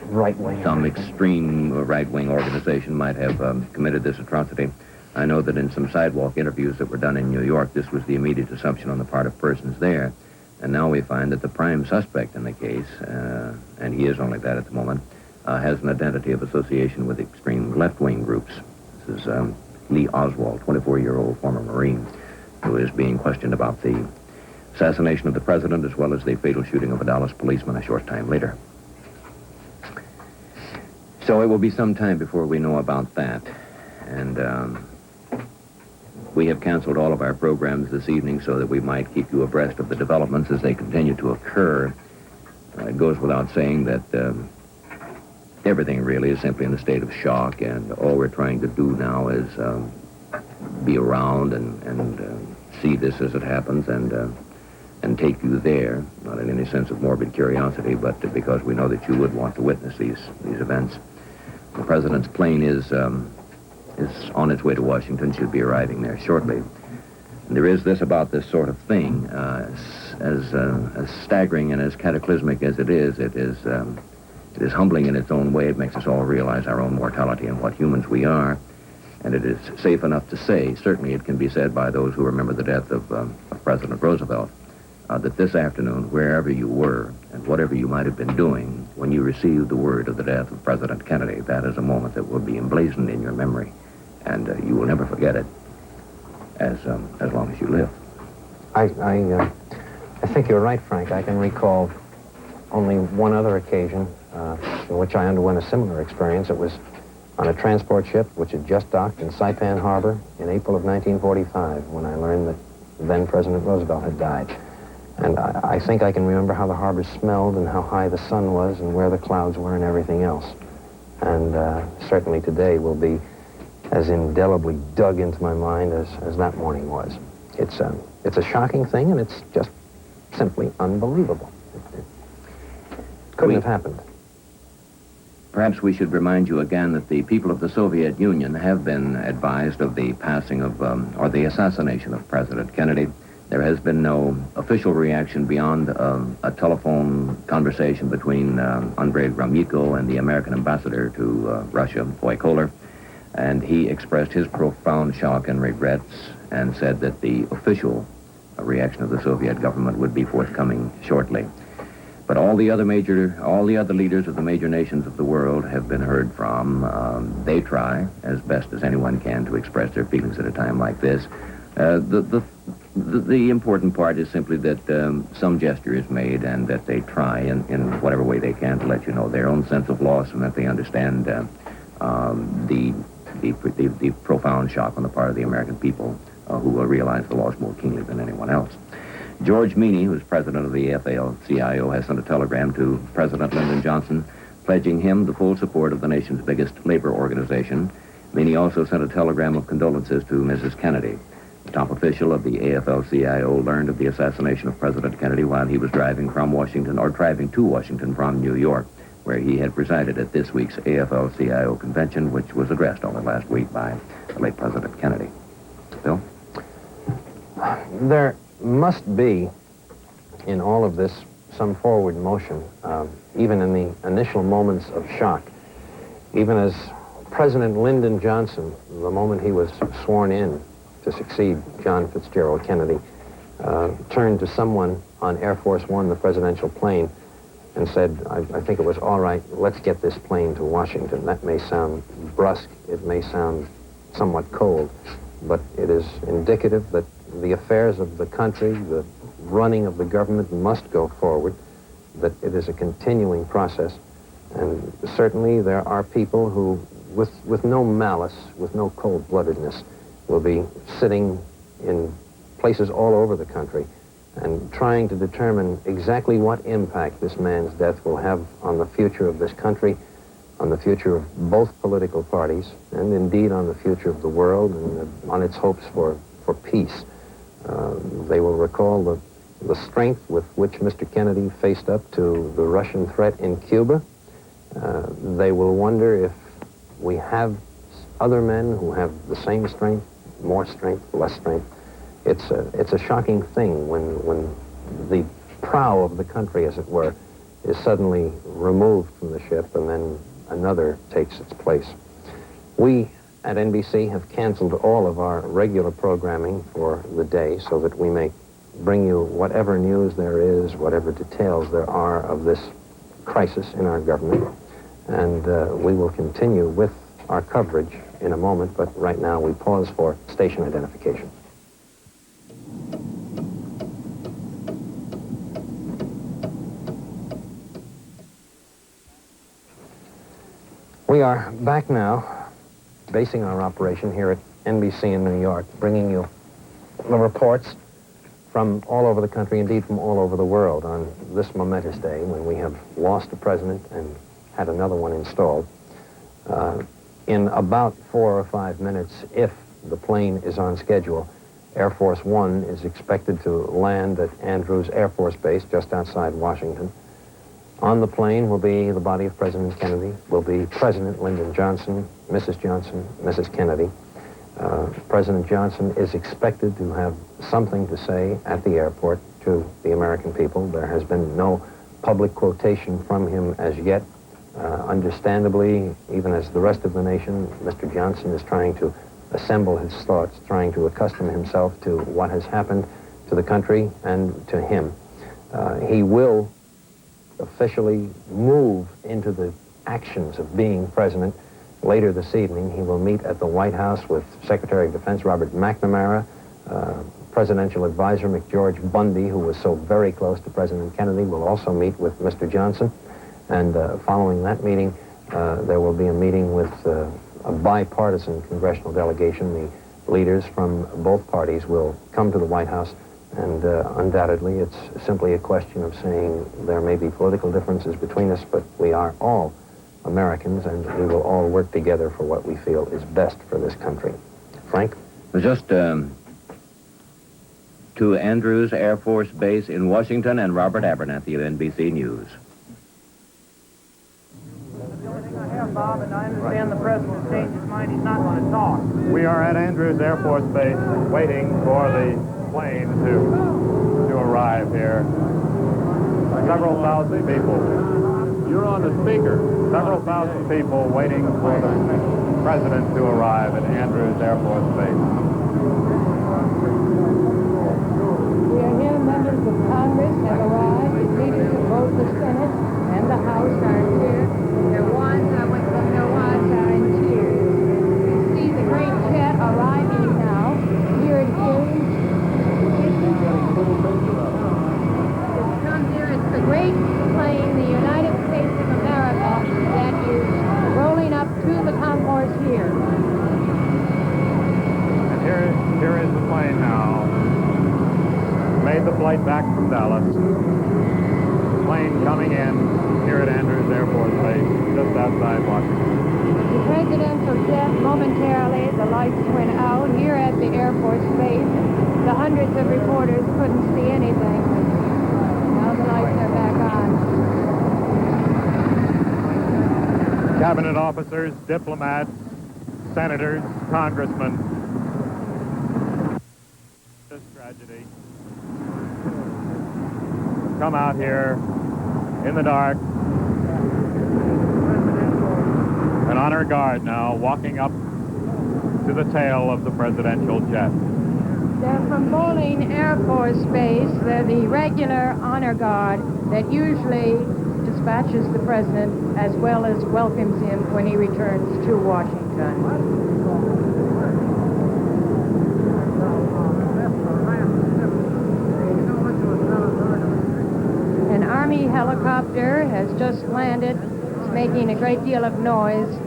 right-wing, some extreme right-wing organization might have committed this atrocity. I know that in some sidewalk interviews that were done in New York, this was the immediate assumption on the part of persons there. And now we find that the prime suspect in the case, and he is only that at the moment, has an identity of association with extreme left-wing groups. This is Lee Oswald, 24-year-old former Marine, who is being questioned about the assassination of the president as well as the fatal shooting of a Dallas policeman a short time later. So it will be some time before we know about that. And we have canceled all of our programs this evening so that we might keep you abreast of the developments as they continue to occur. It goes without saying that everything really is simply in a state of shock, and all we're trying to do now is be around and see this as it happens and take you there, not in any sense of morbid curiosity, but because we know that you would want to witness these events. The president's plane is on its way to Washington, should be arriving there shortly. And there is this about this sort of thing, as staggering and as cataclysmic as it is humbling in its own way. It makes us all realize our own mortality and what humans we are. And it is safe enough to say, certainly it can be said by those who remember the death of President Roosevelt, that this afternoon, wherever you were and whatever you might have been doing when you received the word of the death of President Kennedy, that is a moment that will be emblazoned in your memory, and you will never forget it as long as you live. I think you're right, Frank. I can recall only one other occasion in which I underwent a similar experience. It was on a transport ship which had just docked in Saipan Harbor in April of 1945 when I learned that then President Roosevelt had died. And I think I can remember how the harbor smelled and how high the sun was and where the clouds were and everything else. And certainly today will be as indelibly dug into my mind as that morning was. It's a shocking thing, and it's just simply unbelievable. It couldn't have happened. Perhaps we should remind you again that the people of the Soviet Union have been advised of the passing of, or the assassination of President Kennedy. There has been no official reaction beyond a telephone conversation between Andrei Gromyko and the American ambassador to Russia, Boy Kohler, and he expressed his profound shock and regrets and said that the official reaction of the Soviet government would be forthcoming shortly. But all the other leaders of the major nations of the world have been heard from. They try, as best as anyone can, to express their feelings at a time like this. The important part is simply that some gesture is made and that they try in whatever way they can to let you know their own sense of loss and that they understand the profound shock on the part of the American people who will realize the loss more keenly than anyone else. George Meany, who is president of the AFL-CIO, has sent a telegram to President Lyndon Johnson pledging him the full support of the nation's biggest labor organization. Meany also sent a telegram of condolences to Mrs. Kennedy. The top official of the AFL-CIO learned of the assassination of President Kennedy while he was driving to Washington from New York, where he had presided at this week's AFL-CIO convention, which was addressed only last week by the late President Kennedy. Bill? There must be, in all of this, some forward motion, even in the initial moments of shock. Even as President Lyndon Johnson, the moment he was sworn in to succeed John Fitzgerald Kennedy, turned to someone on Air Force One, the presidential plane, and said, I think it was all right, let's get this plane to Washington. That may sound brusque, it may sound somewhat cold, but it is indicative that the affairs of the country, the running of the government must go forward, that it is a continuing process. And certainly there are people who, with no malice, with no cold-bloodedness, will be sitting in places all over the country and trying to determine exactly what impact this man's death will have on the future of this country, on the future of both political parties, and indeed on the future of the world and on its hopes for peace. They will recall the strength with which Mr. Kennedy faced up to the Russian threat in Cuba. They will wonder if we have other men who have the same strength, more strength, less strength. It's a shocking thing when the prow of the country, as it were, is suddenly removed from the ship and then another takes its place. We at NBC have canceled all of our regular programming for the day so that we may bring you whatever news there is, whatever details there are of this crisis in our government. And we will continue with our coverage in a moment, but right now we pause for station identification. We are back now, basing our operation here at NBC in New York, bringing you the reports from all over the country, indeed from all over the world, on this momentous day when we have lost a president and had another one installed. In about 4 or 5 minutes, if the plane is on schedule, Air Force One is expected to land at Andrews Air Force Base just outside Washington. On the plane will be the body of President Kennedy, will be President Lyndon Johnson, Mrs. Kennedy. President Johnson is expected to have something to say at the airport to the American people. There has been no public quotation from him as yet. Understandably, even as the rest of the nation, Mr. Johnson is trying to assemble his thoughts, trying to accustom himself to what has happened to the country and to him. He will officially move into the actions of being president later this evening. He will meet at the White House with Secretary of Defense Robert McNamara, Presidential Advisor McGeorge Bundy, who was so very close to President Kennedy, will also meet with Mr. Johnson. And following that meeting, there will be a meeting with a bipartisan congressional delegation. The leaders from both parties will come to the White House, and undoubtedly it's simply a question of saying there may be political differences between us, but we are all Americans, and we will all work together for what we feel is best for this country. Frank? Just to Andrews Air Force Base in Washington and Robert Abernathy of NBC News. Bob, and I understand the president changed his mind. He's not going to talk. We are at Andrews Air Force Base waiting for the plane to arrive here. Several thousand people. You're on the speaker. Several thousand people waiting for the president to arrive at Andrews Air Force Base. We are here. Members of Congress have arrived. The leaders of both the Senate and the House are here. Their wives are with them. Their wives are in tears. You see the great jet arriving now. Here it is. It's come here. It's the great plane, the United States of America, that is rolling up to the concourse here. And here is the plane now. Made the flight back from Dallas. Plane coming in here at Andrews Air Force Base, just outside Washington. The presidential jet, momentarily, the lights went out here at the Air Force Base. The hundreds of reporters couldn't see anything. Now the lights are back on. Cabinet officers, diplomats, senators, congressmen. This tragedy. Come out here in the dark and honor guard now, walking up to the tail of the presidential jet. They're from Bolling Air Force Base. They're the regular honor guard that usually dispatches the president as well as welcomes him when he returns to Washington. An Army helicopter has just landed. It's making a great deal of noise.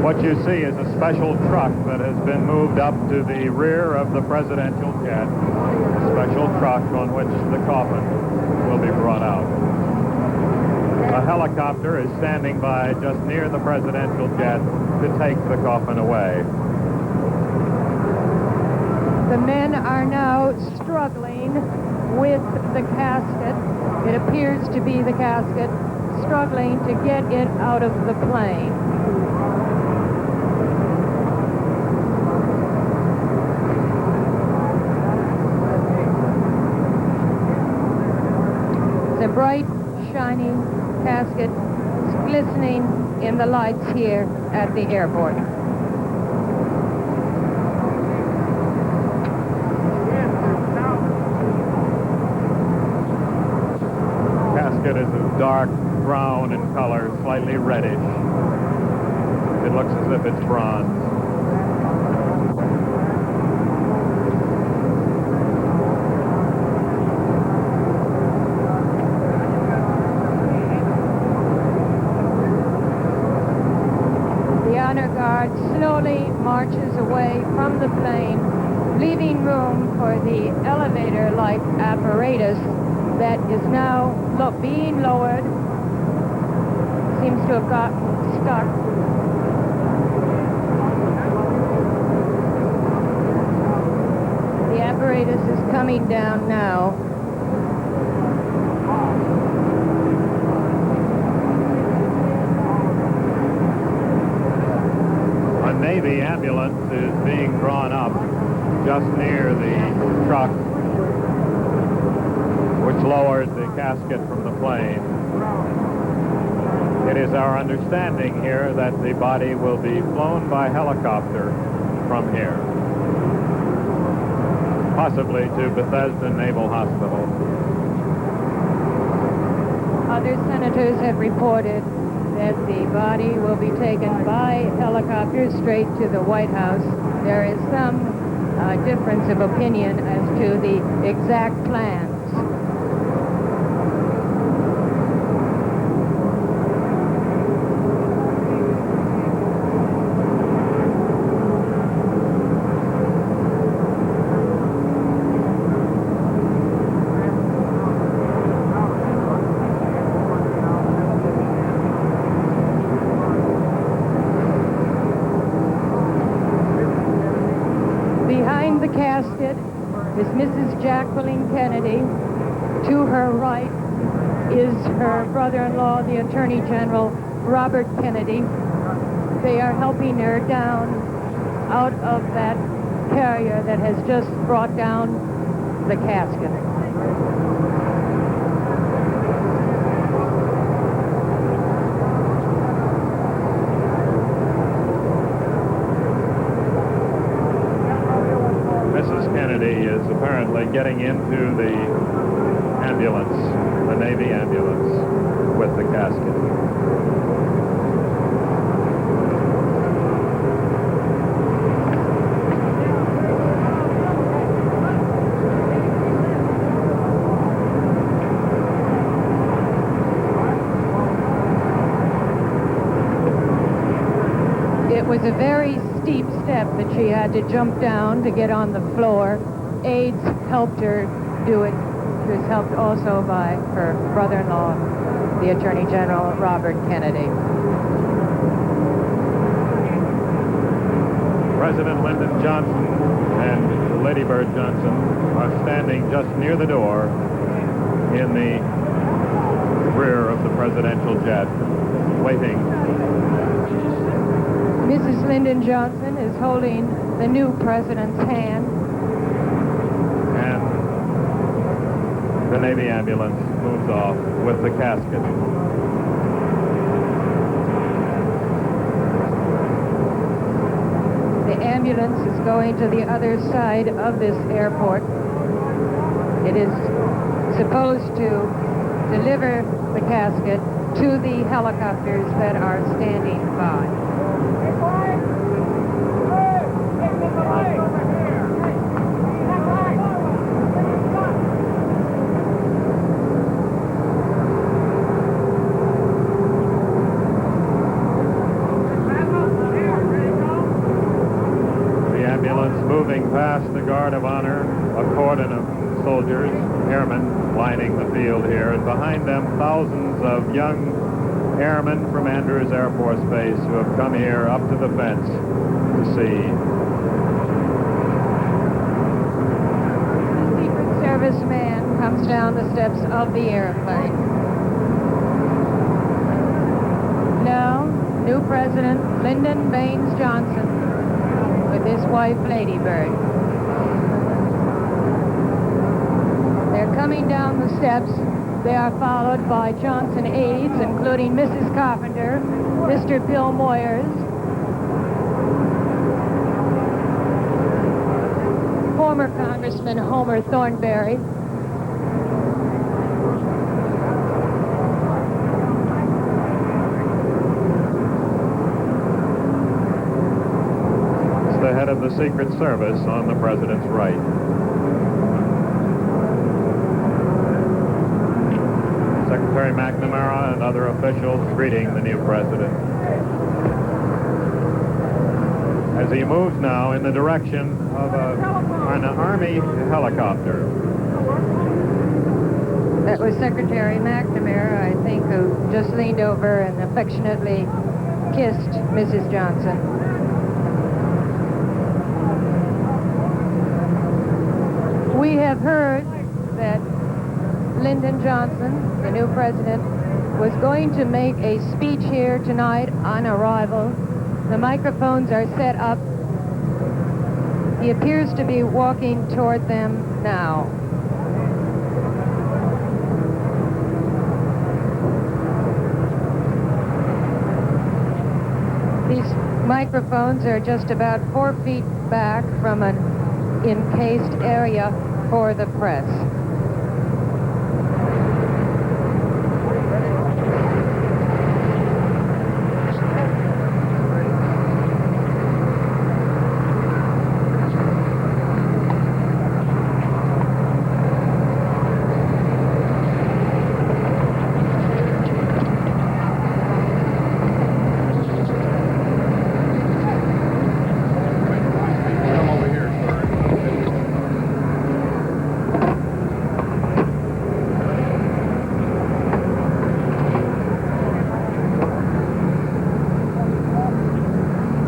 What you see is a special truck that has been moved up to the rear of the presidential jet. A special truck on which the coffin will be brought out. A helicopter is standing by just near the presidential jet to take the coffin away. The men are now struggling with the casket. It appears to be the casket, struggling to get it out of the plane. The bright, shining casket is glistening in the lights here at the airport. Casket is a dark brown in color, slightly reddish. It looks as if it's bronze. Slowly marches away from the plane, leaving room for the elevator-like apparatus that is now being lowered. Seems to have gotten stuck. The apparatus is coming down now. Navy ambulance is being drawn up just near the truck, which lowered the casket from the plane. It is our understanding here that the body will be flown by helicopter from here, possibly to Bethesda Naval Hospital. Other senators have reported that the body will be taken by helicopter straight to the White House. There is some difference of opinion as to the exact plans. Behind the casket is Mrs. Jacqueline Kennedy. To her right is her brother-in-law, the Attorney General, Robert Kennedy. They are helping her down out of that carrier that has just brought down the casket. Kennedy is apparently getting into the ambulance, the Navy ambulance, with the casket. It was a very steep step that she had to jump down to get on the floor. Aides helped her do it. She was helped also by her brother-in-law, the Attorney General, Robert Kennedy. President Lyndon Johnson and Lady Bird Johnson are standing just near the door in the rear of the presidential jet, waiting. Mrs. Lyndon Johnson is holding the new president's hand. And the Navy ambulance moves off with the casket. The ambulance is going to the other side of this airport. It is supposed to deliver the casket to the helicopters that are standing by. Moving past the Guard of Honor, a cordon of soldiers, airmen lining the field here, and behind them thousands of young airmen from Andrews Air Force Base who have come here up to the fence to see. The Secret Service man comes down the steps of the airplane. Now, new President Lyndon Baines Johnson with his wife, Lady Bird. They're coming down the steps. They are followed by Johnson aides, including Mrs. Carpenter, Mr. Bill Moyers, former Congressman Homer Thornberry, the head of the Secret Service on the president's right. Secretary McNamara and other officials greeting the new president. As he moves now in the direction of an Army helicopter. That was Secretary McNamara, I think, who just leaned over and affectionately kissed Mrs. Johnson. We have heard that Lyndon Johnson, the new president, was going to make a speech here tonight on arrival The microphones are set up. He appears to be walking toward them now. These microphones are just about 4 feet back from an encased area for the press.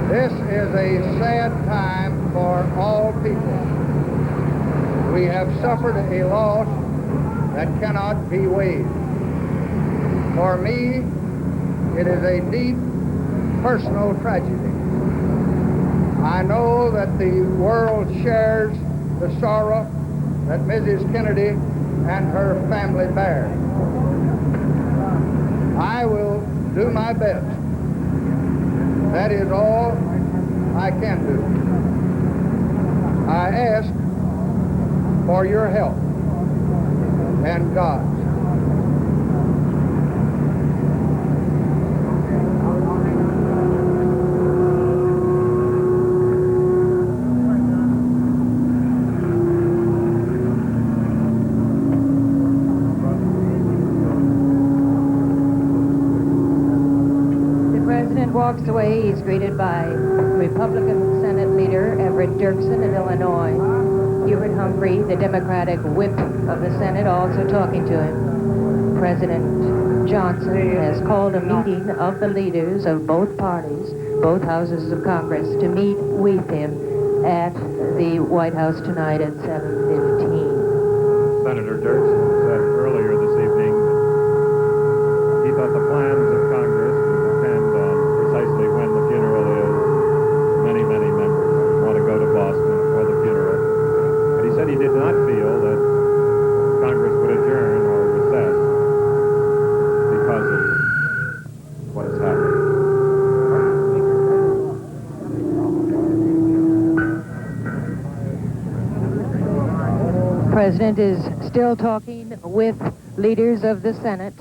This is a sad time for all people. We have suffered a loss that cannot be weighed. For me, it is a deep personal tragedy. I know that the world shares the sorrow that Mrs. Kennedy and her family bear. I will do my best. That is all I can do. I ask for your help and God's. Walks away. He's greeted by Republican Senate Leader Everett Dirksen of Illinois. Hubert Humphrey, the Democratic whip of the Senate, also talking to him. President Johnson has called a meeting of the leaders of both parties, both houses of Congress, to meet with him at the White House tonight at 7:15. Senator Dirksen said earlier this evening that he thought the plans of Congress would depend on precisely when the funeral is. Many members want to go to Boston for the funeral. But he said he did not feel that Congress would adjourn or recess because of what has happened. The President is still talking with leaders of the Senate.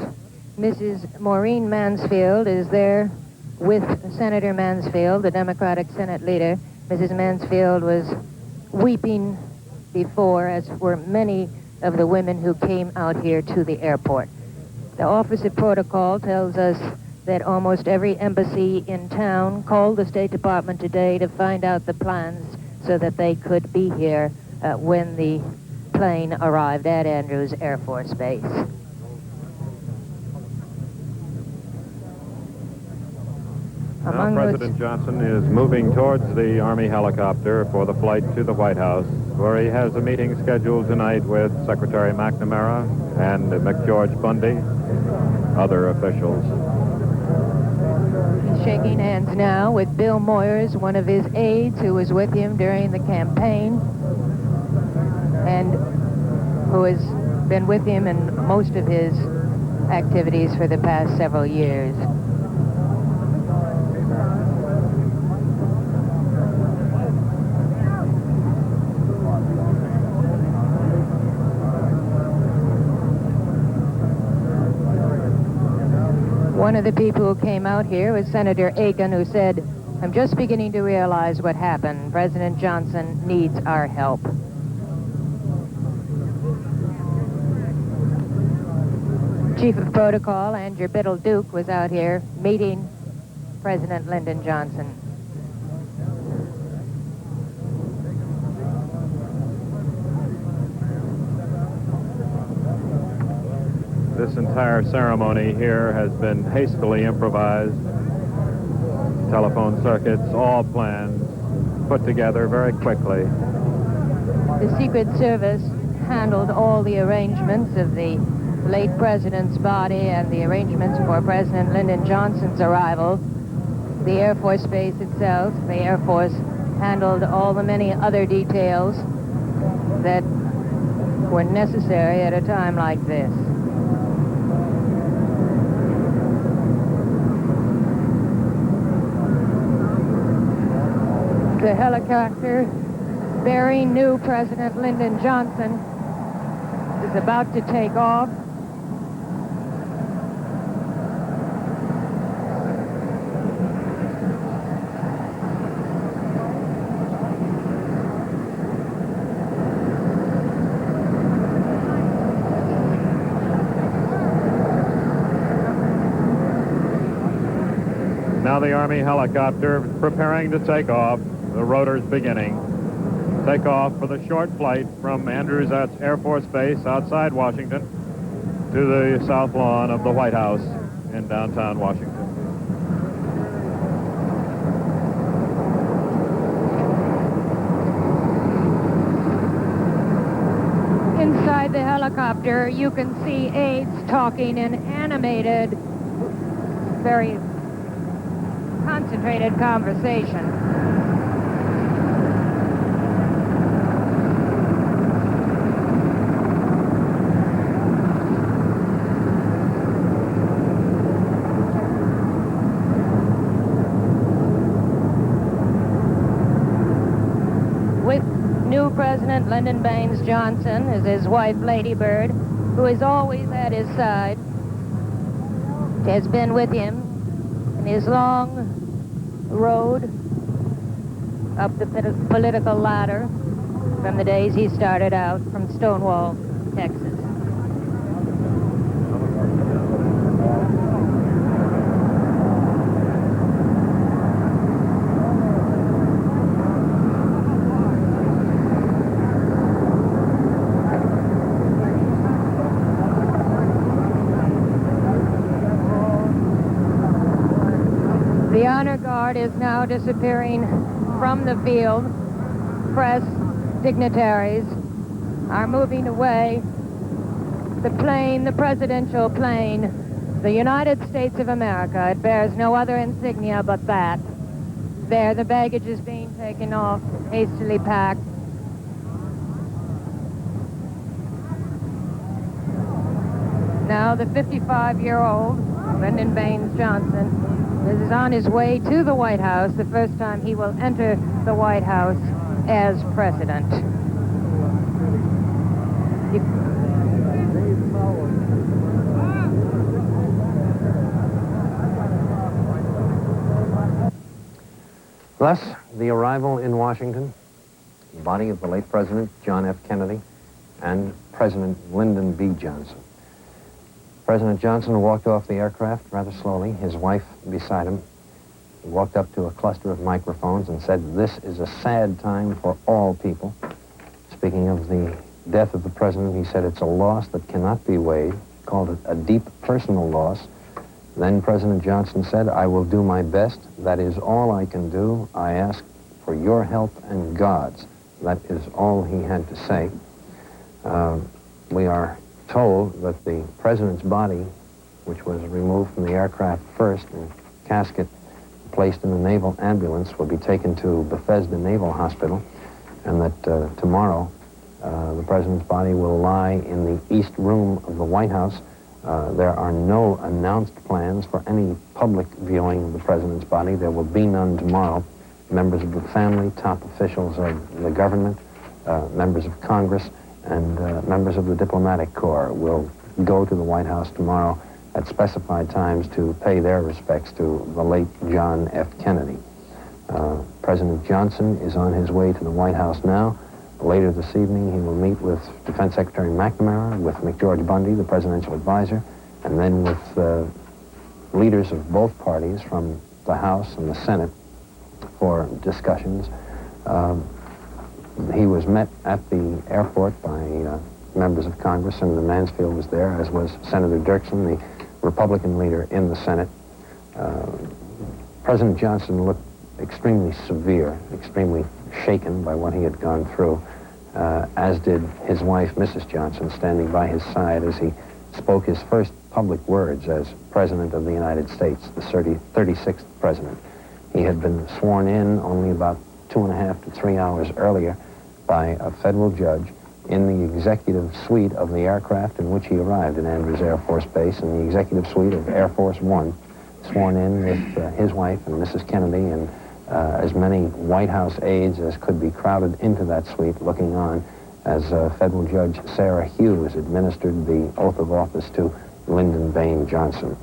Mrs. Maureen Mansfield is there with Senator Mansfield, the Democratic Senate leader. Mrs. Mansfield was weeping before, as were many of the women who came out here to the airport. The Office of Protocol tells us that almost every embassy in town called the State Department today to find out the plans so that they could be here when the plane arrived at Andrews Air Force Base. Now President Johnson is moving towards the Army helicopter for the flight to the White House, where he has a meeting scheduled tonight with Secretary McNamara and McGeorge Bundy, other officials. He's shaking hands now with Bill Moyers, one of his aides who was with him during the campaign and who has been with him in most of his activities for the past several years. One of the people who came out here was Senator Aiken, who said, "I'm just beginning to realize what happened. President Johnson needs our help." Chief of Protocol, Andrew Biddle-Duke, was out here meeting President Lyndon Johnson. This entire ceremony here has been hastily improvised. Telephone circuits, all plans put together very quickly. The Secret Service handled all the arrangements of the late president's body and the arrangements for President Lyndon Johnson's arrival. the Air Force Base itself. The Air Force handled all the many other details that were necessary at a time like this. The helicopter bearing new President Lyndon Johnson is about to take off. Now the Army helicopter preparing to take off. The rotors beginning. Take off for the short flight from Andrews Air Force Base outside Washington to the south lawn of the White House in downtown Washington. Inside the helicopter, you can see aides talking in animated, very concentrated conversation. President Lyndon Baines Johnson is his wife, Lady Bird, who is always at his side, has been with him in his long road up the political ladder from the days he started out from Stonewall, Texas. The honor guard is now disappearing from the field. Press dignitaries are moving away. The plane, the presidential plane, the United States of America, it bears no other insignia but that. There, the baggage is being taken off, hastily packed. Now the 55-year-old Lyndon Baines Johnson is on his way to the White House, the first time he will enter the White House as president. Thus, the arrival in Washington, the body of the late President John F. Kennedy and President Lyndon B. Johnson. President Johnson walked off the aircraft rather slowly, his wife beside him. He walked up to a cluster of microphones and said, "This is a sad time for all people." Speaking of the death of the president, he said, "It's a loss that cannot be weighed." He called it a deep personal loss. Then President Johnson said, "I will do my best. That is all I can do. I ask for your help and God's." That is all he had to say. We are told that the president's body, which was removed from the aircraft first in casket, placed in the naval ambulance, will be taken to Bethesda Naval Hospital, and that tomorrow the president's body will lie in the East Room of the White House. There are no announced plans for any public viewing of the president's body. There will be none tomorrow. Members of the family, top officials of the government, members of Congress, and members of the diplomatic corps will go to the White House tomorrow at specified times to pay their respects to the late John F. Kennedy. President Johnson is on his way to the White House now. Later this evening, he will meet with Defense Secretary McNamara, with McGeorge Bundy, the presidential advisor, and then with leaders of both parties from the House and the Senate for discussions. He was met at the airport by members of Congress. Senator Mansfield was there, as was Senator Dirksen, the Republican leader in the Senate. President Johnson looked extremely severe, extremely shaken by what he had gone through, as did his wife, Mrs. Johnson, standing by his side as he spoke his first public words as President of the United States, the 36th President. He had been sworn in only about 2.5 to 3 hours earlier by a federal judge in the executive suite of the aircraft in which he arrived at Andrews Air Force Base, in the executive suite of Air Force One, sworn in with his wife and Mrs. Kennedy and as many White House aides as could be crowded into that suite looking on as federal judge Sarah Hughes administered the oath of office to Lyndon Baines Johnson.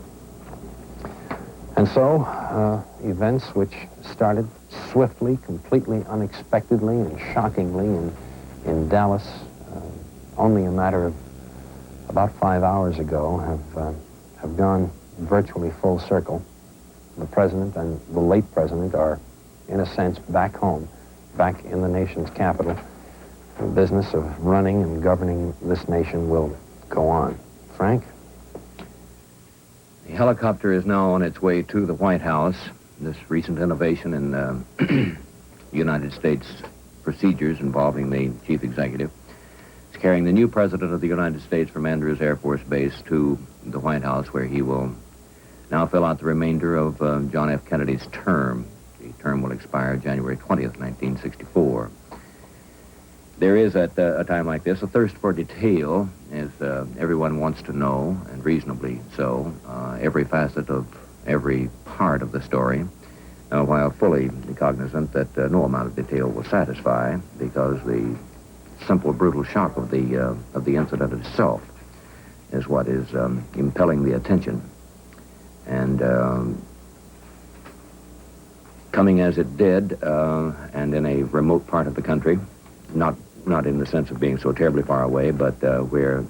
And so, events which started swiftly, completely unexpectedly and shockingly in Dallas only a matter of about 5 hours ago have gone virtually full circle. The president and the late president are, in a sense, back home, back in the nation's capital. The business of running and governing this nation will go on. Frank? The helicopter is now on its way to the White House. This recent innovation in United States procedures involving the chief executive is carrying the new president of the United States from Andrews Air Force Base to the White House, where he will now fill out the remainder of John F. Kennedy's term. The term will expire January 20th, 1964. There is, at a time like this, a thirst for detail, as everyone wants to know, and reasonably so, every facet of every part of the story, while fully cognizant that no amount of detail will satisfy, because the simple, brutal shock of the incident itself is what is impelling the attention. And coming as it did, and in a remote part of the country, not in the sense of being so terribly far away, but where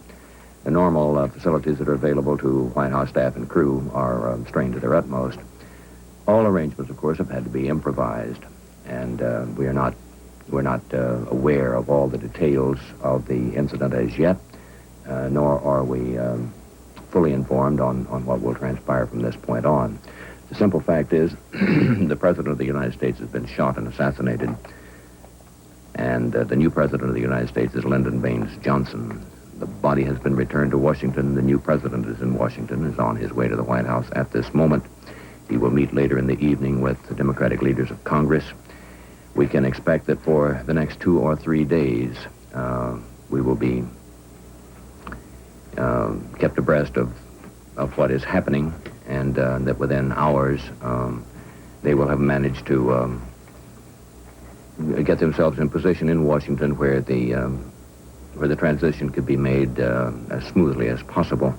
the normal facilities that are available to White House staff and crew are strained to their utmost. All arrangements, of course, have had to be improvised, and we're not aware of all the details of the incident as yet, nor are we fully informed on what will transpire from this point on. The simple fact is the President of the United States has been shot and assassinated, and the new President of the United States is Lyndon Baines Johnson. The body has been returned to Washington. The new President is in Washington, is on his way to the White House at this moment. He will meet later in the evening with the Democratic leaders of Congress. We can expect that for the next 2 or 3 days, we will be kept abreast of what is happening, and that within hours they will have managed to get themselves in position in Washington where the transition could be made as smoothly as possible.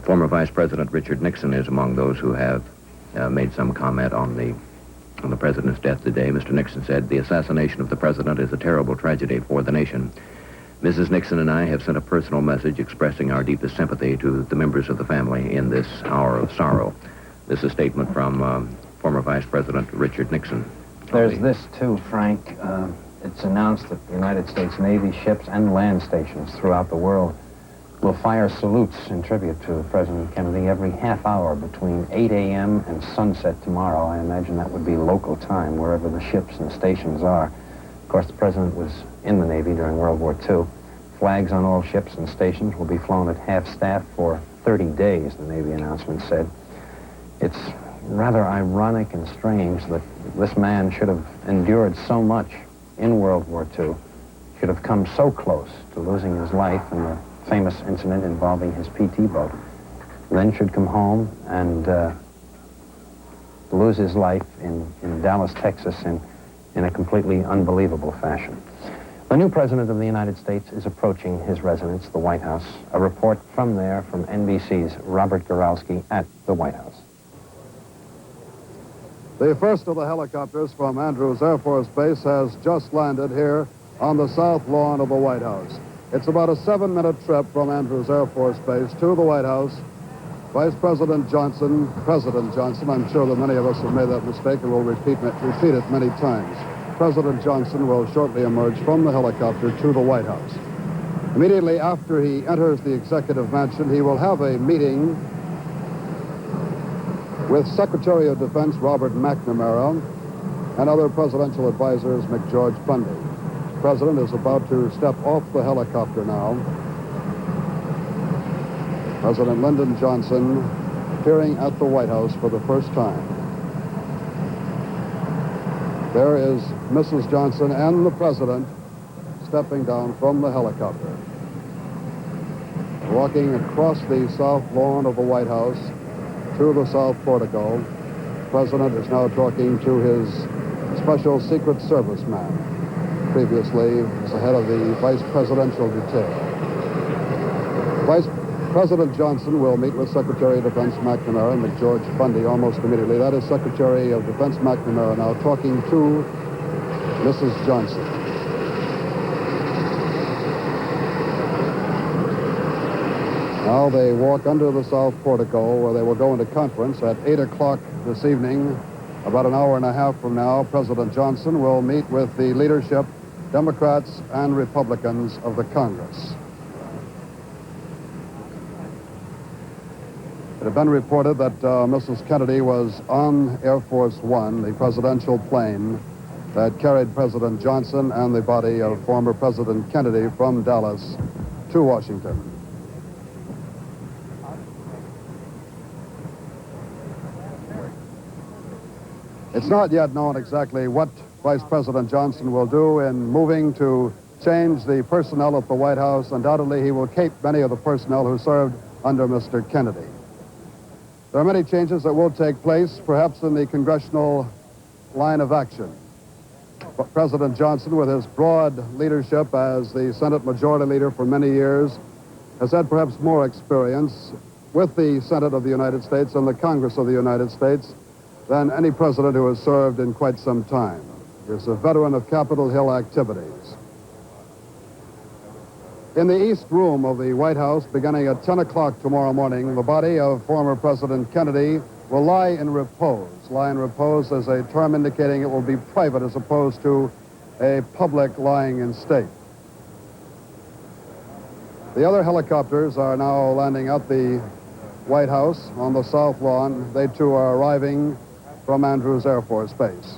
Former Vice President Richard Nixon is among those who have made some comment on the president's death today. Mr. Nixon said, "The assassination of the president is a terrible tragedy for the nation. Mrs. Nixon and I have sent a personal message expressing our deepest sympathy to the members of the family in this hour of sorrow." This is a statement from former Vice President Richard Nixon. There's this, too, Frank. It's announced that the United States Navy ships and land stations throughout the world will fire salutes in tribute to President Kennedy every half hour between 8 a.m. and sunset tomorrow. I imagine that would be local time, wherever the ships and stations are. Of course, the President was in the Navy during World War II. Flags on all ships and stations will be flown at half-staff for 30 days, the Navy announcement said. It's rather ironic and strange that this man should have endured so much in World War II, should have come so close to losing his life in the famous incident involving his PT boat, then should come home and lose his life in Dallas, Texas in a completely unbelievable fashion. The new President of the United States is approaching his residence, the White House. A report from there from NBC's Robert Goralski at the White House. The first of the helicopters from Andrews Air Force Base has just landed here on the south lawn of the White House. It's about a 7-minute trip from Andrews Air Force Base to the White House. Vice President Johnson, President Johnson, I'm sure that many of us have made that mistake and will repeat it many times. President Johnson will shortly emerge from the helicopter to the White House. Immediately after he enters the executive mansion, he will have a meeting with Secretary of Defense Robert McNamara and other presidential advisors McGeorge Bundy. The President is about to step off the helicopter now. President Lyndon Johnson appearing at the White House for the first time. There is Mrs. Johnson and the President stepping down from the helicopter. Walking across the south lawn of the White House to the south portico, the President is now talking to his special Secret Service man. Previously, as the head of the Vice Presidential Detail. Vice President Johnson will meet with Secretary of Defense McNamara and McGeorge Bundy almost immediately. That is Secretary of Defense McNamara now talking to Mrs. Johnson. Now they walk under the south portico where they will go into conference at 8 o'clock this evening. About an hour and a half from now, President Johnson will meet with the leadership, Democrats and Republicans of the Congress. It had been reported that Mrs. Kennedy was on Air Force One, the presidential plane that carried President Johnson and the body of former President Kennedy from Dallas to Washington. It's not yet known exactly what Vice President Johnson will do in moving to change the personnel at the White House. Undoubtedly, he will keep many of the personnel who served under Mr. Kennedy. There are many changes that will take place, perhaps in the congressional line of action. But President Johnson, with his broad leadership as the Senate Majority Leader for many years, has had perhaps more experience with the Senate of the United States and the Congress of the United States than any president who has served in quite some time. He is a veteran of Capitol Hill activities. In the East Room of the White House, beginning at 10 o'clock tomorrow morning, the body of former President Kennedy will lie in repose. Lie in repose is a term indicating it will be private as opposed to a public lying in state. The other helicopters are now landing at the White House on the South Lawn. They too are arriving from Andrews Air Force Base.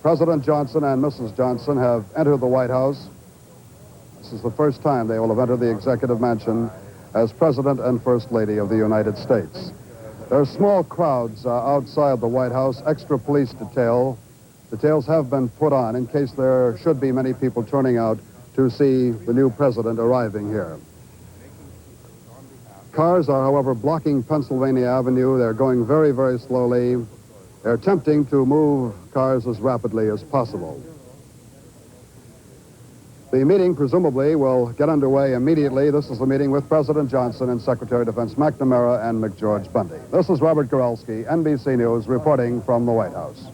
President Johnson and Mrs. Johnson have entered the White House. This is the first time they will have entered the Executive Mansion as President and First Lady of the United States. There are small crowds outside the White House, extra police detail. Details have been put on in case there should be many people turning out to see the new president arriving here. Cars are, however, blocking Pennsylvania Avenue. They're going very, very slowly. They're attempting to move cars as rapidly as possible. The meeting, presumably, will get underway immediately. This is the meeting with President Johnson and Secretary of Defense McNamara and McGeorge Bundy. This is Robert Gorelski, NBC News, reporting from the White House.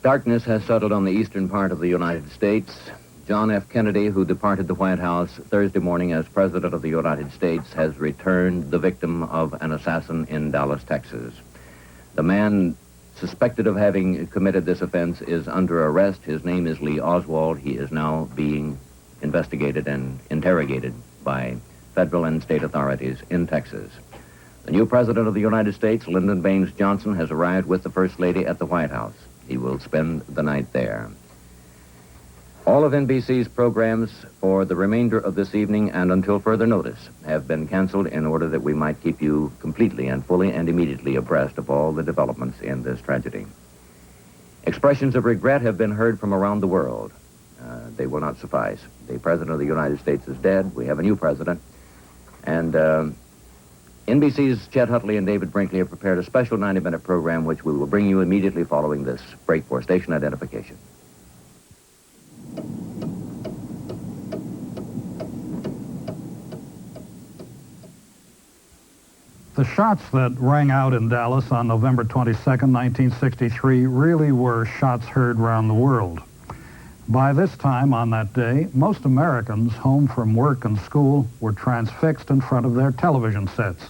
Darkness has settled on the eastern part of the United States. John F. Kennedy, who departed the White House Thursday morning as President of the United States, has returned the victim of an assassin in Dallas, Texas. The man suspected of having committed this offense is under arrest. His name is Lee Oswald. He is now being investigated and interrogated by federal and state authorities in Texas. The new President of the United States, Lyndon Baines Johnson, has arrived with the First Lady at the White House. He will spend the night there. All of NBC's programs for the remainder of this evening and until further notice have been canceled in order that we might keep you completely and fully and immediately abreast of all the developments in this tragedy. Expressions of regret have been heard from around the world. They will not suffice. The President of the United States is dead. We have a new president. And NBC's Chet Hutley and David Brinkley have prepared a special 90-minute program which we will bring you immediately following this break for station identification. The shots that rang out in Dallas on November 22nd, 1963 really were shots heard around the world. By this time on that day, most Americans home from work and school were transfixed in front of their television sets.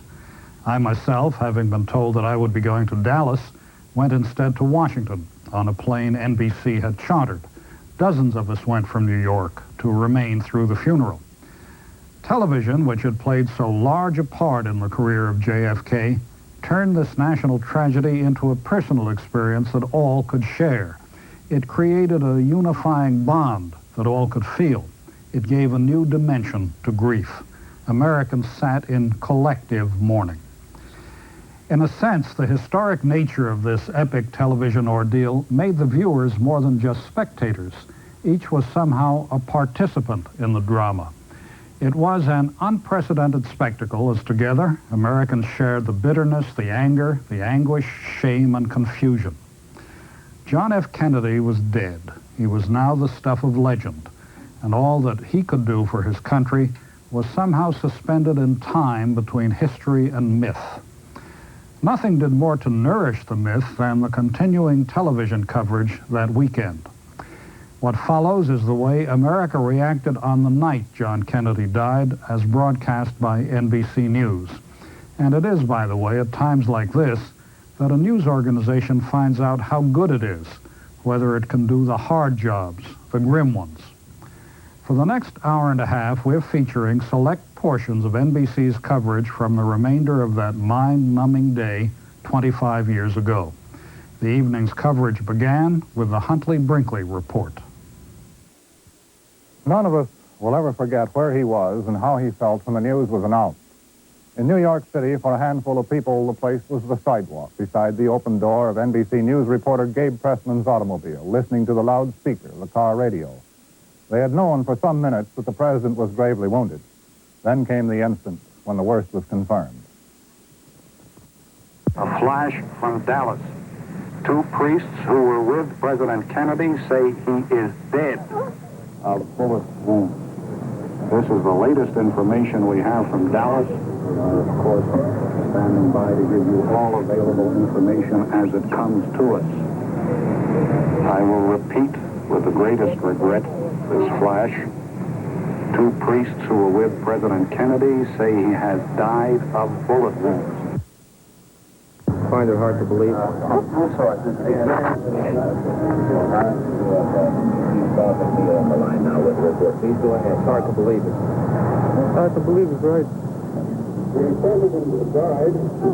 I myself, having been told that I would be going to Dallas, went instead to Washington on a plane NBC had chartered. Dozens of us went from New York to remain through the funeral. Television, which had played so large a part in the career of JFK, turned this national tragedy into a personal experience that all could share. It created a unifying bond that all could feel. It gave a new dimension to grief. Americans sat in collective mourning. In a sense, the historic nature of this epic television ordeal made the viewers more than just spectators. Each was somehow a participant in the drama. It was an unprecedented spectacle as together Americans shared the bitterness, the anger, the anguish, shame, and confusion. John F. Kennedy was dead. He was now the stuff of legend, and all that he could do for his country was somehow suspended in time between history and myth. Nothing did more to nourish the myth than the continuing television coverage that weekend. What follows is the way America reacted on the night John Kennedy died, as broadcast by NBC News. And it is, by the way, at times like this, that a news organization finds out how good it is, whether it can do the hard jobs, the grim ones. For the next hour and a half, we're featuring select portions of NBC's coverage from the remainder of that mind-numbing day 25 years ago. The evening's coverage began with the Huntley-Brinkley Report. None of us will ever forget where he was and how he felt when the news was announced. In New York City, for a handful of people, the place was the sidewalk beside the open door of NBC News reporter Gabe Pressman's automobile, listening to the loudspeaker, the car radio. They had known for some minutes that the president was gravely wounded. Then came the instant when the worst was confirmed. A flash from Dallas. Two priests who were with President Kennedy say he is dead of bullet wounds. This is the latest information we have from Dallas. We are, of course, standing by to give you all available information as it comes to us. I will repeat with the greatest regret this flash. Two priests who were with President Kennedy say he has died of bullet wounds. Find it hard to believe. On the line now with the report. Please go ahead. It's hard to believe it. Hard to believe it, right? The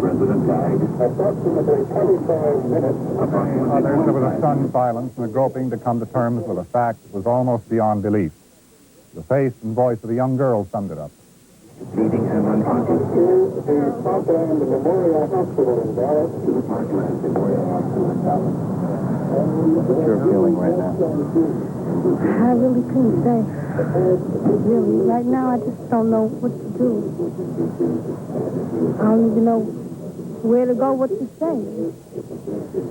president died approximately 25 minutes. There was a stunned silence and a groping to come to terms with a fact that was almost beyond belief. The face and voice of a young girl summed it up. Bleeding and unconscious. The Parkland Memorial Hospital in Dallas. To the Parkland Memorial Hospital in Dallas. What's your feeling right now? I really couldn't say. Really, right now I just don't know what to do. I don't even know where to go, what to say.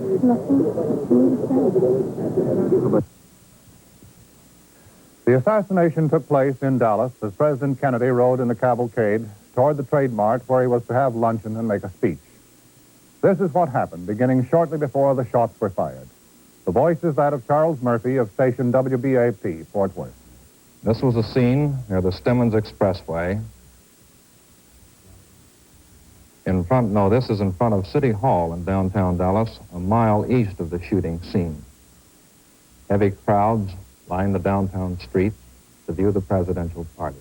There's nothing for me to say. The assassination took place in Dallas as President Kennedy rode in the cavalcade toward the Trade Mart where he was to have luncheon and make a speech. This is what happened, beginning shortly before the shots were fired. The voice is that of Charles Murphy of station WBAP, Fort Worth. This was a scene near the Stemmons Expressway. This is in front of City Hall in downtown Dallas, a mile east of the shooting scene. Heavy crowds lined the downtown street to view the presidential party.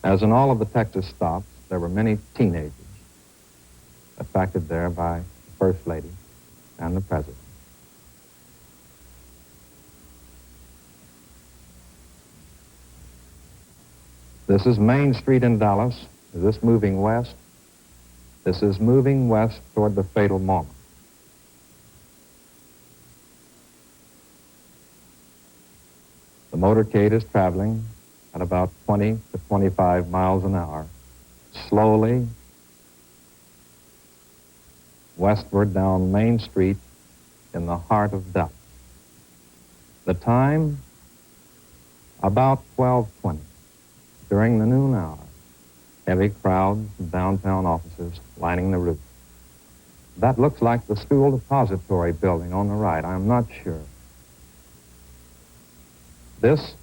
As in all of the Texas stops, there were many teenagers attracted there by the First Lady and the President. This is Main Street in Dallas. Is this moving west? This is moving west toward the fatal moment. The motorcade is traveling at about 20 to 25 miles an hour, slowly westward down Main Street in the heart of Dallas. The time, about 12:20. During the noon hour, heavy crowds of downtown offices lining the route. That looks like the school depository building on the right. I'm not sure. This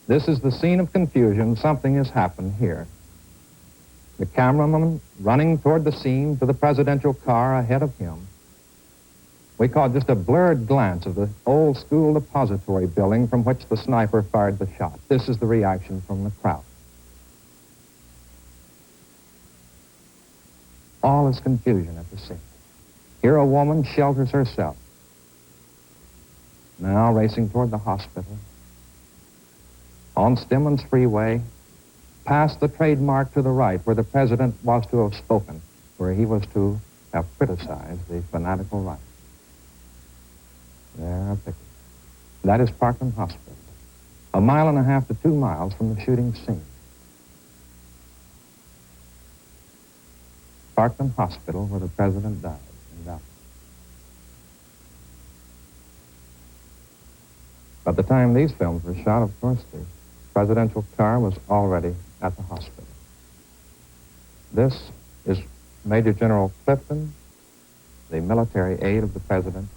is the scene of confusion. Something has happened here. The cameraman running toward the scene to the presidential car ahead of him. We caught just a blurred glance of the old school depository building from which the sniper fired the shot. This is the reaction from the crowd. All is confusion at the scene. Here a woman shelters herself. Now racing toward the hospital. On Stemmons Freeway, past the Trade Mart to the right where the president was to have spoken. where he was to have criticized the fanatical right. There, a picture. That is Parkland Hospital, 1.5 miles to 2 miles from the shooting scene. Parkland Hospital, where the president died in Dallas. By the time these films were shot, of course, the presidential car was already at the hospital. This is Major General Clifton, the military aide of the president,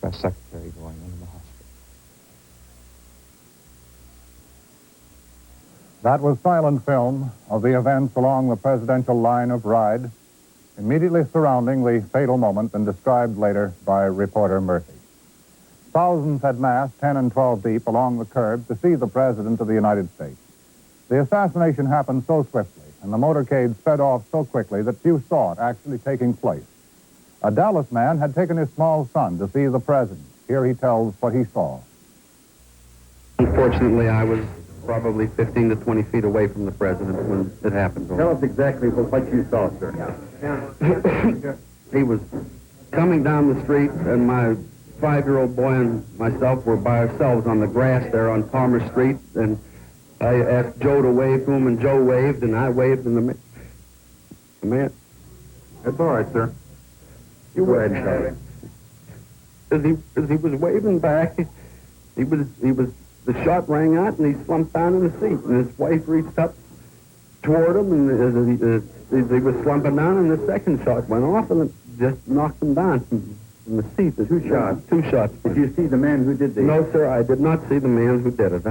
press secretary going into the hospital. That was silent film of the events along the presidential line of ride, immediately surrounding the fatal moment and described later by reporter Murphy. Thousands had massed, 10 and 12 deep, along the curb to see the President of the United States. The assassination happened so swiftly, and the motorcade sped off so quickly that few saw it actually taking place. A Dallas man had taken his small son to see the President. Here he tells what he saw. Unfortunately, I was probably 15 to 20 feet away from the President when it happened. Tell us exactly what you saw, sir. He was coming down the street, and my 5-year-old boy and myself were by ourselves on the grass there on Palmer Street, and I asked Joe to wave to him, and Joe waved, and I waved, and the man... That's all right, sir. You go ahead, Charlie. As he was waving back, the shot rang out, and he slumped down in the seat, and his wife reached up toward him, and as he was slumping down, and the second shot went off, and it just knocked him down from the seat. Two shots. Did you see the man who did this? No, sir, I did not see the man who did it.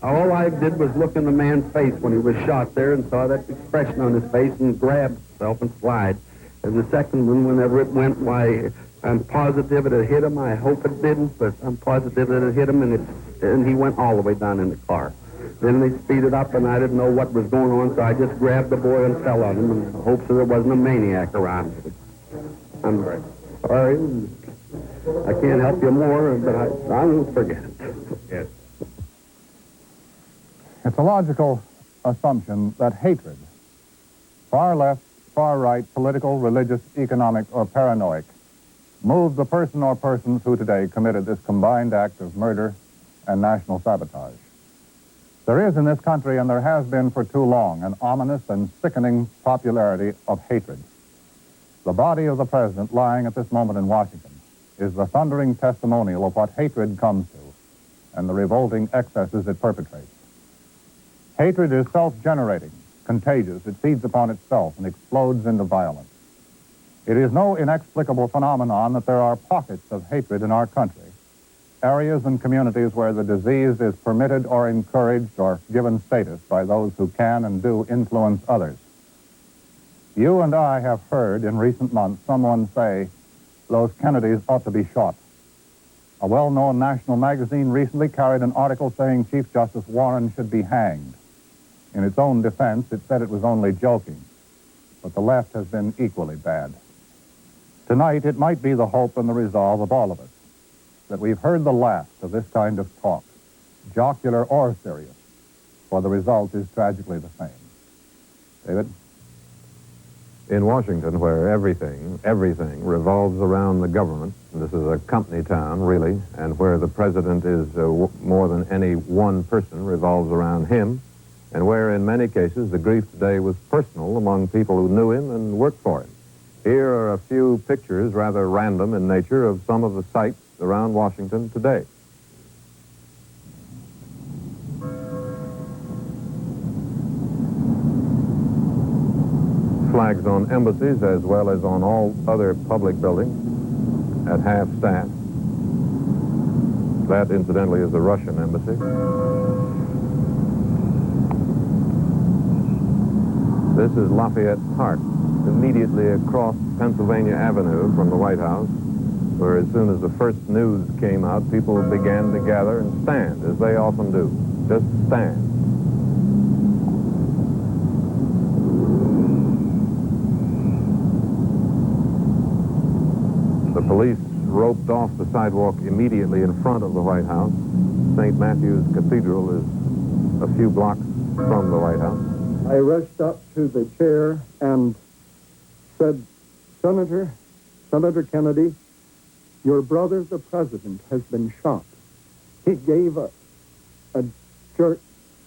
All I did was look in the man's face when he was shot there and saw that expression on his face and grabbed himself and slide. And the second one, whenever it went, why, I'm positive it had hit him. I hope it didn't, but I'm positive it had hit him, and he went all the way down in the car. Then they speeded up, and I didn't know what was going on, so I just grabbed the boy and fell on him in the hopes that there wasn't a maniac around. I'm sorry. I can't help you more, but I won't forget it. Yes. It's a logical assumption that hatred, far left, far right, political, religious, economic, or paranoid, moved the person or persons who today committed this combined act of murder and national sabotage. There is in this country, and there has been for too long, an ominous and sickening popularity of hatred. The body of the President lying at this moment in Washington is the thundering testimonial of what hatred comes to and the revolting excesses it perpetrates. Hatred is self-generating, contagious. It feeds upon itself and explodes into violence. It is no inexplicable phenomenon that there are pockets of hatred in our country, areas and communities where the disease is permitted or encouraged or given status by those who can and do influence others. You and I have heard in recent months someone say, those Kennedys ought to be shot. A well-known national magazine recently carried an article saying Chief Justice Warren should be hanged. In its own defense, it said it was only joking, but the left has been equally bad. Tonight, it might be the hope and the resolve of all of us that we've heard the last of this kind of talk, jocular or serious, for the result is tragically the same. David? In Washington, where everything revolves around the government, and this is a company town, really, and where the president is more than any one person revolves around him, and where in many cases the grief today was personal among people who knew him and worked for him. Here are a few pictures, rather random in nature, of some of the sights around Washington today. Flags on embassies as well as on all other public buildings at half-staff. That, incidentally, is the Russian embassy. This is Lafayette Park, immediately across Pennsylvania Avenue from the White House, where as soon as the first news came out, people began to gather and stand, as they often do. Just stand. The police roped off the sidewalk immediately in front of the White House. St. Matthew's Cathedral is a few blocks from the White House. I rushed up to the chair and said, Senator Kennedy, your brother, the president, has been shot. He gave a jerk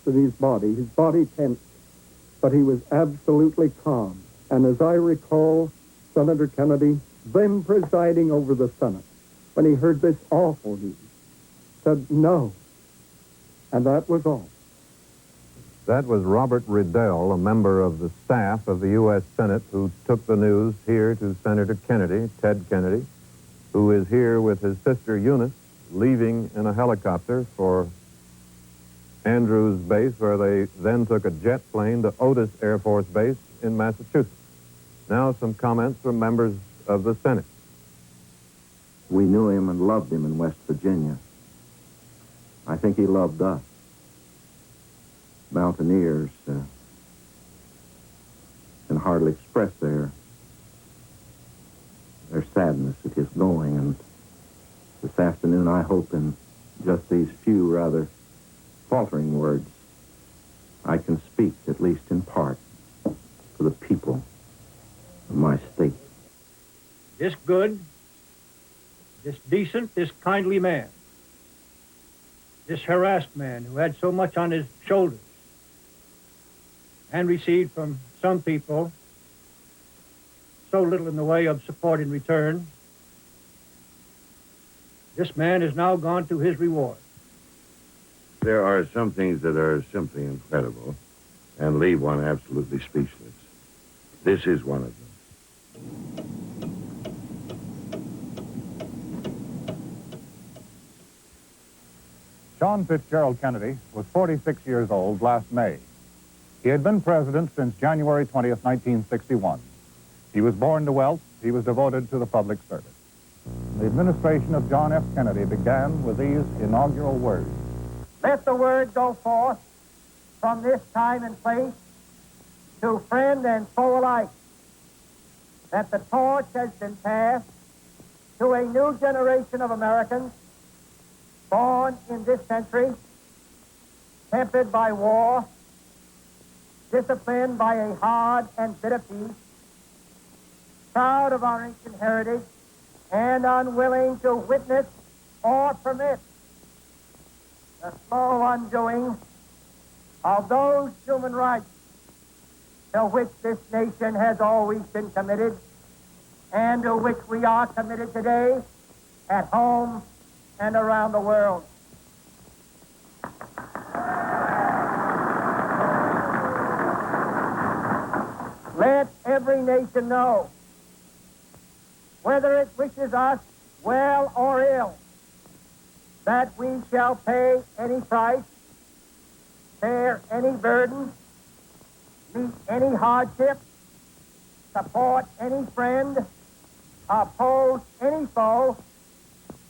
to his body tensed, but he was absolutely calm. And as I recall, Senator Kennedy, then presiding over the Senate, when he heard this awful news, said no. And that was all. That was Robert Riddell, a member of the staff of the U.S. Senate, who took the news here to Senator Kennedy, Ted Kennedy, who is here with his sister Eunice, leaving in a helicopter for Andrews Base, where they then took a jet plane to Otis Air Force Base in Massachusetts. Now some comments from members of the Senate. We knew him and loved him in West Virginia. I think he loved us. Mountaineers can hardly express their sadness at his going, and this afternoon I hope in just these few rather faltering words I can speak, at least in part, for the people of my state. This good, this decent, this kindly man, this harassed man who had so much on his shoulders and received from some people so little in the way of support in return, this man has now gone to his reward. There are some things that are simply incredible and leave one absolutely speechless. This is one of them. John Fitzgerald Kennedy was 46 years old last May. He had been president since January 20th, 1961. He was born to wealth. He was devoted to the public service. The administration of John F. Kennedy began with these inaugural words. Let the word go forth from this time and place to friend and foe alike that the torch has been passed to a new generation of Americans born in this century, tempered by war, disciplined by a hard and bitter peace, proud of our ancient heritage, and unwilling to witness or permit the slow undoing of those human rights to which this nation has always been committed and to which we are committed today at home and around the world. Let every nation know, whether it wishes us well or ill, that we shall pay any price, bear any burden, meet any hardship, support any friend, oppose any foe,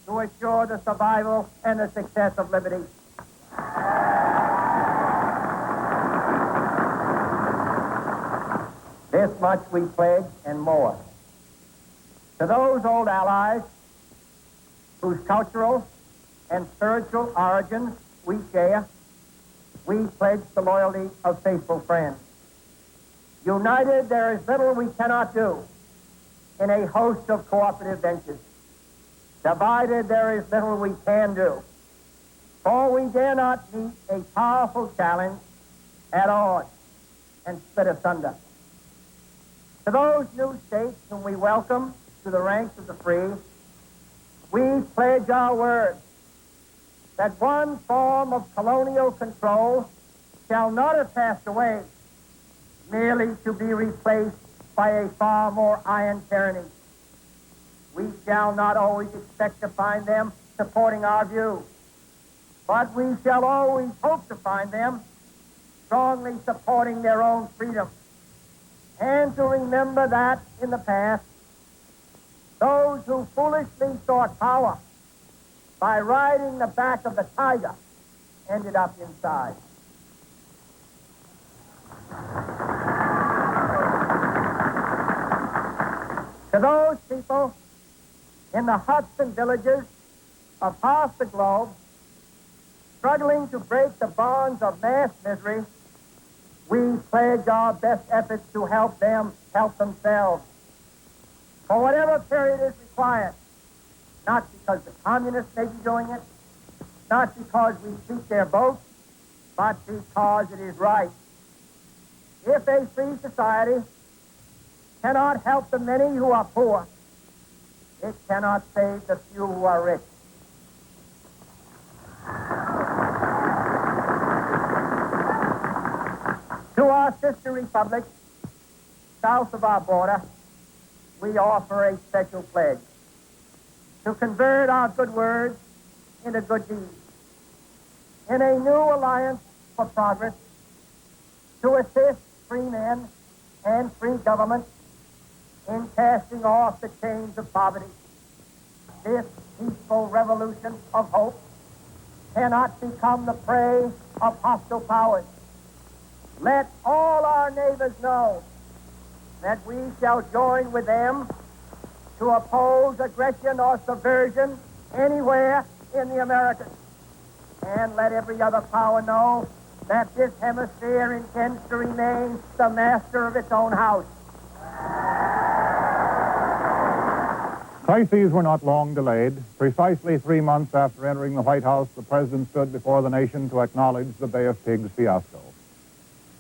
to assure the survival and the success of liberty. This much we pledge and more. To those old allies whose cultural and spiritual origins we share, we pledge the loyalty of faithful friends. United, there is little we cannot do in a host of cooperative ventures. Divided, there is little we can do, for we dare not meet a powerful challenge at odds and split asunder. To those new states whom we welcome to the ranks of the free, we pledge our word that one form of colonial control shall not have passed away, merely to be replaced by a far more iron tyranny. We shall not always expect to find them supporting our view, but we shall always hope to find them strongly supporting their own freedom, and to remember that in the past, those who foolishly sought power by riding the back of the tiger ended up inside. To those people in the huts and villages of half the globe struggling to break the bonds of mass misery, we pledge our best efforts to help them help themselves for whatever period is required, not because the communists may be doing it, not because we seek their votes, but because it is right. If a free society cannot help the many who are poor, it cannot save the few who are rich. To our sister republics, south of our border, we offer a special pledge to convert our good words into good deeds. In a new alliance for progress, to assist free men and free government in casting off the chains of poverty. This peaceful revolution of hope cannot become the prey of hostile powers. Let all our neighbors know that we shall join with them to oppose aggression or subversion anywhere in the Americas. And let every other power know that this hemisphere intends to remain the master of its own house. Crises were not long delayed. Precisely 3 months after entering the White House, the president stood before the nation to acknowledge the Bay of Pigs fiasco.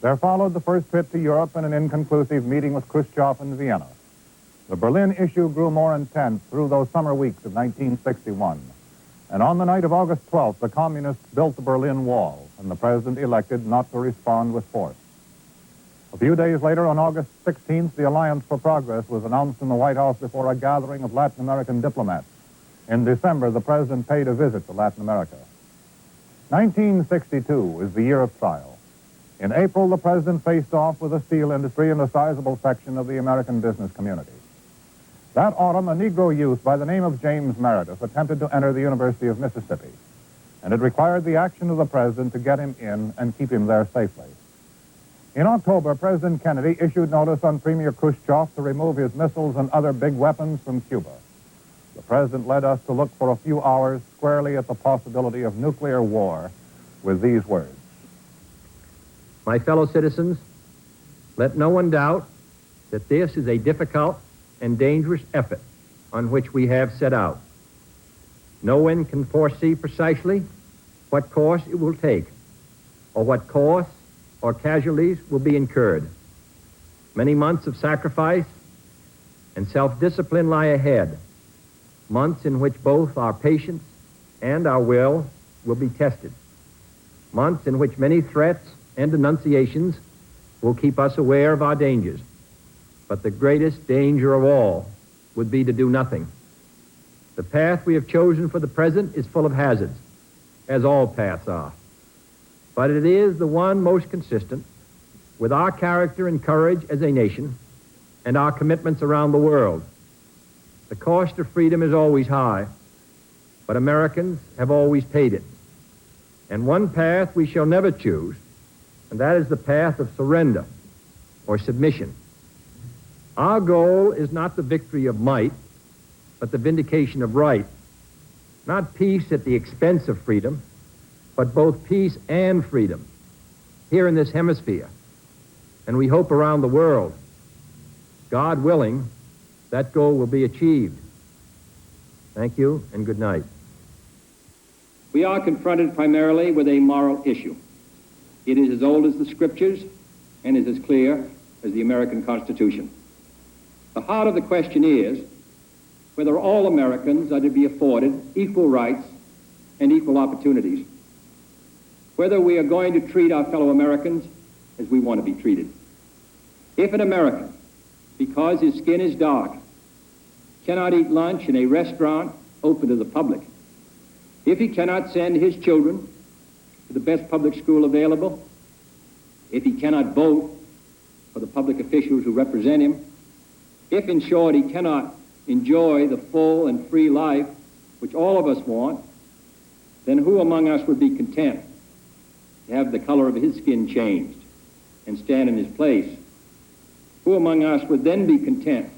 There followed the first trip to Europe and an inconclusive meeting with Khrushchev in Vienna. The Berlin issue grew more intense through those summer weeks of 1961. And on the night of August 12th, the communists built the Berlin Wall, and the president elected not to respond with force. A few days later, on August 16th, the Alliance for Progress was announced in the White House before a gathering of Latin American diplomats. In December, the president paid a visit to Latin America. 1962 is the year of trial. In April, the president faced off with the steel industry and a sizable section of the American business community. That autumn, a Negro youth by the name of James Meredith attempted to enter the University of Mississippi, and it required the action of the president to get him in and keep him there safely. In October, President Kennedy issued notice on Premier Khrushchev to remove his missiles and other big weapons from Cuba. The president led us to look for a few hours squarely at the possibility of nuclear war with these words. My fellow citizens, let no one doubt that this is a difficult and dangerous effort on which we have set out. No one can foresee precisely what course it will take, or what costs or casualties will be incurred. Many months of sacrifice and self-discipline lie ahead, months in which both our patience and our will be tested, months in which many threats and denunciations will keep us aware of our dangers. But the greatest danger of all would be to do nothing. The path we have chosen for the present is full of hazards, as all paths are. But it is the one most consistent with our character and courage as a nation and our commitments around the world. The cost of freedom is always high, but Americans have always paid it. And one path we shall never choose, and that is the path of surrender or submission. Our goal is not the victory of might, but the vindication of right. Not peace at the expense of freedom, but both peace and freedom here in this hemisphere, and we hope around the world. God willing, that goal will be achieved. Thank you, and good night. We are confronted primarily with a moral issue. It is as old as the Scriptures and is as clear as the American Constitution. The heart of the question is whether all Americans are to be afforded equal rights and equal opportunities, whether we are going to treat our fellow Americans as we want to be treated. If an American, because his skin is dark, cannot eat lunch in a restaurant open to the public, if he cannot send his children to the best public school available, if he cannot vote for the public officials who represent him, if, in short, he cannot enjoy the full and free life which all of us want, then who among us would be content to have the color of his skin changed and stand in his place? Who among us would then be content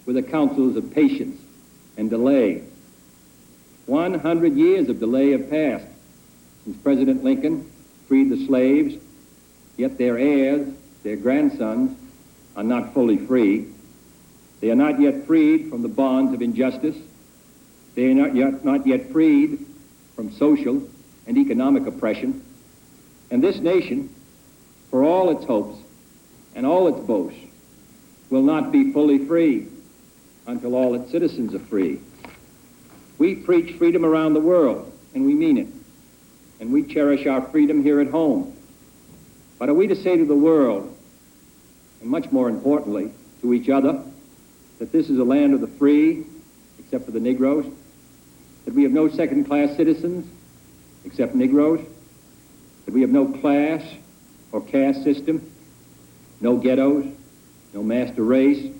with the counsels of patience and delay? 100 years of delay have passed since President Lincoln freed the slaves yet their heirs, their grandsons, are not fully free. They are not yet freed from the bonds of injustice. They are not yet freed from social and economic oppression. And this nation, for all its hopes and all its boasts, will not be fully free until all its citizens are free. We preach freedom around the world, and we mean it. And we cherish our freedom here at home. But are we to say to the world, and much more importantly, to each other, that this is a land of the free, except for the Negroes? That we have no second-class citizens, except Negroes? That we have no class or caste system, no ghettos, no master race,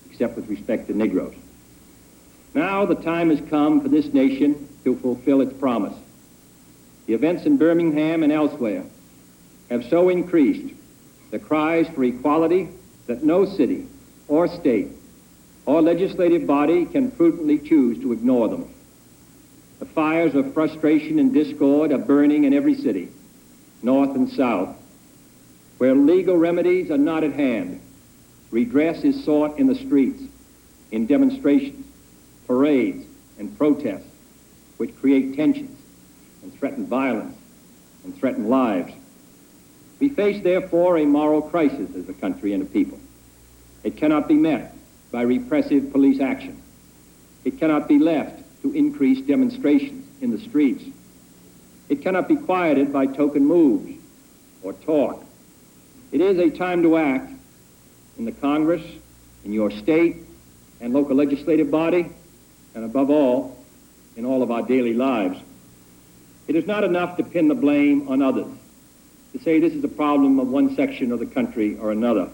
except with respect to Negroes? Now the time has come for this nation to fulfill its promise. The events in Birmingham and elsewhere have so increased the cries for equality that no city or state or legislative body can prudently choose to ignore them. The fires of frustration and discord are burning in every city, north and south. Where legal remedies are not at hand, redress is sought in the streets, in demonstrations, parades, and protests, which create tensions and threaten violence and threaten lives. We face, therefore, a moral crisis as a country and a people. It cannot be met by repressive police action. It cannot be left to increase demonstrations in the streets. It cannot be quieted by token moves or talk. It is a time to act in the Congress, in your state and local legislative body, and above all, in all of our daily lives. It is not enough to pin the blame on others, to say this is a problem of one section of the country or another,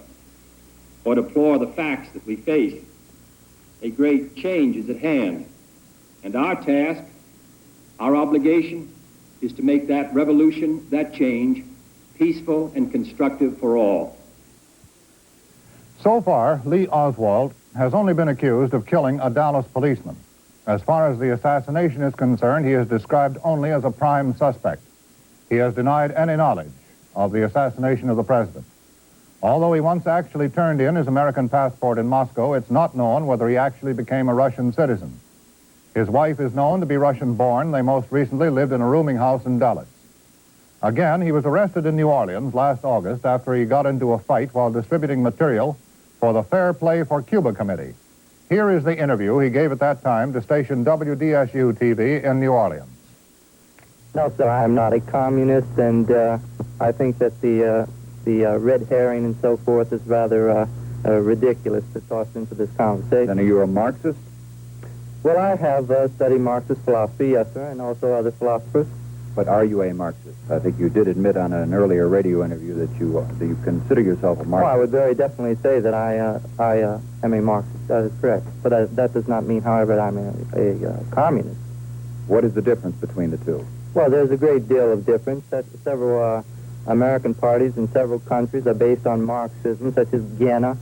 or deplore the facts that we face. A great change is at hand, and our task, our obligation, is to make that revolution, that change, peaceful and constructive for all. So far, Lee Oswald has only been accused of killing a Dallas policeman. As far as the assassination is concerned, he is described only as a prime suspect. He has denied any knowledge of the assassination of the president. Although he once actually turned in his American passport in Moscow, it's not known whether he actually became a Russian citizen. His wife is known to be Russian-born. They most recently lived in a rooming house in Dallas. Again, he was arrested in New Orleans last August after he got into a fight while distributing material for the Fair Play for Cuba Committee. Here is the interview he gave at that time to station WDSU-TV in New Orleans. No, sir, I am not a communist, and I think that the red herring and so forth is rather ridiculous to toss into this conversation. Then are you a Marxist? Well, I have studied Marxist philosophy, yes, sir, and also other philosophers. But are you a Marxist? I think you did admit on an earlier radio interview that you consider yourself a Marxist. Oh, I would very definitely say that I am a Marxist. That is correct. But that does not mean, however, that I'm a communist. What is the difference between the two? Well, there's a great deal of difference. Several American parties in several countries are based on Marxism, such as Ghana.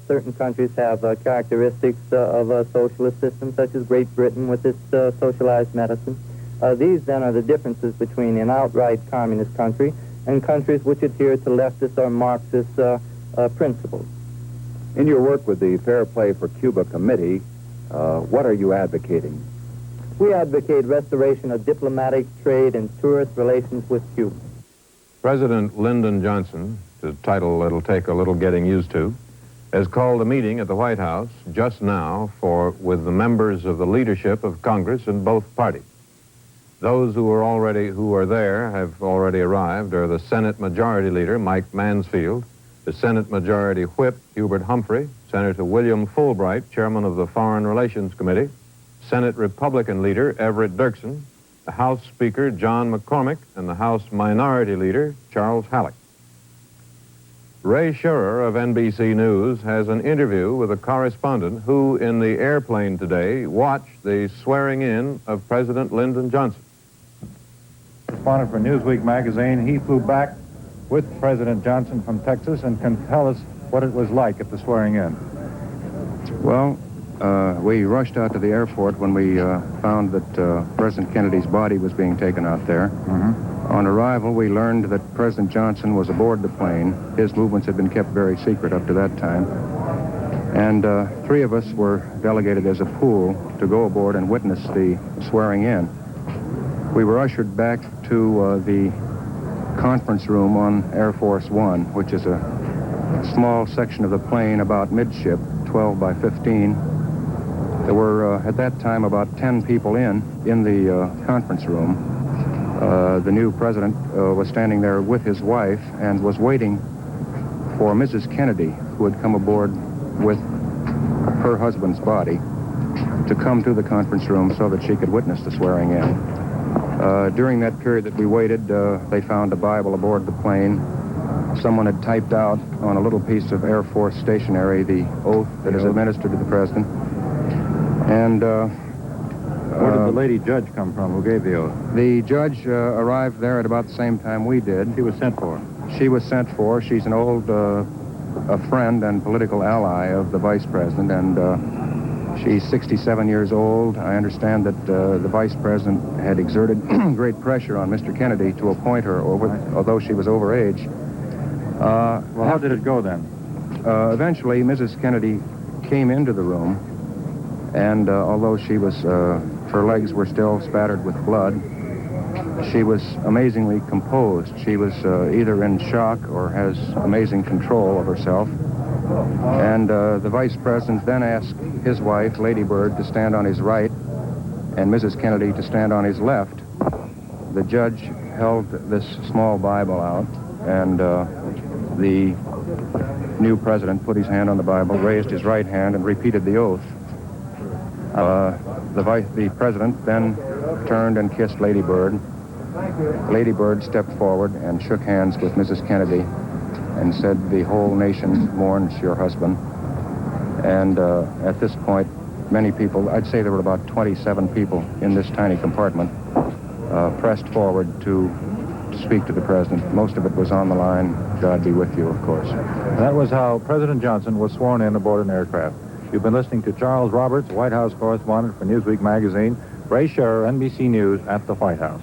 Certain countries have characteristics of a socialist system, such as Great Britain with its socialized medicine. These, then, are the differences between an outright communist country and countries which adhere to leftist or Marxist principles. In your work with the Fair Play for Cuba Committee, what are you advocating? We advocate restoration of diplomatic, trade, and tourist relations with Cuba. President Lyndon Johnson, the title it'll take a little getting used to, has called a meeting at the White House just now with the members of the leadership of Congress in both parties. Those who are there have already arrived are the Senate Majority Leader, Mike Mansfield, the Senate Majority Whip, Hubert Humphrey, Senator William Fulbright, Chairman of the Foreign Relations Committee, Senate Republican Leader Everett Dirksen, the House Speaker John McCormick, and the House Minority Leader Charles Halleck. Ray Scherer of NBC News has an interview with a correspondent who, in the airplane today, watched the swearing in of President Lyndon Johnson. Correspondent for Newsweek magazine, he flew back with President Johnson from Texas and can tell us what it was like at the swearing in. Well, we rushed out to the airport when we found that President Kennedy's body was being taken out there. Mm-hmm. On arrival, we learned that President Johnson was aboard the plane. His movements had been kept very secret up to that time. And 3 of us were delegated as a pool to go aboard and witness the swearing in. We were ushered back to the conference room on Air Force One, which is a small section of the plane about midship, 12 by 15. There were, at that time, about 10 people in the conference room. The new president was standing there with his wife and was waiting for Mrs. Kennedy, who had come aboard with her husband's body, to come to the conference room so that she could witness the swearing in. During that period that we waited, they found a Bible aboard the plane. Someone had typed out on a little piece of Air Force stationery the oath that is administered to the president. And where did the lady judge come from who gave the oath? The judge arrived there at about the same time we did. She was sent for? She was sent for. She's an old a friend and political ally of the vice president, and she's 67 years old. I understand that the vice president had exerted great pressure on Mr. Kennedy to appoint her, although she was over age. Well, how did it go then? Eventually, Mrs. Kennedy came into the room, and although she was, her legs were still spattered with blood, she was amazingly composed. She was either in shock or has amazing control of herself. And the vice president then asked his wife, Lady Bird, to stand on his right and Mrs. Kennedy to stand on his left. The judge held this small Bible out, and the new president put his hand on the Bible, raised his right hand, and repeated the oath. The president then turned and kissed Lady Bird. Lady Bird stepped forward and shook hands with Mrs. Kennedy and said, "The whole nation mourns your husband." And at this point, many people, I'd say there were about 27 people in this tiny compartment, pressed forward to speak to the president. Most of it was on the line, "God be with you," of course. That was how President Johnson was sworn in aboard an aircraft. You've been listening to Charles Roberts, White House correspondent for Newsweek magazine. Ray Scherer, NBC News, at the White House.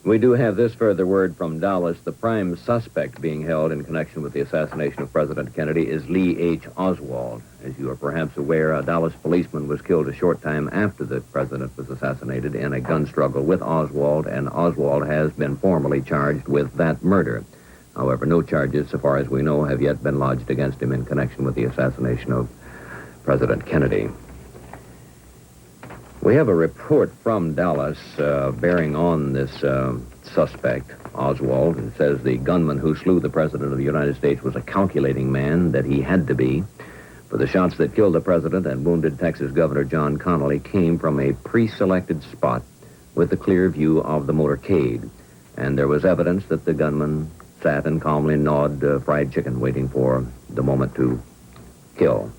We do have this further word from Dallas. The prime suspect being held in connection with the assassination of President Kennedy is Lee H. Oswald. As you are perhaps aware, a Dallas policeman was killed a short time after the president was assassinated in a gun struggle with Oswald, and Oswald has been formally charged with that murder. However, no charges, so far as we know, have yet been lodged against him in connection with the assassination of President Kennedy. We have a report from Dallas bearing on this suspect, Oswald. It says the gunman who slew the President of the United States was a calculating man, that he had to be. For the shots that killed the President and wounded Texas Governor John Connally came from a pre-selected spot with a clear view of the motorcade. And there was evidence that the gunman sat and calmly gnawed fried chicken, waiting for the moment to kill.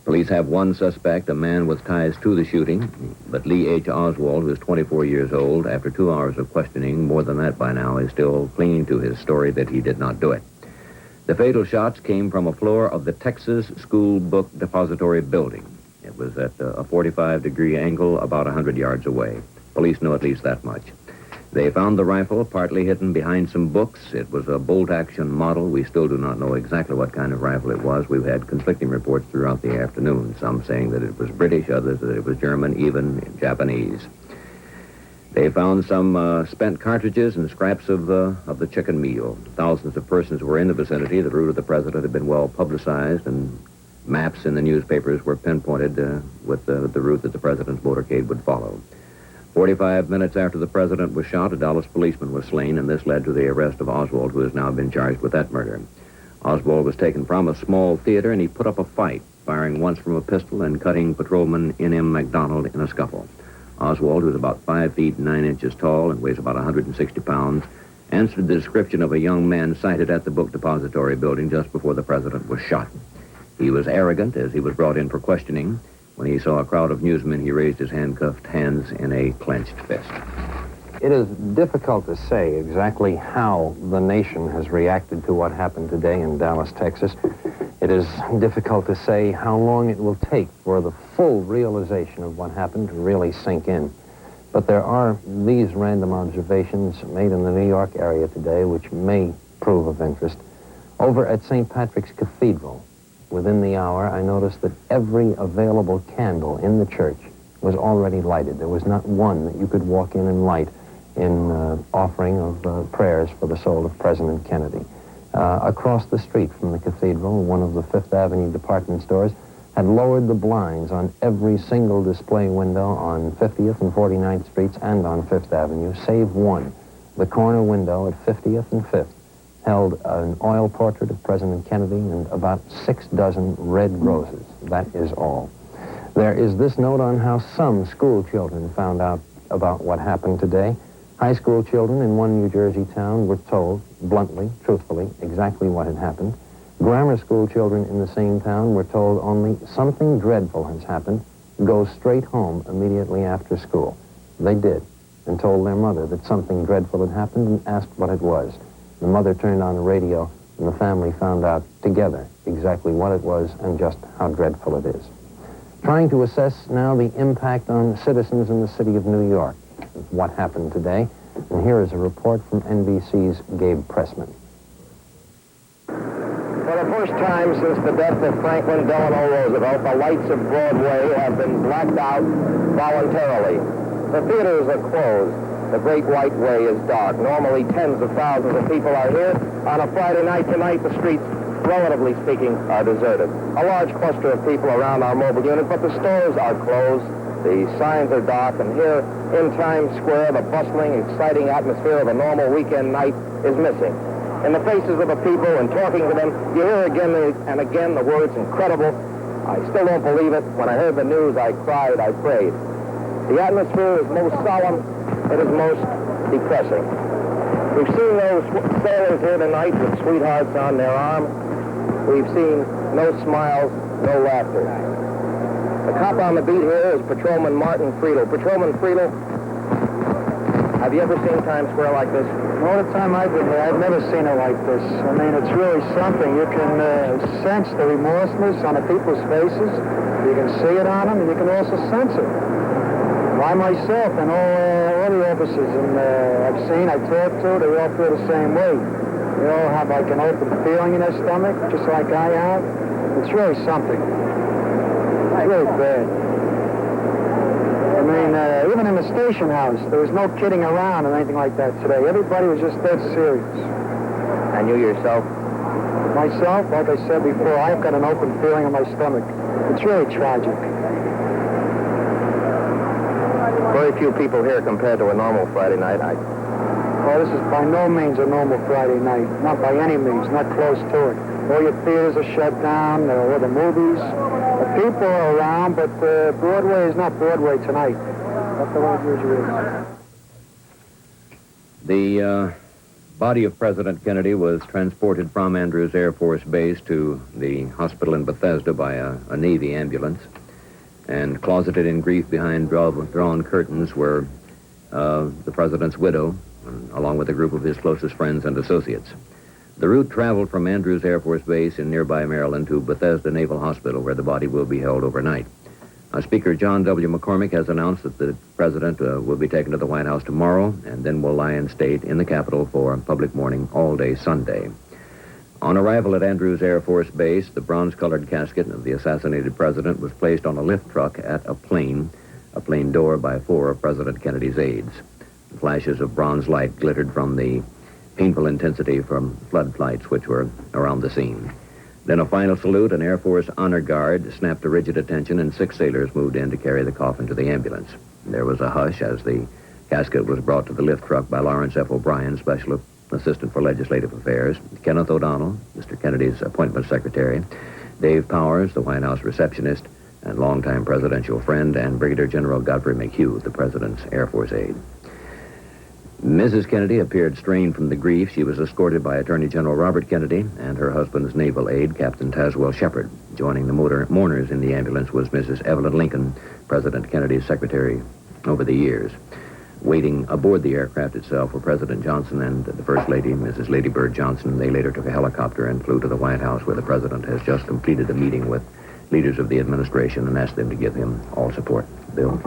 Police have one suspect, a man with ties to the shooting, but Lee H. Oswald, who is 24 years old, after 2 hours of questioning, more than that by now, is still clinging to his story that he did not do it. The fatal shots came from a floor of the Texas School Book Depository building. It was at a 45-degree angle about 100 yards away. Police know at least that much. They found the rifle partly hidden behind some books. It was a bolt-action model. We still do not know exactly what kind of rifle it was. We've had conflicting reports throughout the afternoon, some saying that it was British, others that it was German, even Japanese. They found some spent cartridges and scraps of the chicken meal. Thousands of persons were in the vicinity. The route of the president had been well publicized, and maps in the newspapers were pinpointed with the route that the president's motorcade would follow. 45 minutes after the president was shot, a Dallas policeman was slain, and this led to the arrest of Oswald, who has now been charged with that murder. Oswald was taken from a small theater, and he put up a fight, firing once from a pistol and cutting patrolman N.M. McDonald in a scuffle. Oswald, who is about 5 feet 9 inches tall and weighs about 160 pounds, answered the description of a young man sighted at the book depository building just before the president was shot. He was arrogant as he was brought in for questioning. When he saw a crowd of newsmen, he raised his handcuffed hands in a clenched fist. It is difficult to say exactly how the nation has reacted to what happened today in Dallas, Texas. It is difficult to say how long it will take for the full realization of what happened to really sink in. But there are these random observations made in the New York area today which may prove of interest. Over at St. Patrick's Cathedral, within the hour, I noticed that every available candle in the church was already lighted. There was not one that you could walk in and light in offering of prayers for the soul of President Kennedy. Across the street from the cathedral, one of the Fifth Avenue department stores had lowered the blinds on every single display window on 50th and 49th Streets and on Fifth Avenue, save one. The corner window at 50th and 5th held an oil portrait of President Kennedy and about 6 dozen red roses. That is all. There is this note on how some school children found out about what happened today. High school children in one New Jersey town were told, bluntly, truthfully, exactly what had happened. Grammar school children in the same town were told only something dreadful has happened. Go straight home immediately after school. They did, and told their mother that something dreadful had happened and asked what it was. The mother turned on the radio, and the family found out together exactly what it was and just how dreadful it is. Trying to assess now the impact on citizens in the city of New York of what happened today. And here is a report from NBC's Gabe Pressman. For the first time since the death of Franklin Delano Roosevelt, the lights of Broadway have been blacked out voluntarily. The theaters are closed. The Great White Way is dark. Normally tens of thousands of people are here. On a Friday night tonight, the streets, relatively speaking, are deserted. A large cluster of people around our mobile unit, but the stores are closed. The signs are dark, and here in Times Square, the bustling, exciting atmosphere of a normal weekend night is missing. In the faces of the people and talking to them, you hear again and again the words incredible. I still don't believe it. When I heard the news, I cried, I prayed. The atmosphere is most solemn. It is most depressing. We've seen those sailors here tonight with sweethearts on their arm. We've seen no smiles, no laughter. The cop on the beat here is Patrolman Martin Friedel. Patrolman Friedel, have you ever seen Times Square like this? All the time I've been here, I've never seen it like this. I mean, it's really something. You can sense the remorselessness on the people's faces. You can see it on them, and you can also sense it. I myself and all the officers I've seen, I talked to, they all feel the same way. They all have like an open feeling in their stomach, just like I have. It's really something. It's really bad. I mean, even in the station house, there was no kidding around or anything like that today. Everybody was just dead serious. And you yourself? Myself, like I said before, I've got an open feeling in my stomach. It's really tragic. Very few people here compared to a normal Friday night. Well, this is by no means a normal Friday night. Not by any means, not close to it. All your theaters are shut down, all the movies. The people are around, but Broadway is not Broadway tonight. Not the way it usually is. The body of President Kennedy was transported from Andrews Air Force Base to the hospital in Bethesda by a Navy ambulance. And closeted in grief behind drawn curtains were the president's widow, along with a group of his closest friends and associates. The route traveled from Andrews Air Force Base in nearby Maryland to Bethesda Naval Hospital, where the body will be held overnight. Speaker John W. McCormick has announced that the president will be taken to the White House tomorrow and then will lie in state in the Capitol for public mourning all day Sunday. On arrival at Andrews Air Force Base, the bronze-colored casket of the assassinated president was placed on a lift truck at a plane door by 4 of President Kennedy's aides. Flashes of bronze light glittered from the painful intensity from floodlights which were around the scene. Then a final salute, an Air Force honor guard snapped to rigid attention, and 6 sailors moved in to carry the coffin to the ambulance. There was a hush as the casket was brought to the lift truck by Lawrence F. O'Brien, Special Assistant for Legislative Affairs, Kenneth O'Donnell, Mr. Kennedy's appointment secretary, Dave Powers, the White House receptionist, and longtime presidential friend, and Brigadier General Godfrey McHugh, the president's Air Force aide. Mrs. Kennedy appeared strained from the grief. She was escorted by Attorney General Robert Kennedy and her husband's naval aide, Captain Tazewell Shepard. Joining the mourners in the ambulance was Mrs. Evelyn Lincoln, President Kennedy's secretary over the years. waiting aboard the aircraft itself were President Johnson and the First Lady, Mrs. Lady Bird Johnson. They later took a helicopter and flew to the White House, where the President has just completed a meeting with leaders of the administration and asked them to give him all support. Bill?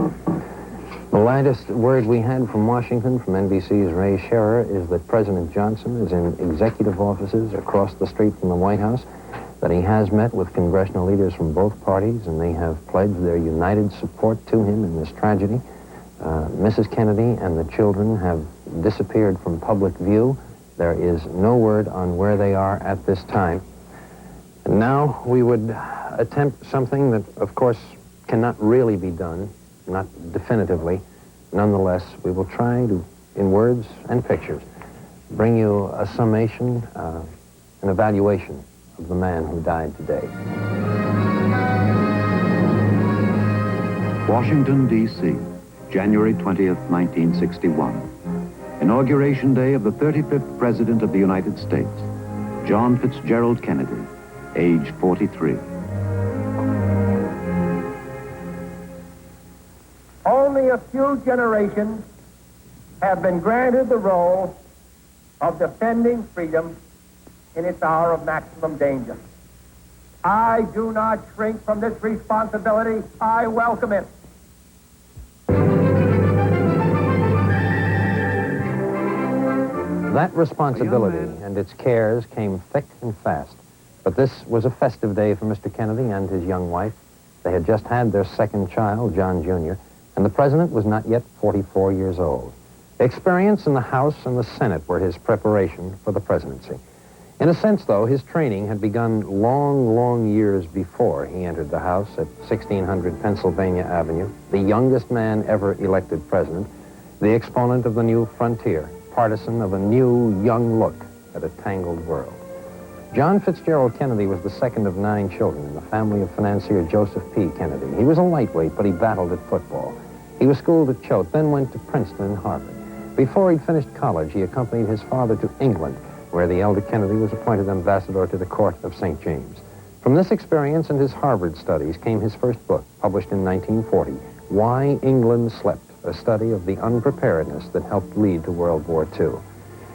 The latest word we had from Washington, from NBC's Ray Scherer, is that President Johnson is in executive offices across the street from the White House, that he has met with congressional leaders from both parties, and they have pledged their united support to him in this tragedy. Mrs. Kennedy and the children have disappeared from public view. There is no word on where they are at this time. And now we would attempt something that, of course, cannot really be done, not definitively. Nonetheless, we will try to, in words and pictures, bring you a summation, an evaluation of the man who died today. Washington, D.C., January 20th, 1961. Inauguration day of the 35th President of the United States, John Fitzgerald Kennedy, age 43. Only a few generations have been granted the role of defending freedom in its hour of maximum danger. I do not shrink from this responsibility. I welcome it. That responsibility and its cares came thick and fast. But this was a festive day for Mr. Kennedy and his young wife. They had just had their second child, John Jr., and the president was not yet 44 years old. Experience in the House and the Senate were his preparation for the presidency. In a sense, though, his training had begun long, long years before he entered the House at 1600 Pennsylvania Avenue, the youngest man ever elected president, the exponent of the new frontier, partisan of a new, young look at a tangled world. John Fitzgerald Kennedy was the second of 9 children in the family of financier Joseph P. Kennedy. He was a lightweight, but he battled at football. He was schooled at Choate, then went to Princeton and Harvard. Before he'd finished college, he accompanied his father to England, where the elder Kennedy was appointed ambassador to the court of St. James. From this experience and his Harvard studies came his first book, published in 1940, Why England Slept, a study of the unpreparedness that helped lead to World War II.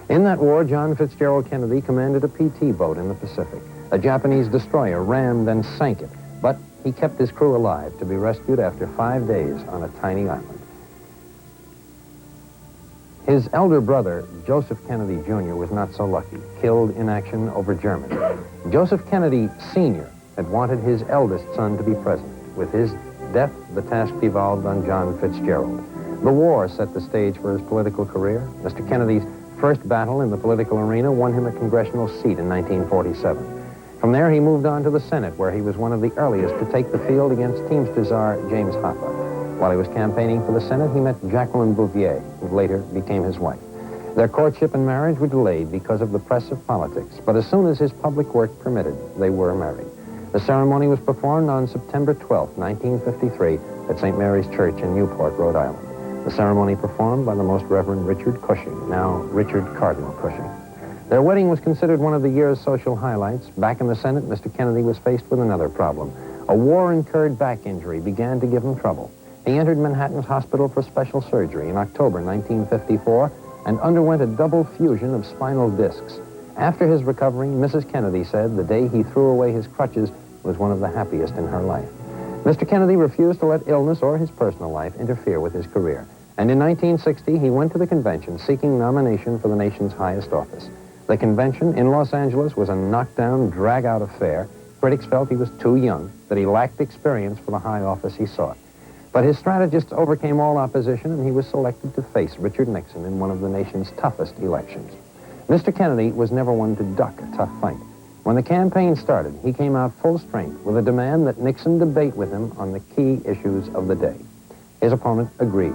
In that war, John Fitzgerald Kennedy commanded a PT boat in the Pacific. A Japanese destroyer rammed and sank it, but he kept his crew alive to be rescued after 5 days on a tiny island. His elder brother, Joseph Kennedy Jr., was not so lucky, killed in action over Germany. Joseph Kennedy Sr. had wanted his eldest son to be president. With his death, the task devolved on John Fitzgerald. The war set the stage for his political career. Mr. Kennedy's first battle in the political arena won him a congressional seat in 1947. From there, he moved on to the Senate, where he was one of the earliest to take the field against Teamster czar James Hoffa. While he was campaigning for the Senate, he met Jacqueline Bouvier, who later became his wife. Their courtship and marriage were delayed because of the press of politics, but as soon as his public work permitted, they were married. The ceremony was performed on September 12, 1953, at St. Mary's Church in Newport, Rhode Island. The ceremony performed by the Most Reverend Richard Cushing, now Richard Cardinal Cushing. Their wedding was considered one of the year's social highlights. Back in the Senate, Mr. Kennedy was faced with another problem. A war-incurred back injury began to give him trouble. He entered Manhattan's Hospital for Special Surgery in October 1954 and underwent a double fusion of spinal discs. After his recovery, Mrs. Kennedy said the day he threw away his crutches was one of the happiest in her life. Mr. Kennedy refused to let illness or his personal life interfere with his career. And in 1960, he went to the convention seeking nomination for the nation's highest office. The convention in Los Angeles was a knockdown, drag-out affair. Critics felt he was too young, that he lacked experience for the high office he sought. But his strategists overcame all opposition, and he was selected to face Richard Nixon in one of the nation's toughest elections. Mr. Kennedy was never one to duck a tough fight. When the campaign started, he came out full strength with a demand that Nixon debate with him on the key issues of the day. His opponent agreed,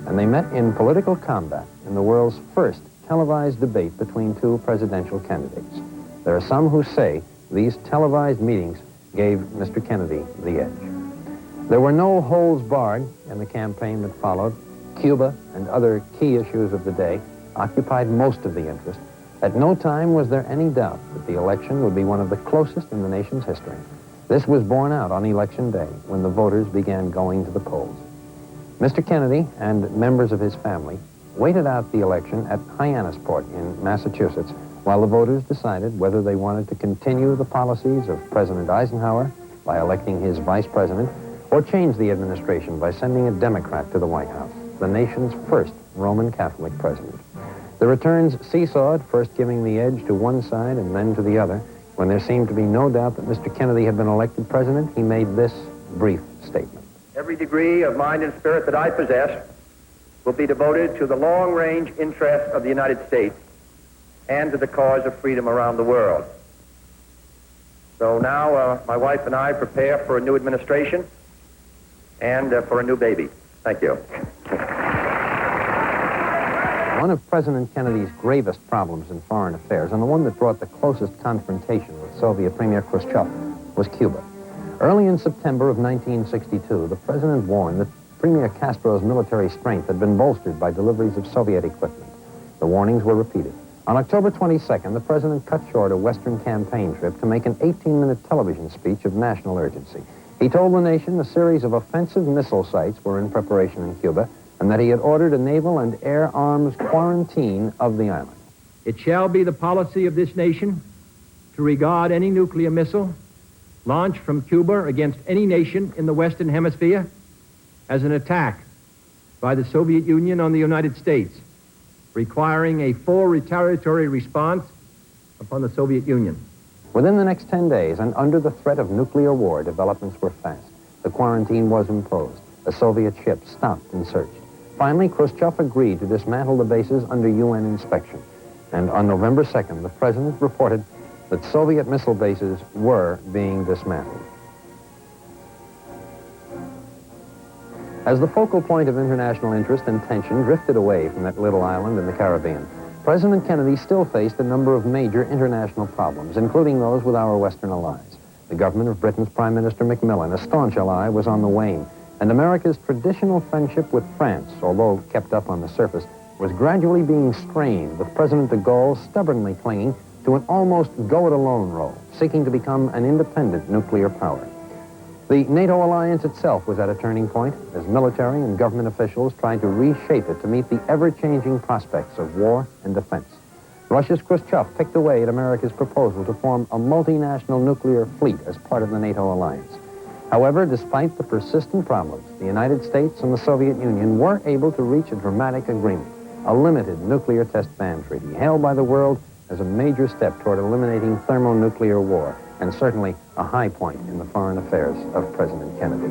and they met in political combat in the world's first televised debate between two presidential candidates. There are some who say these televised meetings gave Mr. Kennedy the edge. There were no holds barred in the campaign that followed. Cuba and other key issues of the day occupied most of the interest. At no time was there any doubt that the election would be one of the closest in the nation's history. This was borne out on Election Day when the voters began going to the polls. Mr. Kennedy and members of his family waited out the election at Hyannisport in Massachusetts while the voters decided whether they wanted to continue the policies of President Eisenhower by electing his vice president or change the administration by sending a Democrat to the White House, the nation's first Roman Catholic president. The returns seesawed, first giving the edge to one side and then to the other. When there seemed to be no doubt that Mr. Kennedy had been elected president, he made this brief statement. Every degree of mind and spirit that I possess will be devoted to the long-range interests of the United States and to the cause of freedom around the world. So now my wife and I prepare for a new administration and for a new baby. Thank you. One of President Kennedy's gravest problems in foreign affairs, and the one that brought the closest confrontation with Soviet Premier Khrushchev, was Cuba. Early in September of 1962, the president warned that Premier Castro's military strength had been bolstered by deliveries of Soviet equipment. The warnings were repeated. On October 22nd, the president cut short a Western campaign trip to make an 18-minute television speech of national urgency. He told the nation a series of offensive missile sites were in preparation in Cuba, and that he had ordered a naval and air arms quarantine of the island. It shall be the policy of this nation to regard any nuclear missile launched from Cuba against any nation in the Western Hemisphere as an attack by the Soviet Union on the United States, requiring a full retaliatory response upon the Soviet Union. Within the next 10 days, and under the threat of nuclear war, developments were fast. The quarantine was imposed. A Soviet ship stopped and searched. Finally, Khrushchev agreed to dismantle the bases under UN inspection. And on November 2nd, the president reported that Soviet missile bases were being dismantled. As the focal point of international interest and tension drifted away from that little island in the Caribbean, President Kennedy still faced a number of major international problems, including those with our Western allies. The government of Britain's Prime Minister Macmillan, a staunch ally, was on the wane, and America's traditional friendship with France, although kept up on the surface, was gradually being strained, with President de Gaulle stubbornly clinging to an almost go-it-alone role, seeking to become an independent nuclear power. The NATO alliance itself was at a turning point as military and government officials tried to reshape it to meet the ever-changing prospects of war and defense. Russia's Khrushchev picked away at America's proposal to form a multinational nuclear fleet as part of the NATO alliance. However, despite the persistent problems, the United States and the Soviet Union were able to reach a dramatic agreement, a limited nuclear test ban treaty, hailed by the world as a major step toward eliminating thermonuclear war, and certainly a high point in the foreign affairs of President Kennedy.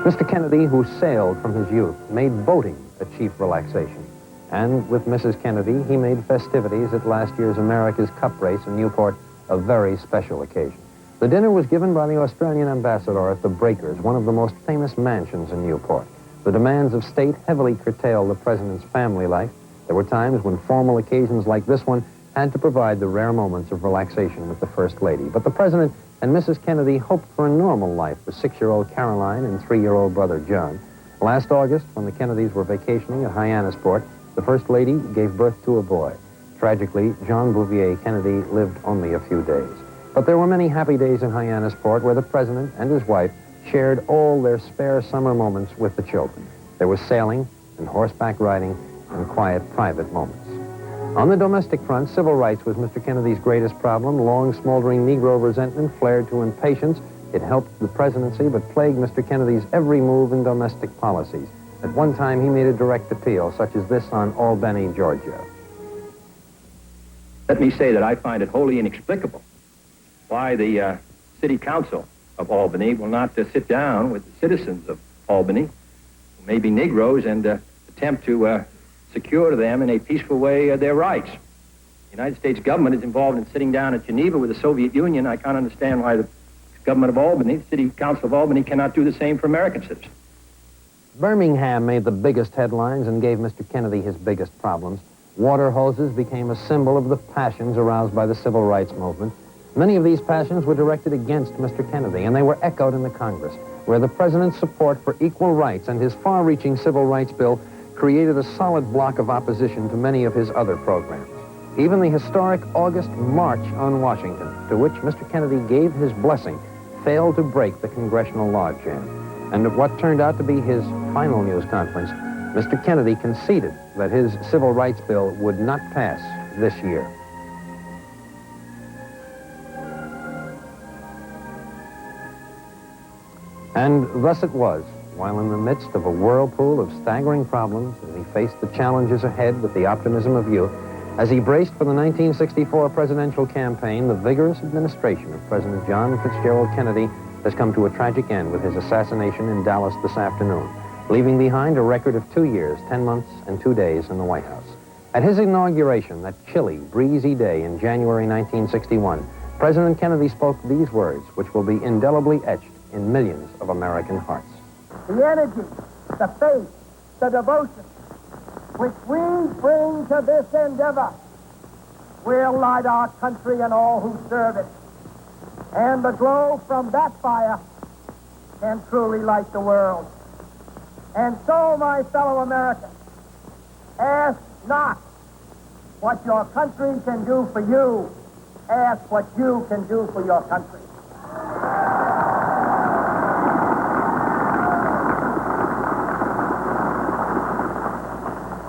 Mr. Kennedy, who sailed from his youth, made boating a chief relaxation. And with Mrs. Kennedy, he made festivities at last year's America's Cup race in Newport a very special occasion. The dinner was given by the Australian ambassador at the Breakers, one of the most famous mansions in Newport. The demands of state heavily curtailed the president's family life. There were times when formal occasions like this one had to provide the rare moments of relaxation with the First Lady. But the president and Mrs. Kennedy hoped for a normal life for 6-year-old Caroline and 3-year-old brother John. Last August, when the Kennedys were vacationing at Hyannisport, the First Lady gave birth to a boy. Tragically, John Bouvier Kennedy lived only a few days. But there were many happy days in Hyannisport where the president and his wife shared all their spare summer moments with the children. There was sailing and horseback riding and quiet private moments. On the domestic front, civil rights was Mr. Kennedy's greatest problem. Long, smoldering Negro resentment flared to impatience. It helped the presidency, but plagued Mr. Kennedy's every move in domestic policies. At one time, he made a direct appeal, such as this on Albany, Georgia. Let me say that I find it wholly inexplicable why the City Council of Albany will not sit down with the citizens of Albany, who may be Negroes, and attempt to secure to them in a peaceful way their rights. The United States government is involved in sitting down at Geneva with the Soviet Union. I can't understand why the government of Albany, the City Council of Albany, cannot do the same for American citizens. Birmingham made the biggest headlines and gave Mr. Kennedy his biggest problems. Water hoses became a symbol of the passions aroused by the civil rights movement. Many of these passions were directed against Mr. Kennedy, and they were echoed in the Congress, where the president's support for equal rights and his far-reaching civil rights bill created a solid block of opposition to many of his other programs. Even the historic August March on Washington, to which Mr. Kennedy gave his blessing, failed to break the congressional logjam. And at what turned out to be his final news conference, Mr. Kennedy conceded that his civil rights bill would not pass this year. And thus it was, while in the midst of a whirlpool of staggering problems, as he faced the challenges ahead with the optimism of youth, as he braced for the 1964 presidential campaign, the vigorous administration of President John Fitzgerald Kennedy has come to a tragic end with his assassination in Dallas this afternoon, leaving behind a record of 2 years, 10 months, and 2 days in the White House. At his inauguration, that chilly, breezy day in January 1961, President Kennedy spoke these words, which will be indelibly etched in millions of American hearts. The energy, the faith, the devotion which we bring to this endeavor will light our country and all who serve it. And the glow from that fire can truly light the world. And so, my fellow Americans, ask not what your country can do for you. Ask what you can do for your country.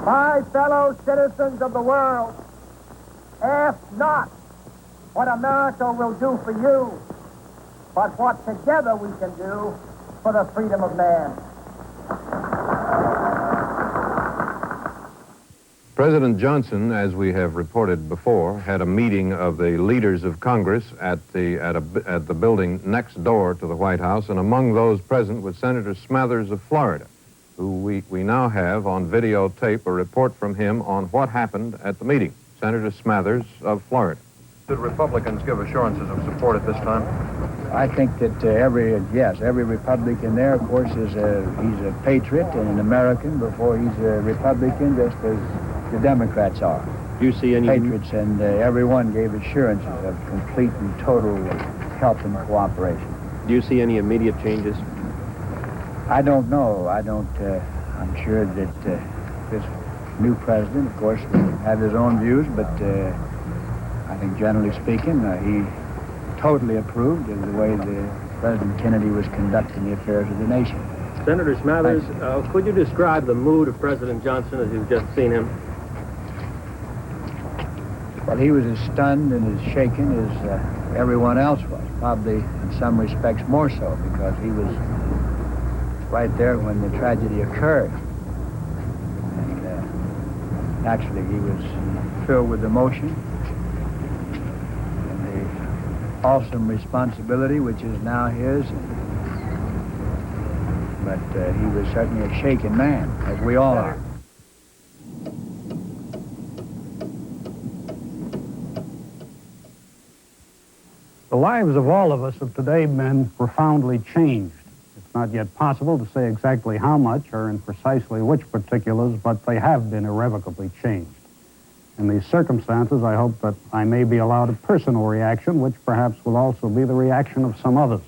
My fellow citizens of the world, ask not what America will do for you, but what together we can do for the freedom of man. President Johnson, as we have reported before, had a meeting of the leaders of Congress at the building next door to the White House, and among those present was Senator Smathers of Florida, who we now have on videotape a report from him on what happened at the meeting. Senator Smathers of Florida. Did Republicans give assurances of support at this time? I think that every Republican there, of course, he's a patriot and an American before he's a Republican, just as the Democrats are. Do you see any patriots? And everyone gave assurances of complete and total help and cooperation. Do you see any immediate changes? I don't know. I'm sure that this new president, of course, will have his own views, but I think generally speaking, he totally approved of the way the President Kennedy was conducting the affairs of the nation. Senator Smathers, could you describe the mood of President Johnson as you've just seen him? Well, he was as stunned and as shaken as everyone else was, probably in some respects more so, because he was right there when the tragedy occurred. And actually, he was filled with emotion and the awesome responsibility which is now his. But he was certainly a shaken man, as we all are. The lives of all of us have today been profoundly changed. It's not yet possible to say exactly how much or in precisely which particulars, but they have been irrevocably changed. In these circumstances, I hope that I may be allowed a personal reaction, which perhaps will also be the reaction of some others.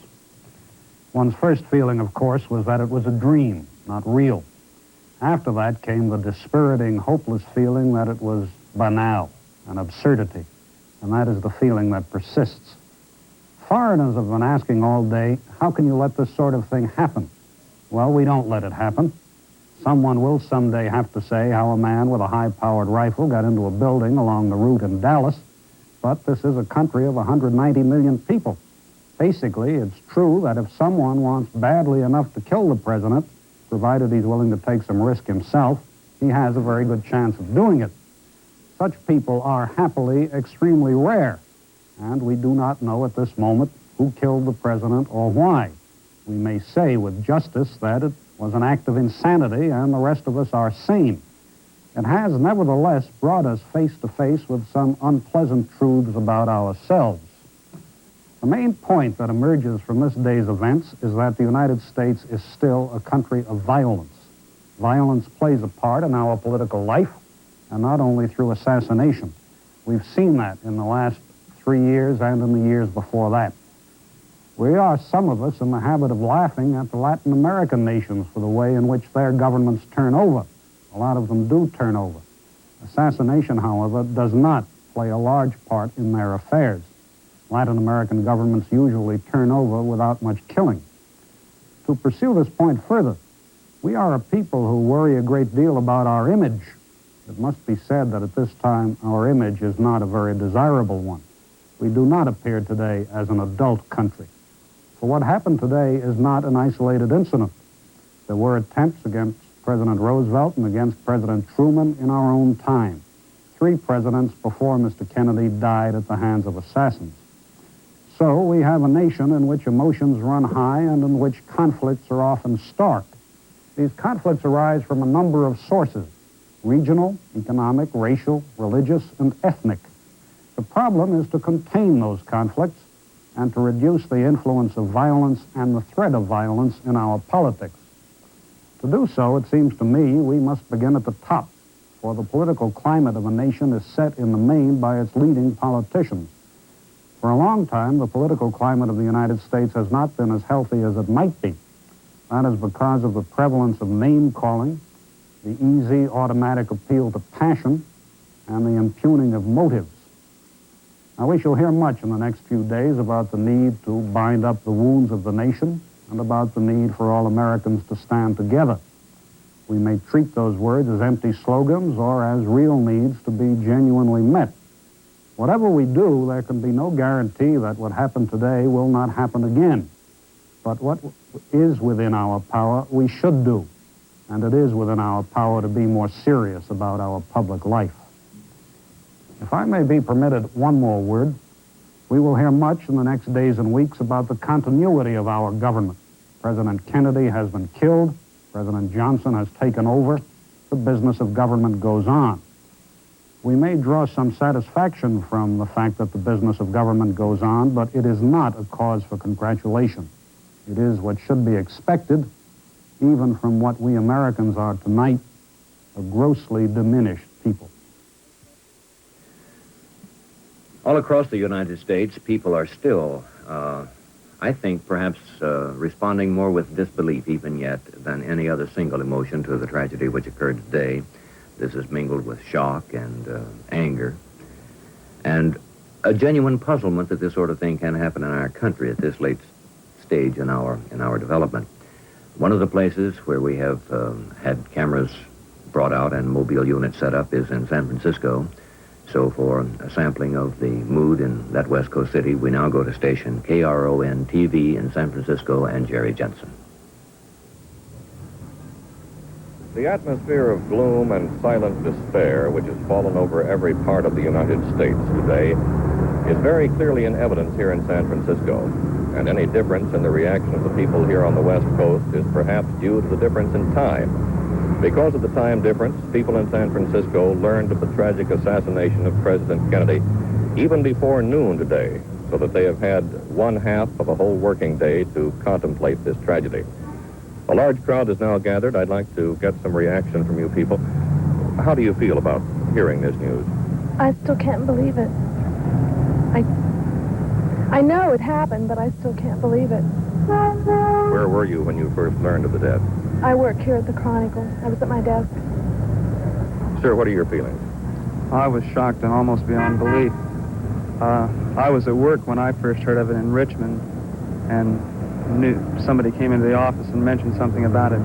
One's first feeling, of course, was that it was a dream, not real. After that came the dispiriting, hopeless feeling that it was banal, an absurdity, and that is the feeling that persists. Foreigners have been asking all day, how can you let this sort of thing happen? Well, we don't let it happen. Someone will someday have to say how a man with a high-powered rifle got into a building along the route in Dallas, but this is a country of 190 million people. Basically, it's true that if someone wants badly enough to kill the president, provided he's willing to take some risk himself, he has a very good chance of doing it. Such people are happily extremely rare, and we do not know at this moment who killed the president or why. We may say with justice that it was an act of insanity and the rest of us are sane. It has nevertheless brought us face to face with some unpleasant truths about ourselves. The main point that emerges from this day's events is that the United States is still a country of violence. Violence plays a part in our political life, and not only through assassination. We've seen that in the last 3 years and in the years before that. We are, some of us, in the habit of laughing at the Latin American nations for the way in which their governments turn over. A lot of them do turn over. Assassination, however, does not play a large part in their affairs. Latin American governments usually turn over without much killing. To pursue this point further, we are a people who worry a great deal about our image. It must be said that at this time, our image is not a very desirable one. We do not appear today as an adult country. For what happened today is not an isolated incident. There were attempts against President Roosevelt and against President Truman in our own time. 3 presidents before Mr. Kennedy died at the hands of assassins. So we have a nation in which emotions run high and in which conflicts are often stark. These conflicts arise from a number of sources: regional, economic, racial, religious, and ethnic. The problem is to contain those conflicts and to reduce the influence of violence and the threat of violence in our politics. To do so, it seems to me, we must begin at the top, for the political climate of a nation is set in the main by its leading politicians. For a long time, the political climate of the United States has not been as healthy as it might be. That is because of the prevalence of name-calling, the easy automatic appeal to passion, and the impugning of motives. Now, we shall hear much in the next few days about the need to bind up the wounds of the nation and about the need for all Americans to stand together. We may treat those words as empty slogans or as real needs to be genuinely met. Whatever we do, there can be no guarantee that what happened today will not happen again. But what is within our power, we should do. And it is within our power to be more serious about our public life. If I may be permitted one more word, we will hear much in the next days and weeks about the continuity of our government. President Kennedy has been killed. President Johnson has taken over. The business of government goes on. We may draw some satisfaction from the fact that the business of government goes on, but it is not a cause for congratulation. It is what should be expected, even from what we Americans are tonight, a grossly diminished people. All across the United States, people are still, I think, perhaps responding more with disbelief even yet than any other single emotion to the tragedy which occurred today. This is mingled with shock and anger and a genuine puzzlement that this sort of thing can happen in our country at this late stage in our development. One of the places where we have had cameras brought out and mobile units set up is in San Francisco. So for a sampling of the mood in that West Coast city, we now go to station KRON-TV in San Francisco and Jerry Jensen. The atmosphere of gloom and silent despair which has fallen over every part of the United States today is very clearly in evidence here in San Francisco. And any difference in the reaction of the people here on the West Coast is perhaps due to the difference in time. Because of the time difference, people in San Francisco learned of the tragic assassination of President Kennedy even before noon today, so that they have had one half of a whole working day to contemplate this tragedy. A large crowd is now gathered. I'd like to get some reaction from you people. How do you feel about hearing this news? I still can't believe it. I know it happened, but I still can't believe it. Where were you when you first learned of the death? I work here at the Chronicle. I was at my desk. Sir, what are your feelings? I was shocked and almost beyond belief. I was at work when I first heard of it in Richmond, and knew somebody came into the office and mentioned something about it.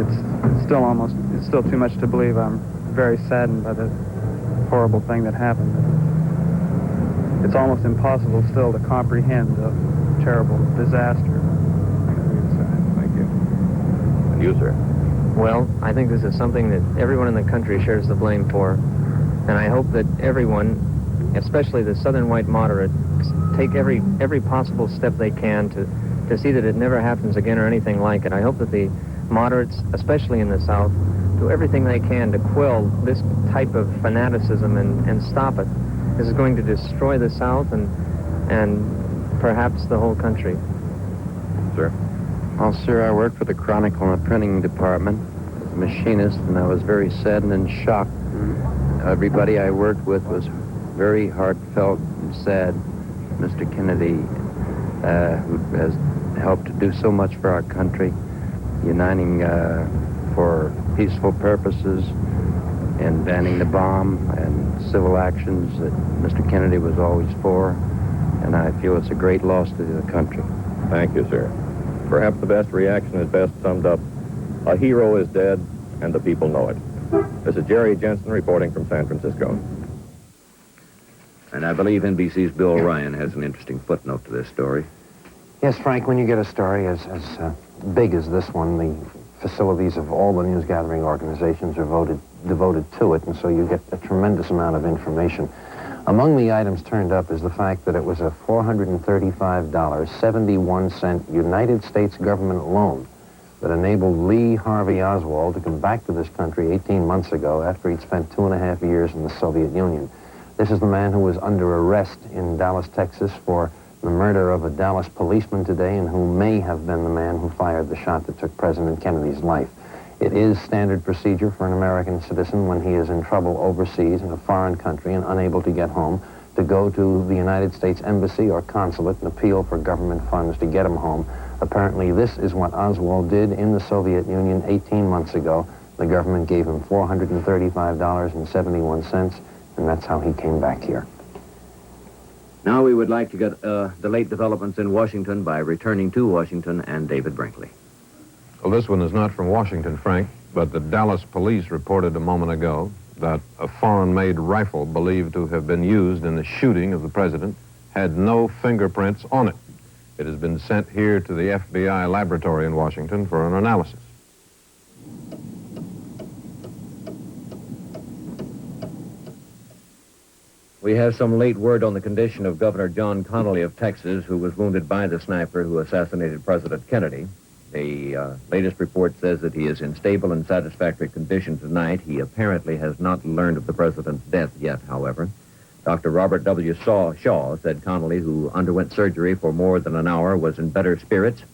It's still too much to believe. I'm very saddened by the horrible thing that happened. It's almost impossible still to comprehend the terrible disaster. Thank you. And you, sir? Well, I think this is something that everyone in the country shares the blame for. And I hope that everyone, especially the Southern white moderates, take every possible step they can to see that it never happens again or anything like it. I hope that the moderates, especially in the South, do everything they can to quell this type of fanaticism and stop it. This is going to destroy the South and perhaps the whole country. Sir? Well, sir, I worked for the Chronicle in the printing department as a machinist, and I was very saddened and shocked. Everybody I worked with was very heartfelt and sad. Mr. Kennedy, who has helped to do so much for our country, uniting for peaceful purposes in banning the bomb and civil actions that Mr. Kennedy was always for, and I feel it's a great loss to the country. Thank you, sir. Perhaps the best reaction is best summed up. A hero is dead, and the people know it. This is Jerry Jensen reporting from San Francisco. And I believe NBC's Bill Ryan has an interesting footnote to this story. Yes, Frank, when you get a story as big as this one, the facilities of all the news gathering organizations are devoted to it, and so you get a tremendous amount of information. Among the items turned up is the fact that it was a $435.71 United States government loan that enabled Lee Harvey Oswald to come back to this country 18 months ago after he'd spent 2.5 years in the Soviet Union. This is the man who was under arrest in Dallas, Texas for the murder of a Dallas policeman today and who may have been the man who fired the shot that took President Kennedy's life. It is standard procedure for an American citizen when he is in trouble overseas in a foreign country and unable to get home to go to the United States Embassy or consulate and appeal for government funds to get him home. Apparently, this is what Oswald did in the Soviet Union 18 months ago. The government gave him $435.71, and that's how he came back here. Now we would like to get the late developments in Washington by returning to Washington and David Brinkley. Well, this one is not from Washington, Frank, but the Dallas police reported a moment ago that a foreign-made rifle believed to have been used in the shooting of the president had no fingerprints on it. It has been sent here to the FBI laboratory in Washington for an analysis. We have some late word on the condition of Governor John Connally of Texas, who was wounded by the sniper who assassinated President Kennedy. The latest report says that he is in stable and satisfactory condition tonight. He apparently has not learned of the president's death yet, however. Dr. Robert W. Shaw said Connally, who underwent surgery for more than an hour, was in better spirits.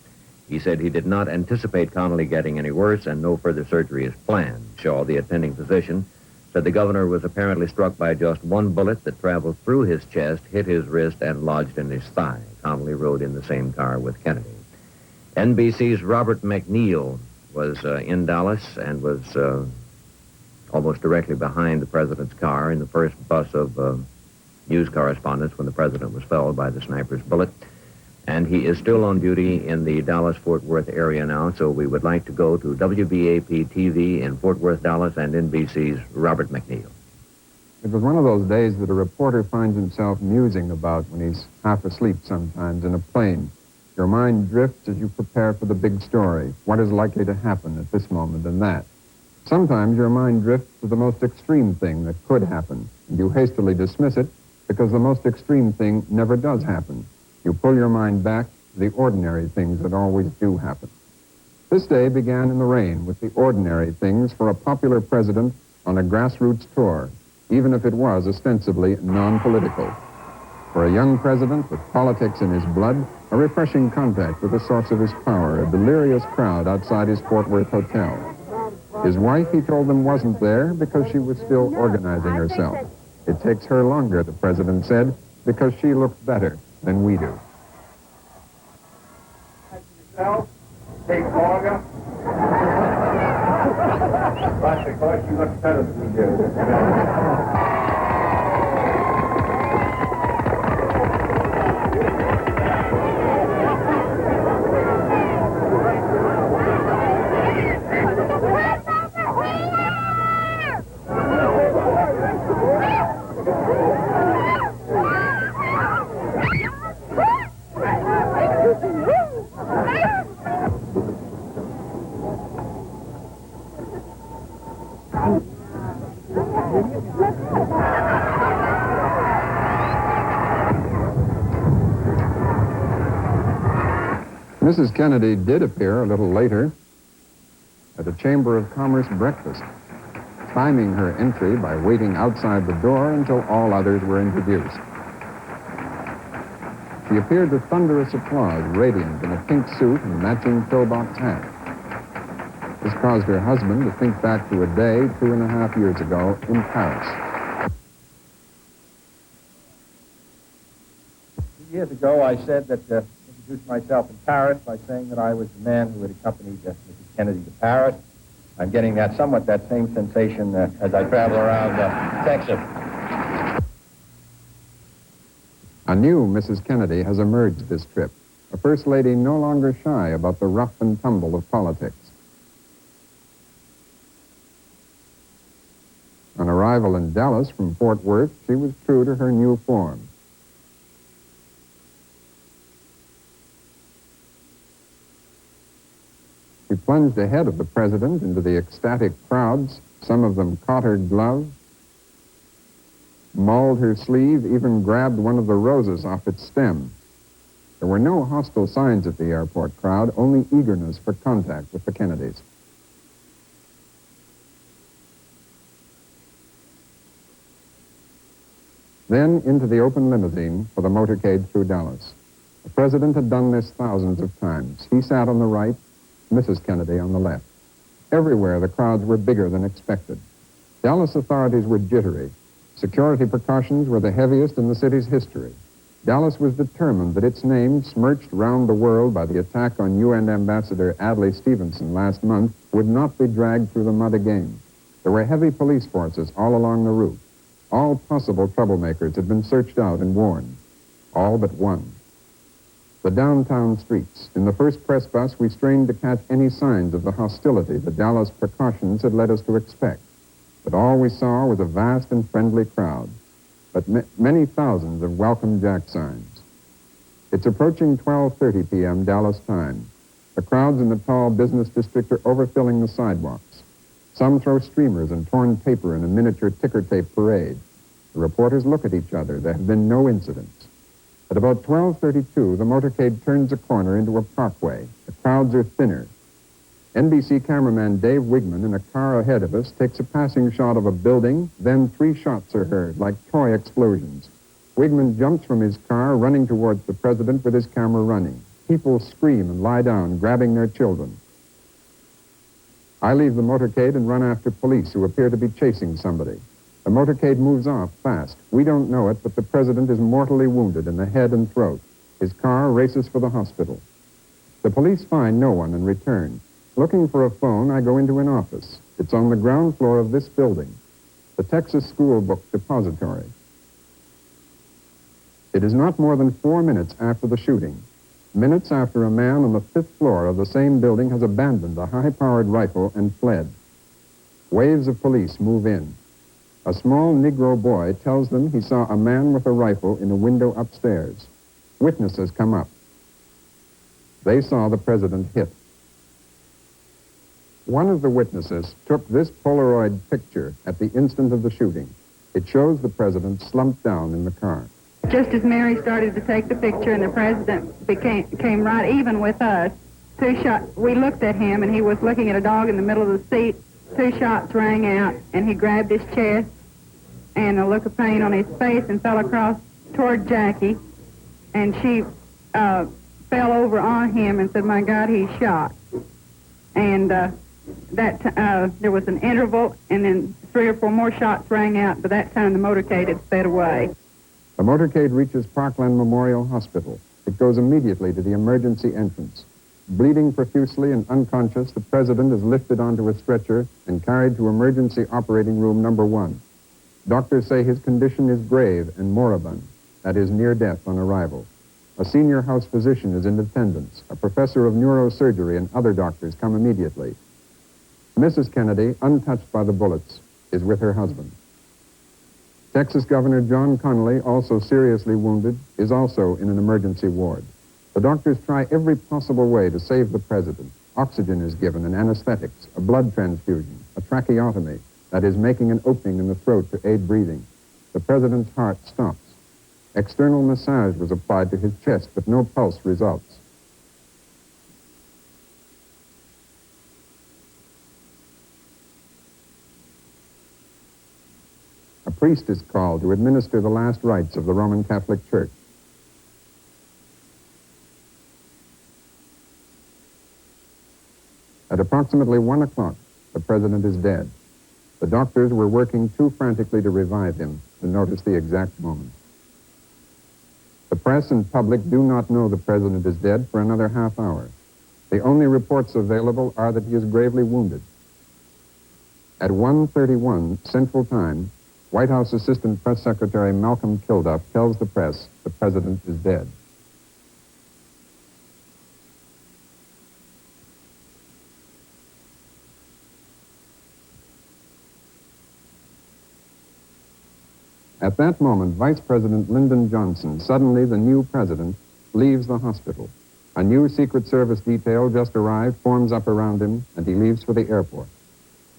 He said he did not anticipate Connally getting any worse and no further surgery is planned. Shaw, the attending physician, said the governor was apparently struck by just one bullet that traveled through his chest, hit his wrist, and lodged in his thigh. Connally rode in the same car with Kennedy. NBC's Robert McNeil was in Dallas and was almost directly behind the president's car in the first bus of news correspondents when the president was felled by the sniper's bullet. And he is still on duty in the Dallas-Fort Worth area now, so we would like to go to WBAP-TV in Fort Worth, Dallas, and NBC's Robert McNeil. It was one of those days that a reporter finds himself musing about when he's half asleep sometimes in a plane. Your mind drifts as you prepare for the big story. What is likely to happen at this moment and that? Sometimes your mind drifts to the most extreme thing that could happen, and you hastily dismiss it because the most extreme thing never does happen. You pull your mind back to the ordinary things that always do happen. This day began in the rain with the ordinary things for a popular president on a grassroots tour, even if it was ostensibly non-political. For a young president with politics in his blood, a refreshing contact with the source of his power, a delirious crowd outside his Fort Worth hotel. His wife, he told them, wasn't there because she was still organizing herself. It takes her longer, the president said, because she looks better than we do. Take longer. But because you look better than we do. Mrs. Kennedy did appear a little later at a Chamber of Commerce breakfast, timing her entry by waiting outside the door until all others were introduced. She appeared to thunderous applause, radiant in a pink suit and matching pillbox hat. This caused her husband to think back to a day 2.5 years ago in Paris. Years ago, I said that introduced myself in Paris by saying that I was the man who had accompanied Mrs. Kennedy to Paris. I'm getting that same sensation as I travel around Texas. A new Mrs. Kennedy has emerged this trip, a First Lady no longer shy about the rough and tumble of politics. On arrival in Dallas from Fort Worth, she was true to her new form. She plunged ahead of the president into the ecstatic crowds. Some of them caught her glove, mauled her sleeve, even grabbed one of the roses off its stem. There were no hostile signs at the airport crowd, only eagerness for contact with the Kennedys. Then into the open limousine for the motorcade through Dallas. The president had done this thousands of times. He sat on the right, Mrs. Kennedy on the left. Everywhere the crowds were bigger than expected. Dallas authorities were jittery. Security precautions were the heaviest in the city's history. Dallas was determined that its name, smirched round the world by the attack on UN Ambassador Adlai Stevenson last month, would not be dragged through the mud again. There were heavy police forces all along the route. All possible troublemakers had been searched out and warned. All but one. The downtown streets. In the first press bus, we strained to catch any signs of the hostility the Dallas precautions had led us to expect. But all we saw was a vast and friendly crowd, but many thousands of welcome jack signs. It's approaching 12:30 p.m. Dallas time. The crowds in the tall business district are overfilling the sidewalks. Some throw streamers and torn paper in a miniature ticker tape parade. The reporters look at each other. There have been no incidents. At about 12:32, the motorcade turns a corner into a parkway. The crowds are thinner. NBC cameraman Dave Wigman, in a car ahead of us, takes a passing shot of a building, then 3 shots are heard, like toy explosions. Wigman jumps from his car, running towards the president with his camera running. People scream and lie down, grabbing their children. I leave the motorcade and run after police who appear to be chasing somebody. The motorcade moves off fast. We don't know it, but the president is mortally wounded in the head and throat. His car races for the hospital. The police find no one and return. Looking for a phone, I go into an office. It's on the ground floor of this building, the Texas School Book Depository. It is not more than 4 minutes after the shooting. Minutes after a man on the 5th floor of the same building has abandoned a high-powered rifle and fled. Waves of police move in. A small Negro boy tells them he saw a man with a rifle in a window upstairs. Witnesses come up. They saw the president hit. One of the witnesses took this Polaroid picture at the instant of the shooting. It shows the president slumped down in the car. Just as Mary started to take the picture and the president came right even with us, 2 shots, we looked at him and he was looking at a dog in the middle of the seat. 2 shots rang out and he grabbed his chest and a look of pain on his face and fell across toward Jackie, and she fell over on him and said, "My God, he's shot." And there was an interval, and then 3 or 4 more shots rang out. By that time, the motorcade had sped away. The motorcade reaches Parkland Memorial Hospital. It goes immediately to the emergency entrance. Bleeding profusely and unconscious, the president is lifted onto a stretcher and carried to emergency operating room number 1. Doctors say his condition is grave and moribund, that is, near death on arrival. A senior house physician is in attendance. A professor of neurosurgery and other doctors come immediately. Mrs. Kennedy, untouched by the bullets, is with her husband. Texas Governor John Connally, also seriously wounded, is also in an emergency ward. The doctors try every possible way to save the president. Oxygen is given and anesthetics, a blood transfusion, a tracheotomy, that is, making an opening in the throat to aid breathing. The president's heart stops. External massage was applied to his chest, but no pulse results. A priest is called to administer the last rites of the Roman Catholic Church. At approximately 1 o'clock, the president is dead. The doctors were working too frantically to revive him to notice the exact moment. The press and public do not know the president is dead for another half hour. The only reports available are that he is gravely wounded. At 1:31 Central Time, White House Assistant Press Secretary Malcolm Kilduff tells the press the president is dead. At that moment, Vice President Lyndon Johnson, suddenly the new president, leaves the hospital. A new Secret Service detail just arrived, forms up around him, and he leaves for the airport.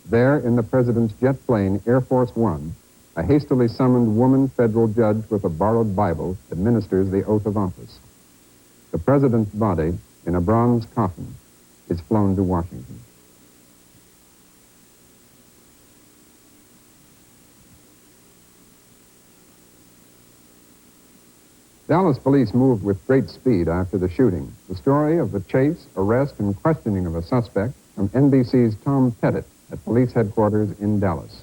There, in the president's jet plane, Air Force One, a hastily summoned woman federal judge with a borrowed Bible administers the oath of office. The president's body, in a bronze coffin, is flown to Washington. Dallas police moved with great speed after the shooting. The story of the chase, arrest, and questioning of a suspect from NBC's Tom Pettit at police headquarters in Dallas.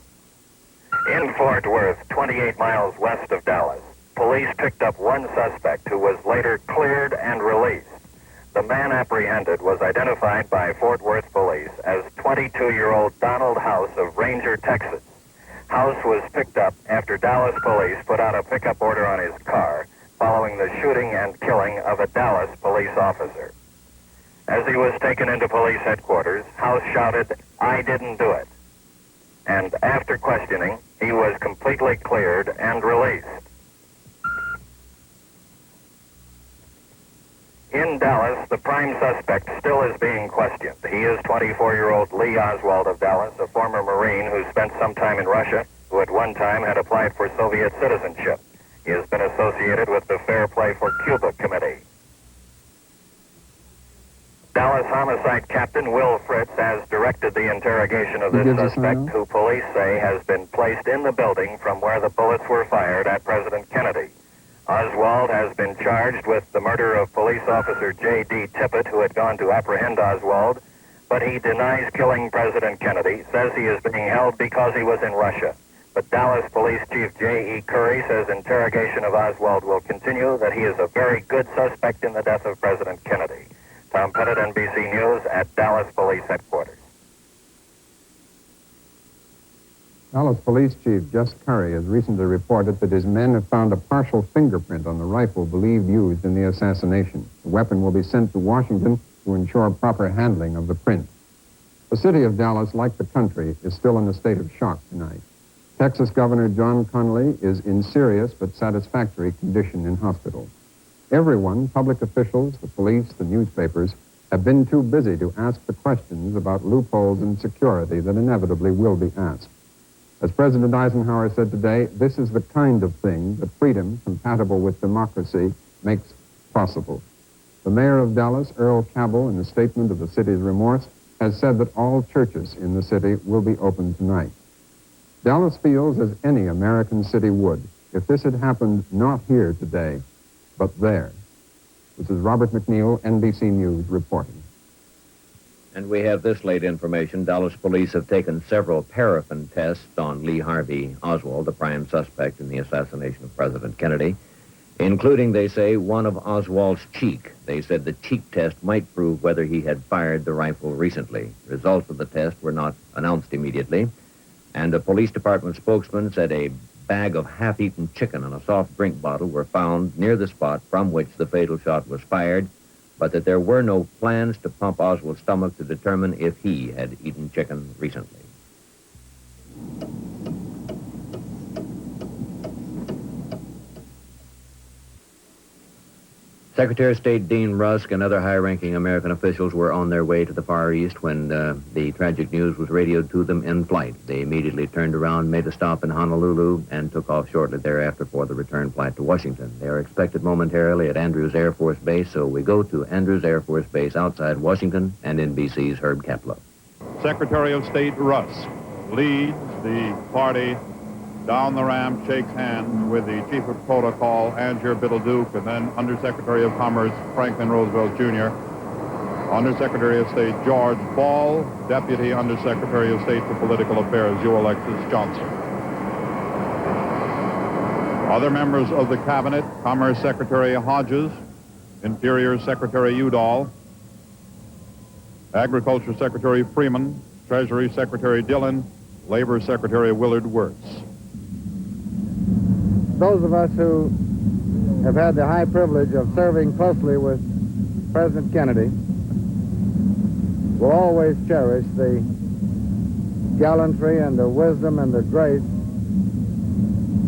In Fort Worth, 28 miles west of Dallas, police picked up one suspect who was later cleared and released. The man apprehended was identified by Fort Worth police as 22-year-old Donald House of Ranger, Texas. House was picked up after Dallas police put out a pickup order on his car following the shooting and killing of a Dallas police officer. As he was taken into police headquarters, House shouted, "I didn't do it." And after questioning, he was completely cleared and released. In Dallas, the prime suspect still is being questioned. He is 24-year-old Lee Oswald of Dallas, a former Marine who spent some time in Russia, who at one time had applied for Soviet citizenship. He has been associated with the Fair Play for Cuba Committee. Dallas Homicide Captain Will Fritz has directed the interrogation of this suspect, who police say has been placed in the building from where the bullets were fired at President Kennedy. Oswald has been charged with the murder of police officer J.D. Tippett, who had gone to apprehend Oswald, but he denies killing President Kennedy, says he is being held because he was in Russia. But Dallas Police Chief J.E. Curry says interrogation of Oswald will continue, that he is a very good suspect in the death of President Kennedy. Tom Pettit, NBC News, at Dallas Police Headquarters. Dallas Police Chief Jess Curry has recently reported that his men have found a partial fingerprint on the rifle believed used in the assassination. The weapon will be sent to Washington to ensure proper handling of the print. The city of Dallas, like the country, is still in a state of shock tonight. Texas Governor John Connally is in serious but satisfactory condition in hospital. Everyone, public officials, the police, the newspapers, have been too busy to ask the questions about loopholes in security that inevitably will be asked. As President Eisenhower said today, this is the kind of thing that freedom, compatible with democracy, makes possible. The mayor of Dallas, Earl Cabell, in a statement of the city's remorse, has said that all churches in the city will be open tonight. Dallas feels as any American city would if this had happened not here today, but there. This is Robert McNeil, NBC News, reporting. And we have this late information. Dallas police have taken several paraffin tests on Lee Harvey Oswald, the prime suspect in the assassination of President Kennedy, including, they say, one of Oswald's cheek. They said the cheek test might prove whether he had fired the rifle recently. Results of the test were not announced immediately. And a police department spokesman said a bag of half-eaten chicken and a soft drink bottle were found near the spot from which the fatal shot was fired, but that there were no plans to pump Oswald's stomach to determine if he had eaten chicken recently. Secretary of State Dean Rusk and other high-ranking American officials were on their way to the Far East when the tragic news was radioed to them in flight. They immediately turned around, made a stop in Honolulu, and took off shortly thereafter for the return flight to Washington. They are expected momentarily at Andrews Air Force Base, so we go to Andrews Air Force Base outside Washington and NBC's Herb Kaplow. Secretary of State Rusk leads the party down the ramp, shakes hands with the Chief of Protocol, Angier Biddle-Duke, and then Undersecretary of Commerce, Franklin Roosevelt Jr., Undersecretary of State George Ball, Deputy Undersecretary of State for Political Affairs, Hugh Alexis Johnson. Other members of the Cabinet, Commerce Secretary Hodges, Interior Secretary Udall, Agriculture Secretary Freeman, Treasury Secretary Dillon, Labor Secretary Willard Wirtz. Those of us who have had the high privilege of serving closely with President Kennedy will always cherish the gallantry and the wisdom and the grace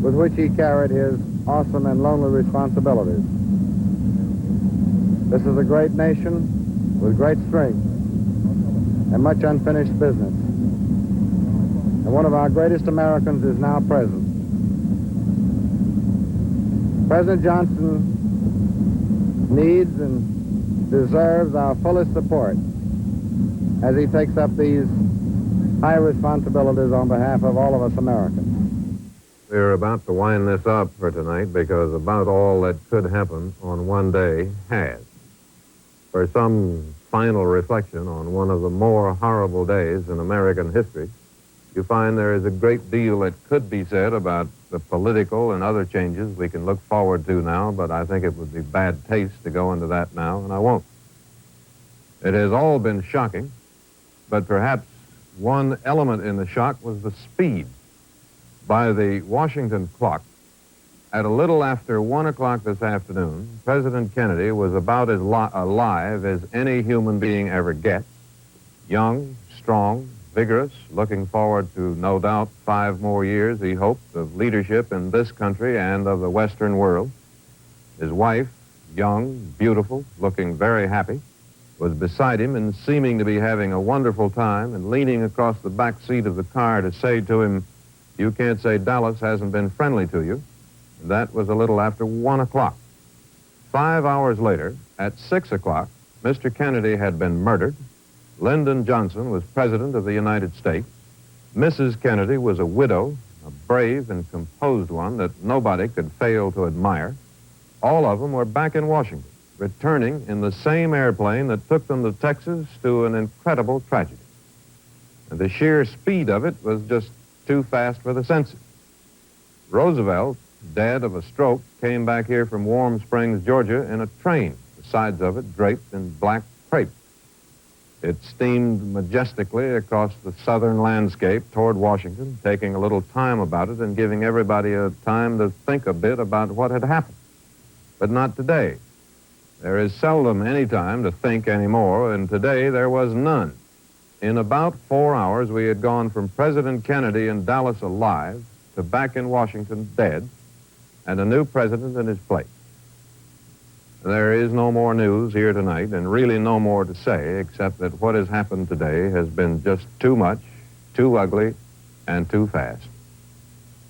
with which he carried his awesome and lonely responsibilities. This is a great nation with great strength and much unfinished business. And one of our greatest Americans is now present. President Johnson needs and deserves our fullest support as he takes up these high responsibilities on behalf of all of us Americans. We're about to wind this up for tonight because about all that could happen on one day has. For some final reflection on one of the more horrible days in American history, you find there is a great deal that could be said about the political and other changes we can look forward to now, but I think it would be bad taste to go into that now, and I won't. It has all been shocking, but perhaps one element in the shock was the speed. By the Washington clock, at a little after 1 o'clock this afternoon, President Kennedy was about as alive as any human being ever gets. Young, strong, vigorous, looking forward to, no doubt, 5 more years, he hoped, of leadership in this country and of the Western world. His wife, young, beautiful, looking very happy, was beside him and seeming to be having a wonderful time and leaning across the back seat of the car to say to him, "You can't say Dallas hasn't been friendly to you." And that was a little after 1 o'clock. 5 hours later, at 6 o'clock, Mr. Kennedy had been murdered. Lyndon Johnson was President of the United States. Mrs. Kennedy was a widow, a brave and composed one that nobody could fail to admire. All of them were back in Washington, returning in the same airplane that took them to Texas to an incredible tragedy. And the sheer speed of it was just too fast for the senses. Roosevelt, dead of a stroke, came back here from Warm Springs, Georgia, in a train, the sides of it draped in black crepe. It steamed majestically across the southern landscape toward Washington, taking a little time about it and giving everybody a time to think a bit about what had happened. But not today. There is seldom any time to think anymore, and today there was none. In about 4 hours, we had gone from President Kennedy in Dallas alive to back in Washington dead, and a new president in his place. There is no more news here tonight, and really no more to say, except that what has happened today has been just too much, too ugly, and too fast.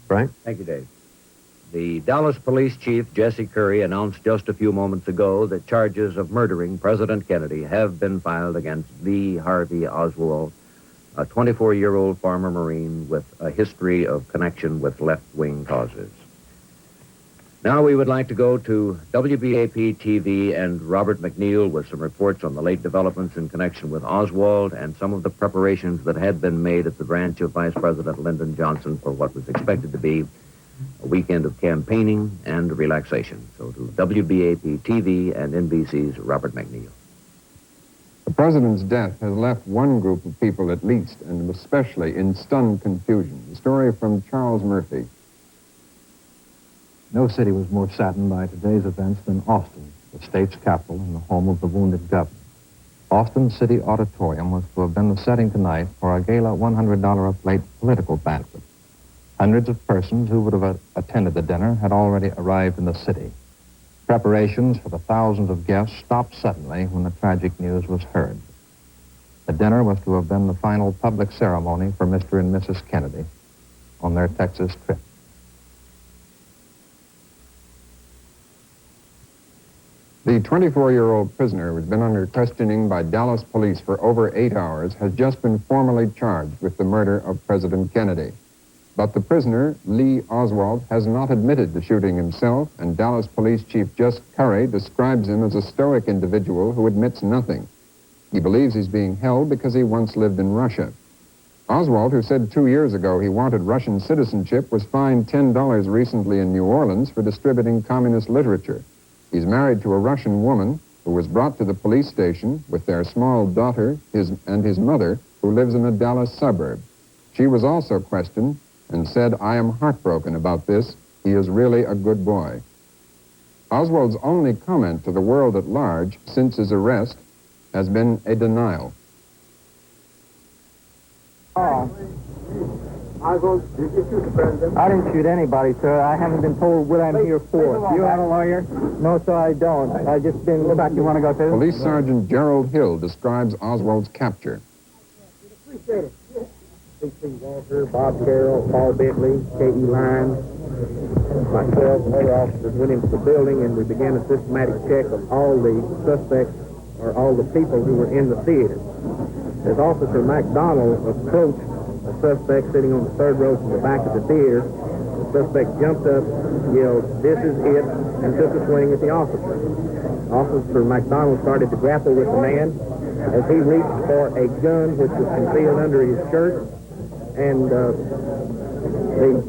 Frank? Thank you, Dave. The Dallas police chief, Jesse Curry, announced just a few moments ago that charges of murdering President Kennedy have been filed against Lee Harvey Oswald, a 24-year-old former Marine with a history of connection with left-wing causes. Now we would like to go to WBAP TV and Robert McNeil with some reports on the late developments in connection with Oswald and some of the preparations that had been made at the branch of Vice President Lyndon Johnson for what was expected to be a weekend of campaigning and relaxation. So to WBAP TV and NBC's Robert McNeil. The president's death has left one group of people at least, and especially in stunned confusion. The story from Charles Murphy. No city was more saddened by today's events than Austin, the state's capital and the home of the wounded governor. Austin City Auditorium was to have been the setting tonight for a gala $100 a plate political banquet. Hundreds of persons who would have attended the dinner had already arrived in the city. Preparations for the thousands of guests stopped suddenly when the tragic news was heard. The dinner was to have been the final public ceremony for Mr. and Mrs. Kennedy on their Texas trip. The 24-year-old prisoner who has been under questioning by Dallas police for over 8 hours has just been formally charged with the murder of President Kennedy. But the prisoner, Lee Oswald, has not admitted to shooting himself, and Dallas Police Chief Jess Curry describes him as a stoic individual who admits nothing. He believes he's being held because he once lived in Russia. Oswald, who said 2 years ago he wanted Russian citizenship, was fined $10 recently in New Orleans for distributing communist literature. He's married to a Russian woman who was brought to the police station with their small daughter and his mother, who lives in a Dallas suburb. She was also questioned and said, "I am heartbroken about this. He is really a good boy." Oswald's only comment to the world at large since his arrest has been a denial. Oswald, did you shoot the president? I didn't shoot anybody, sir. I haven't been told what I'm here for. You have a lawyer? No, sir, I don't. I've just been... Go back. You want to go too? Police Sergeant Gerald Hill describes Oswald's capture. Appreciate it. C.C. Walker, Bob Carroll, Paul Bentley, K.E. Lyons, myself, and other officers went into the building, and we began a systematic check of all the suspects or all the people who were in the theater. As Officer McDonald approached a suspect sitting on the third row from the back of the theater, the suspect jumped up, yelled, "This is it," and took a swing at the officer. Officer McDonald started to grapple with the man as he reached for a gun which was concealed under his shirt, and the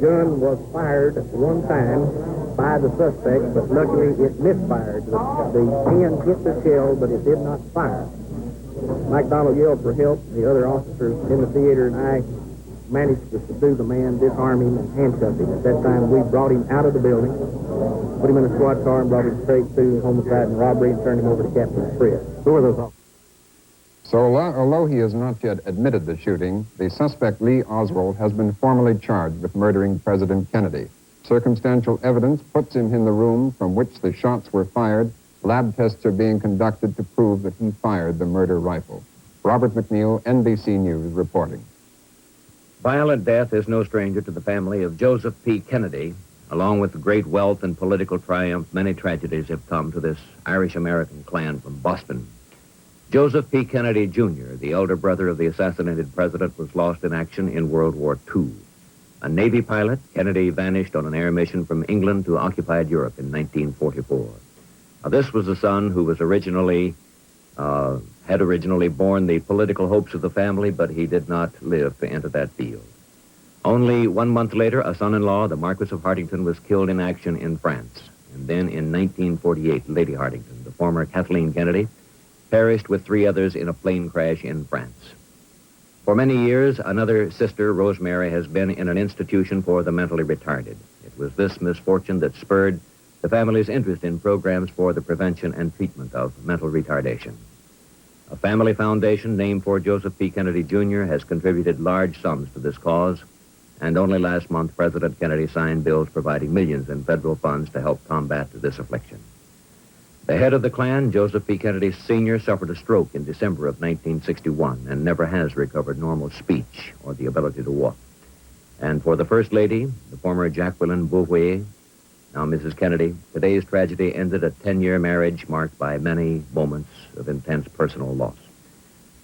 gun was fired one time by the suspect, but luckily it misfired. The pin hit the shell, but it did not fire. McDonald yelled for help. The other officers in the theater and I managed to subdue the man, disarm him, and handcuff him. At that time, we brought him out of the building, put him in a squad car, and brought him straight to homicide and robbery and turned him over to Captain Fred. Who were those officers? So although he has not yet admitted the shooting, the suspect Lee Oswald has been formally charged with murdering President Kennedy. Circumstantial evidence puts him in the room from which the shots were fired. Lab tests are being conducted to prove that he fired the murder rifle. Robert McNeil, NBC News, reporting. Violent death is no stranger to the family of Joseph P. Kennedy. Along with the great wealth and political triumph, many tragedies have come to this Irish-American clan from Boston. Joseph P. Kennedy, Jr., the elder brother of the assassinated president, was lost in action in World War II. A Navy pilot, Kennedy vanished on an air mission from England to occupied Europe in 1944. Now, this was the son who was had originally borne the political hopes of the family, but he did not live to enter that field. Only 1 month later, a son-in-law, the Marquis of Hartington, was killed in action in France. And then in 1948, Lady Hartington, the former Kathleen Kennedy, perished with 3 others in a plane crash in France. For many years, another sister, Rosemary, has been in an institution for the mentally retarded. It was this misfortune that spurred the family's interest in programs for the prevention and treatment of mental retardation. A family foundation named for Joseph P. Kennedy, Jr. has contributed large sums to this cause, and only last month, President Kennedy signed bills providing millions in federal funds to help combat this affliction. The head of the clan, Joseph P. Kennedy, Sr., suffered a stroke in December of 1961 and never has recovered normal speech or the ability to walk. And for the First Lady, the former Jacqueline Bouvier, now Mrs. Kennedy, today's tragedy ended a 10-year marriage marked by many moments of intense personal loss.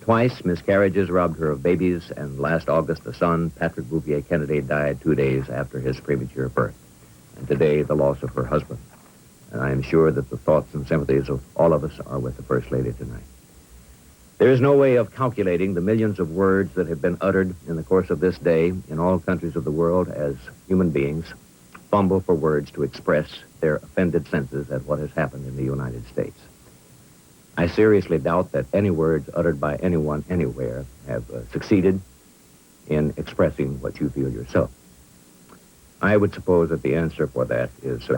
Twice, miscarriages robbed her of babies, and last August, the son, Patrick Bouvier Kennedy, died 2 days after his premature birth. And today, the loss of her husband. And I am sure that the thoughts and sympathies of all of us are with the First Lady tonight. There is no way of calculating the millions of words that have been uttered in the course of this day in all countries of the world as human beings fumble for words to express their offended senses at what has happened in the United States. I seriously doubt that any words uttered by anyone anywhere have succeeded in expressing what you feel yourself. I would suppose that the answer for that is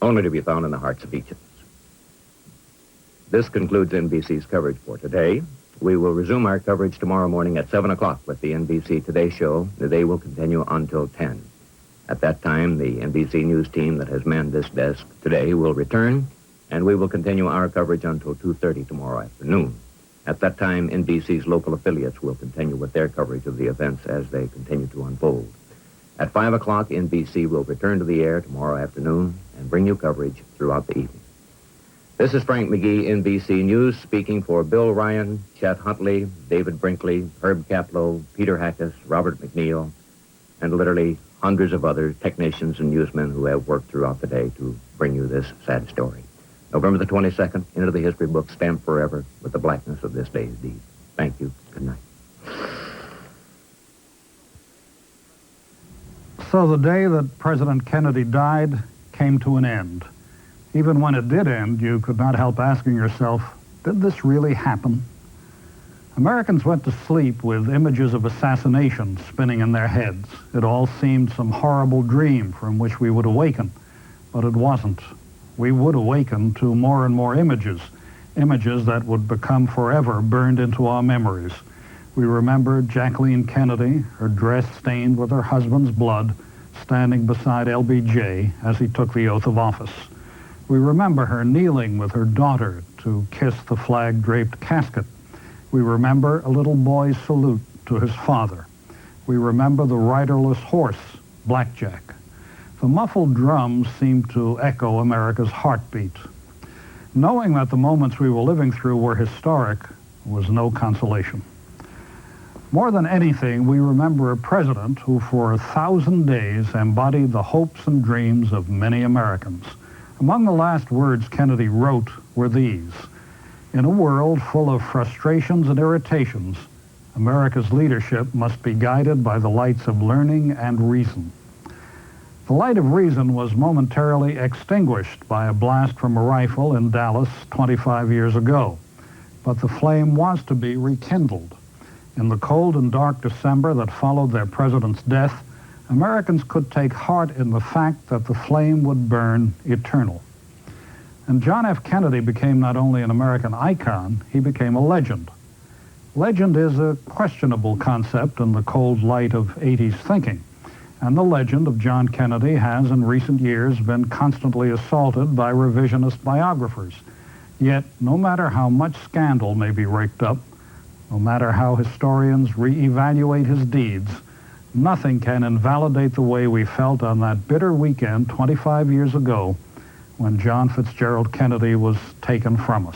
only to be found in the hearts of each of us. This concludes NBC's coverage for today. We will resume our coverage tomorrow morning at 7 o'clock with the NBC Today Show. The day will continue until 10. At that time, the NBC News team that has manned this desk today will return, and we will continue our coverage until 2:30 tomorrow afternoon. At that time, NBC's local affiliates will continue with their coverage of the events as they continue to unfold. At 5 o'clock, NBC will return to the air tomorrow afternoon and bring you coverage throughout the evening. This is Frank McGee, NBC News, speaking for Bill Ryan, Chet Huntley, David Brinkley, Herb Kaplow, Peter Hackus, Robert McNeil, and literally hundreds of other technicians and newsmen who have worked throughout the day to bring you this sad story. November the 22nd, into the history books, stamped forever with the blackness of this day's deed. Thank you. Good night. So the day that President Kennedy died came to an end. Even when it did end, you could not help asking yourself, did this really happen? Americans went to sleep with images of assassination spinning in their heads. It all seemed some horrible dream from which we would awaken, but it wasn't. We would awaken to more and more images that would become forever burned into our memories. We remember Jacqueline Kennedy, her dress stained with her husband's blood, standing beside LBJ as he took the oath of office. We remember her kneeling with her daughter to kiss the flag-draped casket. We remember a little boy's salute to his father. We remember the riderless horse, Blackjack. The muffled drums seemed to echo America's heartbeat. Knowing that the moments we were living through were historic was no consolation. More than anything, we remember a president who for 1,000 days embodied the hopes and dreams of many Americans. Among the last words Kennedy wrote were these: "In a world full of frustrations and irritations, America's leadership must be guided by the lights of learning and reason." The light of reason was momentarily extinguished by a blast from a rifle in Dallas 25 years ago, but the flame was to be rekindled. In the cold and dark December that followed their president's death, Americans could take heart in the fact that the flame would burn eternal. And John F. Kennedy became not only an American icon, he became a legend. Legend is a questionable concept in the cold light of 80s thinking, and the legend of John Kennedy has in recent years been constantly assaulted by revisionist biographers. Yet, no matter how much scandal may be raked up, no matter how historians re-evaluate his deeds, nothing can invalidate the way we felt on that bitter weekend 25 years ago when John Fitzgerald Kennedy was taken from us.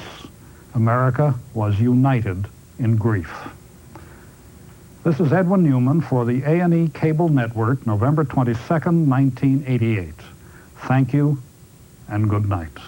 America was united in grief. This is Edwin Newman for the A&E Cable Network, November 22nd, 1988. Thank you and good night.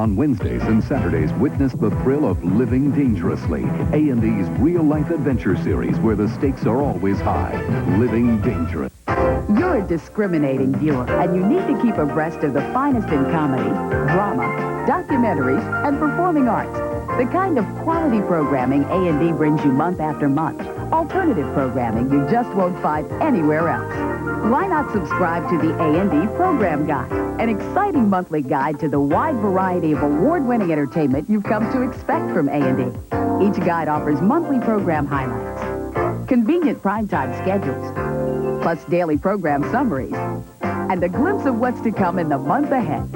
On Wednesdays and Saturdays, witness the thrill of living dangerously. A&E's real-life adventure series where the stakes are always high. Living dangerous. You're a discriminating viewer, and you need to keep abreast of the finest in comedy, drama, documentaries, and performing arts. The kind of quality programming A&E brings you month after month. Alternative programming you just won't find anywhere else. Why not subscribe to the A&E Program Guide, an exciting monthly guide to the wide variety of award-winning entertainment you've come to expect from A&E. Each guide offers monthly program highlights, convenient primetime schedules, plus daily program summaries, and a glimpse of what's to come in the month ahead.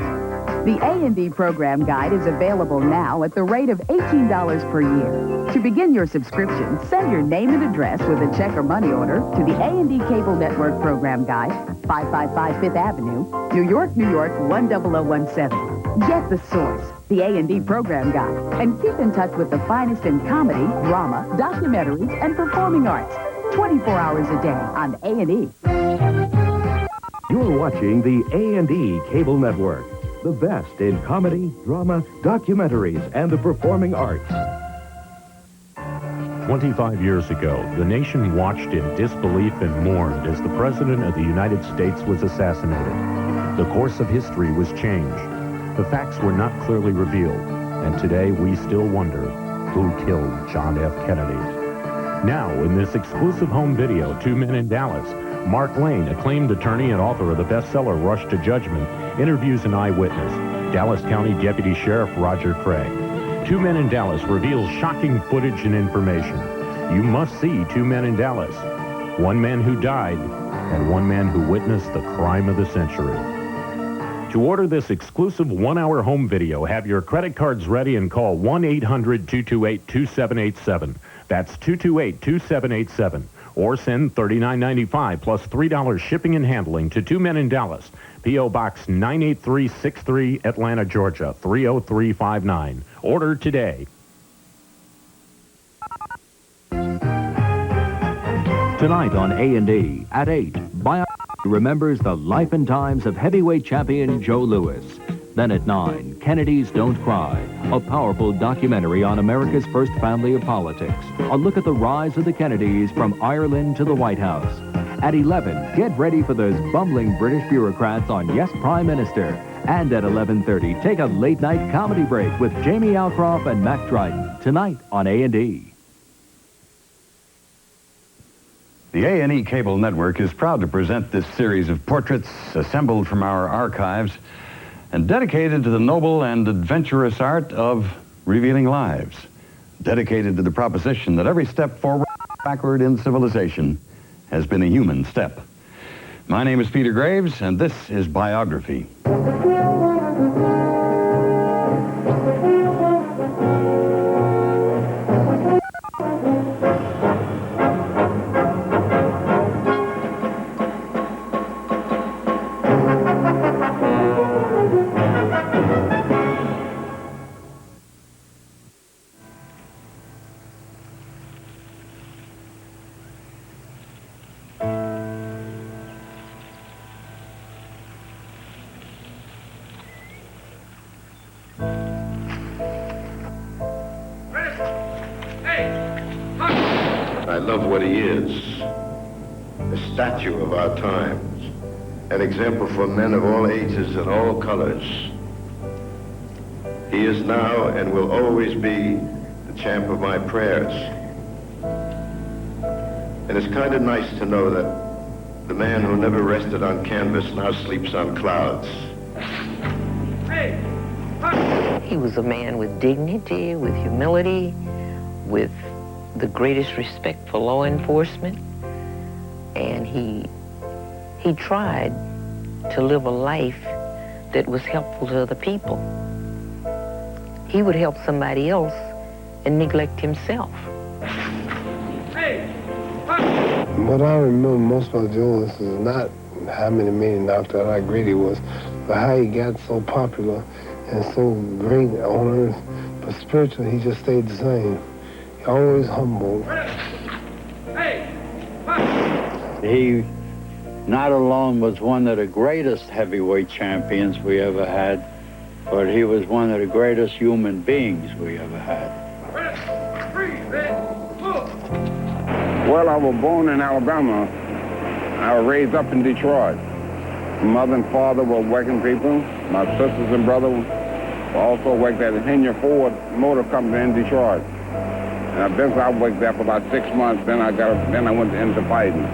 The A&E Program Guide is available now at the rate of $18 per year. To begin your subscription, send your name and address with a check or money order to the A&E Cable Network Program Guide, 555 Fifth Avenue, New York, New York, 10017. Get the source, the A&E Program Guide, and keep in touch with the finest in comedy, drama, documentaries, and performing arts. 24 hours a day on A&E. You're watching the A&E Cable Network. The best in comedy, drama, documentaries, and the performing arts. 25 years ago, the nation watched in disbelief and mourned as the President of the United States was assassinated. The course of history was changed. The facts were not clearly revealed, and today we still wonder who killed John F. Kennedy. Now, in this exclusive home video, Two Men in Dallas, Mark Lane, acclaimed attorney and author of the bestseller Rush to Judgment, interviews an eyewitness, Dallas County Deputy Sheriff Roger Craig. Two Men in Dallas reveals shocking footage and information. You must see Two Men in Dallas. One man who died and one man who witnessed the crime of the century. To order this exclusive one-hour home video, have your credit cards ready and call 1-800-228-2787. That's 228-2787. Or send $39.95 plus $3 shipping and handling to Two Men in Dallas, P.O. Box 98363, Atlanta, Georgia, 30359. Order today. Tonight on A&E at 8. remembers the life and times of heavyweight champion Joe Louis. Then at 9, Kennedys Don't Cry, a powerful documentary on America's first family of politics. A look at the rise of the Kennedys from Ireland to the White House. At 11, get ready for those bumbling British bureaucrats on Yes, Prime Minister. And at 11:30, take a late-night comedy break with Jamie Alcroft and Mac Dryden, tonight on A&E. The A&E Cable Network is proud to present this series of portraits assembled from our archives and dedicated to the noble and adventurous art of revealing lives, dedicated to the proposition that every step forward, backward in civilization has been a human step. My name is Peter Graves, and this is Biography. I love what he is, a statue of our times, an example for men of all ages and all colors. He is now and will always be the champ of my prayers. And it's kind of nice to know that the man who never rested on canvas now sleeps on clouds. He was a man with dignity, with humility, with the greatest respect for law enforcement, and he tried to live a life that was helpful to other people. He would help somebody else and neglect himself. What I remember most about Jonas is not how many men knocked out, how great he was, but how he got so popular and so great on earth. But spiritually, he just stayed the same. Always humble. He not alone was one of the greatest heavyweight champions we ever had, but he was one of the greatest human beings we ever had. Well, I was born in Alabama. I was raised up in Detroit. My mother and father were working people. My sisters and brother also worked at the Henry Ford Motor Company in Detroit. And I worked there for about 6 months, then I went into fighting.